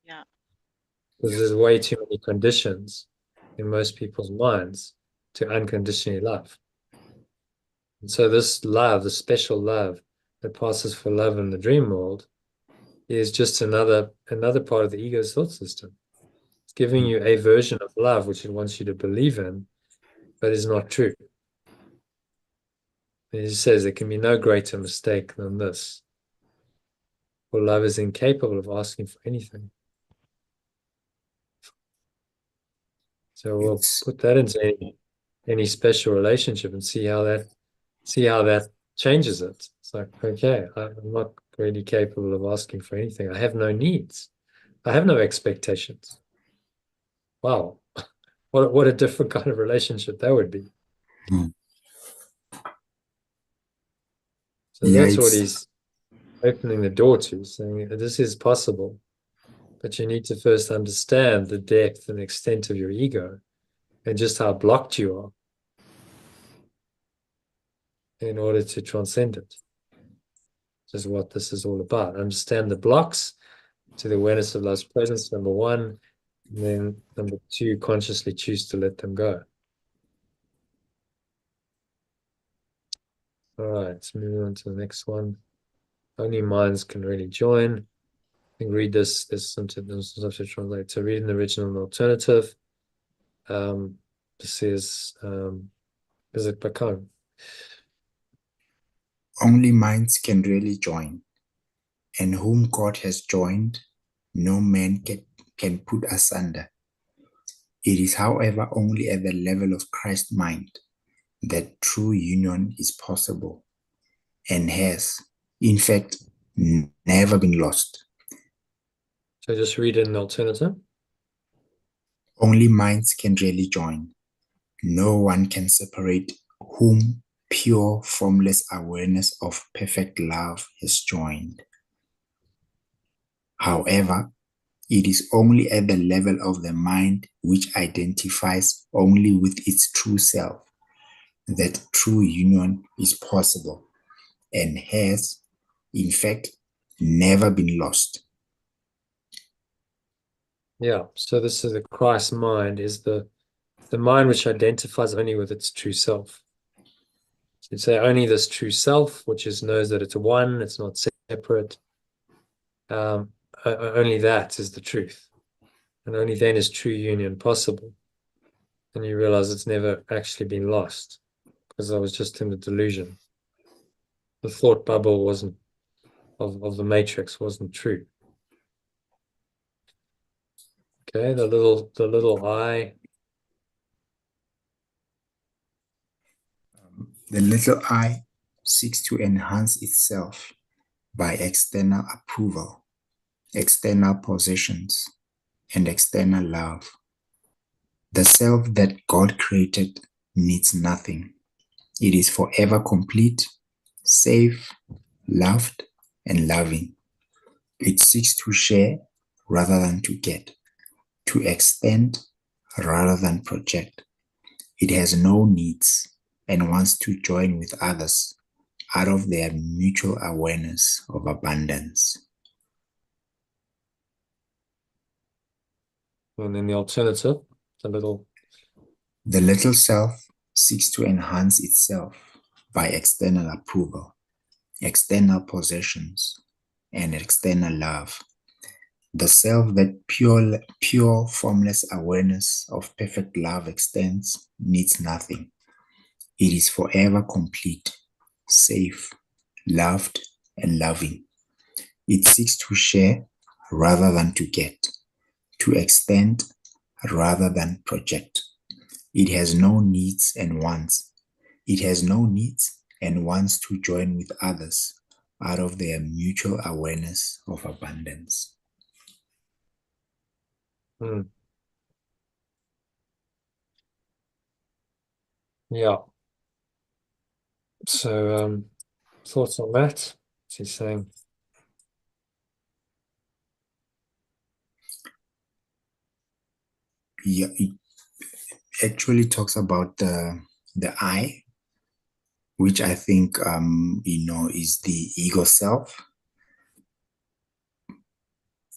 Yeah. Because there's way too many conditions in most people's minds to unconditionally love. And so this love, the special love that passes for love in the dream world, is just another part of the ego's thought system. It's giving you a version of love which it wants you to believe in, but is not true. And he says there can be no greater mistake than this. For love is incapable of asking for anything. So we'll put that into any special relationship and see how that changes it. It's like, okay, I'm not really capable of asking for anything. I have no needs. I have no expectations. Wow. What a different kind of relationship that would be. So that's what he's opening the door to, saying this is possible, but you need to first understand the depth and extent of your ego and just how blocked you are in order to transcend it. This is what this is all about. Understand the blocks to the awareness of love's presence, number one, and then number two, consciously choose to let them go. All right, let's move on to the next one. Only minds can really join. think read this. There's some stuff to translate. So read in the original and alternative. This is it Bacon? Only minds can really join, and whom God has joined, no man can put asunder. It is, however, only at the level of Christ's mind that true union is possible and has, in fact, never been lost. So just read it in the alternative. Only minds can really join. No one can separate whom pure, formless awareness of perfect love has joined. However, it is only at the level of the mind which identifies only with its true self that true union is possible and has, in fact, never been lost. Yeah, so this is the Christ mind, is the mind which identifies only with its true self. So you'd say only this true self, which knows that it's one, it's not separate. Only that is the truth. And only then is true union possible. And you realize it's never actually been lost, because I was just in the delusion. The thought bubble wasn't of the matrix wasn't true. Okay, the little I. The little I seeks to enhance itself by external approval, external possessions, and external love. The self that God created needs nothing. It is forever complete, safe, loved, and loving. It seeks to share rather than to get, to extend rather than project. It has no needs and wants to join with others out of their mutual awareness of abundance. And then the alternative, The little self seeks to enhance itself by external approval, external possessions, and external love. The self that pure, formless awareness of perfect love extends needs nothing. It is forever complete, safe, loved, and loving. It seeks to share rather than to get, to extend rather than project. It has no needs and wants. It has no needs and wants to join with others out of their mutual awareness of abundance. Yeah. So thoughts on that? What's he saying? Yeah, it actually talks about the I, which I think is the ego self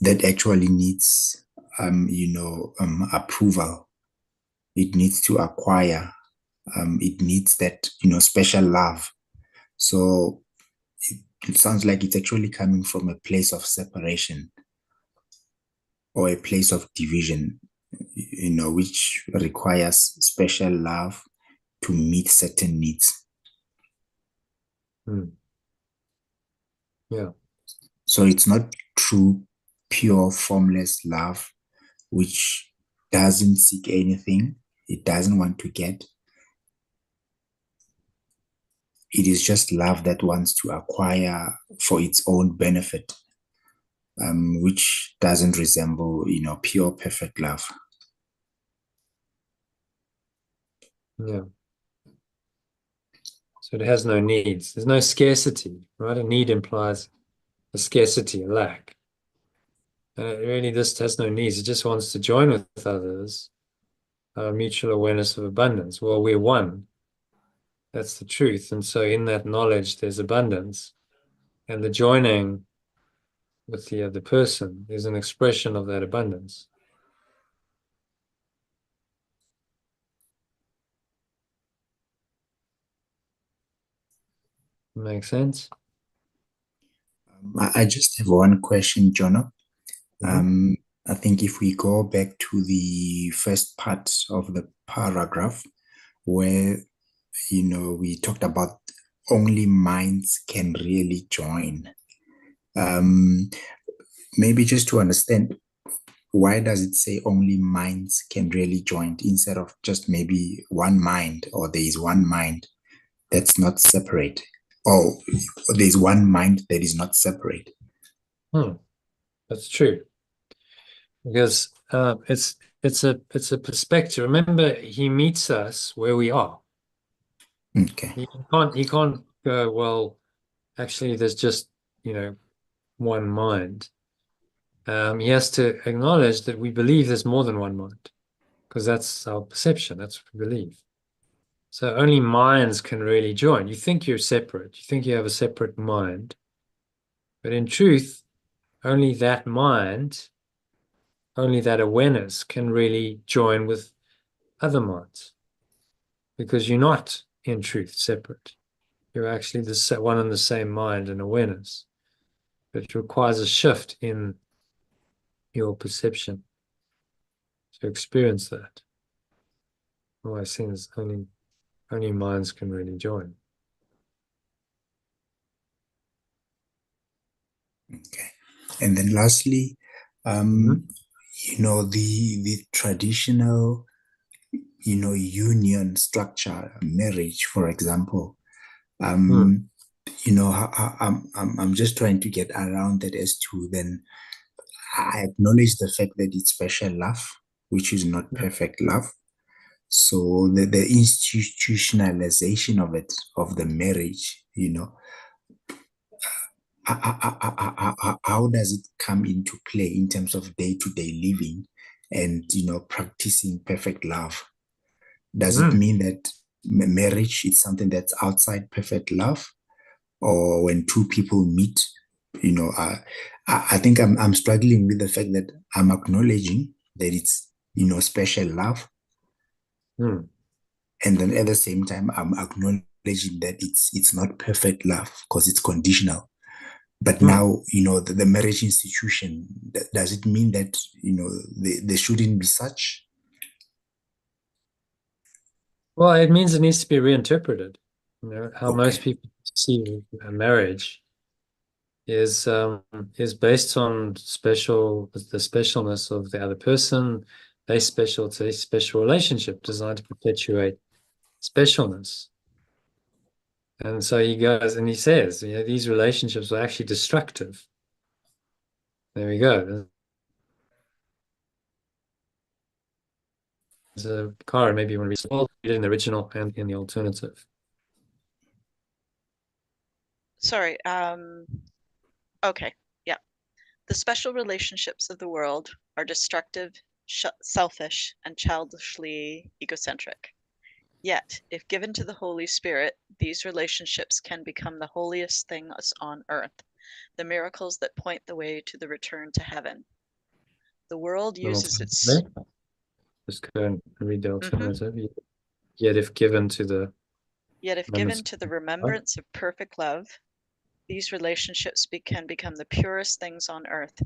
that actually needs approval. It needs to acquire. It needs that special love. So it sounds like it's actually coming from a place of separation or a place of division, which requires special love to meet certain needs. Yeah. So it's not true, pure, formless love, which doesn't seek anything. It doesn't want to get. It is just love that wants to acquire for its own benefit, which doesn't resemble, pure, perfect love. Yeah. So it has no needs. There's no scarcity, right? A need implies a scarcity, a lack. And it really just has no needs. It just wants to join with others, mutual awareness of abundance. Well, we're one. That's the truth. And so in that knowledge, there's abundance. And the joining with the other person is an expression of that abundance. Makes sense? I just have one question, Jonah. I think if we go back to the first part of the paragraph where, we talked about only minds can really join. Maybe just to understand, why does it say only minds can really join instead of just maybe one mind, or there is one mind that's not separate, or there's one mind that is not separate? That's true, because it's a perspective. Remember, he meets us where we are. Okay. He can't go, well, actually there's just one mind. He has to acknowledge that we believe there's more than one mind, because that's our perception, that's what we believe. So only minds can really join. You think you're separate, you think you have a separate mind, but in truth, only that mind, only that awareness can really join with other minds, because you're not in truth separate. You're actually the one and the same mind and awareness, but it requires a shift in your perception to experience that. Otherwise, things only minds can really join. Okay. And then lastly, the traditional, union structure, marriage, for example, I'm just trying to get around that as to then I acknowledge the fact that it's special love, which is not perfect love. So the institutionalization of it, of the marriage, how does it come into play in terms of day-to-day living and, practicing perfect love? Does it mean that marriage is something that's outside perfect love? Or when two people meet, I think I'm struggling with the fact that I'm acknowledging that it's, special love. And then at the same time, I'm acknowledging that it's not perfect love because it's conditional. But now, the marriage institution, does it mean that, there shouldn't be such? Well, it means it needs to be reinterpreted. How Okay. most people see a marriage is based on the specialness of the other person. It's a special relationship designed to perpetuate specialness. And so he goes and he says, these relationships are actually destructive. There we go. There's a card, maybe you want to read it in the original and in the alternative. Sorry. Okay. Yeah. The special relationships of the world are destructive, selfish, and childishly egocentric. Yet, if given to the Holy Spirit, these relationships can become the holiest things on earth, the miracles that point the way to the return to heaven. The world uses its... Just go and read the alternative. Yet if given to the... Yet if given to the remembrance of perfect love, these relationships can become the purest things on earth,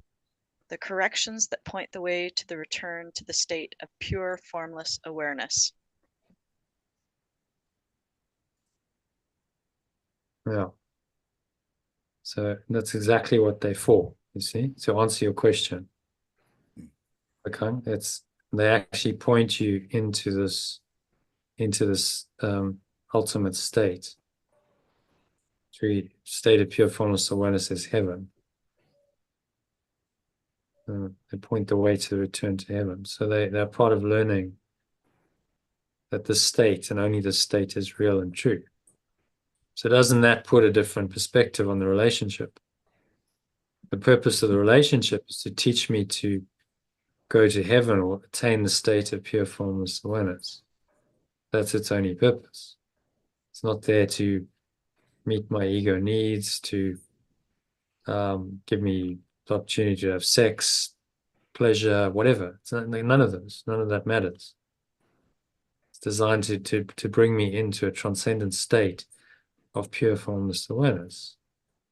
the corrections that point the way to the return to the state of pure, formless awareness. Yeah. So that's exactly what they're for, you see, to answer your question. Okay, they actually point you into this ultimate state. State of pure formless awareness is heaven. They point the way to return to heaven. So they're part of learning that this state and only this state is real and true. So doesn't that put a different perspective on the relationship? The purpose of the relationship is to teach me to go to heaven or attain the state of pure formless awareness. That's its only purpose. It's not there to meet my ego needs, to give me the opportunity to have sex, pleasure, whatever. It's none of those. None of that matters. It's designed to bring me into a transcendent state of pure formless awareness.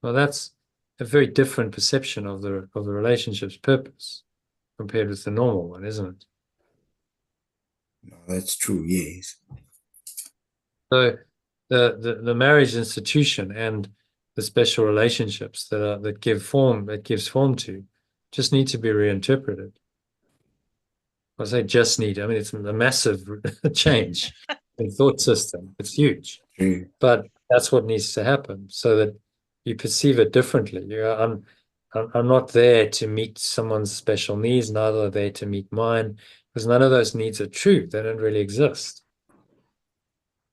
Well, that's a very different perception of the relationship's purpose compared with the normal one, isn't it? No, that's true. Yes. So the marriage institution and the special relationships that gives form to just need to be reinterpreted. I say just need. I mean, it's a massive change in thought system. It's huge, True. but that's what needs to happen so that you perceive it differently. I'm not there to meet someone's special needs, neither are they to meet mine, because none of those needs are true. They don't really exist.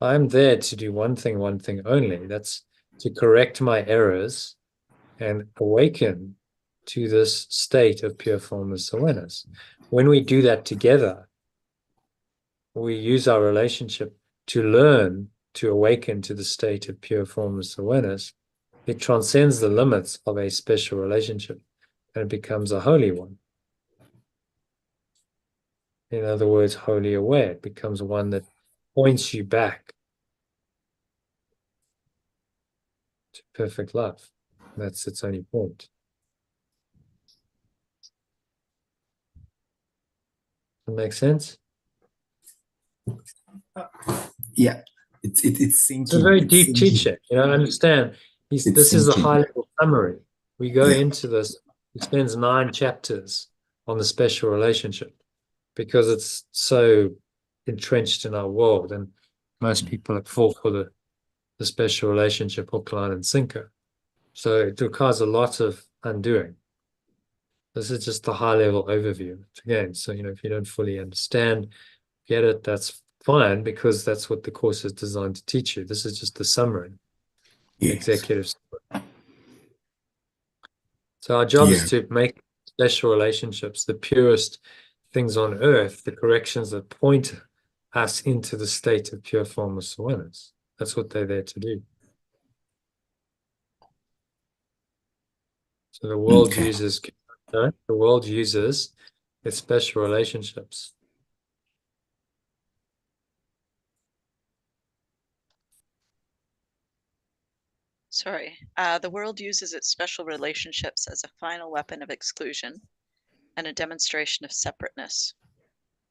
I'm there to do one thing only. That's to correct my errors and awaken to this state of pure formless awareness. When we do that together, we use our relationship to learn to awaken to the state of pure formless awareness. It transcends the limits of a special relationship and it becomes a holy one. In other words, wholly aware. It becomes one that points you back to perfect love. That's its only point. That makes sense? Yeah, it's sinking. It's a very It's deep sinking. teaching. You know, understand. It's This is a sinking. high-level summary. We go Yeah. into this. He spends 9 chapters on the special relationship because it's so entrenched in our world, and most people fall for the special relationship hook, line, and sinker. So it requires a lot of undoing. This is just the high-level overview. Again, so if you don't fully understand, get it, that's fine, because that's what the course is designed to teach you. This is just the summary, Yes. executive summary. So our job is to make special relationships the purest things on earth, the corrections that point us into the state of pure formless awareness. That's what they're there to do. So the world uses its special relationships. Sorry. The world uses its special relationships as a final weapon of exclusion and a demonstration of separateness.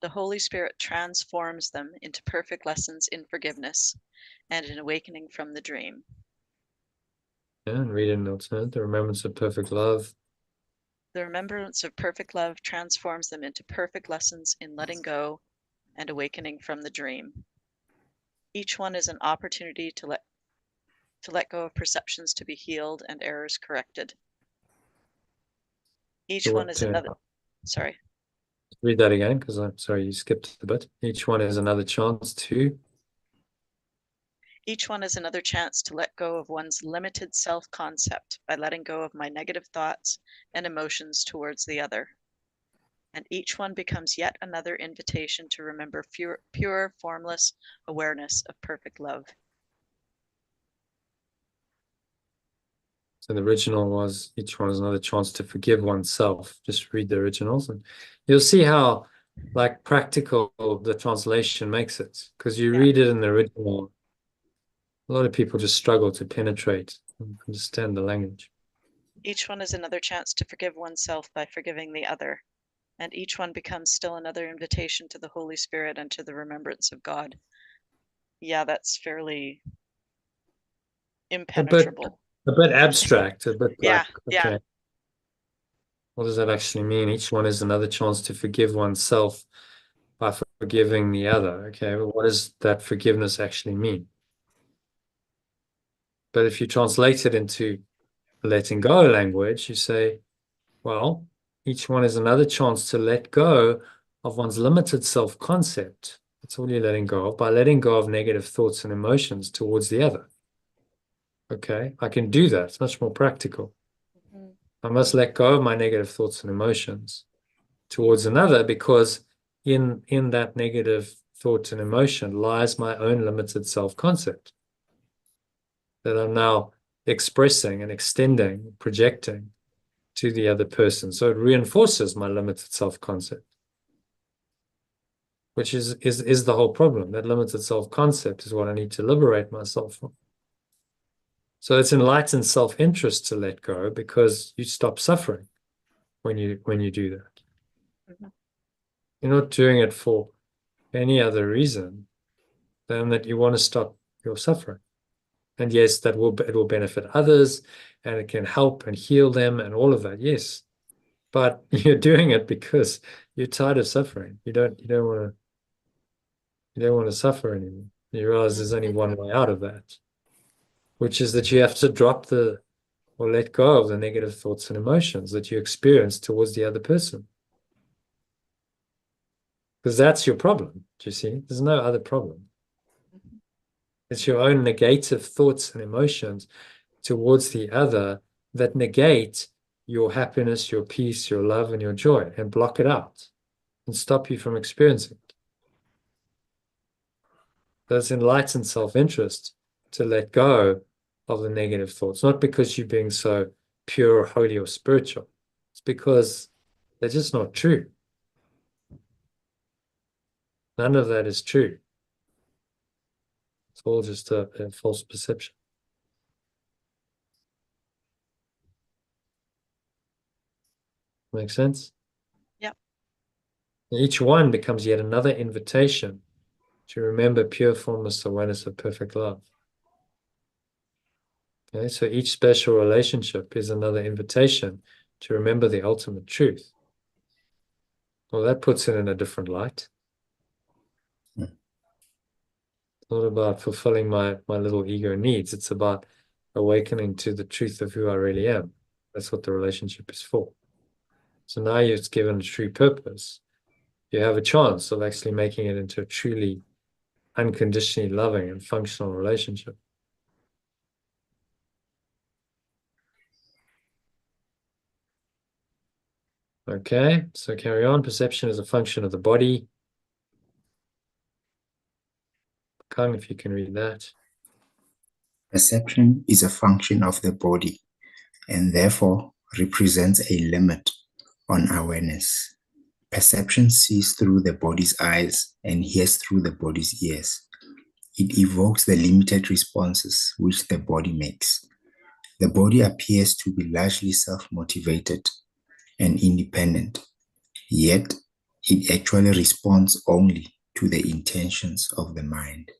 The Holy Spirit transforms them into perfect lessons in forgiveness and an awakening from the dream. Yeah, and read in alternate, the remembrance of perfect love. The remembrance of perfect love transforms them into perfect lessons in letting go and awakening from the dream. Each one is an opportunity to let go of perceptions to be healed and errors corrected. Each one is another. Sorry. Read that again, because I'm sorry, you skipped a bit. Each one is another chance to. Each one is another chance to let go of one's limited self-concept by letting go of my negative thoughts and emotions towards the other. And each one becomes yet another invitation to remember pure, formless awareness of perfect love. So the original was, each one is another chance to forgive oneself. Just read the originals and you'll see how practical the translation makes it. Because you read it in the original, a lot of people just struggle to penetrate and understand the language. Each one is another chance to forgive oneself by forgiving the other. And each one becomes still another invitation to the Holy Spirit and to the remembrance of God. Yeah, that's fairly impenetrable. A bit abstract, a bit yeah. What does that actually mean? Each one is another chance to forgive oneself by forgiving the other. Okay, but what does that forgiveness actually mean? But if you translate it into letting go language, you say, well, each one is another chance to let go of one's limited self-concept. That's all you're letting go of, by letting go of negative thoughts and emotions towards the other. Okay, I can do that. It's much more practical. I must let go of my negative thoughts and emotions towards another, because in that negative thought and emotion lies my own limited self-concept that I'm now expressing and extending, projecting to the other person. So it reinforces my limited self-concept, which is the whole problem. That limited self-concept is what I need to liberate myself from. So it's enlightened self-interest to let go, because you stop suffering when you do that. Mhm. You're not doing it for any other reason than that you want to stop your suffering. And yes, it will benefit others, and it can help and heal them and all of that. Yes, but you're doing it because you're tired of suffering. You don't want to suffer anymore. You realize there's only one way out of that, which is that you have to drop or let go of the negative thoughts and emotions that you experience towards the other person. Because that's your problem. Do you see? There's no other problem. It's your own negative thoughts and emotions towards the other that negate your happiness, your peace, your love, and your joy, and block it out and stop you from experiencing it. That's enlightened self-interest to let go of the negative thoughts, not because you're being so pure, holy, or spiritual. It's because they're just not true. None of that is true. It's all just a false perception. Make sense? Yep. Each one becomes yet another invitation to remember pure formless awareness of perfect love. Okay, so each special relationship is another invitation to remember the ultimate truth. Well, that puts it in a different light. Hmm. It's not about fulfilling my little ego needs. It's about awakening to the truth of who I really am. That's what the relationship is for. So now it's given a true purpose. You have a chance of actually making it into a truly unconditionally loving and functional relationship. Okay, so carry on. Perception is a function of the body. Kang, if you can read that. Perception is a function of the body and therefore represents a limit on awareness. Perception sees through the body's eyes and hears through the body's ears. It evokes the limited responses which the body makes. The body appears to be largely self-motivated and independent, yet it actually responds only to the intentions of the mind.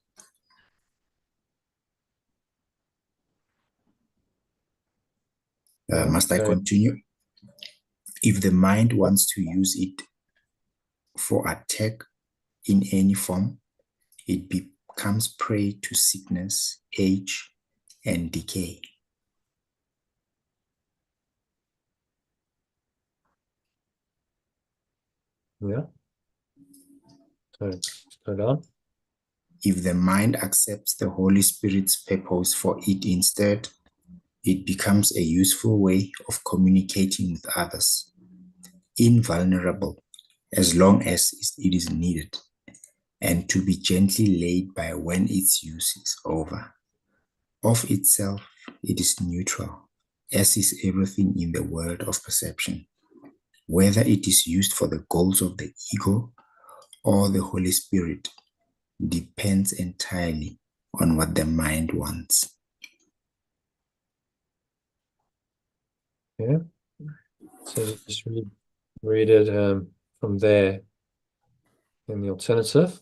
Must I continue? If the mind wants to use it for attack in any form, it becomes prey to sickness, age, and decay. Yeah. So, hold on. If the mind accepts the Holy Spirit's purpose for it instead, it becomes a useful way of communicating with others, invulnerable as long as it is needed, and to be gently laid by when its use is over. Of itself, it is neutral, as is everything in the world of perception, whether it is used for the goals of the ego or the Holy Spirit depends entirely on what the mind wants. Yeah. So just read it from there in the alternative.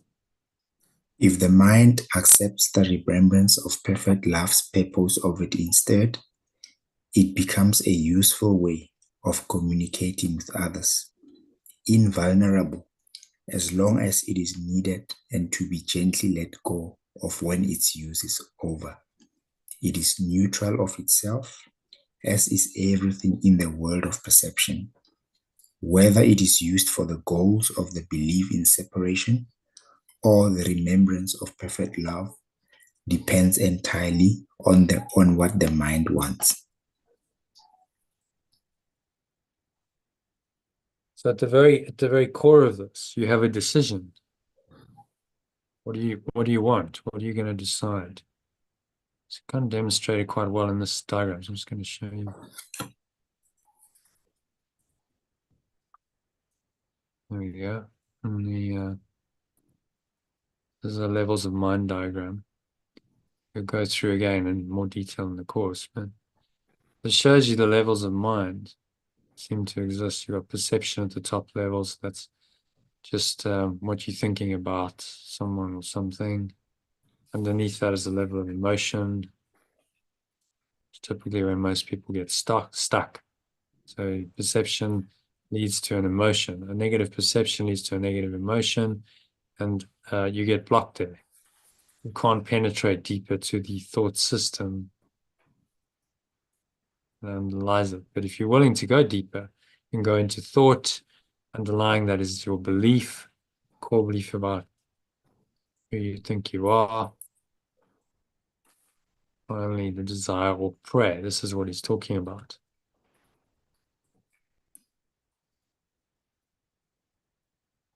If the mind accepts the remembrance of perfect love's purpose of it instead, it becomes a useful way of communicating with others, invulnerable as long as it is needed and to be gently let go of when its use is over. It is neutral of itself, as is everything in the world of perception, whether it is used for the goals of the belief in separation or the remembrance of perfect love depends entirely on what the mind wants. So at the very core of this, you have a decision. What do you want? What are you going to decide? It's kind of demonstrated quite well in this diagram. So I'm just going to show you. There we go. And this is a levels of mind diagram. we'll go through again in more detail in the course, but it shows you the levels of mind seem to exist. You've got perception at the top levels. That's just what you're thinking about someone or something. Underneath that is a level of emotion. It's typically where most people get stuck. So perception leads to an emotion. A negative perception leads to a negative emotion, and you get blocked there. You can't penetrate deeper to the thought system that underlies it. But if you're willing to go deeper, you can go into thought. Underlying that is your belief, core belief about who you think you are. Not only the desire or prayer. This is what he's talking about.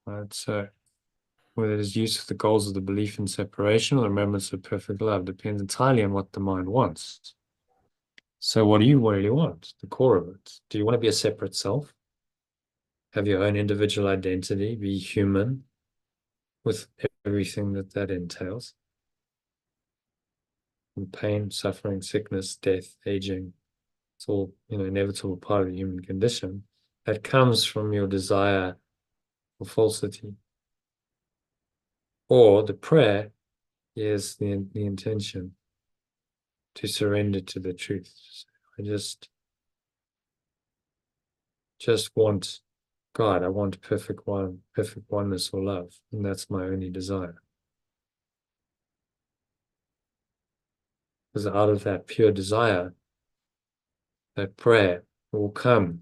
Right, so whether it is used for the goals of the belief in separation or the remembrance of perfect love depends entirely on what the mind wants. So what do you really want? The core of it. Do you want to be a separate self? Have your own individual identity, be human with everything that entails? And pain, suffering, sickness, death, aging, it's all, inevitable part of the human condition. That comes from your desire for falsity. Or the prayer is the intention to surrender to the truth. I just want God. I want perfect oneness or love, and that's my only desire. Because out of that pure desire, that prayer will come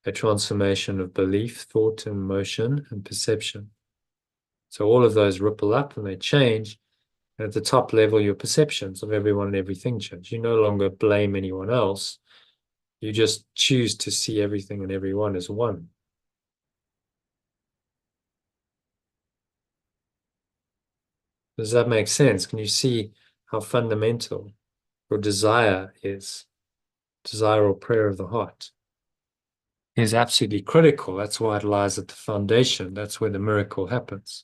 a transformation of belief, thought, emotion, and perception. So all of those ripple up and they change. And at the top level, your perceptions of everyone and everything change. You no longer blame anyone else. You just choose to see everything and everyone as one. Does that make sense? Can you see how fundamental your desire is? Desire or prayer of the heart is absolutely critical. That's why it lies at the foundation. That's where the miracle happens.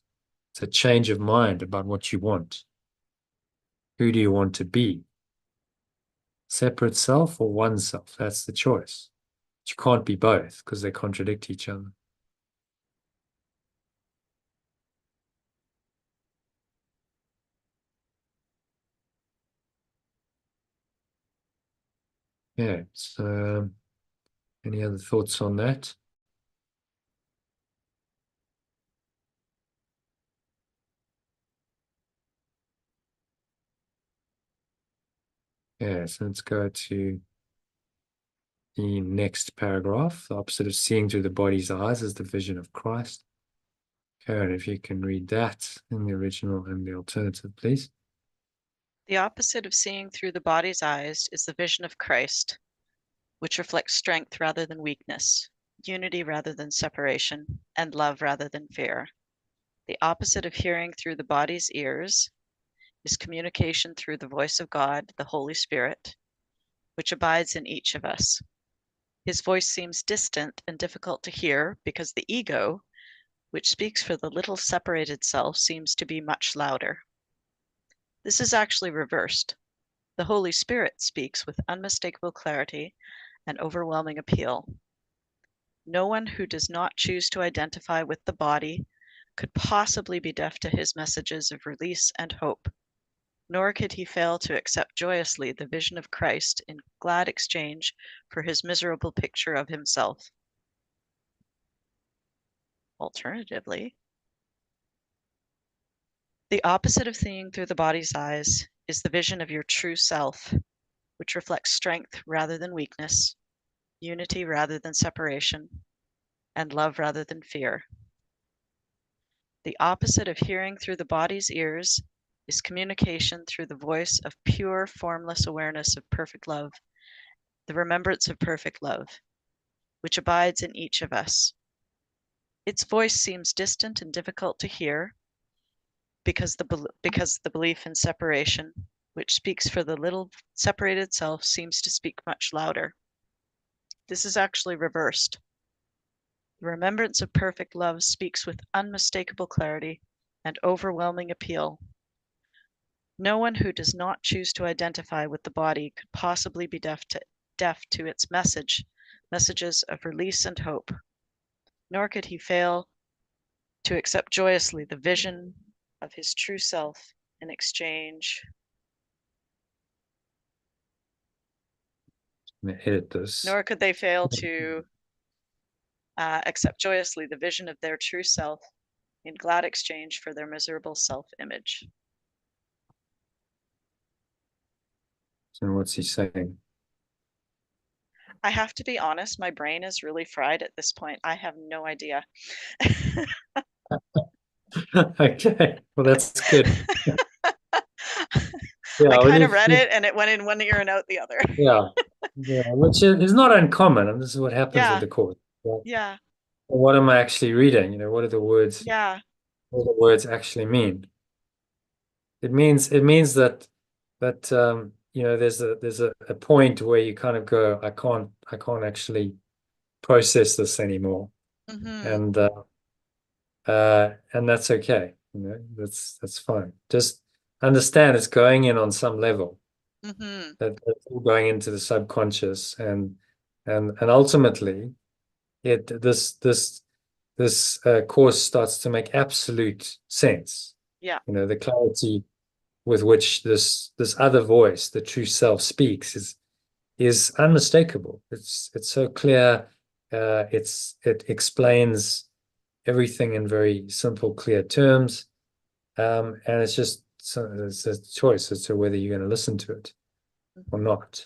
It's a change of mind about what you want. Who do you want to be? Separate self or one self? That's the choice. But you can't be both because they contradict each other. Yeah, so any other thoughts on that? Yeah, so let's go to the next paragraph. The opposite of seeing through the body's eyes is the vision of Christ. Karen, if you can read that in the original and the alternative, please. The opposite of seeing through the body's eyes is the vision of Christ, which reflects strength rather than weakness, unity rather than separation, and love rather than fear. The opposite of hearing through the body's ears is communication through the voice of God, the Holy Spirit, which abides in each of us. His voice seems distant and difficult to hear because the ego, which speaks for the little separated self, seems to be much louder. This is actually reversed. The Holy Spirit speaks with unmistakable clarity and overwhelming appeal. No one who does not choose to identify with the body could possibly be deaf to his messages of release and hope, nor could he fail to accept joyously the vision of Christ in glad exchange for his miserable picture of himself. Alternatively, the opposite of seeing through the body's eyes is the vision of your true self, which reflects strength rather than weakness, unity rather than separation, and love rather than fear. The opposite of hearing through the body's ears is communication through the voice of pure, formless awareness of perfect love, the remembrance of perfect love, which abides in each of us. Its voice seems distant and difficult to hear because the belief in separation, which speaks for the little separated self, seems to speak much louder. This is actually reversed. The remembrance of perfect love speaks with unmistakable clarity and overwhelming appeal. No one who does not choose to identify with the body could possibly be deaf to its messages of release and hope. Nor could he fail to accept joyously the vision of his true self in exchange. I'm gonna edit this. Nor could they fail to accept joyously the vision of their true self in glad exchange for their miserable self-image. So what's he saying? I have to be honest, my brain is really fried at this point. I have no idea. Okay, well, that's good. Yeah, I well, kind of read it and it went in one ear and out the other. Yeah, which is not uncommon, and this is what happens with Yeah. the course. Well, Yeah, what am I actually reading? You know, what are the words? yeah, What do the words actually mean? It means that you know, there's a point where you kind of go, I can't actually process this anymore, mm-hmm. and that's okay. You know, that's fine. Just understand it's going in on some level. Mm-hmm. That's all going into the subconscious, and ultimately this course starts to make absolute sense. Yeah. You know, the clarity with which this other voice, the true self, speaks is unmistakable. It's so clear. It explains everything in very simple, clear terms, and it's just it's a choice as to whether you're going to listen to it or not.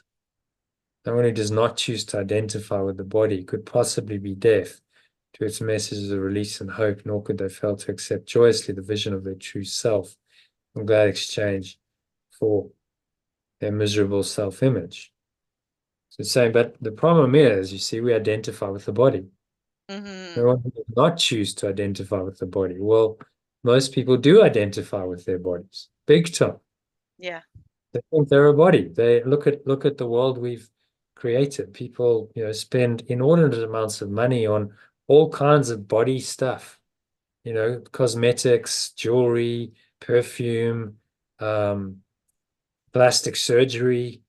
Someone who does not choose to identify with the body could possibly be deaf to its messages of release and hope, nor could they fail to accept joyously the vision of their true self in glad exchange for their miserable self-image. So it's saying, but the problem is, you see, we identify with the body. Mm-hmm. No one who does not choose to identify with the body. Well, most people do identify with their bodies, big time. Yeah. They think they're a body. They look at the world we've created. People, you know, spend inordinate amounts of money on all kinds of body stuff, you know, cosmetics, jewelry, perfume, plastic surgery,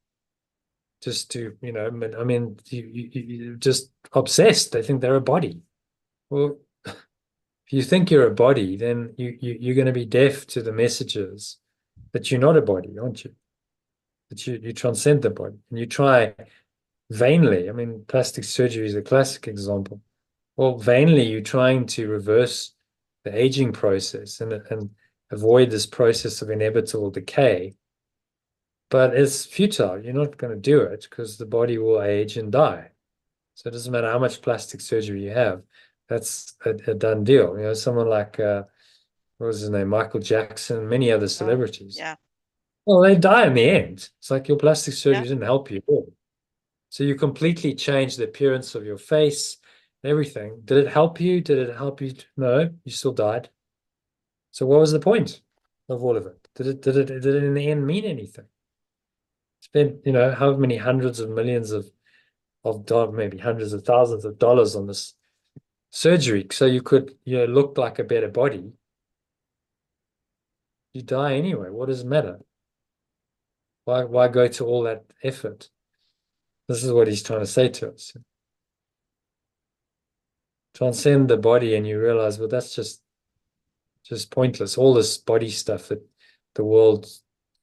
just to, you know, I mean, you just obsessed. They think they're a body. Well, if you think you're a body, then you're going to be deaf to the messages that you're not a body, aren't you? That you transcend the body, and you try vainly. I mean, plastic surgery is a classic example. Well, vainly you're trying to reverse the aging process and avoid this process of inevitable decay. But it's futile. You're not going to do it because the body will age and die. So it doesn't matter how much plastic surgery you have. That's a done deal. You know, someone like what was his name, Michael Jackson, many other celebrities. Yeah. Well, they die in the end. It's like your plastic surgery Yeah. didn't help you at all. So you completely changed the appearance of your face, everything. Did it help you? Did it help you? No, you still died. So what was the point of all of it? Did it in the end mean anything? Spent, you know, how many hundreds of millions of dollars, maybe hundreds of thousands of dollars on this surgery so you could, you know, look like a better body. You die anyway. What does it matter? Why go to all that effort? This is what he's trying to say to us. Transcend the body and you realize, well, that's just pointless. All this body stuff that the world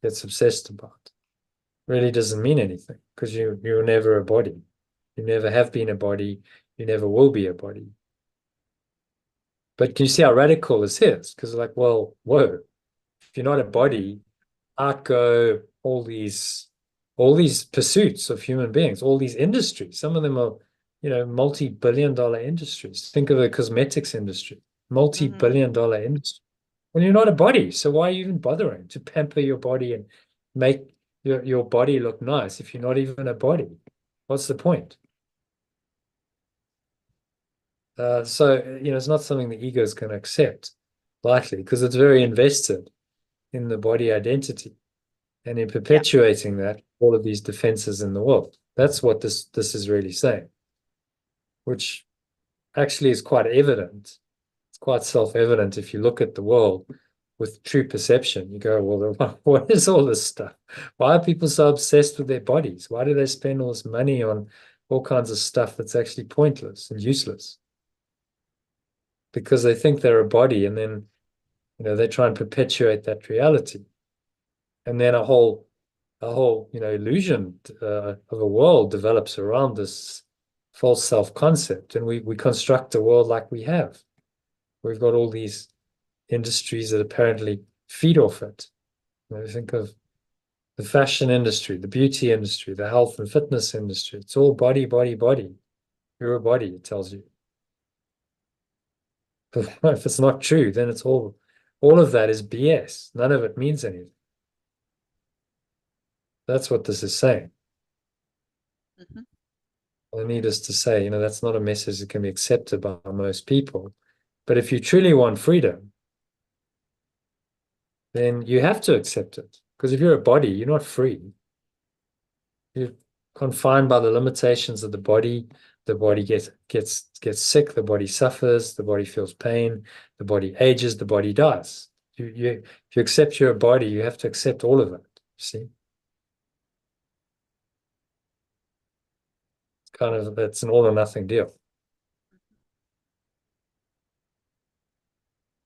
gets obsessed about really doesn't mean anything because you're never a body. You never have been a body. You never will be a body. But can you see how radical this is? Because like, well, whoa, if you're not a body, out go all these pursuits of human beings, all these industries. Some of them are, you know, multi-billion-dollar industries. Think of the cosmetics industry, multi-billion-dollar industry. Well, you're not a body, so why are you even bothering to pamper your body and make your body look nice if you're not even a body? What's the point? So, you know, it's not something the ego is going to accept lightly because it's very invested in the body identity and in perpetuating that, all of these defenses in the world. That's what this is really saying, which actually is quite evident. It's quite self-evident if you look at the world. with true perception, you go, well, what is all this stuff? Why are people so obsessed with their bodies? Why do they spend all this money on all kinds of stuff that's actually pointless and useless? Because they think they're a body, and then, they try and perpetuate that reality. And then a whole illusion of a world develops around this false self-concept, and we construct a world like we have. We've got all these industries that apparently feed off it. Think of the fashion industry, the beauty industry, the health and fitness industry. It's all body, body, body. You're a body, it tells you. But if it's not true, then it's all of that is BS. None of it means anything. That's what this is saying. I need us to say, that's not a message that can be accepted by most people. But if you truly want freedom, then you have to accept it. Because if you're a body, you're not free. You're confined by the limitations of the body. The body gets sick, the body suffers, the body feels pain, the body ages, the body dies. If you accept you're a body, you have to accept all of it, you see? It's an all or nothing deal.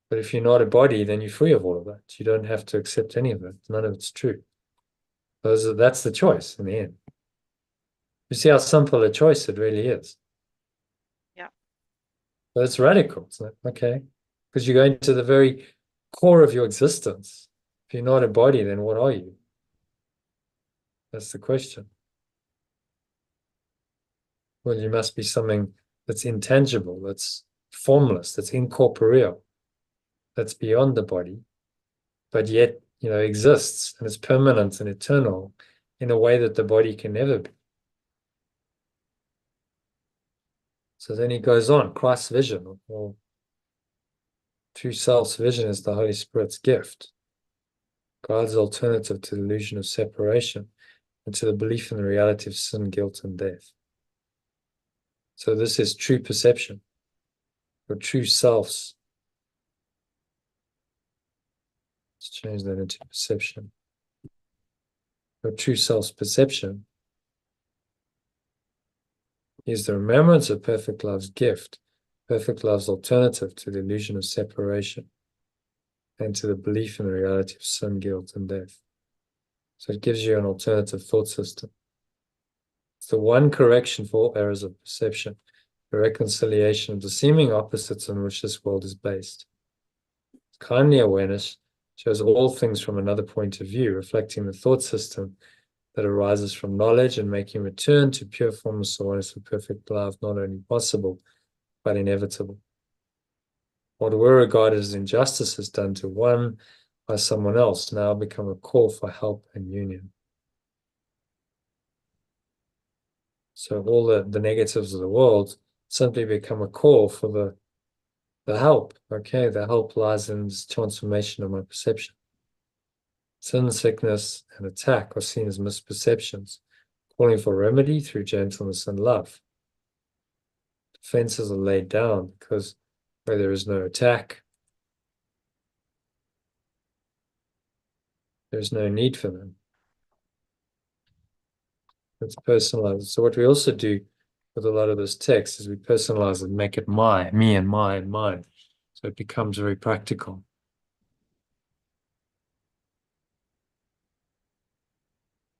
But if you're not a body, then you're free of all of that. You don't have to accept any of it. None of it's true. That's the choice in the end. You see how simple a choice it really is. Yeah. But it's radical. It's like, okay, because you're going to the very core of your existence. If you're not a body, then what are you? That's the question. Well, you must be something that's intangible, that's formless, that's incorporeal, that's beyond the body, but yet, exists and is permanent and eternal in a way that the body can never be. So then he goes on, Christ's vision, or true self's vision, is the Holy Spirit's gift, God's alternative to the illusion of separation and to the belief in the reality of sin, guilt, and death. So this is true perception, or true self's. Let's change that into perception. Your true self's perception is the remembrance of perfect love's gift, perfect love's alternative to the illusion of separation and to the belief in the reality of sin, guilt, and death. So it gives you an alternative thought system. It's the one correction for all errors of perception, the reconciliation of the seeming opposites on which this world is based. Kindly awareness shows all things from another point of view, reflecting the thought system that arises from knowledge and making return to pure formless awareness of perfect love not only possible, but inevitable. What were regarded as injustices done to one by someone else now become a call for help and union. So all the negatives of the world simply become a call for the help. Okay, the help lies in this transformation of my perception. Sin, sickness, and attack are seen as misperceptions, calling for remedy through gentleness and love. Defenses are laid down because where there is no attack, there's no need for them. It's personalized. So what we also do with a lot of this text is we personalize it, make it me and mine. So it becomes very practical.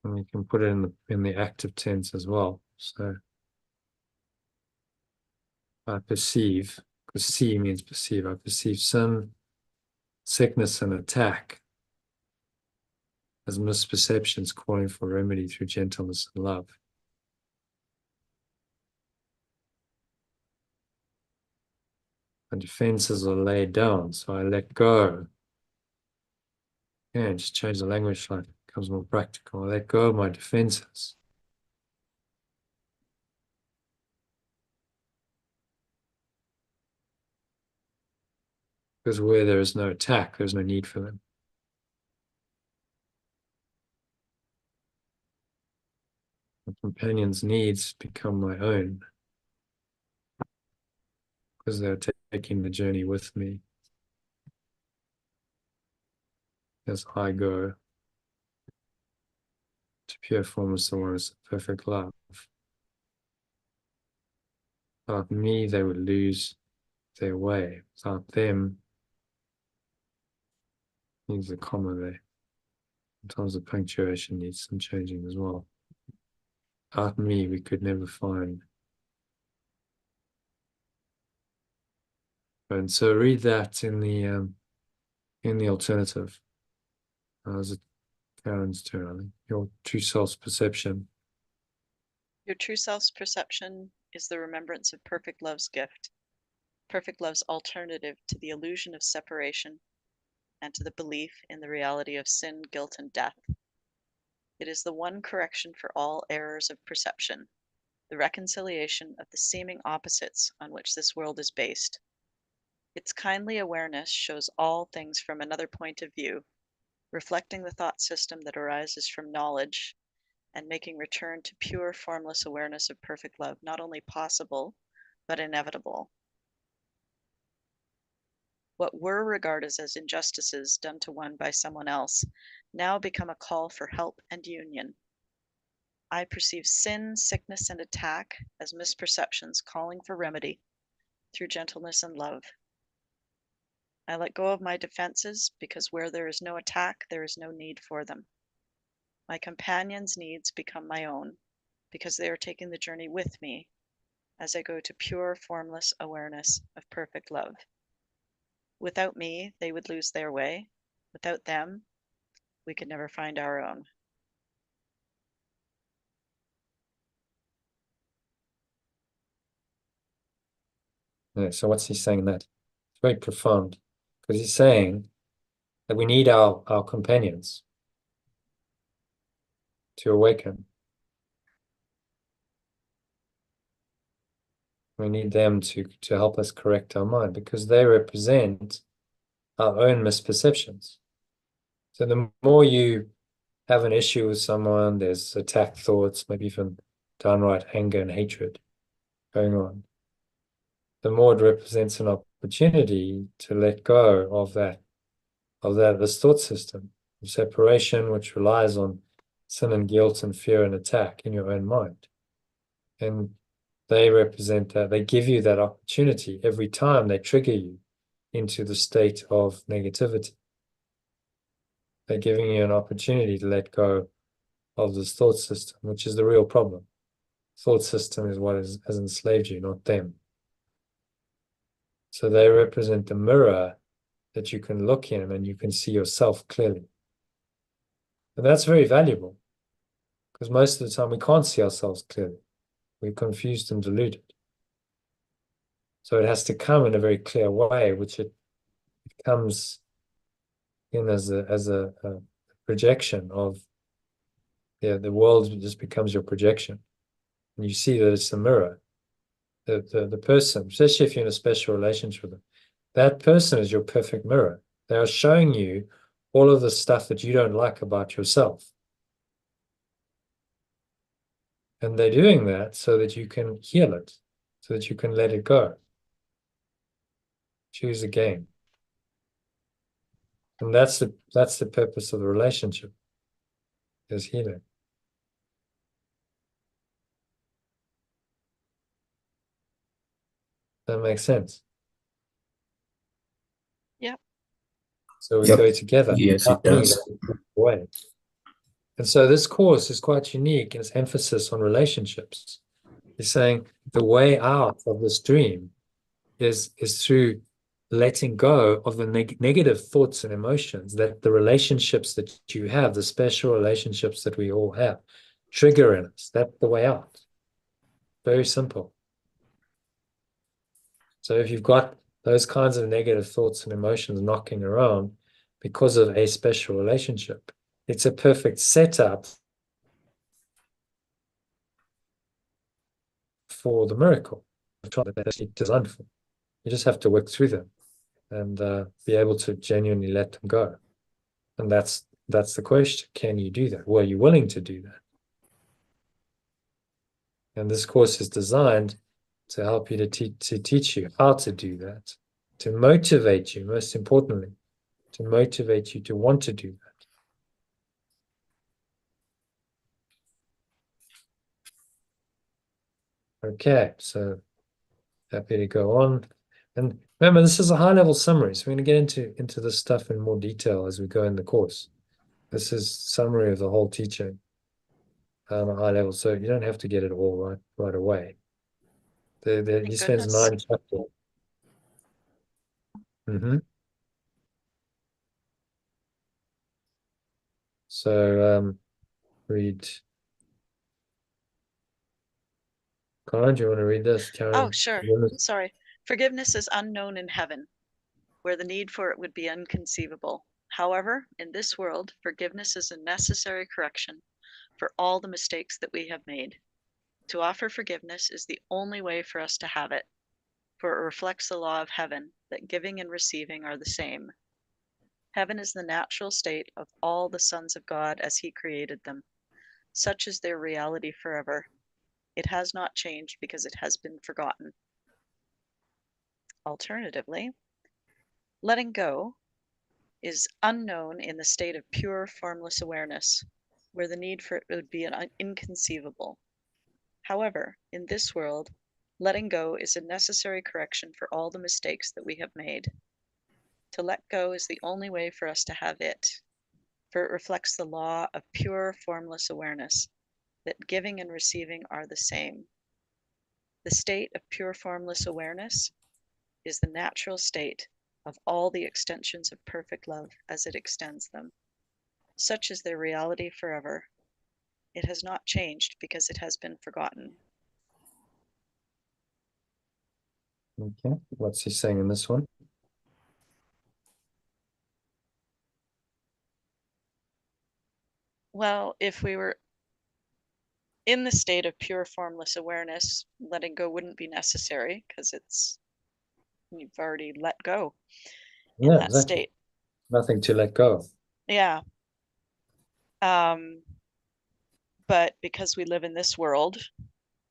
And you can put it in the active tense as well. So I perceive, because see means perceive. I perceive sin, sickness, and attack as misperceptions calling for remedy through gentleness and love. And defenses are laid down, so I let go. Yeah, just change the language so it becomes more practical. I let go of my defenses. Because where there is no attack, there's no need for them. The companion's needs become my own because they're taking the journey with me. as I go to pure formless awareness of perfect love. Without me, they would lose their way. Without them, needs a comma there. Sometimes the punctuation needs some changing as well. Without me, we could never find. And so read that in the alternative. Is it Karen's turn? I think your true self's perception. Your true self's perception is the remembrance of perfect love's gift, perfect love's alternative to the illusion of separation and to the belief in the reality of sin, guilt, and death. It is the one correction for all errors of perception, the reconciliation of the seeming opposites on which this world is based. Its kindly awareness shows all things from another point of view, reflecting the thought system that arises from knowledge and making return to pure formless awareness of perfect love not only possible, but inevitable. What were regarded as injustices done to one by someone else now become a call for help and union. I perceive sin, sickness, and attack as misperceptions calling for remedy through gentleness and love. I let go of my defenses because where there is no attack, there is no need for them. My companions' needs become my own because they are taking the journey with me as I go to pure, formless awareness of perfect love. Without me, they would lose their way. Without them, we could never find our own. Yeah, so what's he saying in that? It's very profound, because he's saying that we need our companions to awaken. We need them to help us correct our mind, because they represent our own misperceptions. So the more you have an issue with someone, there's attack thoughts, maybe even downright anger and hatred going on, the more it represents an opportunity to let go of this thought system of separation, which relies on sin and guilt and fear and attack in your own mind. And they represent that, they give you that opportunity every time they trigger you into the state of negativity. They're giving you an opportunity to let go of this thought system, which is the real problem. Thought system is what has enslaved you, not them. So they represent the mirror that you can look in and you can see yourself clearly. And that's very valuable, because most of the time we can't see ourselves clearly. We're confused and deluded. So it has to come in a very clear way, which it comes in as a projection of, the world just becomes your projection. And you see that it's the mirror. The person, especially if you're in a special relationship with them, that person is your perfect mirror. They are showing you all of the stuff that you don't like about yourself. And they're doing that so that you can heal it, so that you can let it go. Choose again. And that's the purpose of the relationship, is healing. That makes sense. Yep. So we Yep. go together. Yes, it does. Way. And so this course is quite unique in its emphasis on relationships. It's saying the way out of this dream is through letting go of the negative thoughts and emotions that the relationships that you have, the special relationships that we all have, trigger in us. That's the way out. Very simple. So if you've got those kinds of negative thoughts and emotions knocking around because of a special relationship, it's a perfect setup for the miracle that they're actually designed for. You just have to work through them and be able to genuinely let them go. And that's the question. Can you do that? Well, are you willing to do that? And this course is designed to help you to teach you how to do that, to motivate you, most importantly, to motivate you to want to do that. Okay, so happy to go on. And remember, this is a high-level summary, so we're going to get into this stuff in more detail as we go in the course. This is summary of the whole teaching on a high level, so you don't have to get it all right away. He spends 9 chapters. So read. Karen, do you want to read this? Karen, oh, sure. Sorry. Forgiveness is unknown in heaven, where the need for it would be inconceivable. However, in this world, forgiveness is a necessary correction for all the mistakes that we have made. To offer forgiveness is the only way for us to have it, for it reflects the law of heaven, that giving and receiving are the same. Heaven is the natural state of all the sons of God as he created them. Such is their reality forever. It has not changed because it has been forgotten. Alternatively, letting go is unknown in the state of pure formless awareness, where the need for it would be inconceivable. However, in this world, letting go is a necessary correction for all the mistakes that we have made. To let go is the only way for us to have it, for it reflects the law of pure formless awareness, that giving and receiving are the same. The state of pure formless awareness is the natural state of all the extensions of perfect love as it extends them. Such is their reality forever. It has not changed because it has been forgotten. Okay, what's he saying in this one? Well, if we were in the state of pure formless awareness, letting go wouldn't be necessary because you've already let go in that exactly. state. Nothing to let go of. Yeah. But because we live in this world,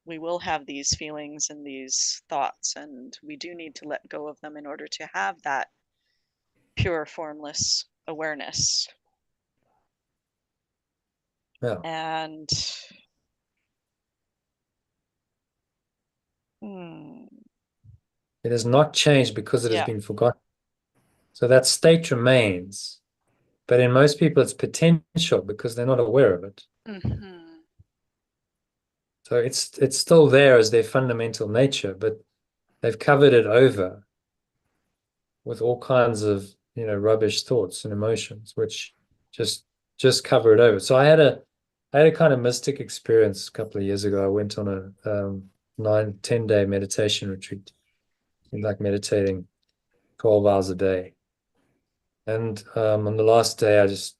we will have these feelings and these thoughts, and we do need to let go of them in order to have that pure formless awareness. Yeah. And it has not changed because it has been forgotten. So that state remains, but in most people it's potential because they're not aware of it. So it's still there as their fundamental nature, but they've covered it over with all kinds of rubbish thoughts and emotions, which just cover it over. So I had a kind of mystic experience a couple of years ago. I went on a 9-10 day meditation retreat, like meditating 12 hours a day. And on the last day, I just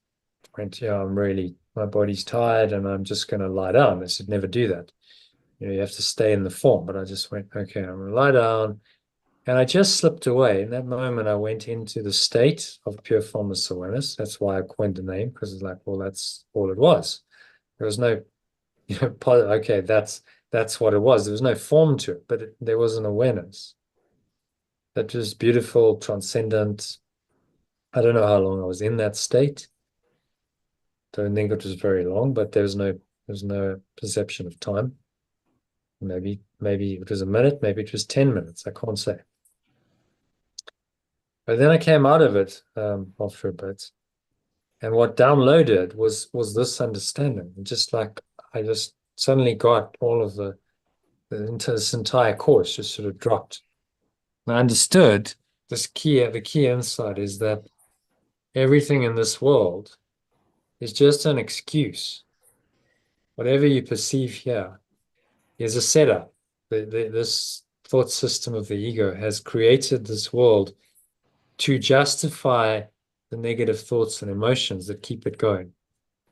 went, my body's tired and I'm just going to lie down. They said, never do that. You have to stay in the form. But I just went, okay, I'm going to lie down. And I just slipped away. In that moment, I went into the state of pure formless awareness. That's why I coined the name, because it's like, well, that's all it was. There was no, okay, that's what it was. There was no form to it, but there was an awareness that was beautiful, transcendent. I don't know how long I was in that state. Don't think it was very long, but there's no perception of time. Maybe it was a minute, maybe it was 10 minutes. I can't say. But then I came out of it after a bit, and what downloaded was this understanding. Just like I just suddenly got all of this entire course just sort of dropped. And I understood the key insight is that everything in this world is just an excuse. Whatever you perceive here is a setup. This thought system of the ego has created this world to justify the negative thoughts and emotions that keep it going.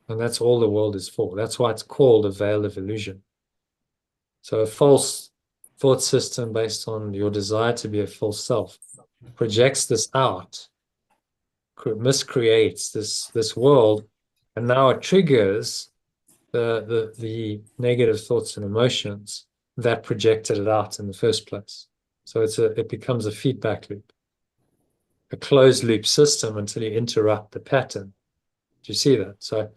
And that's all the world is for. That's why it's called a veil of illusion. So a false thought system based on your desire to be a full self projects this out, miscreates this world, and now it triggers the negative thoughts and emotions that projected it out in the first place. So it becomes a feedback loop. a closed loop system until you interrupt the pattern. Do you see that? So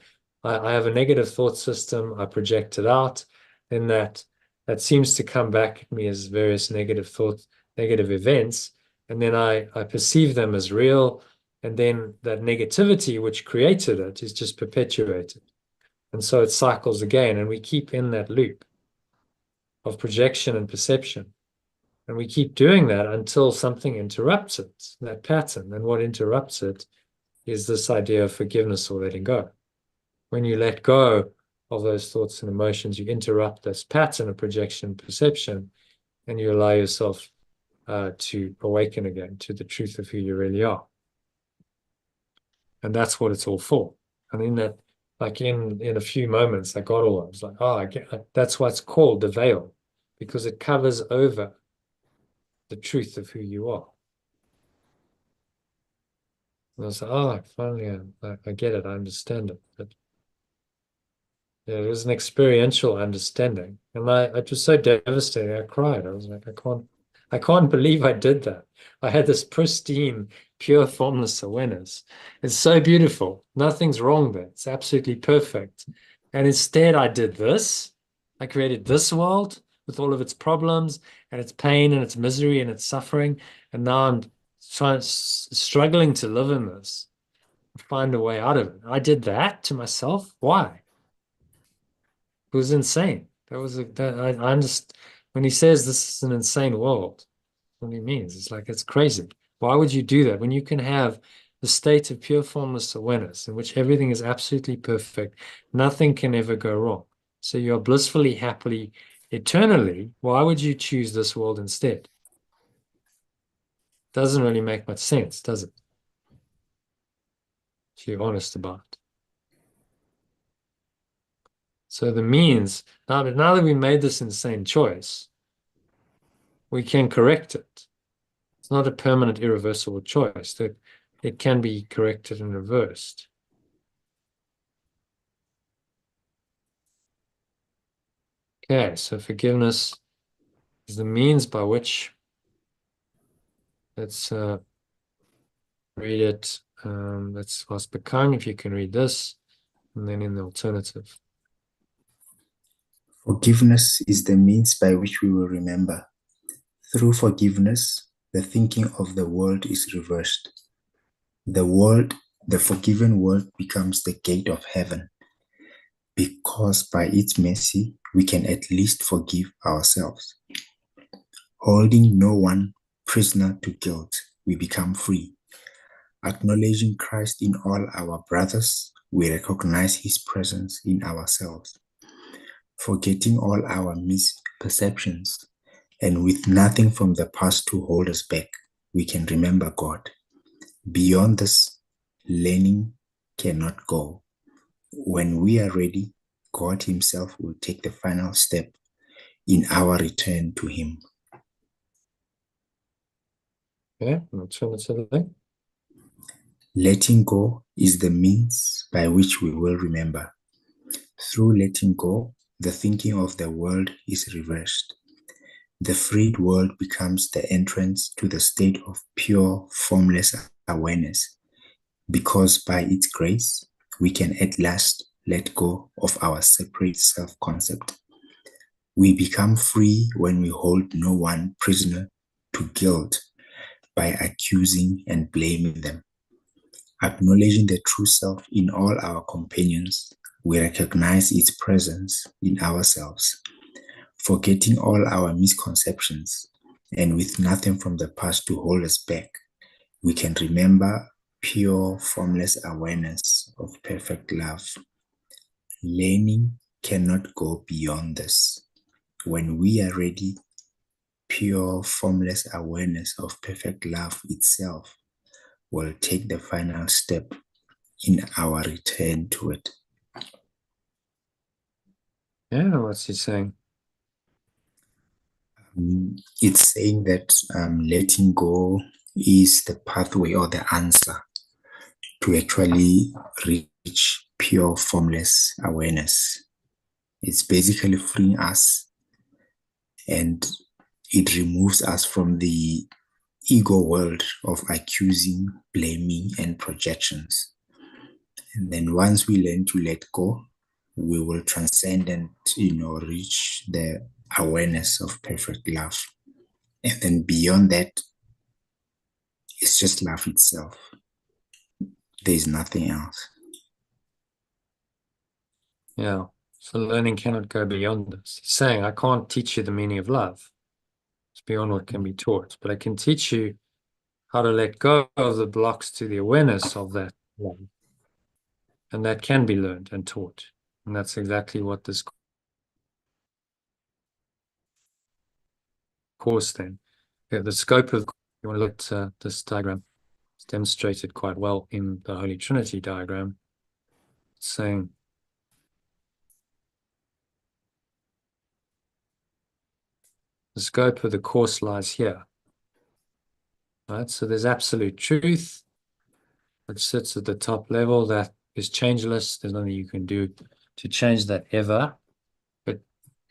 I have a negative thought system, I project it out, then that seems to come back at me as various negative thoughts, negative events, and then I perceive them as real, and then that negativity which created it is just perpetuated. And so it cycles again, and we keep in that loop of projection and perception. And we keep doing that until something interrupts it, that pattern. And what interrupts it is this idea of forgiveness or letting go. When you let go of those thoughts and emotions, you interrupt this pattern of projection and perception, and you allow yourself to awaken again to the truth of who you really are. And that's what it's all for. And in that, like in a few moments, I got all, I was like, oh, I get, that's why it's called the veil, because it covers over the truth of who you are. And I was like, oh, finally, I get it, I understand it. But yeah, it was an experiential understanding. And it was so devastating, I cried. I was like, I can't believe I did that. I had this pristine, pure, formless awareness. It's so beautiful. Nothing's wrong there. It's absolutely perfect. And instead I did this. I created this world with all of its problems and its pain and its misery and its suffering. And now I'm struggling to live in this, find a way out of it. I did that to myself. Why? It was insane. I understand when he says this is an insane world, what he means. It's like, it's crazy. Why would you do that when you can have the state of pure formless awareness in which everything is absolutely perfect, nothing can ever go wrong. So you're blissfully, happily, eternally. Why would you choose this world instead? Doesn't really make much sense, does it? If you're honest about it. So the means, now that we made this insane choice, we can correct it. It's not a permanent, irreversible choice. That it can be corrected and reversed. Okay, so forgiveness is the means by which, let's read it. Let's ask Bakang if you can read this, and then in the alternative. Forgiveness is the means by which we will remember. Through forgiveness, the thinking of the world is reversed. The forgiven world becomes the gate of heaven, because by its mercy, we can at least forgive ourselves. Holding no one prisoner to guilt, we become free. Acknowledging Christ in all our brothers, we recognize his presence in ourselves. Forgetting all our misperceptions, and with nothing from the past to hold us back, we can remember God. Beyond this, learning cannot go. When we are ready, God himself will take the final step in our return to him. Okay, alternatively. Letting go is the means by which we will remember. Through letting go, the thinking of the world is reversed. The freed world becomes the entrance to the state of pure, formless awareness, because by its grace, we can at last let go of our separate self-concept. We become free when we hold no one prisoner to guilt by accusing and blaming them. Acknowledging the true self in all our companions, we recognize its presence in ourselves. Forgetting all our misconceptions, and with nothing from the past to hold us back, we can remember pure, formless awareness of perfect love. Learning cannot go beyond this. When we are ready, pure, formless awareness of perfect love itself will take the final step in our return to it. Yeah, what's he saying? It's saying that letting go is the pathway or the answer to actually reach pure, formless awareness. It's basically freeing us, and it removes us from the ego world of accusing, blaming, and projections. And then once we learn to let go, we will transcend and, reach the awareness of perfect love. And then beyond that, it's just love itself. There's nothing else. Yeah. So learning cannot go beyond this. He's saying, I can't teach you the meaning of love. It's beyond what can be taught, but I can teach you how to let go of the blocks to the awareness of that love. And that can be learned and taught. And that's exactly what this course then. The scope of, you want to look at this diagram. It's demonstrated quite well in the Holy Trinity diagram. It's saying, the scope of the course lies here. Right? So there's absolute truth, which sits at the top level, that is changeless. There's nothing you can do to change that ever. But,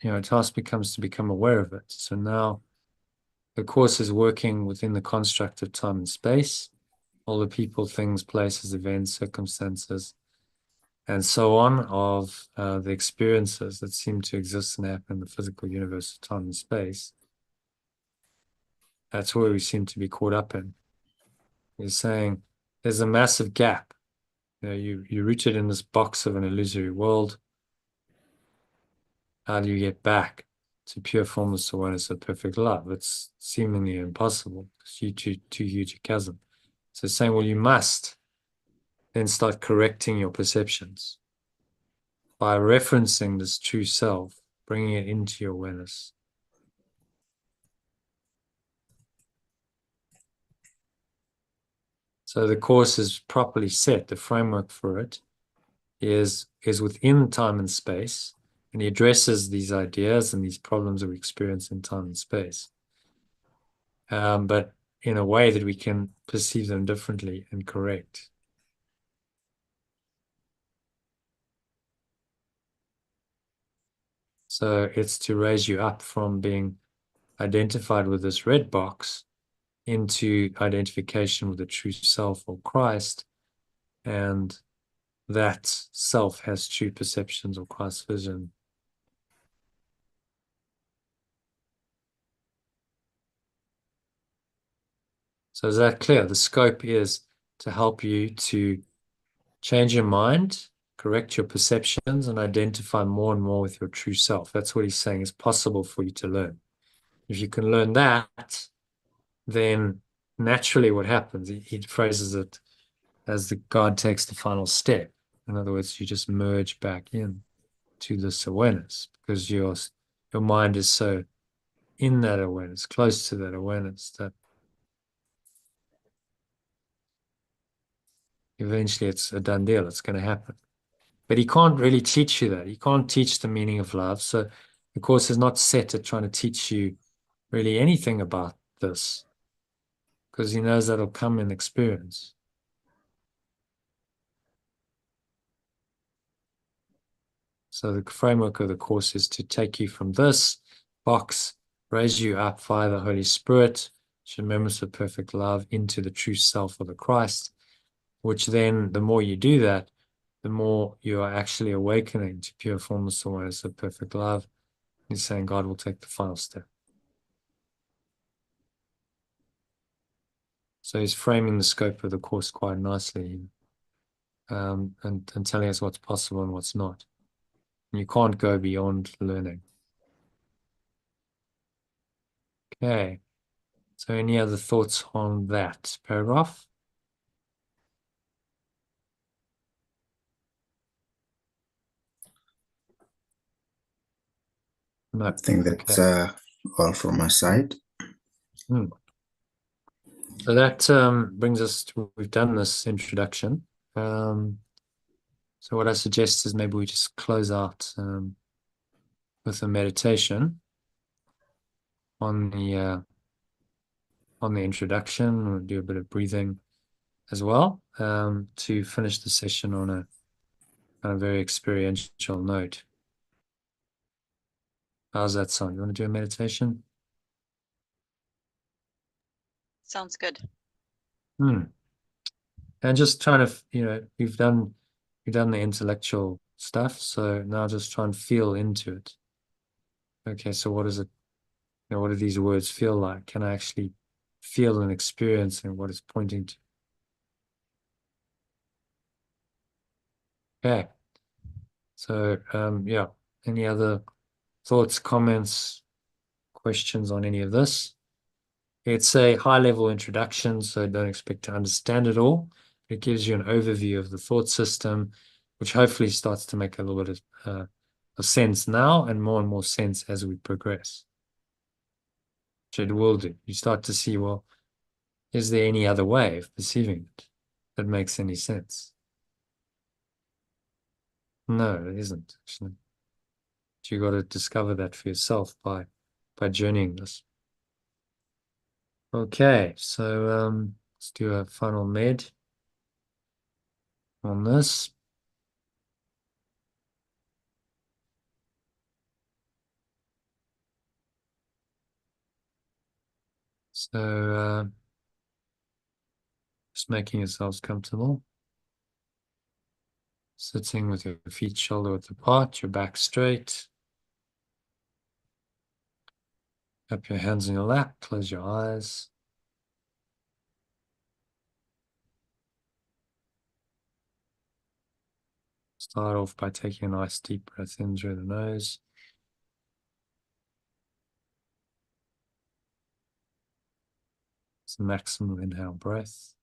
a task becomes to become aware of it. So now the course is working within the construct of time and space, all the people, things, places, events, circumstances, and so on of the experiences that seem to exist and happen in the physical universe of time and space. That's where we seem to be caught up in. He's saying there's a massive gap. You're rooted in this box of an illusory world. How do you get back to pure formless awareness of perfect love? It's seemingly impossible. It's too huge a chasm. So saying, well, you must then start correcting your perceptions by referencing this true self, bringing it into your awareness. So the course is properly set. The framework for it is within time and space, and he addresses these ideas and these problems that we experience in time and space, but in a way that we can perceive them differently and correct. So it's to raise you up from being identified with this red box into identification with the true self or Christ, and that self has true perceptions or Christ's vision. So is that clear? The scope is to help you to change your mind, correct your perceptions, and identify more and more with your true self. That's what he's saying is possible for you to learn. If you can learn that, then naturally what happens, he phrases it as the God takes the final step. In other words, you just merge back in to this awareness because your mind is so in that awareness, close to that awareness, that eventually it's a done deal. It's going to happen. But he can't really teach you that. He can't teach the meaning of love. So the course is not set at trying to teach you really anything about this, because he knows that'll come in experience. So the framework of the course is to take you from this box, raise you up via the Holy Spirit, remembrance of perfect love, into the true self of the Christ, which then, the more you do that, the more you are actually awakening to pure formless awareness of perfect love. He's saying God will take the final step. So he's framing the scope of the course quite nicely, and telling us what's possible and what's not. And you can't go beyond learning. Okay. So any other thoughts on that paragraph? No. I think that's all from my side. So that brings us to, we've done this introduction. So what I suggest is maybe we just close out with a meditation on the introduction. We'll do a bit of breathing as well, to finish the session on a very experiential note. How's that sound? You want to do a meditation? Sounds good. And just trying to, we've done the intellectual stuff, so now just try and feel into it. Okay, so what is it? What do these words feel like? Can I actually feel and experience and what it's pointing to? Okay. So, yeah. Any other thoughts, comments, questions on any of this? It's a high-level introduction, so don't expect to understand it all. It gives you an overview of the thought system, which hopefully starts to make a little bit of sense now and more sense as we progress. Which it will do. You start to see, well, is there any other way of perceiving it that makes any sense? No, it isn't, actually. But you got to discover that for yourself by journeying this. Okay, so let's do a final med on this. So just making yourselves comfortable. Sitting with your feet shoulder width apart, your back straight. Up your hands in your lap, close your eyes. Start off by taking a nice deep breath in through the nose. It's a maximum inhale breath.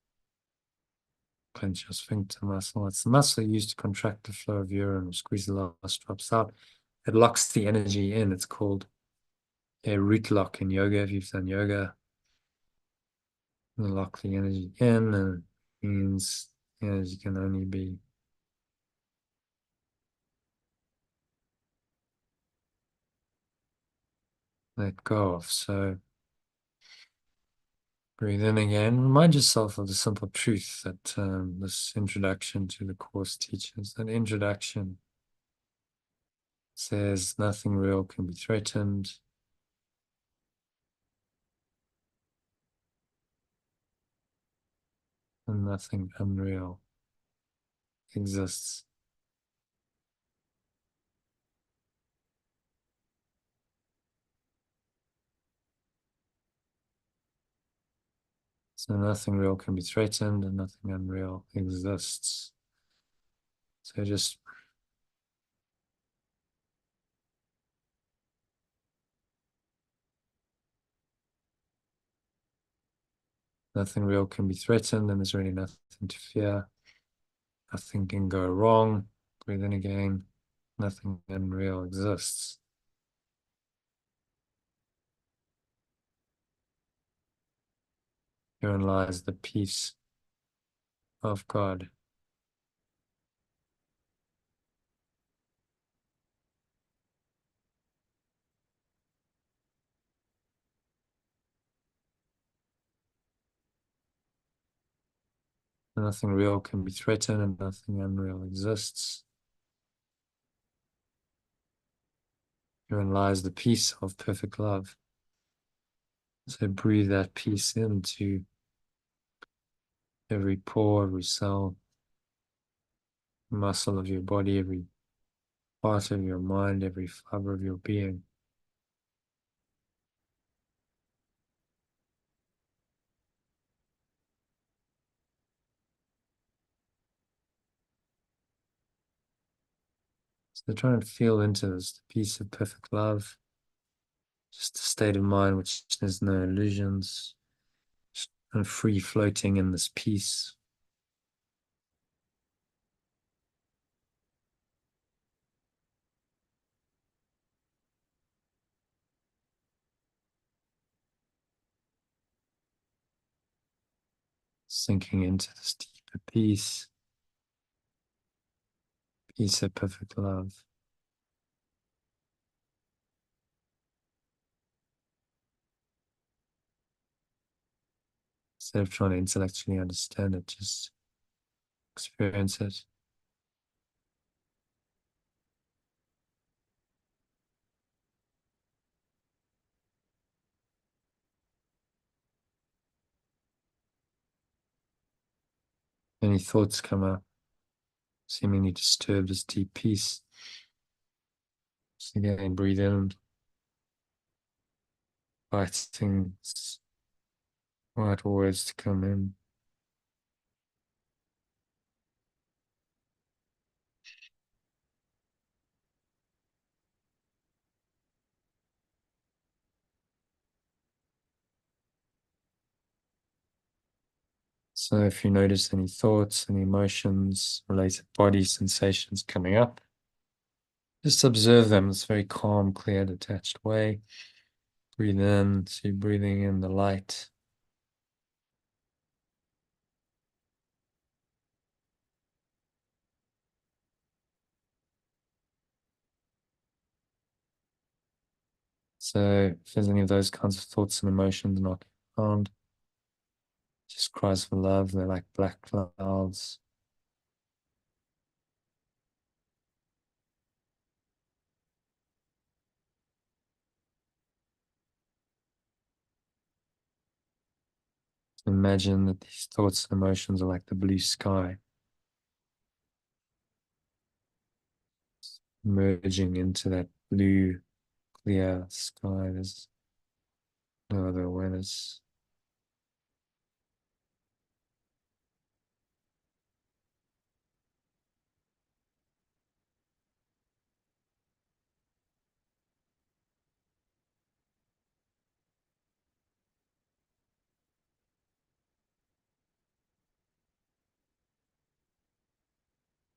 Clench your sphincter muscle. It's the muscle used to contract the flow of urine or squeeze the last drops out. It locks the energy in. It's called a root lock in yoga. If you've done yoga, you lock the energy in, and it means energy can only be let go of. So breathe in again. Remind yourself of the simple truth that this introduction to the course teaches. That introduction says nothing real can be threatened. And nothing unreal exists. So nothing real can be threatened and nothing unreal exists. So just nothing real can be threatened and there's really nothing to fear. Nothing can go wrong. Breathe in again. Nothing unreal exists. Herein lies the peace of God. Nothing real can be threatened and nothing unreal exists. Herein lies the peace of perfect love. So breathe that peace into every pore, every cell, muscle of your body, every part of your mind, every fiber of your being. So try and feel into this, the peace of perfect love, just a state of mind which has no illusions, and free floating in this peace. Sinking into this deeper peace, peace of perfect love. Instead of trying to intellectually understand it, just experience it. Any thoughts come up, seemingly disturb this deep peace. Just again, breathe in, inviting right words to come in. So if you notice any thoughts, any emotions, related body sensations coming up, just observe them in this very calm, clear, detached way. Breathe in, so you're breathing in the light. So if there's any of those kinds of thoughts and emotions knocking around, just cries for love, they're like black clouds. Imagine that these thoughts and emotions are like the blue sky, merging into that blue, clear sky. There's no other awareness.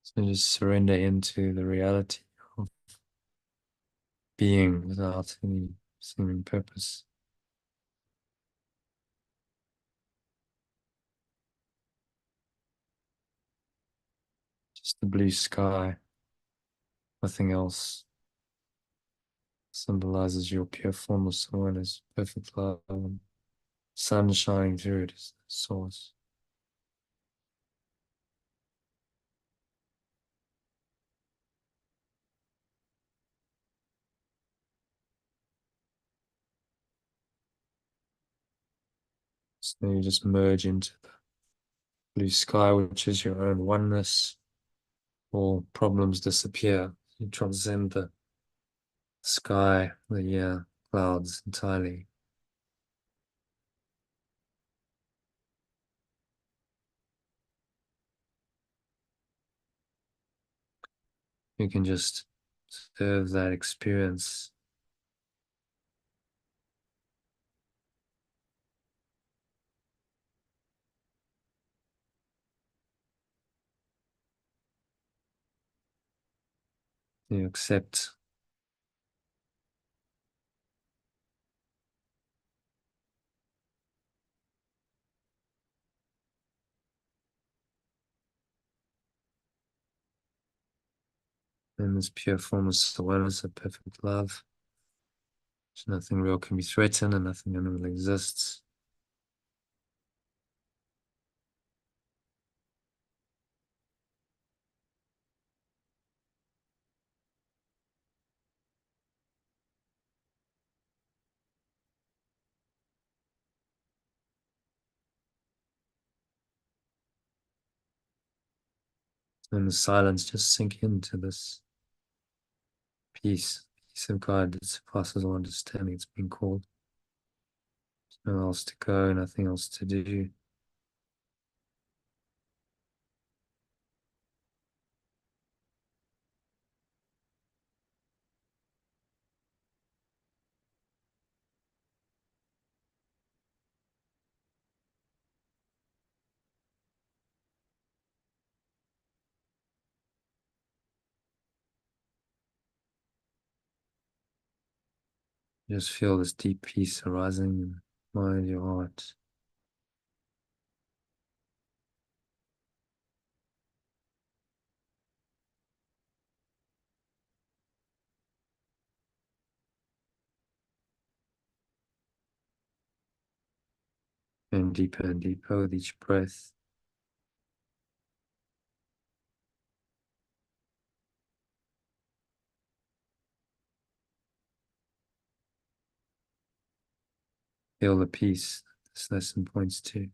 So just surrender into the reality of being without any seeming purpose. Just the blue sky, nothing else. Symbolizes your pure formless awareness, perfect love, and sun shining through it is the source. So you just merge into the blue sky, which is your own oneness. All problems disappear. You transcend the sky, the clouds entirely. You can just serve that experience. You accept in this pure formless awareness of perfect love. So nothing real can be threatened and nothing unreal exists. And the silence just sink into this peace of God that surpasses all understanding. It's been called. There's nowhere else to go, nothing else to do. You just feel this deep peace arising in your mind, your heart. And deeper with each breath. Feel the peace this lesson points to.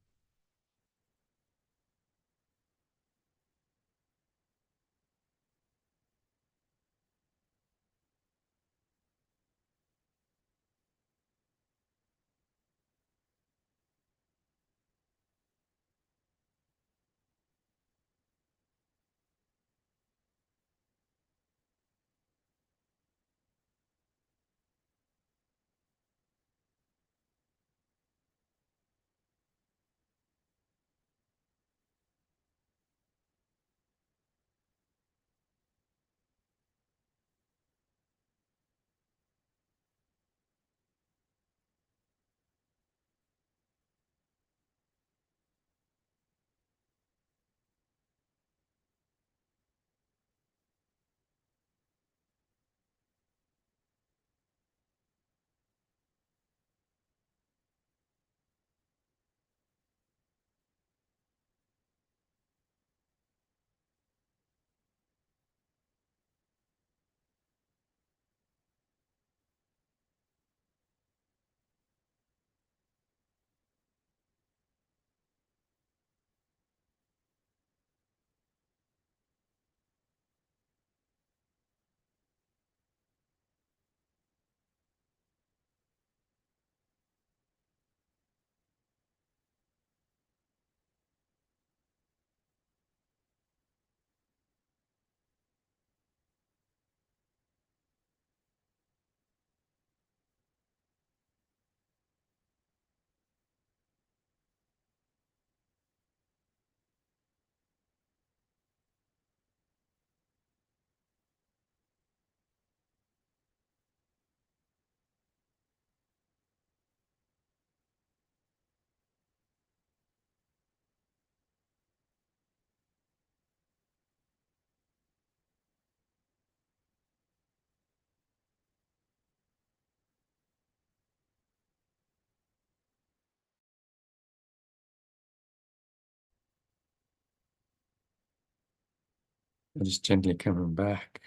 And just gently coming back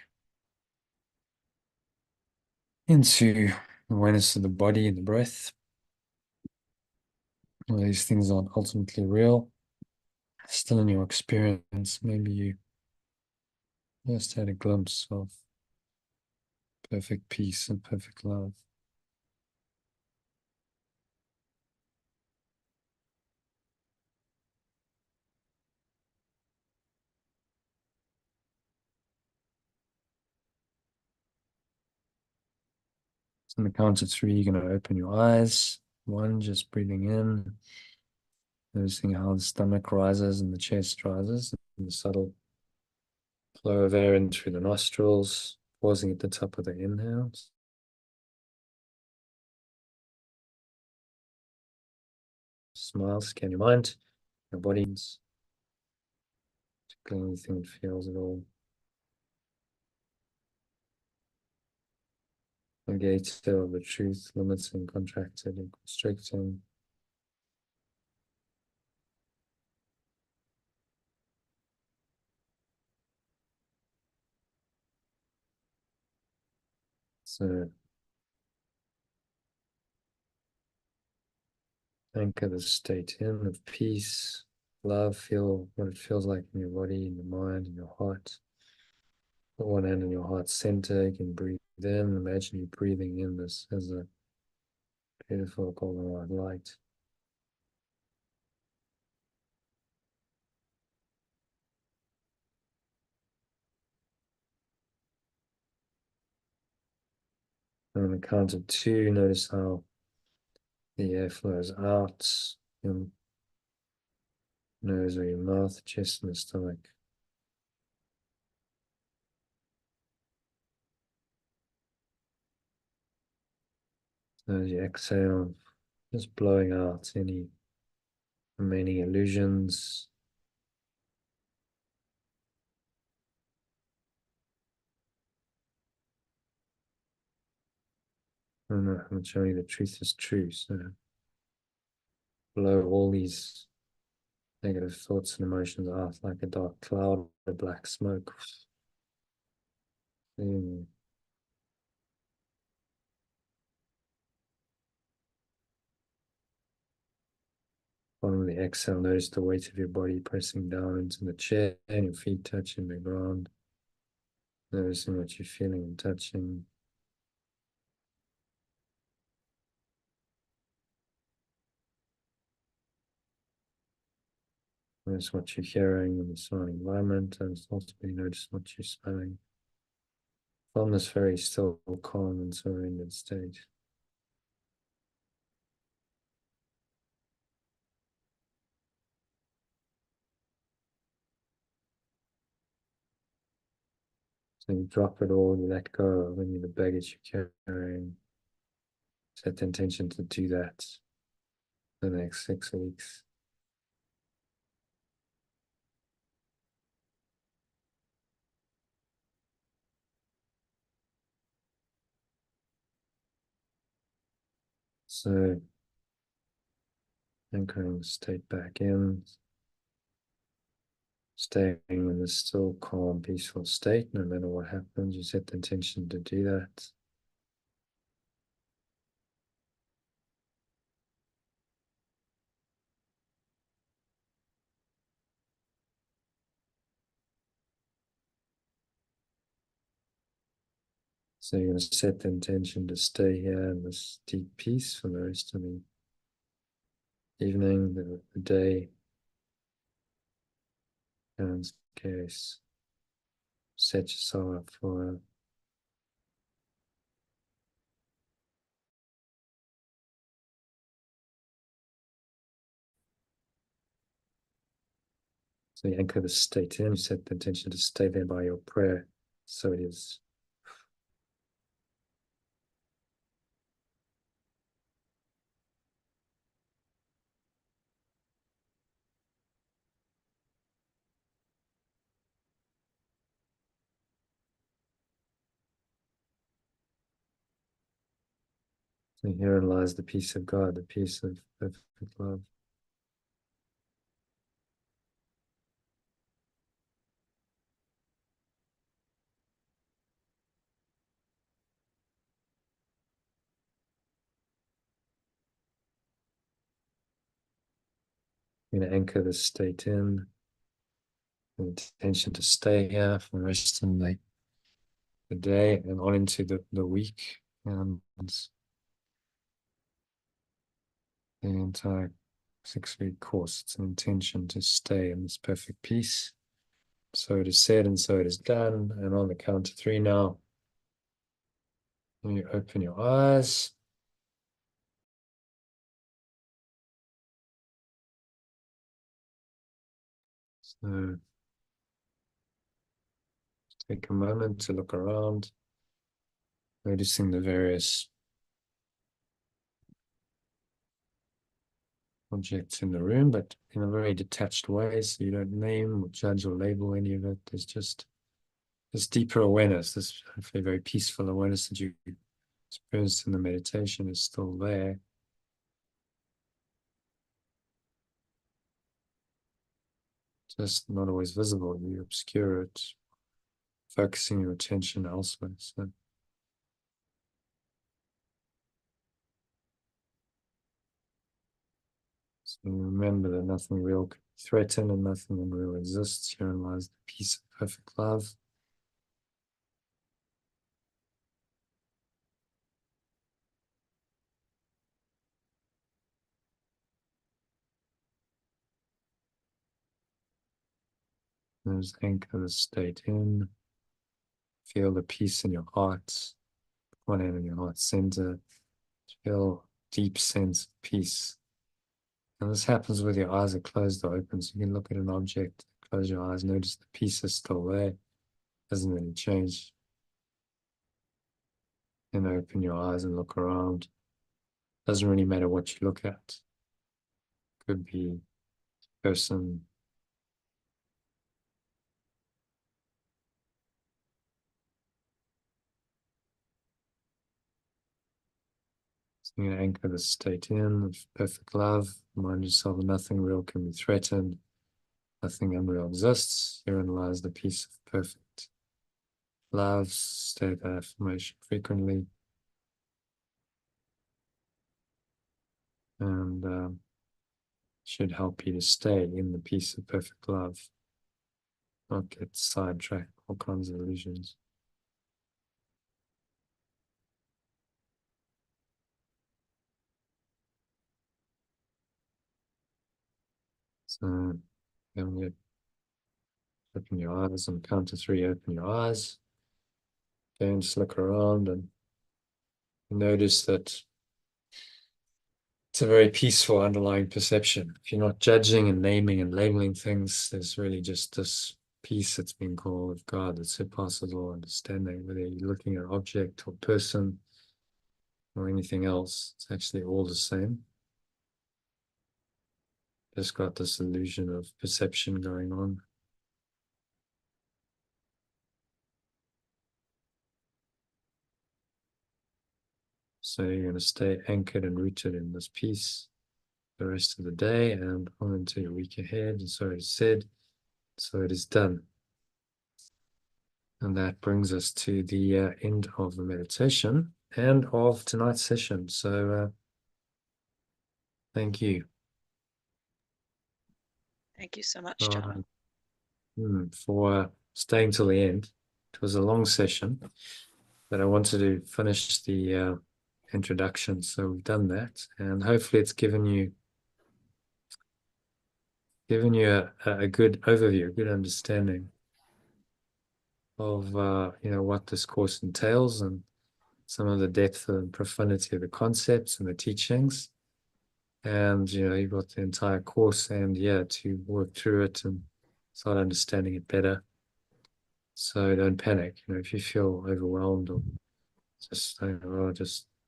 into awareness of the body and the breath. All these things aren't ultimately real. Still in your experience, maybe you just had a glimpse of perfect peace and perfect love. So on the count of 3, you're going to open your eyes. 1, just breathing in, noticing how the stomach rises and the chest rises, and the subtle flow of air in through the nostrils, pausing at the top of the inhales. Smile, scan your mind, your body, particularly anything that feels at all. The gates of the truth, limiting, contracted, and constricting. So anchor the state in of peace, love, feel what it feels like in your body, in your mind, in your heart. Put one hand in your heart center, you can breathe in, imagine you breathing in this as a beautiful golden white light. And on the count of 2, notice how the air flows out, your nose or your mouth, chest and the stomach. So as you exhale, just blowing out any remaining illusions. And I'm showing you the truth is true. So blow all these negative thoughts and emotions out like a dark cloud or black smoke. Mm. On the exhale, notice the weight of your body pressing down into the chair and your feet touching the ground. Noticing what you're feeling and touching. Notice what you're hearing in the surrounding environment, and also notice what you're smelling. From this very still, calm, and surrendered state. So you drop it all, you let go of any of the baggage you're carrying. Set the intention to do that for the next 6 weeks. So anchoring the state back in, staying in this still, calm, peaceful state. No matter what happens, you set the intention to do that. So you're going to set the intention to stay here in this deep peace for the rest of the evening, the day. And in this case, set yourself up for so you anchor the state in, set the intention to stay there by your prayer. So it is. So herein lies the peace of God, the peace of perfect love. I'm going to anchor the state in. Intention to stay here for the rest of the day and on into the week and the entire 6-week course. It's an intention to stay in this perfect peace. So it is said and so it is done. And on the count of 3 now, you open your eyes. So take a moment to look around, noticing the various objects in the room, but in a very detached way, so you don't name or judge or label any of it. There's just this deeper awareness, this hopefully very peaceful awareness that you experienced in the meditation is still there. Just not always visible. You obscure it, focusing your attention elsewhere. So remember that nothing real can be threatened and nothing unreal exists. Herein lies the peace of perfect love. There's anchor the state in. Feel the peace in your heart. One hand in your heart center. Feel deep sense of peace. And this happens whether your eyes are closed or open. So you can look at an object, close your eyes, notice the peace is still there. Doesn't really change. And open your eyes and look around. Doesn't really matter what you look at. Could be person, so you're going to anchor the state in of perfect love. Remind yourself that nothing real can be threatened. Nothing unreal exists. Herein lies the peace of perfect love. State that affirmation frequently. And should help you to stay in the peace of perfect love. Not get sidetracked, all kinds of illusions. So then we open your eyes on count of 3, open your eyes. Again, just look around and notice that it's a very peaceful underlying perception. If you're not judging and naming and labeling things, there's really just this peace that's been called of God that surpasses all understanding. Whether you're looking at an object or person or anything else, it's actually all the same. Just got this illusion of perception going on. So you're going to stay anchored and rooted in this peace the rest of the day and on into your week ahead. And so it is said, so it is done. And that brings us to the end of the meditation and of tonight's session. So thank you. Thank you so much, John. For staying till the end. It was a long session, but I wanted to finish the introduction. So we've done that, and hopefully it's given you a good overview, a good understanding of what this course entails and some of the depth and profundity of the concepts and the teachings. And you've got the entire course and to work through it and start understanding it better. So don't panic. If you feel overwhelmed or just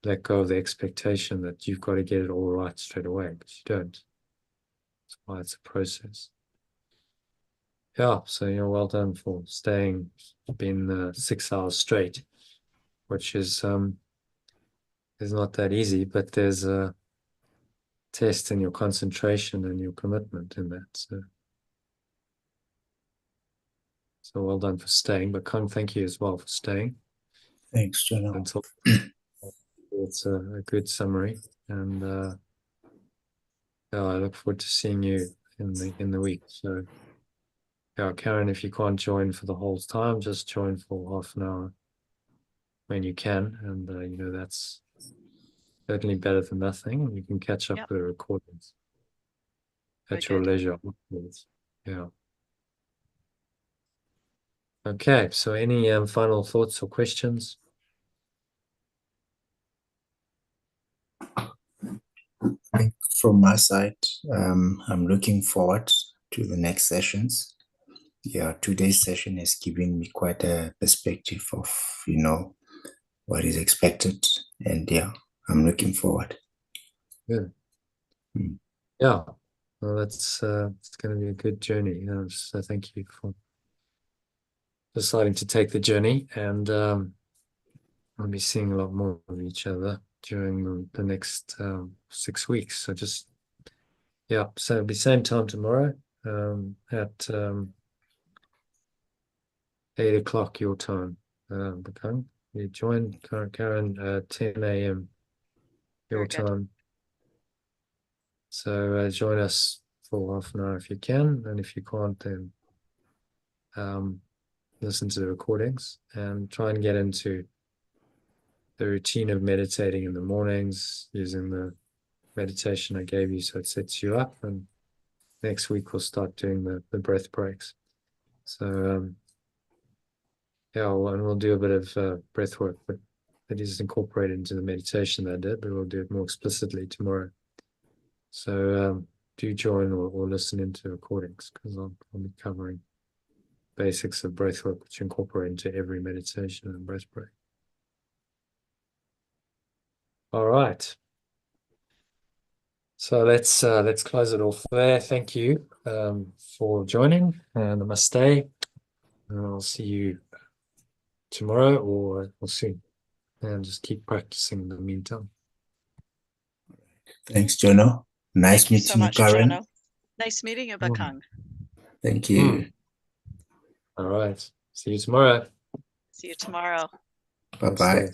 let go of the expectation that you've got to get it all right straight away, because you don't. That's why it's a process. Yeah, so well done for staying, been 6 hours straight, which is not that easy, but there's a test in your concentration and your commitment in that. So well done for staying, but thank you as well for staying. Thanks, John. It's a good summary, and I look forward to seeing you in the week. So yeah, Karen, if you can't join for the whole time, just join for half an hour when you can, and you know, that's certainly better than nothing. And you can catch up Yep. with the recordings at Very your good. leisure afterwards. Yeah. Okay, so any final thoughts or questions? I think from my side, I'm looking forward to the next sessions. Yeah, today's session has given me quite a perspective of, what is expected. And yeah, I'm looking forward. Good. Mm. Yeah. Well, that's it's going to be a good journey. So thank you for deciding to take the journey, and we'll be seeing a lot more of each other during the next 6 weeks. So just, yeah, so it'll be same time tomorrow at 8 o'clock your time. Bakang, you join Karen 10 a.m. your Very good. time. So join us for half an hour if you can, and if you can't, then listen to the recordings and try and get into the routine of meditating in the mornings using the meditation I gave you, so it sets you up. And next week we'll start doing the breath breaks. So yeah, and we'll do a bit of breath work, but it is incorporated into the meditation that I did, but we'll do it more explicitly tomorrow. So do join or listen into recordings, because I'll be covering basics of breath work, which incorporate into every meditation and breath break. All right. So let's close it off there. Thank you for joining, and namaste. And I'll see you tomorrow or soon. And just keep practicing in the meantime. Thanks, Jono. Nice Thank you so meeting you, much, Karen. Jono. Nice meeting you, Bakang. Thank you. All right. See you tomorrow. See you tomorrow. Bye-bye.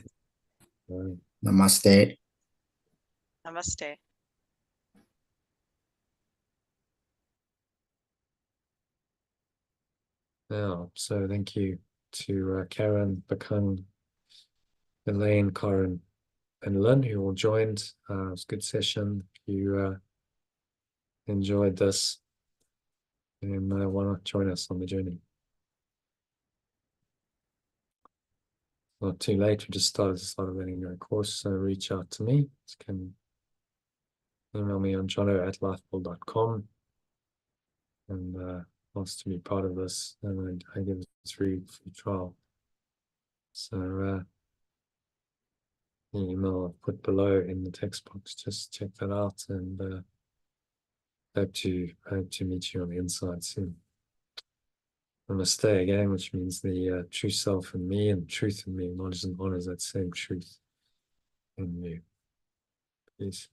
Bye. Namaste. Namaste. Yeah, so thank you to Karen, Bakang, Elaine, Karen, and Lynn, who all joined. It was a good session. If you enjoyed this, and why not join us on the journey? Not too late. We just started learning your course, so reach out to me. You can email me on jono@lifebuild.com and wants to be part of this, and I give it a free trial. So the email I've put below in the text box, just check that out, and hope to meet you on the inside soon. Namaste again, which means the true self in me and truth in me acknowledges and honors that same truth in you. Peace.